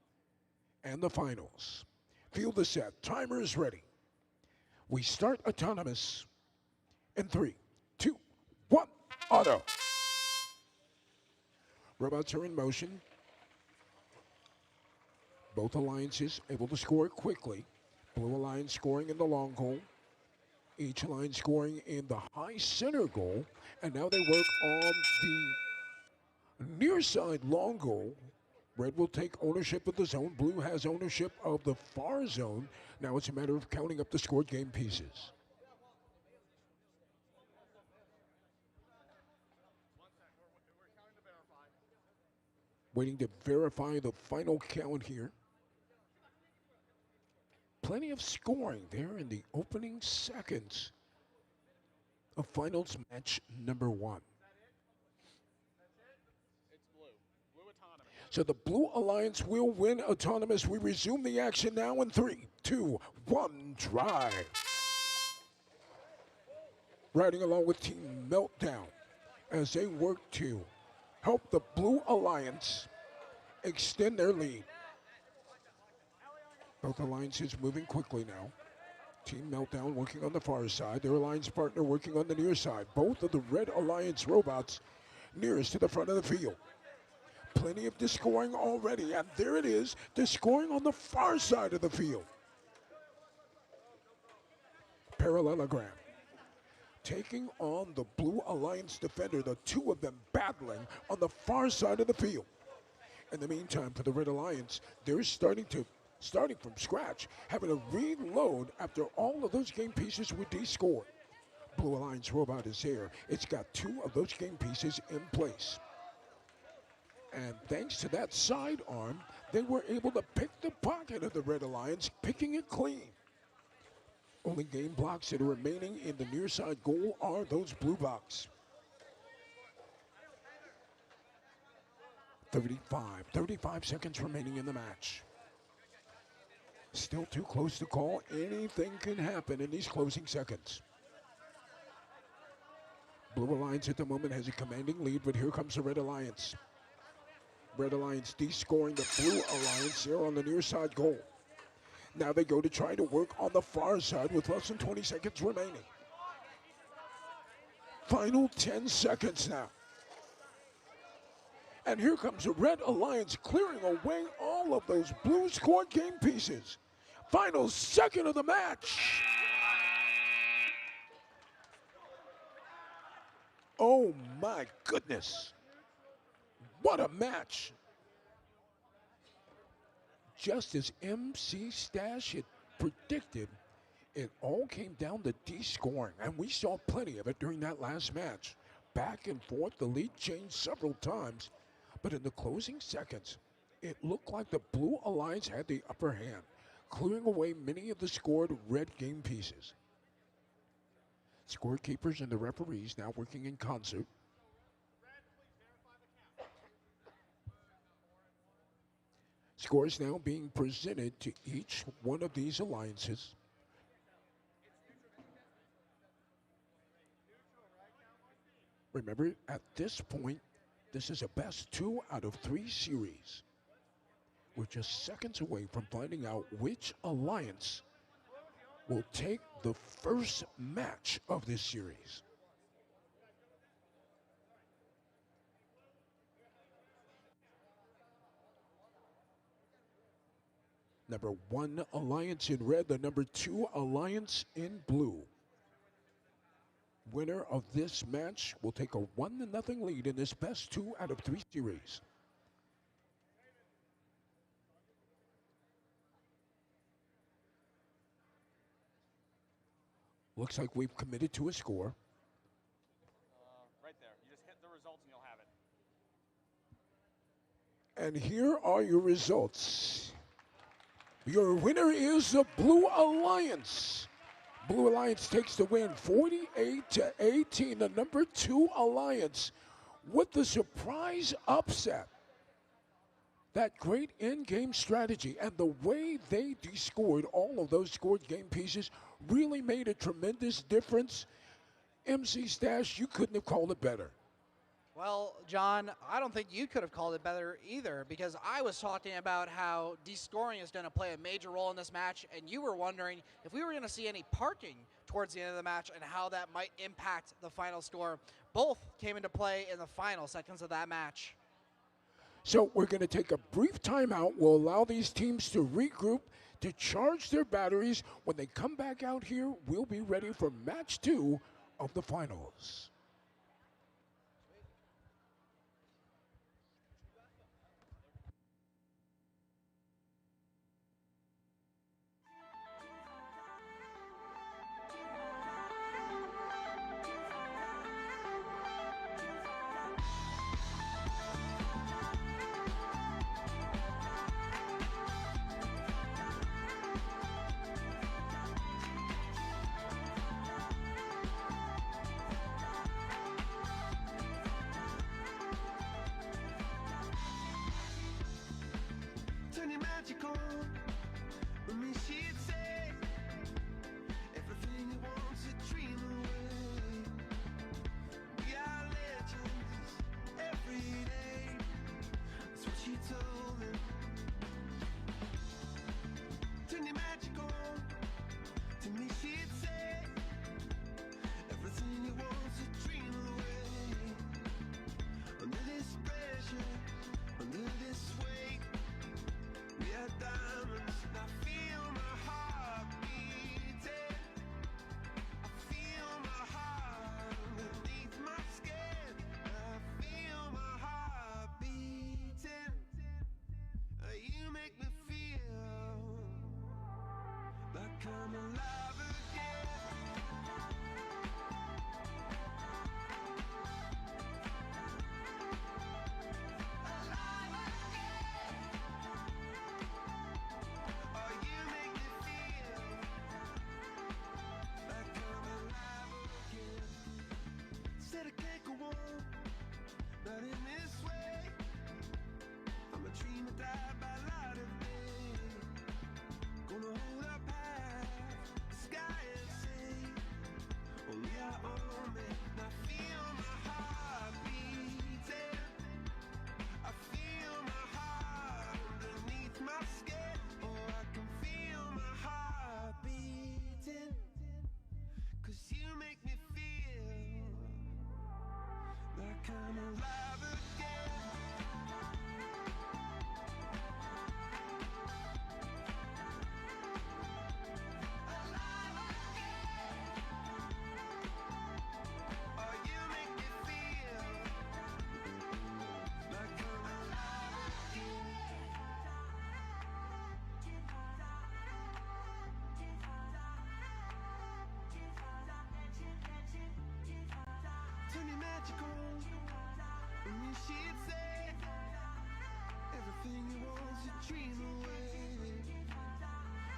and the finals. Field is set. Timer is ready. We start autonomous in 3, 2, 1, auto. Robots are in motion. Both alliances able to score quickly. Blue Alliance scoring in the long goal. Each alliance scoring in the high center goal. And now they work on the near side long goal. Red will take ownership of the zone. Blue has ownership of the far zone. Now it's a matter of counting up the scored game pieces. Waiting to verify the final count here. Plenty of scoring there in the opening seconds of finals match number 1. So the Blue Alliance will win autonomous. We resume the action now in 3, 2, 1, drive. Riding along with Team Meltdown as they work to help the Blue Alliance extend their lead. Both alliances moving quickly now. Team Meltdown working on the far side. Their alliance partner working on the near side. Both of the Red Alliance robots nearest to the front of the field. Plenty of descoring already, and there it is, descoring on the far side of the field. Parallelogram. Taking on the Blue Alliance defender, the two of them battling on the far side of the field. In the meantime, for the Red Alliance, they're starting from scratch, having to reload after all of those game pieces were descored. Blue Alliance robot is there. It's got 2 of those game pieces in place. And thanks to that sidearm, they were able to pick the pocket of the Red Alliance, picking it clean. Only game blocks that are remaining in the near side goal are those blue blocks. 35 seconds remaining in the match. Still too close to call. Anything can happen in these closing seconds. Blue Alliance at the moment has a commanding lead, but here comes the Red Alliance. Red Alliance descoring the Blue Alliance there on the near side goal. Now they go to try to work on the far side with less than 20 seconds remaining. Final 10 seconds now. And here comes the Red Alliance clearing away all of those blue scored game pieces. Final second of the match. Oh my goodness. What a match. Just as MC Stash had predicted, it all came down to descoring, and we saw plenty of it during that last match. Back and forth, the lead changed several times, but in the closing seconds, it looked like the Blue Alliance had the upper hand, clearing away many of the scored red game pieces. Scorekeepers and the referees now working in concert. Scores now being presented to each one of these alliances. Remember, at this point, this is a best 2 out of 3 series. We're just seconds away from finding out which alliance will take the first match of this series. Number 1 alliance in red, the number 2 alliance in blue. Winner of this match will take a 1-0 lead in this best 2 out of 3 series. Looks like we've committed to a score. Right there. You just hit the results and you'll have it. And here are your results. Your winner is the Blue Alliance. Blue Alliance takes the win 48-18, the number 2 Alliance, with the surprise upset. That great in-game strategy and the way they descored all of those scored game pieces really made a tremendous difference. MC Stash, you couldn't have called it better. Well, John, I don't think you could have called it better either, because I was talking about how descoring is going to play a major role in this match, and you were wondering if we were going to see any parking towards the end of the match and how that might impact the final score. Both came into play in the final seconds of that match. So we're going to take a brief timeout. We'll allow these teams to regroup, to charge their batteries. When they come back out here, we'll be ready for match 2 of the finals. Turn your magic on. With me, she'd say everything you want to dream away. We are legends every day. That's what she told me. Turn your magic on. To me, she'd say everything you want to dream away. Under this pressure, under this weight. We are diamonds, and I feel my heart beating. I feel my heart underneath my skin. I feel my heart beating. You make me feel like I'm alive again. Said I can't go on, not in this way. I'm a dreamer, died by light of day. Gonna hold up high, the sky and say, only I own me. And I feel my heart beating. I feel my heart underneath my skin. Oh, I can feel my heart beating. 'Cause you make me feel like I'm alive again. Alive again. Oh, you make me feel like I'm alive again. Turn your magic on. When you she'd say everything you want to dream away.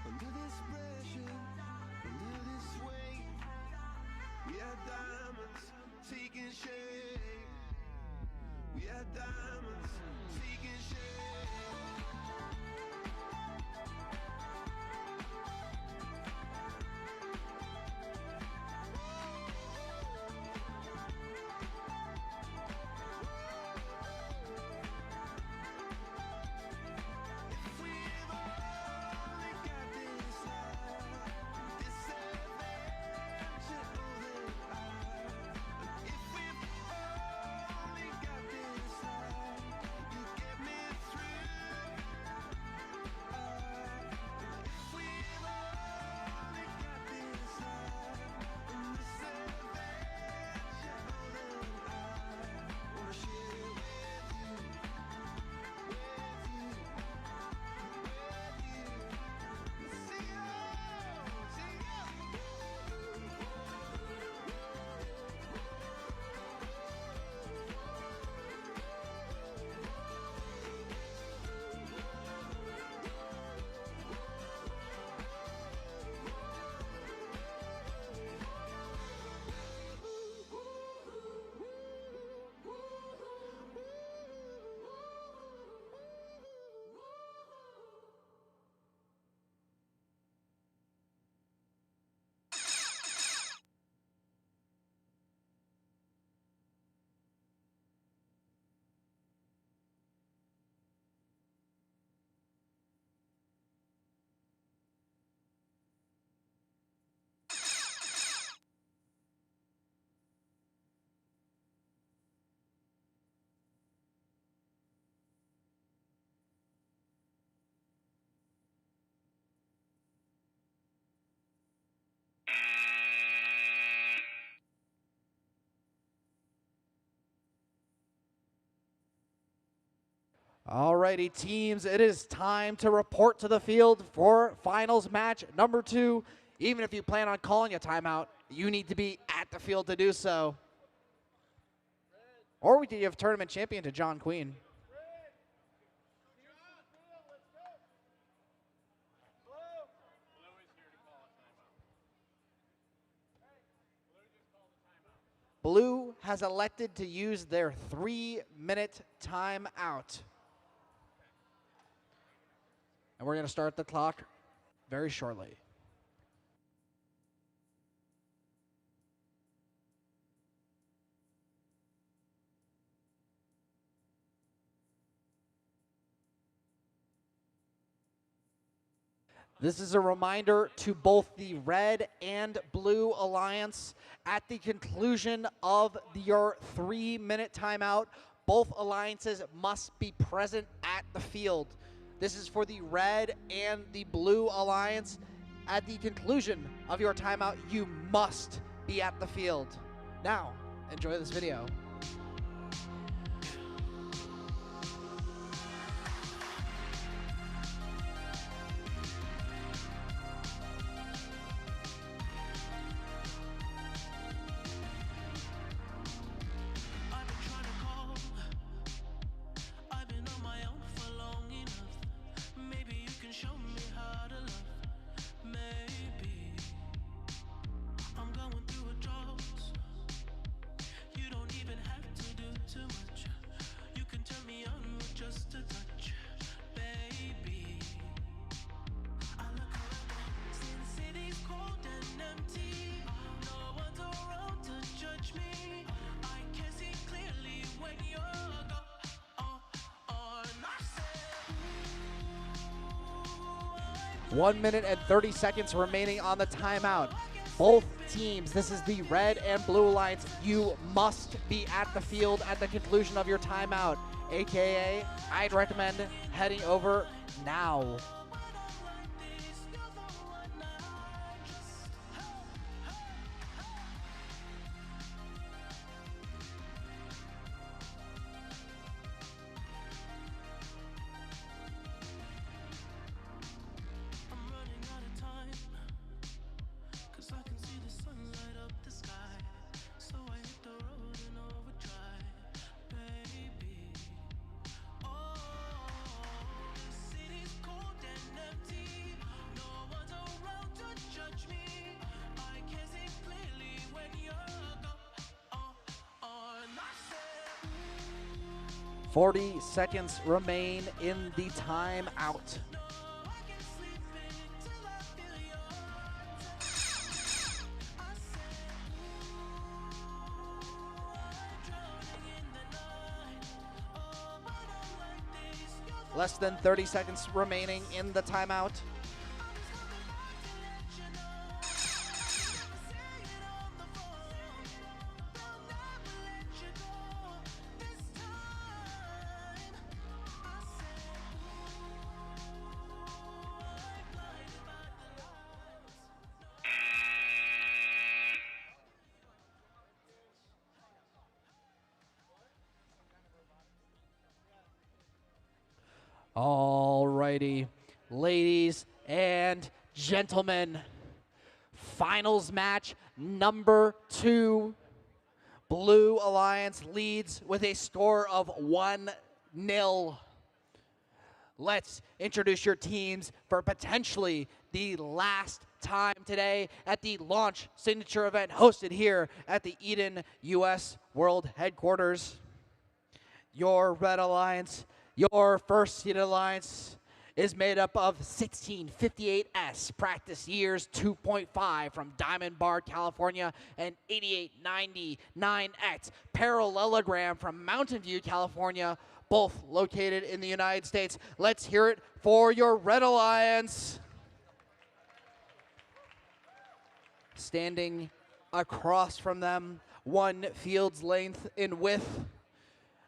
Under this pressure, under this weight, we are diamonds taking shape. We are diamonds taking shape. If we've only got this life, this adventure, oh, then I. And if we've only got this life, you get me through. Alrighty, teams, it is time to report to the field for finals match number 2. Even if you plan on calling a timeout, you need to be at the field to do so. Or we could give tournament champion to John Queen. Blue has elected to use their 3-minute timeout. And we're going to start the clock very shortly. This is a reminder to both the Red and Blue Alliance. At the conclusion of your 3-minute timeout, both alliances must be present at the field. This is for the Red and the Blue Alliance. At the conclusion of your timeout, you must be at the field. Now, enjoy this video. One minute and 30 seconds remaining on the timeout. Both teams, this is the Red and Blue Alliance, you must be at the field at the conclusion of your timeout. AKA, I'd recommend heading over now. – 40 seconds remain in the timeout. Less than 30 seconds remaining in the timeout. Alrighty, ladies and gentlemen, finals match number 2. Blue Alliance leads with a score of 1-0. Let's introduce your teams for potentially the last time today at the launch signature event hosted here at the EATON US World Headquarters. Your Red Alliance, your first seeded alliance, is made up of 1658S practice years 2.5 from Diamond Bar, California, and 8899X parallelogram from Mountain View, California, both located in the United States. Let's hear it for your Red Alliance. Standing across from them, 1 field's length in width,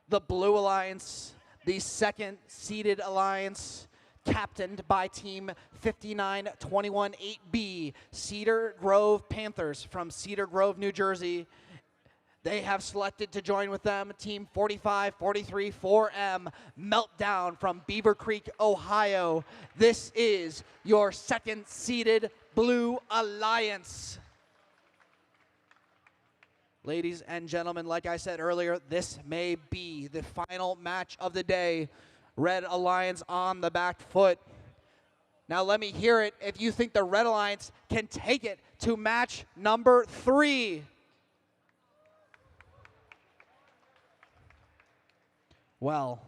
the Blue Alliance, the second seeded alliance, captained by team 59218B, Cedar Grove Panthers from Cedar Grove, New Jersey. They have selected to join with them Team 4543 4M Meltdown from Beaver Creek, Ohio. This is your second seeded Blue Alliance. Ladies and gentlemen, like I said earlier, this may be the final match of the day. Red Alliance on the back foot. Now let me hear it if you think the Red Alliance can take it to match number 3. Well,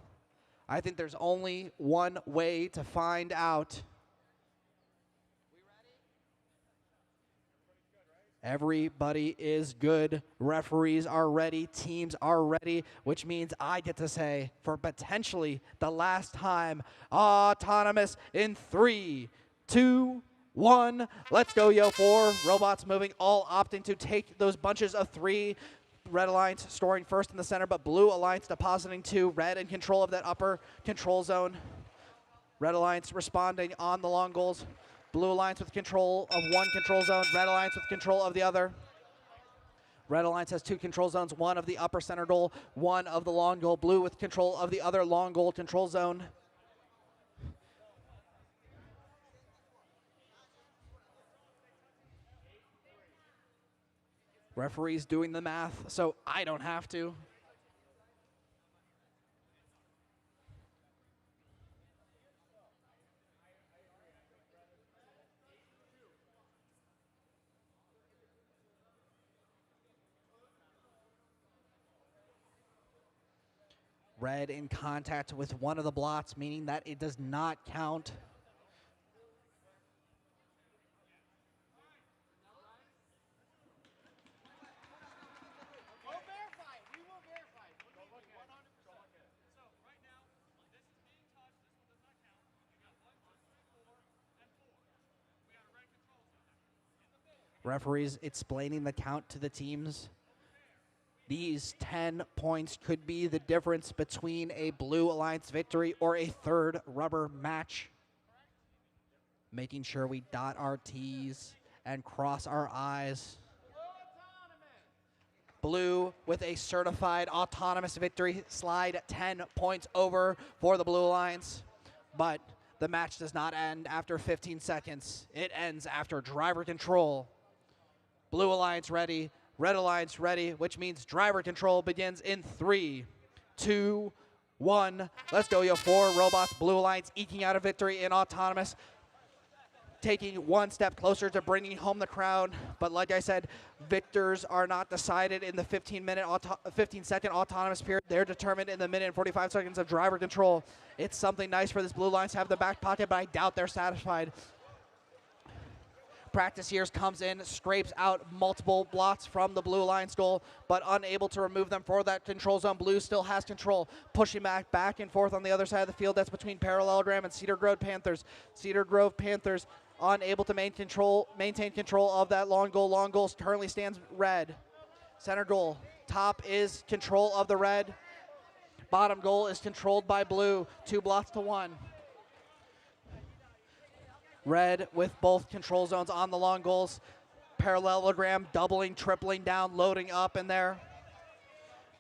I think there's only one way to find out. Everybody is good. Referees are ready. Teams are ready, which means I get to say, for potentially the last time, autonomous in 3, 2, 1. Let's go, yo. 4 robots moving, all opting to take those bunches of 3. Red Alliance storing first in the center, but Blue Alliance depositing 2. Red in control of that upper control zone. Red Alliance responding on the long goals. Blue Alliance with control of 1 control zone. Red Alliance with control of the other. Red Alliance has 2 control zones, 1 of the upper center goal, 1 of the long goal. Blue with control of the other long goal control zone. Referees doing the math, so I don't have to. Red in contact with one of the blots, meaning that it does not count. Referees explaining the count to the teams. These 10 points could be the difference between a Blue Alliance victory or a third rubber match. Making sure we dot our T's and cross our I's. Blue with a certified autonomous victory, slide 10 points over for the Blue Alliance. But the match does not end after 15 seconds. It ends after driver control. Blue Alliance ready. Red Alliance ready, which means driver control begins in 3, 2, 1. Let's go, yo. 4 robots. Blue Alliance eking out a victory in autonomous, taking 1 step closer to bringing home the crown. But like I said, victors are not decided in the 15-second autonomous period. They're determined in the minute and 45 seconds of driver control. It's something nice for this Blue Alliance to have in the back pocket, but I doubt they're satisfied. Practice Years comes in, scrapes out multiple blots from the Blue Alliance goal, but unable to remove them for that control zone. Blue still has control, pushing back and forth on the other side of the field. That's between Parallelogram and Cedar Grove Panthers. Cedar Grove Panthers unable to maintain control of that long goal. Long goal currently stands red. Center goal, top is control of the red. Bottom goal is controlled by blue, 2 blots to 1. Red with both control zones on the long goals. Parallelogram doubling, tripling down, loading up in there.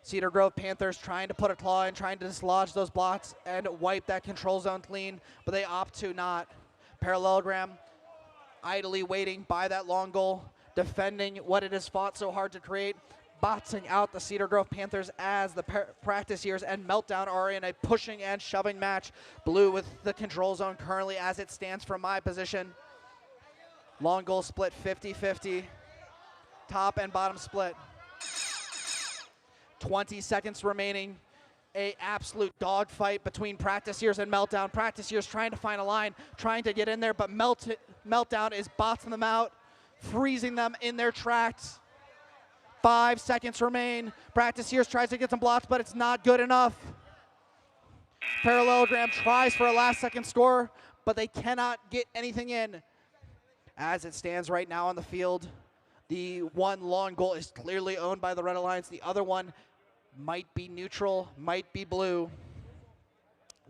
Cedar Grove Panthers trying to put a claw in, trying to dislodge those blocks and wipe that control zone clean, but they opt to not. Parallelogram idly waiting by that long goal, defending what it has fought so hard to create, boxing out the Cedar Grove Panthers as the Practice Years and Meltdown are in a pushing and shoving match. Blue with the control zone currently as it stands from my position. Long goal split 50-50. Top and bottom split. 20 seconds remaining. A absolute dogfight between Practice Years and Meltdown. Practice Years trying to find a line, trying to get in there, but Meltdown is boxing them out, freezing them in their tracks. 5 seconds remain. Practice Years tries to get some blocks, but it's not good enough. Parallelogram tries for a last-second score, but they cannot get anything in. As it stands right now on the field, the one long goal is clearly owned by the Red Alliance. The other one might be neutral, might be blue.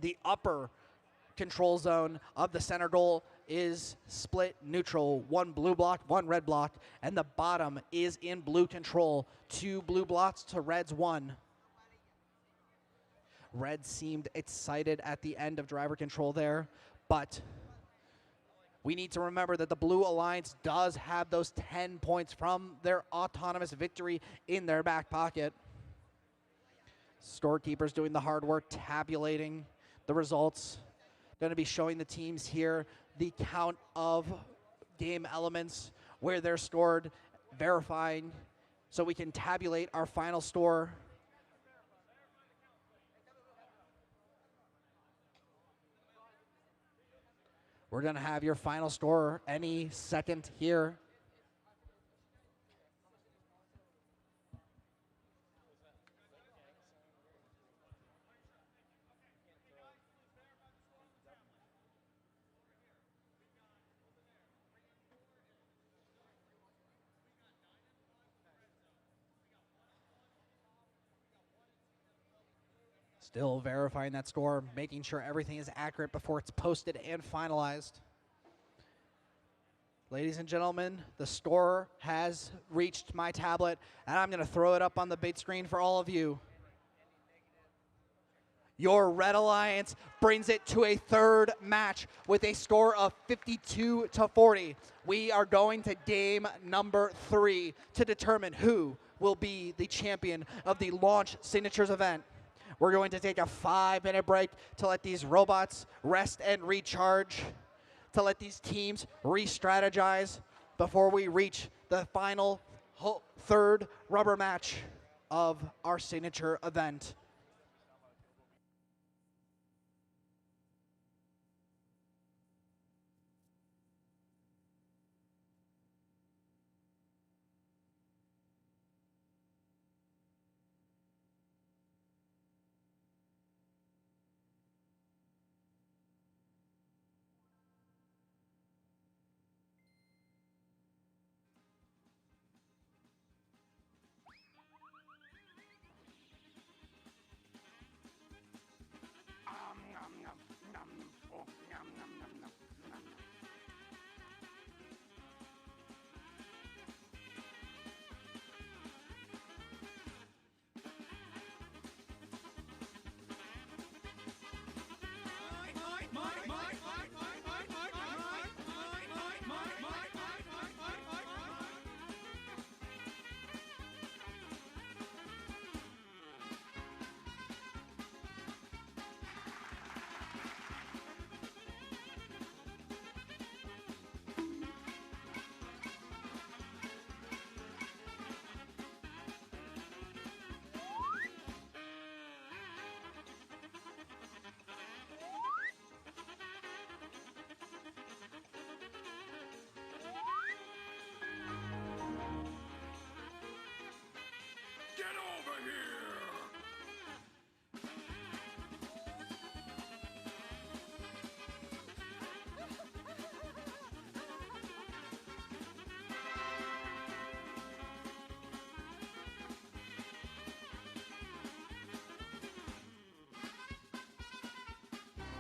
The upper control zone of the center goal is split neutral, 1 blue block, 1 red block, and the bottom is in blue control, 2 blue blocks to red's 1. Red seemed excited at the end of driver control there, but we need to remember that the Blue Alliance does have those 10 points from their autonomous victory in their back pocket. Storekeepers doing the hard work, tabulating the results. Going to be showing the teams here the count of game elements, where they're stored, verifying, so we can tabulate our final score. We're going to have your final score any second here. Still verifying that score, making sure everything is accurate before it's posted and finalized. Ladies and gentlemen, the score has reached my tablet, and I'm going to throw it up on the big screen for all of you. Your Red Alliance brings it to a third match with a score of 52-40. We are going to game number 3 to determine who will be the champion of the Launch Signatures event. We're going to take a 5-minute break to let these robots rest and recharge, to let these teams re-strategize before we reach the final third rubber match of our signature event.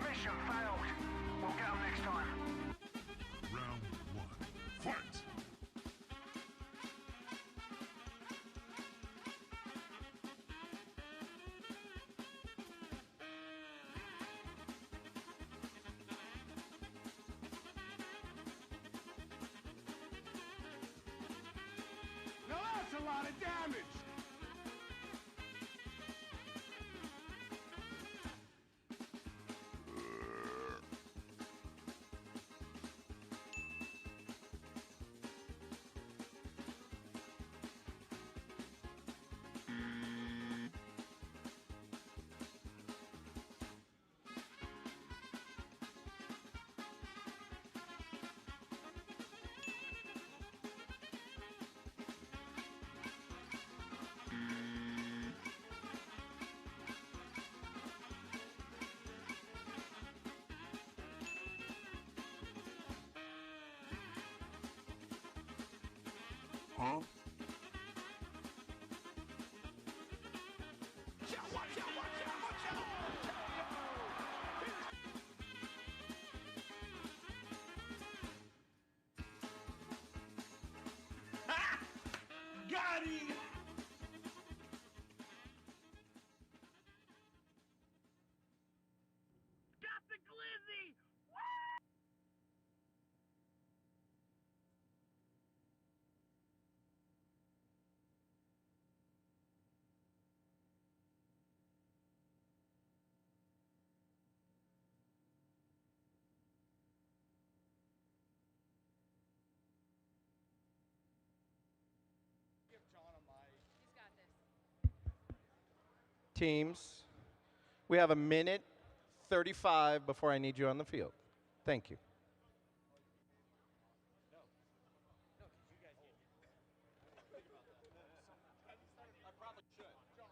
Mission failed. We'll get them next time. Round 1. Fight! Now that's a lot of damage. Huh? ready. Got the glizzy! Give John a mic. He's got this. Teams, we have a minute 35 before I need you on the field. Thank you. I probably should. John,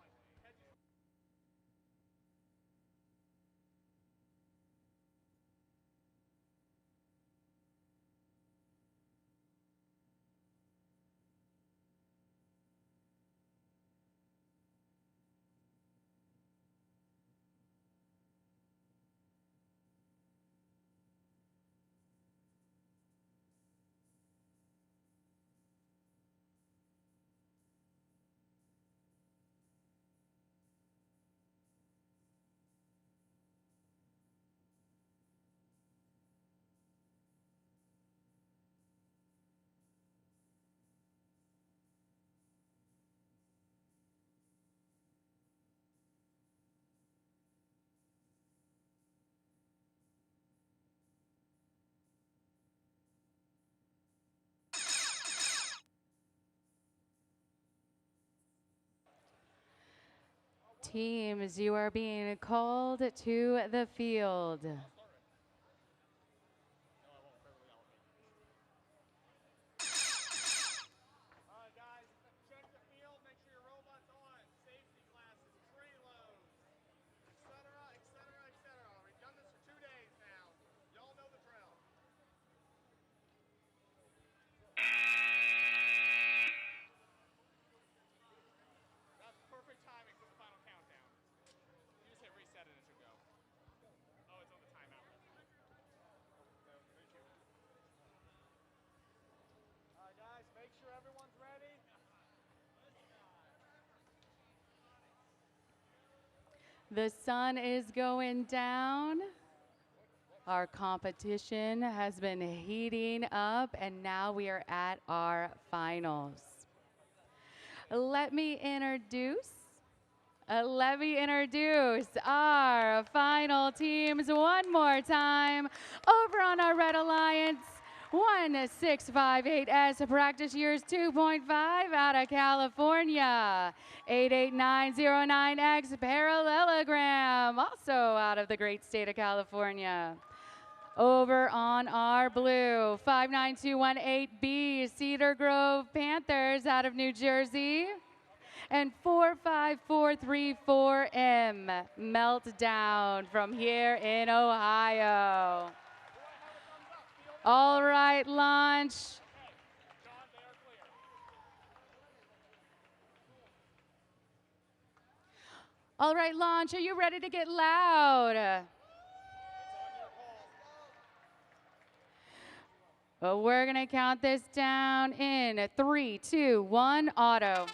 Teams, you are being called to the field. Alright guys, check the field, make sure your robot's on. Safety glasses, tray loads, etc., etc., etc. We've done this for 2 days now. Y'all know the drill. That's perfect timing for the final countdown. You just hit reset and it should go. Oh, it's on the timeout. Alright guys, make sure everyone's ready. The sun is going down. Our competition has been heating up, and now we are at our finals. Let me introduce our final teams one more time. Over on our Red Alliance, 1658S, practice years 2.5 out of California. 88909X, parallelogram, also out of the great state of California. Over on our blue, 59218B, Cedar Grove Panthers out of New Jersey. And 45434M, Meltdown from here in Ohio. All right, launch. All right, launch, are you ready to get loud? Well, we're gonna count this down in 3, 2, 1, auto.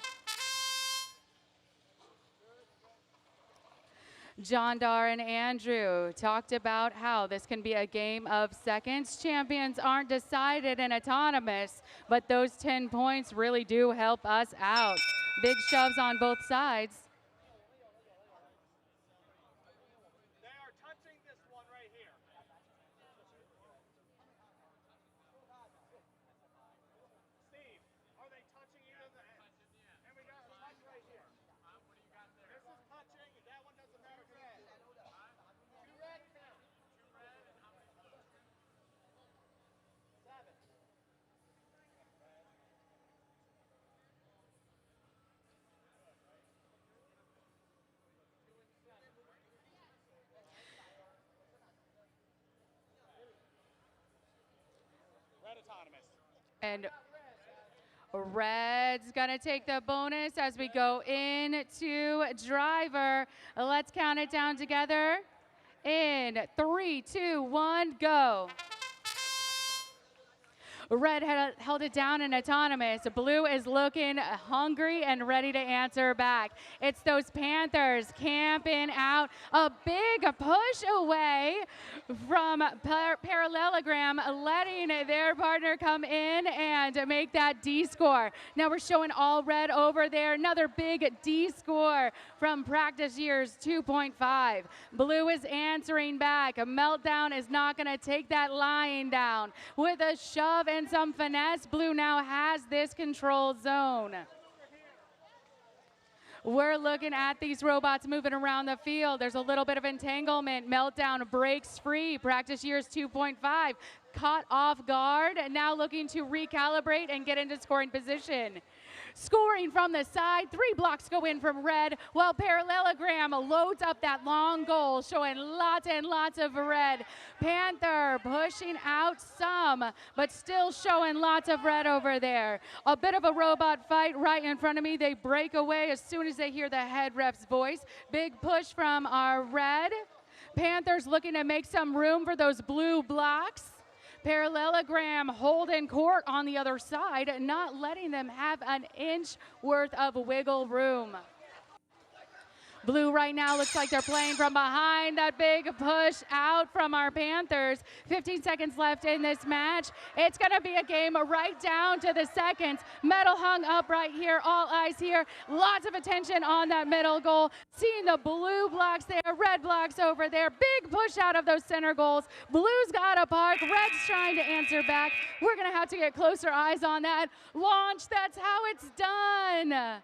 John Dar and Andrew talked about how this can be a game of seconds. Champions aren't decided and autonomous, but those 10 points really do help us out. Big shoves on both sides. They are touching this one right here. Steve, are they touching either of the ends? And we got a touch right here. What do you got there? This is touching, that one doesn't matter. Two red. Two red, Tim. Two red, and how many blue? 7. Red autonomous. And Red's gonna take the bonus as we go into driver. Let's count it down together. In 3, 2, 1, go. Red held it down in autonomous. Blue is looking hungry and ready to answer back. It's those Panthers camping out. A big push away from Parallelogram, letting their partner come in and make that D score. Now we're showing all red over there. Another big D score from practice years 2.5. Blue is answering back. A Meltdown is not going to take that lying down. With a shove and some finesse, Blue now has this control zone. We're looking at these robots moving around the field. There's a little bit of entanglement. Meltdown breaks free. Practice years 2.5. Caught off guard, and now looking to recalibrate and get into scoring position. Scoring from the side, 3 blocks go in from red, while Parallelogram loads up that long goal, showing lots and lots of red. Panther pushing out some, but still showing lots of red over there. A bit of a robot fight right in front of me. They break away as soon as they hear the head ref's voice. Big push from our red. Panthers looking to make some room for those blue blocks. Parallelogram holding court on the other side, not letting them have an inch worth of wiggle room. Blue right now looks like they're playing from behind. That big push out from our Panthers. 15 seconds left in this match. It's going to be a game right down to the seconds. Medal hung up right here. All eyes here. Lots of attention on that middle goal. Seeing the blue blocks there, red blocks over there. Big push out of those center goals. Blue's got a park. Red's trying to answer back. We're going to have to get closer eyes on that launch. That's how it's done.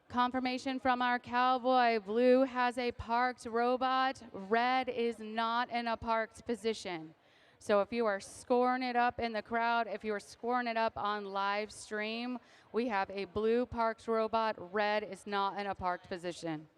Confirmation from our cowboy. Blue has a parked robot. Red is not in a parked position. So if you are scoring it up in the crowd, if you are scoring it up on live stream, we have a blue parked robot. Red is not in a parked position.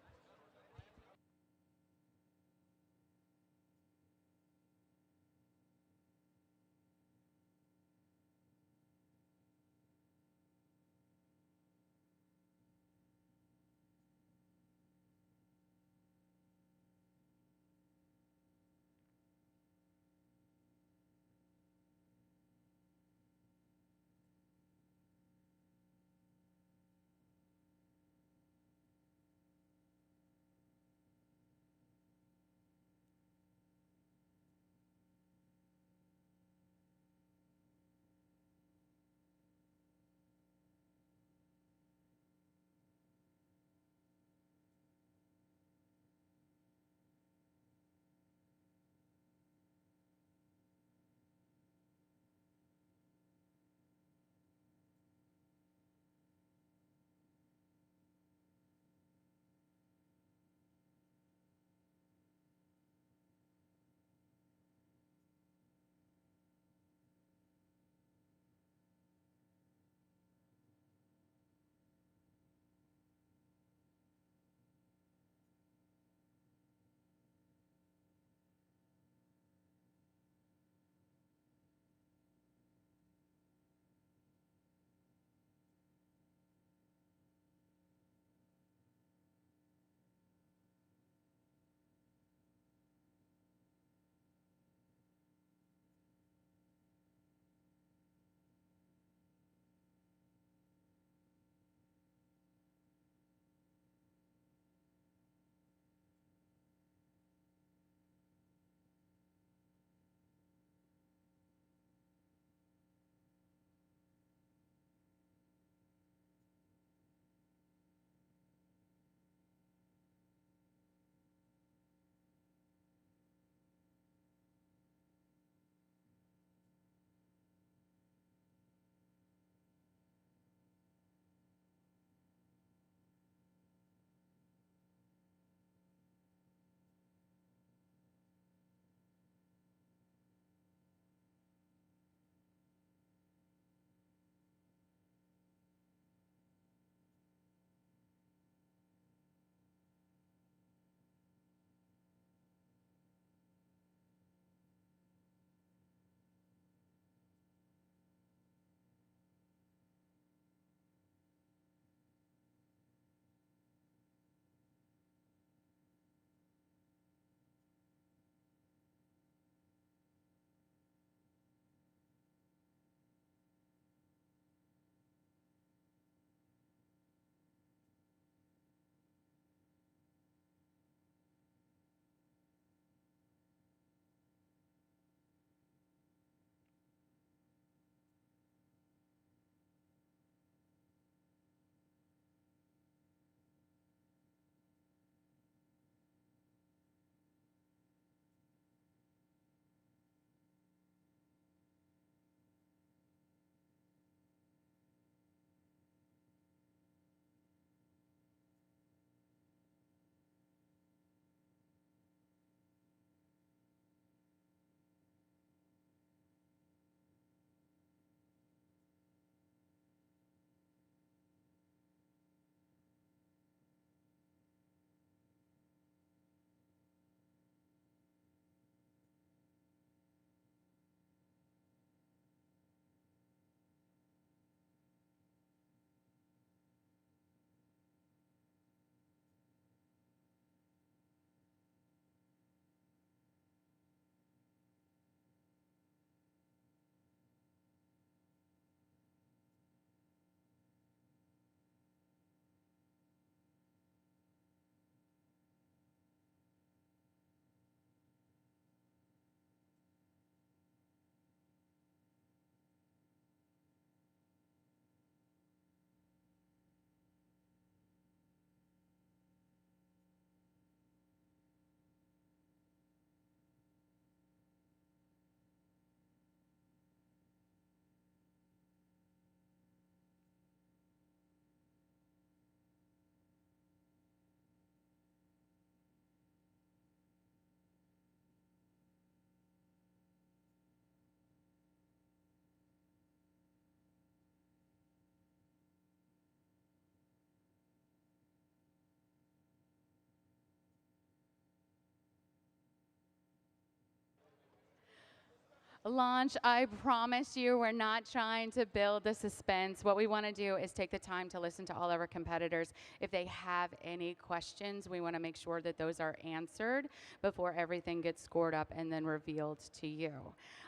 Launch, I promise you, we're not trying to build the suspense. What we want to do is take the time to listen to all of our competitors. If they have any questions, we want to make sure that those are answered before everything gets scored up and then revealed to you.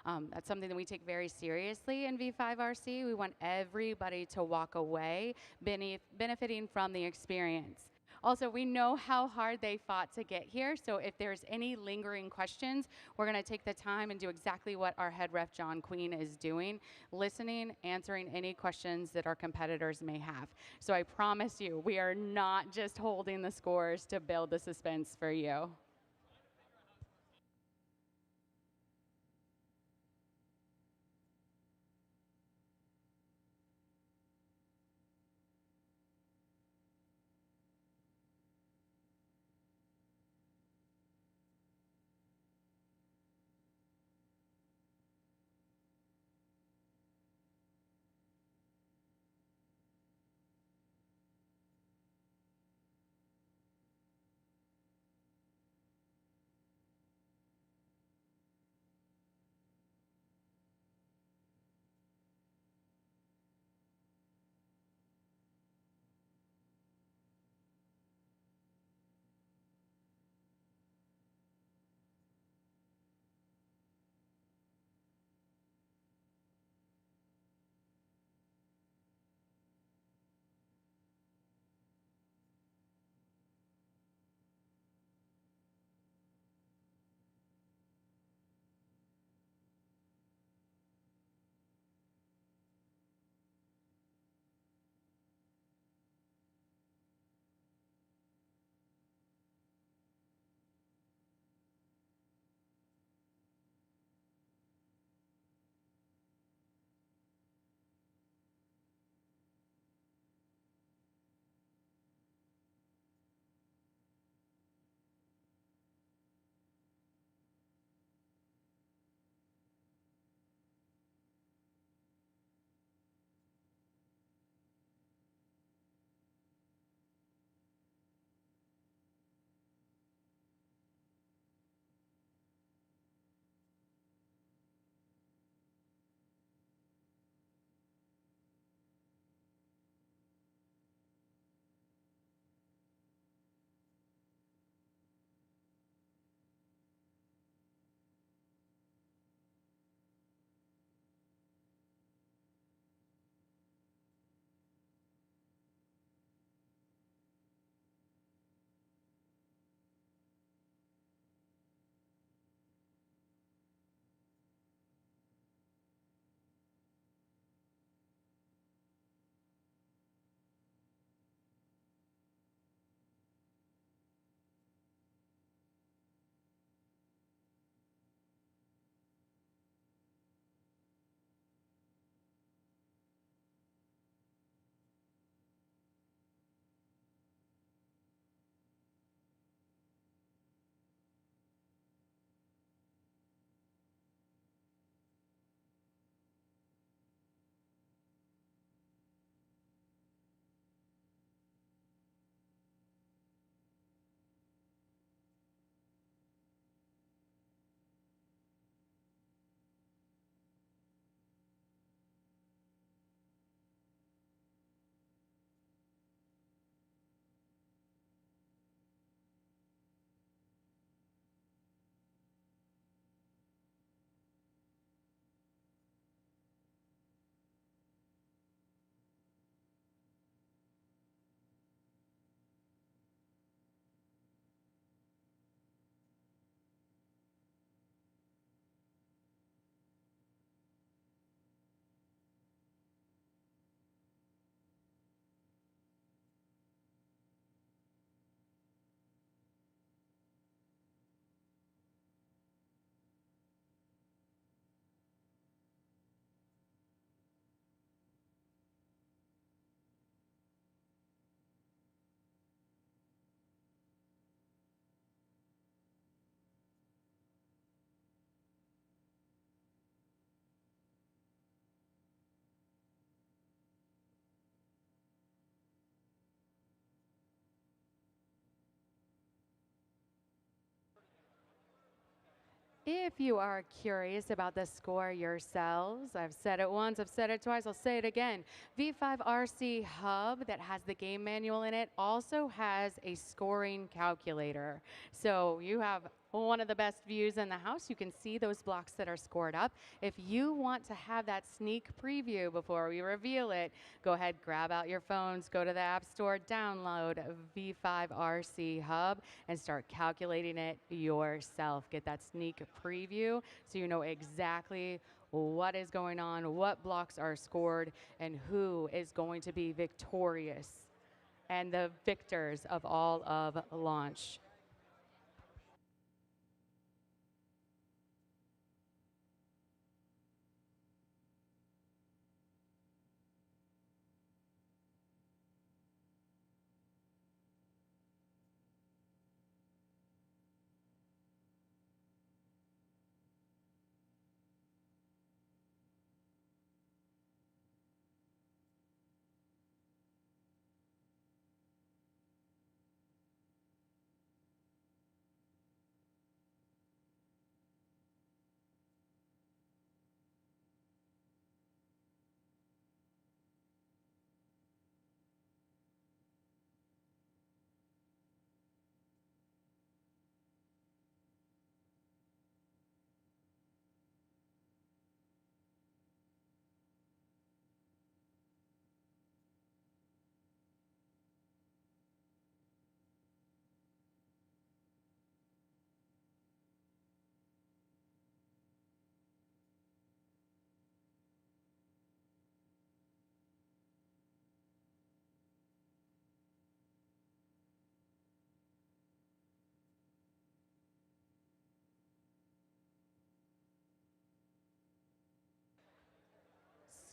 That's something that we take very seriously in V5RC. We want everybody to walk away benefiting from the experience. Also, we know how hard they fought to get here, so if there's any lingering questions, we're going to take the time and do exactly what our head ref, John Queen, is doing, listening, answering any questions that our competitors may have. So I promise you, we are not just holding the scores to build the suspense for you. If you are curious about the score yourselves, I've said it once, I've said it twice, I'll say it again. V5RC Hub that has the game manual in it also has a scoring calculator. So you have one of the best views in the house. You can see those blocks that are scored up. If you want to have that sneak preview before we reveal it, go ahead, grab out your phones, go to the App Store, download V5RC Hub, and start calculating it yourself. Get that sneak preview so you know exactly what is going on, what blocks are scored, and who is going to be victorious and the victors of all of launch.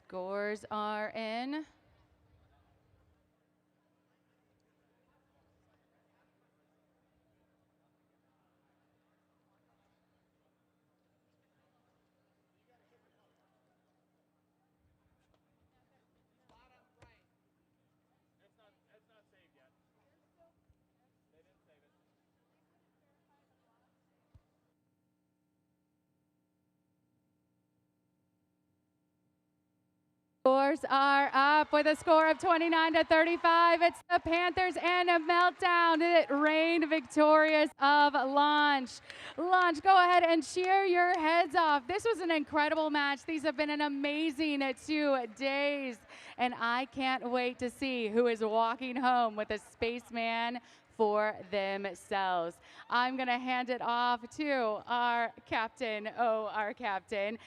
Scores are in. It's not saved yet. They didn't save it. Scores are up with a score of 29-35. It's the Panthers and a meltdown that reigned victorious of launch. Launch, go ahead and cheer your heads off. This was an incredible match. These have been an amazing 2 days. And I can't wait to see who is walking home with a spaceman for themselves. I'm going to hand it off to our captain, our captain.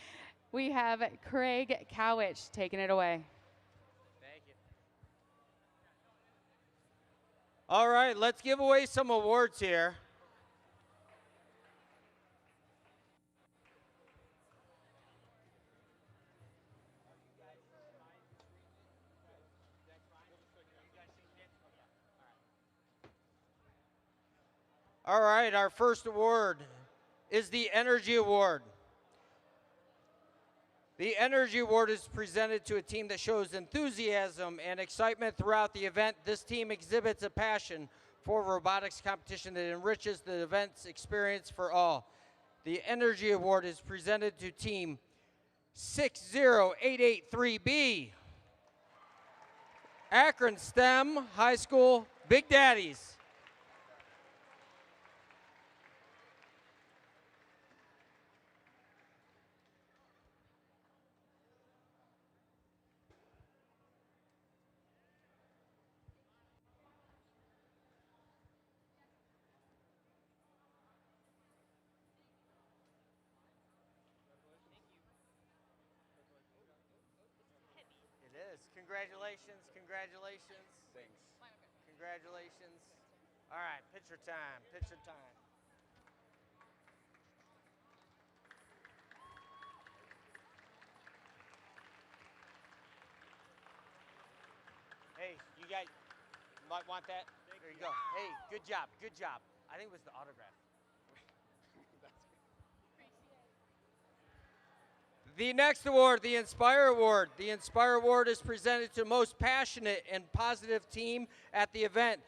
We have Craig Cowich taking it away. Thank you. All right, let's give away some awards here. All right, our first award is the Energy Award. The Energy Award is presented to a team that shows enthusiasm and excitement throughout the event. This team exhibits a passion for robotics competition that enriches the event's experience for all. The Energy Award is presented to team 60883B, Akron STEM High School Big Daddies. It is. Congratulations, congratulations. Thanks. Congratulations. All right, picture time, picture time. Hey, you guys might want that? There you go. Hey, good job, good job. I think it was the autograph. The next award, the Inspire Award. The Inspire Award is presented to most passionate and positive team at the event.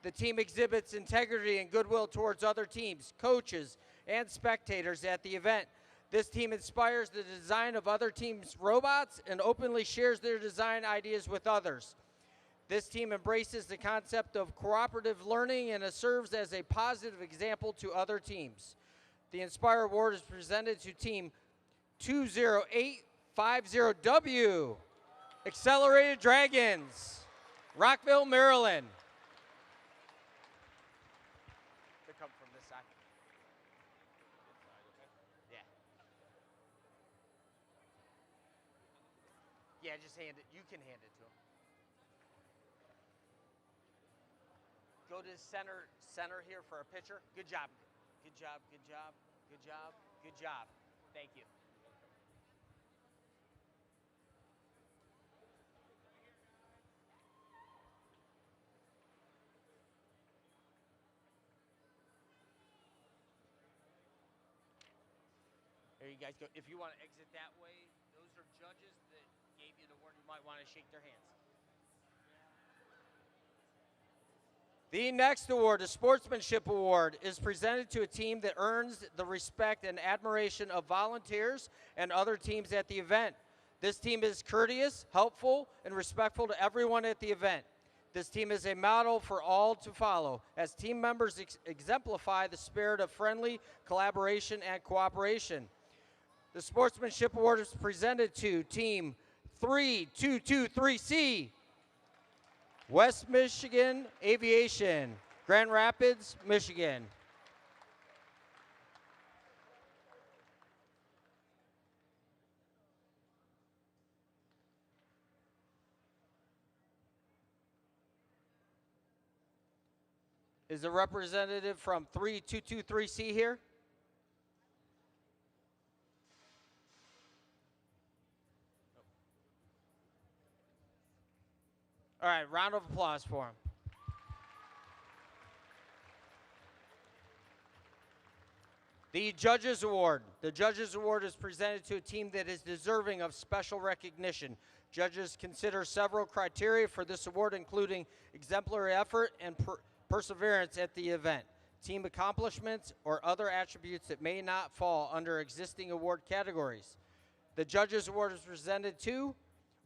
The team exhibits integrity and goodwill towards other teams, coaches, and spectators at the event. This team inspires the design of other teams' robots and openly shares their design ideas with others. This team embraces the concept of cooperative learning and it serves as a positive example to other teams. The Inspire Award is presented to Team 20850W, Accelerated Dragons, Rockville, Maryland. They come from this side. Yeah. Yeah, just hand it. You can hand it to him. Go to center here for a picture. Good job. Good job, good job, good job, good job. Thank you. There you guys go. If you want to exit that way, those are judges that gave you the award. You might want to shake their hands. The next award, the Sportsmanship Award, is presented to a team that earns the respect and admiration of volunteers and other teams at the event. This team is courteous, helpful, and respectful to everyone at the event. This team is a model for all to follow, as team members exemplify the spirit of friendly collaboration and cooperation. The Sportsmanship Award is presented to Team 3223C, West Michigan Aviation, Grand Rapids, Michigan. Is a representative from 3223C here? All right, round of applause for him. The Judges Award. The Judges Award is presented to a team that is deserving of special recognition. Judges consider several criteria for this award, including exemplary effort and perseverance at the event, team accomplishments, or other attributes that may not fall under existing award categories. The Judges Award is presented to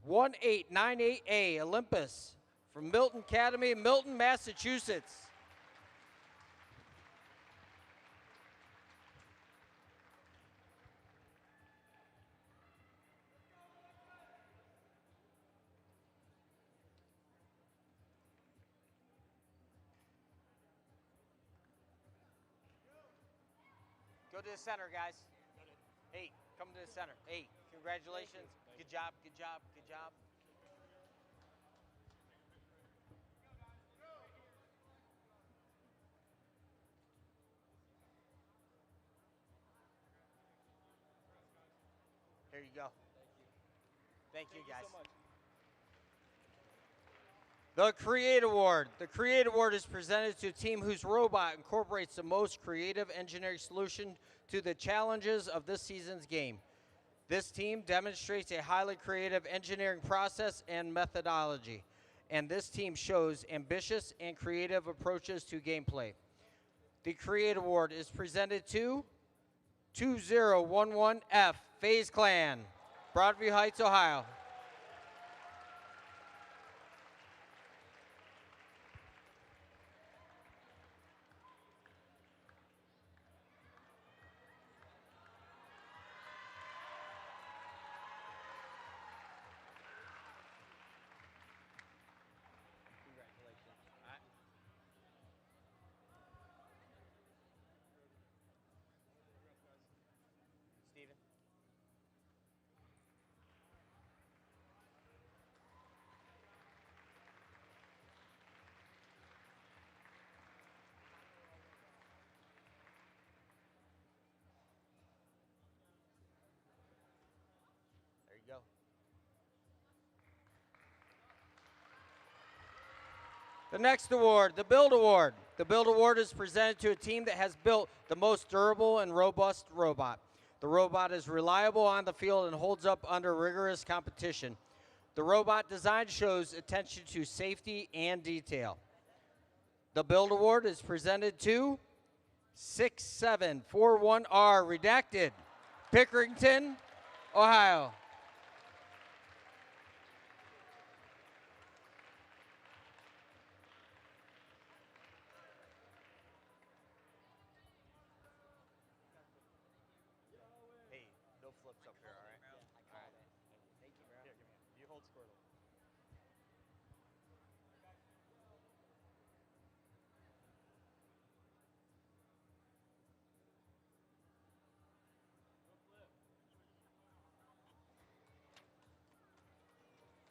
1898A Olympus from Milton Academy, Milton, Massachusetts. Go to the center, guys. Hey, come to the center. Hey, congratulations. Good job, good job, good job. Here you go. Thank you, guys. So much. The Create Award. The Create Award is presented to a team whose robot incorporates the most creative engineering solution to the challenges of this season's game. This team demonstrates a highly creative engineering process and methodology, and this team shows ambitious and creative approaches to gameplay. The Create Award is presented to 2011F FaZe Clan, Broadview Heights, Ohio. Steven. There you go. The next award, the Build Award. The Build Award is presented to a team that has built the most durable and robust robot. The robot is reliable on the field and holds up under rigorous competition. The robot design shows attention to safety and detail. The Build Award is presented to 6741R, redacted, Pickerington, Ohio. Hey, no flips up here, all right? All right. Thank you, bro. Here, give me it. You hold Squirtle.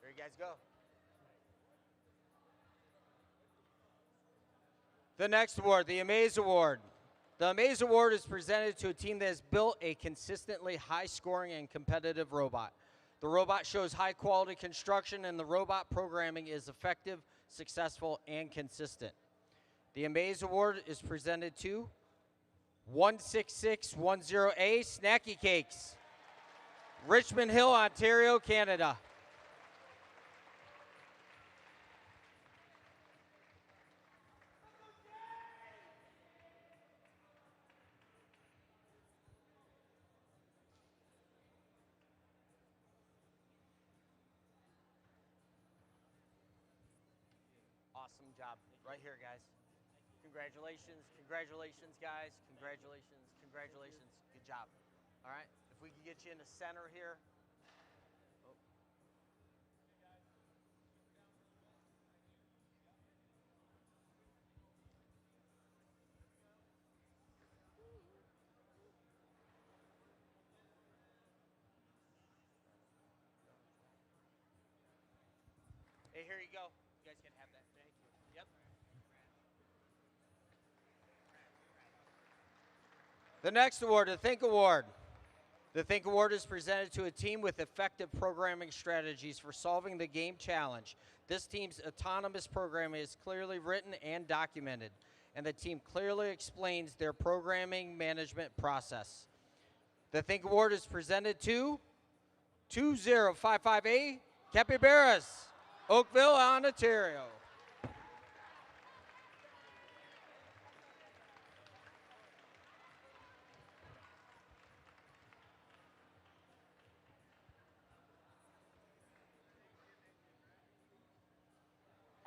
There you guys go. The next award, the Amaze Award. The Amaze Award is presented to a team that has built a consistently high-scoring and competitive robot. The robot shows high-quality construction, and the robot programming is effective, successful, and consistent. The Amaze Award is presented to 16610A Snacky Cakes, Richmond Hill, Ontario, Canada. Awesome job. Right here, guys. Congratulations. Congratulations, guys. Congratulations. Congratulations. Good job. All right. If we can get you in the center here. Oh. Hey, here you go. You guys can have that. Thank you. Yep. The next award, the Think Award. The Think Award is presented to a team with effective programming strategies for solving the game challenge. This team's autonomous programming is clearly written and documented, and the team clearly explains their programming management process. The Think Award is presented to 2055A Capybaras, Oakville, Ontario.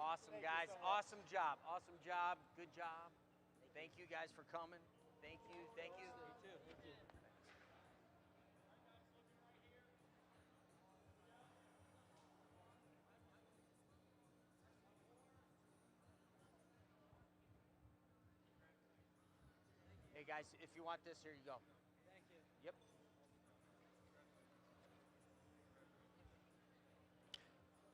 Awesome, guys. Awesome job. Awesome job. Good job. Thank you guys for coming. Thank you. Thank you. You too. Thank you. Hey, guys, if you want this, here you go. Thank you. Yep.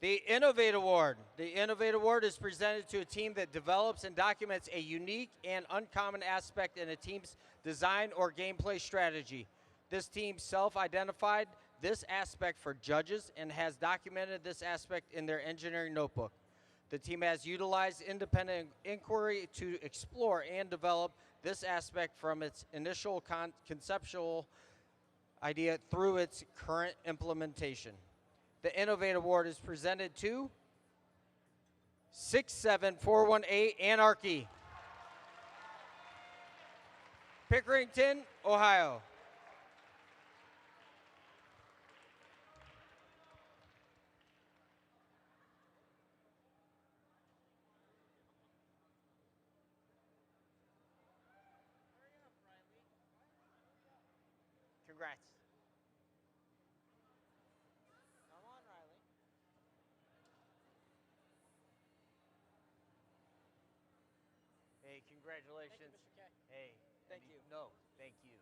The Innovate Award. The Innovate Award is presented to a team that develops and documents a unique and uncommon aspect in a team's design or gameplay strategy. This team self-identified this aspect for judges and has documented this aspect in their engineering notebook. The team has utilized independent inquiry to explore and develop this aspect from its initial conceptual idea through its current implementation. The Innovate Award is presented to 67418 Anarchy, Pickerington, Ohio. Congrats. Come on, Riley. Hey, congratulations. Thank you, Mr. K. Hey. Thank you. No, thank you.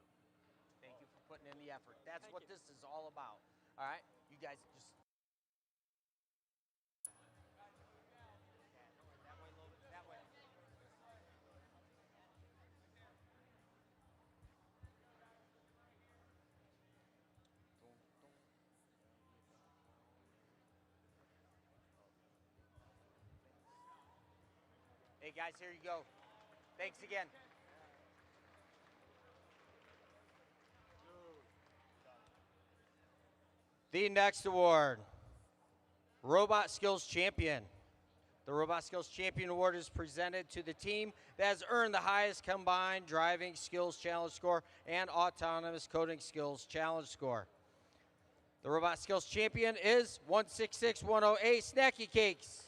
Thank you for putting in the effort. That's what this is all about. All right? You guys just... That way, a little bit. That way. Hey, guys, here you go. Thanks again. The next award, Robot Skills Champion. The Robot Skills Champion Award is presented to the team that has earned the highest combined driving skills challenge score and autonomous coding skills challenge score. The Robot Skills Champion is 166108 Snacky Cakes.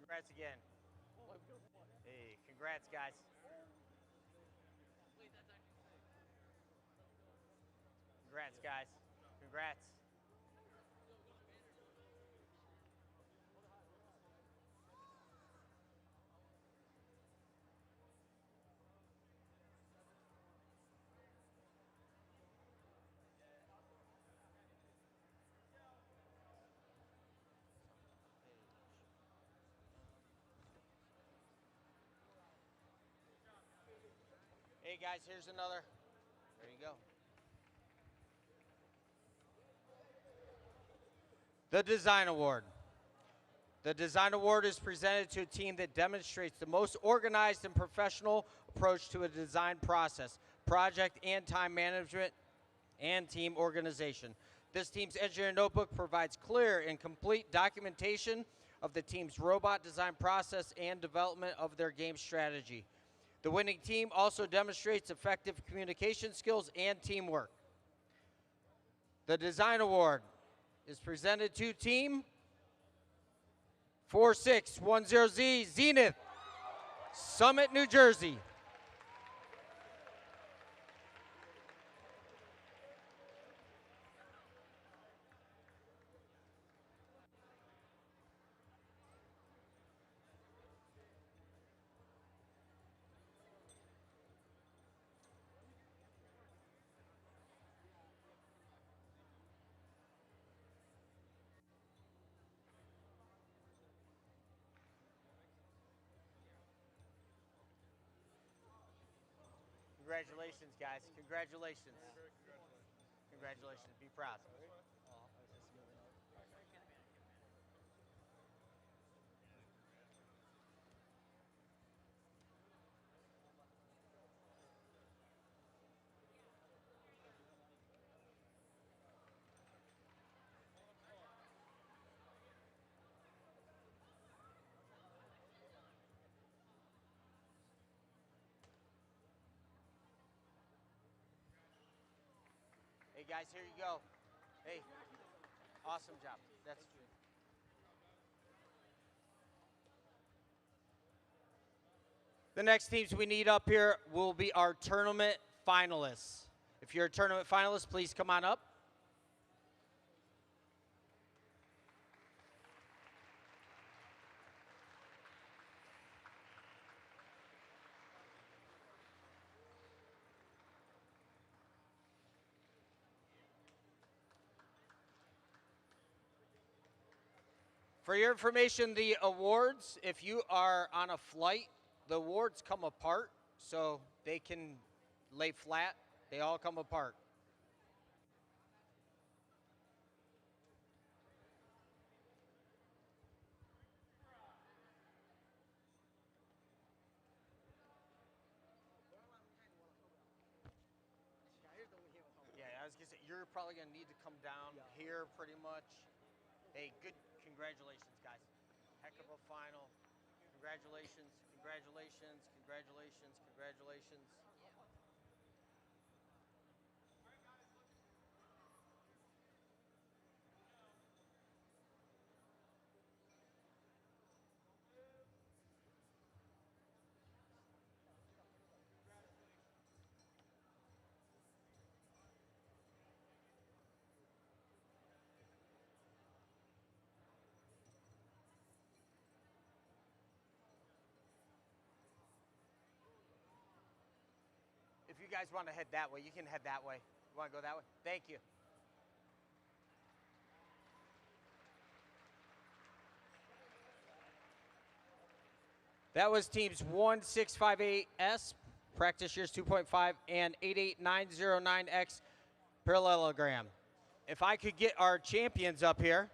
Congrats again. Hey, congrats, guys. Congrats, guys. Congrats. Hey, guys, here's another. There you go. The Design Award. The Design Award is presented to a team that demonstrates the most organized and professional approach to a design process, project and time management, and team organization. This team's engineering notebook provides clear and complete documentation of the team's robot design process and development of their game strategy. The winning team also demonstrates effective communication skills and teamwork. The Design Award is presented to Team 4610Z Zenith, Summit, New Jersey. Congratulations, guys. Congratulations. Congratulations. Be proud. Hey, guys, here you go. Hey, awesome job. That's true. The next teams we need up here will be our tournament finalists. If you're a tournament finalist, please come on up. For your information, the awards, if you are on a flight, the awards come apart, so they can lay flat. They all come apart. Yeah, I was gonna say, you're probably gonna need to come down here pretty much. Hey, good, congratulations, guys. Heck of a final. Congratulations, congratulations, congratulations, congratulations. If you guys want to head that way, you can head that way. You want to go that way? Thank you. That was teams 1658S, practice years 2.5, and 88909X parallelogram. If I could get our champions up here.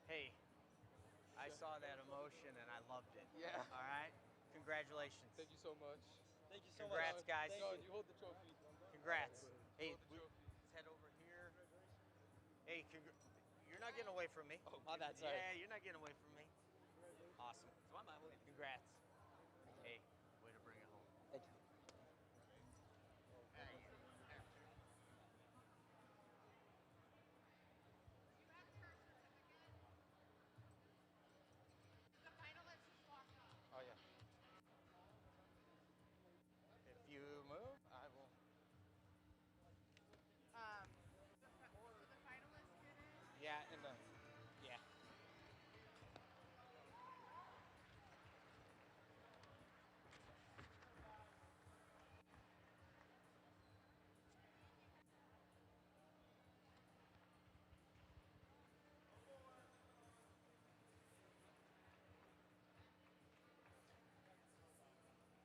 Hey, I saw that emotion and I loved it. Yeah. All right. Congratulations. Thank you so much. Thank you so much. Congrats, guys. No, you hold the trophy. Congrats. Hey, Hold the trophy. let's head over here. Hey, you're not getting away from me. Oh, my bad, sorry. Yeah, you're not getting away from me. Awesome. Congrats. Hey, way to bring it home. Thank you. Oh, yeah. If you move, I will. The finalists get it? Yeah, in the. Yeah.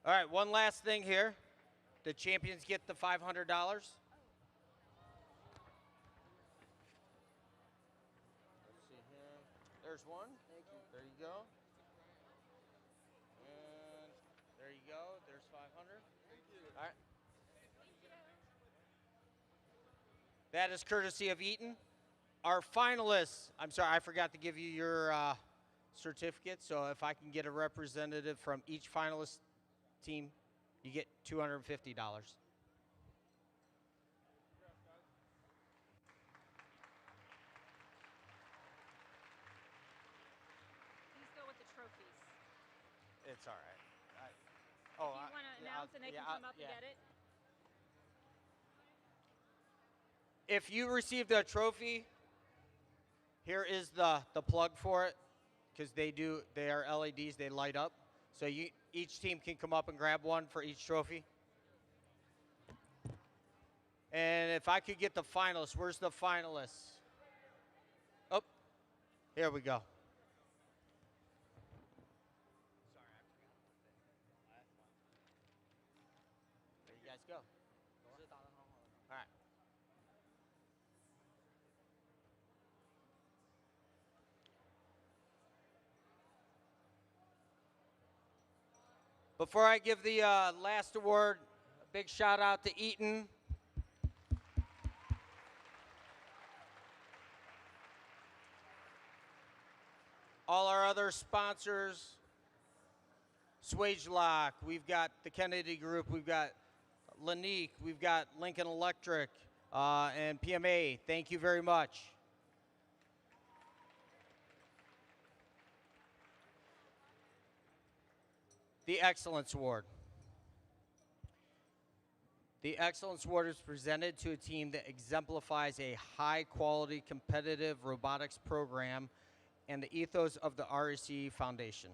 All right, one last thing here. The champions get the $500. Let's see here. There's one. Thank you. There you go. And there you go. There's 500. Thank you. All right. That is courtesy of EATON. Our finalists, I'm sorry, I forgot to give you your certificate. So if I can get a representative from each finalist team, you get $250. Please go with the trophies. It's all right. If you want to announce and they can come up and get it. If you received a trophy, here is the plug for it, because they are LEDs, they light up. So each team can come up and grab one for each trophy. And if I could get the finalists, where's the finalists? Oh, here we go. There you guys go. All right. Before I give the last award, a big shout out to EATON. All our other sponsors, Swage Lock, we've got the Kennedy Group, we've got Lanique, we've got Lincoln Electric, and PMA. Thank you very much. The Excellence Award. The Excellence Award is presented to a team that exemplifies a high-quality competitive robotics program and the ethos of the REC Foundation.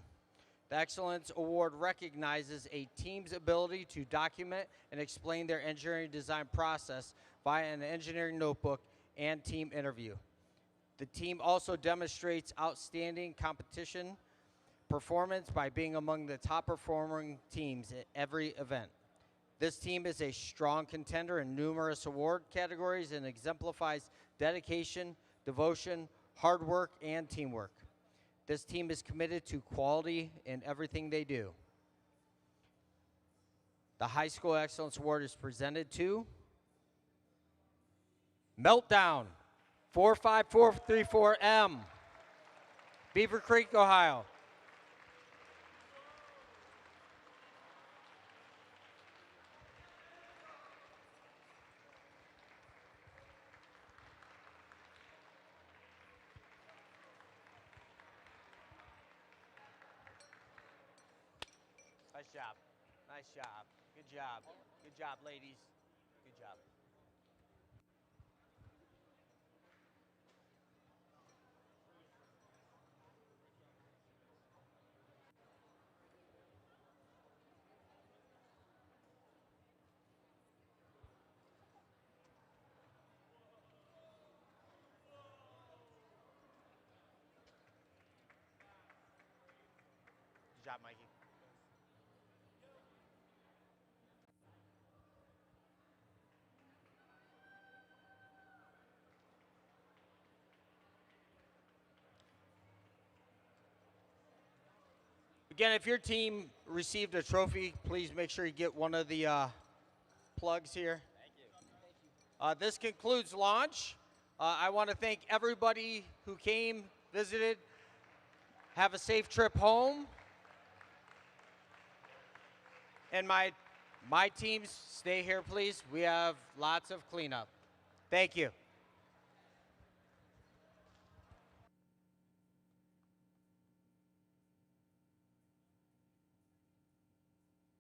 The Excellence Award recognizes a team's ability to document and explain their engineering design process via an engineering notebook and team interview. The team also demonstrates outstanding competition performance by being among the top performing teams at every event. This team is a strong contender in numerous award categories and exemplifies dedication, devotion, hard work, and teamwork. This team is committed to quality in everything they do. The High School Excellence Award is presented to Meltdown 45434M, Beaver Creek, Ohio. Nice job. Nice job. Good job. Good job, ladies. Good job. Good job, Mikey. Again, if your team received a trophy, please make sure you get one of the plugs here. Thank you. This concludes launch. I want to thank everybody who came, visited. Have a safe trip home. And my teams, stay here, please. We have lots of cleanup. Thank you.